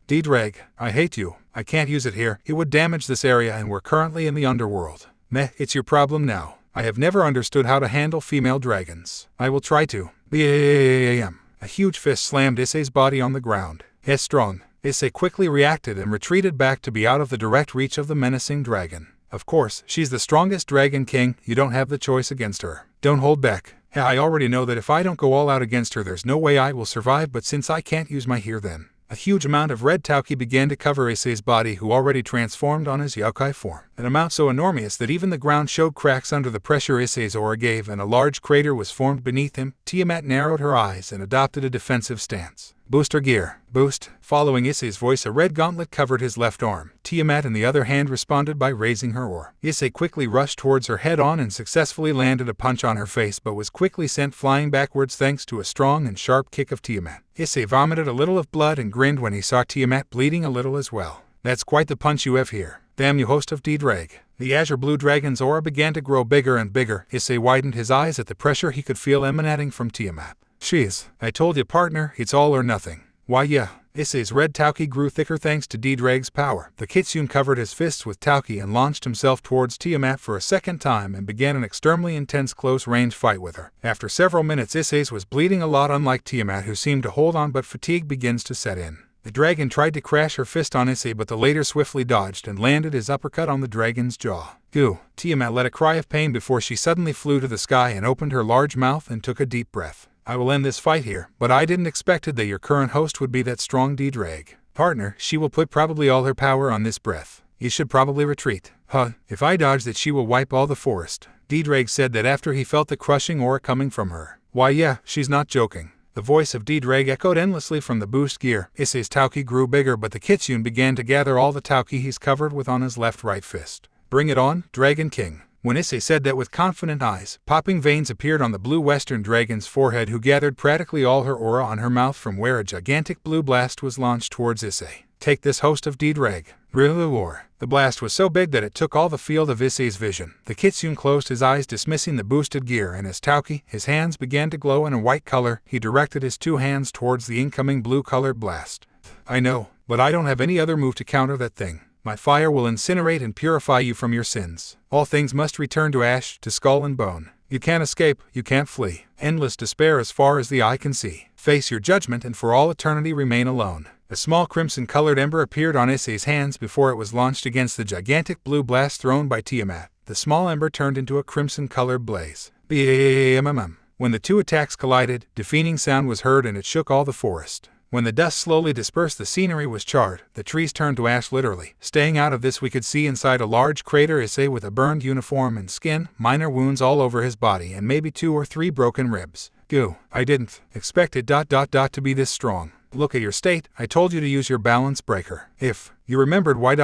A: D-Drag, I hate you. I can't use it here. It would damage this area, and we're currently in the underworld. Meh, it's your problem now. I have never understood how to handle female dragons. I will try to. Bam. A huge fist slammed Issei's body on the ground. Strong. Issei quickly reacted and retreated back to be out of the direct reach of the menacing dragon. Of course, she's the strongest dragon king, you don't have the choice against her. Don't hold back. I already know that if I don't go all out against her there's no way I will survive, but since I can't use my here then. A huge amount of red tauki began to cover Issei's body, who already transformed on his yokai form. An amount so enormous that even the ground showed cracks under the pressure Issei's aura gave, and a large crater was formed beneath him. Tiamat narrowed her eyes and adopted a defensive stance. Booster gear. Boost. Following Issei's voice, a red gauntlet covered his left arm. Tiamat in the other hand responded by raising her oar. Issei quickly rushed towards her head-on and successfully landed a punch on her face, but was quickly sent flying backwards thanks to a strong and sharp kick of Tiamat. Issei vomited a little of blood and grinned when he saw Tiamat bleeding a little as well. That's quite the punch you have here. Damn you, host of D-Drag. The azure blue dragon's aura began to grow bigger and bigger. Issei widened his eyes at the pressure he could feel emanating from Tiamat. Sheesh, I told you, partner, it's all or nothing. Why yeah. Issei's red tauki grew thicker thanks to D-Drag's power. The Kitsune covered his fists with tauki and launched himself towards Tiamat for a second time and began an extremely intense close-range fight with her. After several minutes, Issei was bleeding a lot, unlike Tiamat, who seemed to hold on, but fatigue begins to set in. The dragon tried to crash her fist on Issei, but the latter swiftly dodged and landed his uppercut on the dragon's jaw. Goo! Tiamat let a cry of pain before she suddenly flew to the sky and opened her large mouth and took a deep breath. I will end this fight here, but I didn't expect it that your current host would be that strong. D-Drag. Partner, she will put probably all her power on this breath. You should probably retreat. Huh, if I dodge that she will wipe all the forest. D-Drag said that after he felt the crushing aura coming from her. Why yeah, she's not joking. The voice of D-Drag echoed endlessly from the boost gear. Issei's tauki grew bigger, but the Kitsune began to gather all the tauki he's covered with on his left-right fist. Bring it on, Dragon King. When Issei said that with confident eyes, popping veins appeared on the blue western dragon's forehead, who gathered practically all her aura on her mouth, from where a gigantic blue blast was launched towards Issei. Take this, host of D-Drag. War. The blast was so big that it took all the field of Issei's vision. The Kitsune closed his eyes, dismissing the boosted gear, and as tauki, his hands began to glow in a white color, he directed his two hands towards the incoming blue-colored blast. I know, but I don't have any other move to counter that thing. My fire will incinerate and purify you from your sins. All things must return to ash, to skull and bone. You can't escape, you can't flee. Endless despair as far as the eye can see. Face your judgment and for all eternity remain alone. A small crimson-colored ember appeared on Issei's hands before it was launched against the gigantic blue blast thrown by Tiamat. The small ember turned into a crimson-colored blaze. BAMMM. When the two attacks collided, deafening sound was heard and it shook all the forest. When the dust slowly dispersed, the scenery was charred. The trees turned to ash literally. Staying out of this, we could see inside a large crater Issei with a burned uniform and skin, minor wounds all over his body, and maybe 2 or 3 broken ribs. Goo. I didn't expect it to be this strong. Look at your state. I told you to use your balance breaker. If you remembered why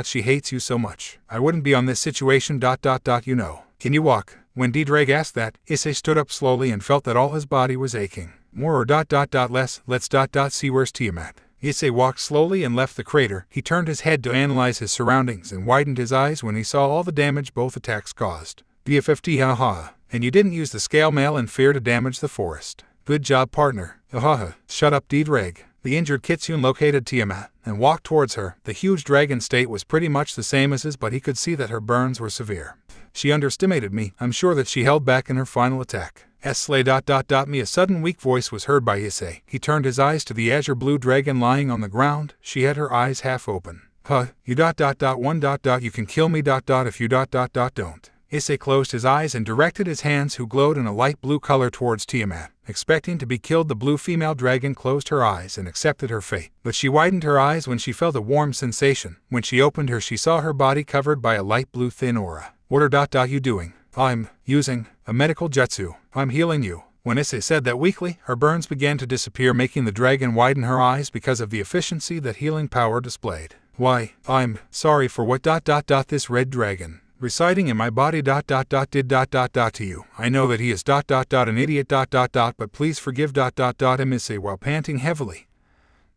A: she hates you so much, I wouldn't be on this situation. You know. Can you walk? When D-Drag asked that, Issei stood up slowly and felt that all his body was aching. More or less, let's see where's Tiamat. Issei walked slowly and left the crater. He turned his head to analyze his surroundings and widened his eyes when he saw all the damage both attacks caused. BFFT, haha. And you didn't use the scale mail in fear to damage the forest. Good job, partner. Haha. Shut up, D-Drag. The injured Kitsune located Tiamat and walked towards her. The huge dragon state was pretty much the same as his, but he could see that her burns were severe. She underestimated me. I'm sure that she held back in her final attack. Me. A sudden weak voice was heard by Issei. He turned his eyes to the azure blue dragon lying on the ground. She had her eyes half open. Huh, you you can kill me if you don't. Issei closed his eyes and directed his hands, who glowed in a light blue color, towards Tiamat. Expecting to be killed, the blue female dragon closed her eyes and accepted her fate. But she widened her eyes when she felt a warm sensation. When she opened her, she saw her body covered by a light blue thin aura. What are you doing? I'm using a medical jutsu. I'm healing you. When Issei said that weakly, her burns began to disappear, making the dragon widen her eyes because of the efficiency that healing power displayed. Why, I'm sorry for what this red dragon residing in my body did to you. I know that he is an idiot but please forgive him. Issei, while panting heavily.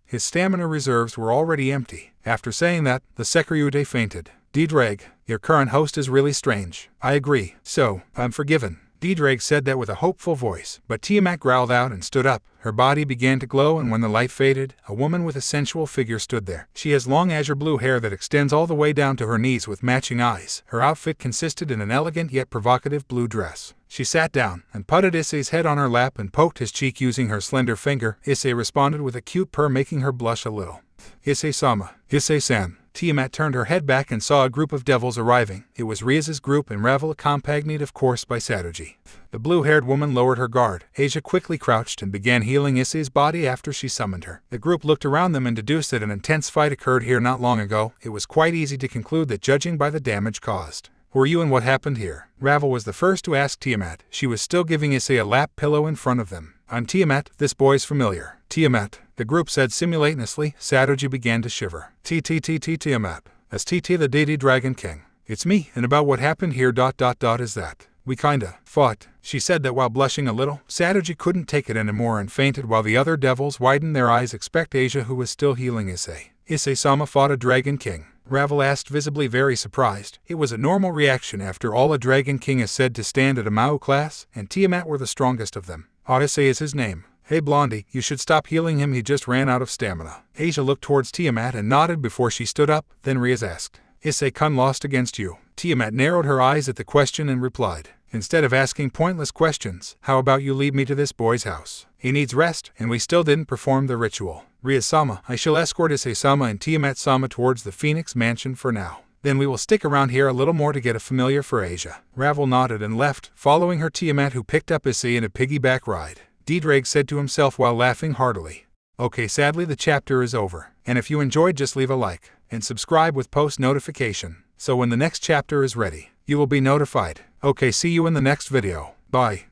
A: His stamina reserves were already empty. After saying that, the Sekiryude fainted. D-Drag, your current host is really strange. I agree, so I'm forgiven. D-Drag said that with a hopeful voice, but Tiamat growled out and stood up. Her body began to glow, and when the light faded, a woman with a sensual figure stood there. She has long azure blue hair that extends all the way down to her knees with matching eyes. Her outfit consisted in an elegant yet provocative blue dress. She sat down and putted Issei's head on her lap and poked his cheek using her slender finger. Issei responded with a cute purr, making her blush a little. Issei-sama. Issei-san. Tiamat turned her head back and saw a group of devils arriving. It was Rias' group, and Ruval, accompanied of course by Saturji. The blue-haired woman lowered her guard. Asia quickly crouched and began healing Issei's body after she summoned her. The group looked around them and deduced that an intense fight occurred here not long ago. It was quite easy to conclude that, judging by the damage caused. Who are you and what happened here? Ruval was the first to ask Tiamat. She was still giving Issei a lap pillow in front of them. I'm Tiamat, this boy's familiar. Tiamat, The group said simultaneously. Satoji began to shiver. Tiamat. As the deity Dragon King. It's me, and about what happened here. Is that we kinda fought. She said that while blushing a little. Satoji couldn't take it anymore and fainted while the other devils widened their eyes. Expect Asia, who was still healing Issei. Issei-sama fought a Dragon King? Ruval asked, visibly very surprised. It was a normal reaction. After all, a Dragon King is said to stand at a Mao class, and Tiamat were the strongest of them. Issei is his name. Hey Blondie, you should stop healing him, he just ran out of stamina. Asia looked towards Tiamat and nodded before she stood up. Then Rias asked, Issei-kun lost against you? Tiamat narrowed her eyes at the question and replied, instead of asking pointless questions, how about you lead me to this boy's house? He needs rest, and we still didn't perform the ritual. Rias-sama, I shall escort Issei-sama and Tiamat-sama towards the Phoenix Mansion for now. Then we will stick around here a little more to get a familiar for Asia. Ruval nodded and left, following her Tiamat, who picked up Issei in a piggyback ride. Drake said to himself while laughing heartily. Okay, sadly the chapter is over, and if you enjoyed, just leave a like, and subscribe with post notification, so when the next chapter is ready, you will be notified. Okay, see you in the next video. Bye.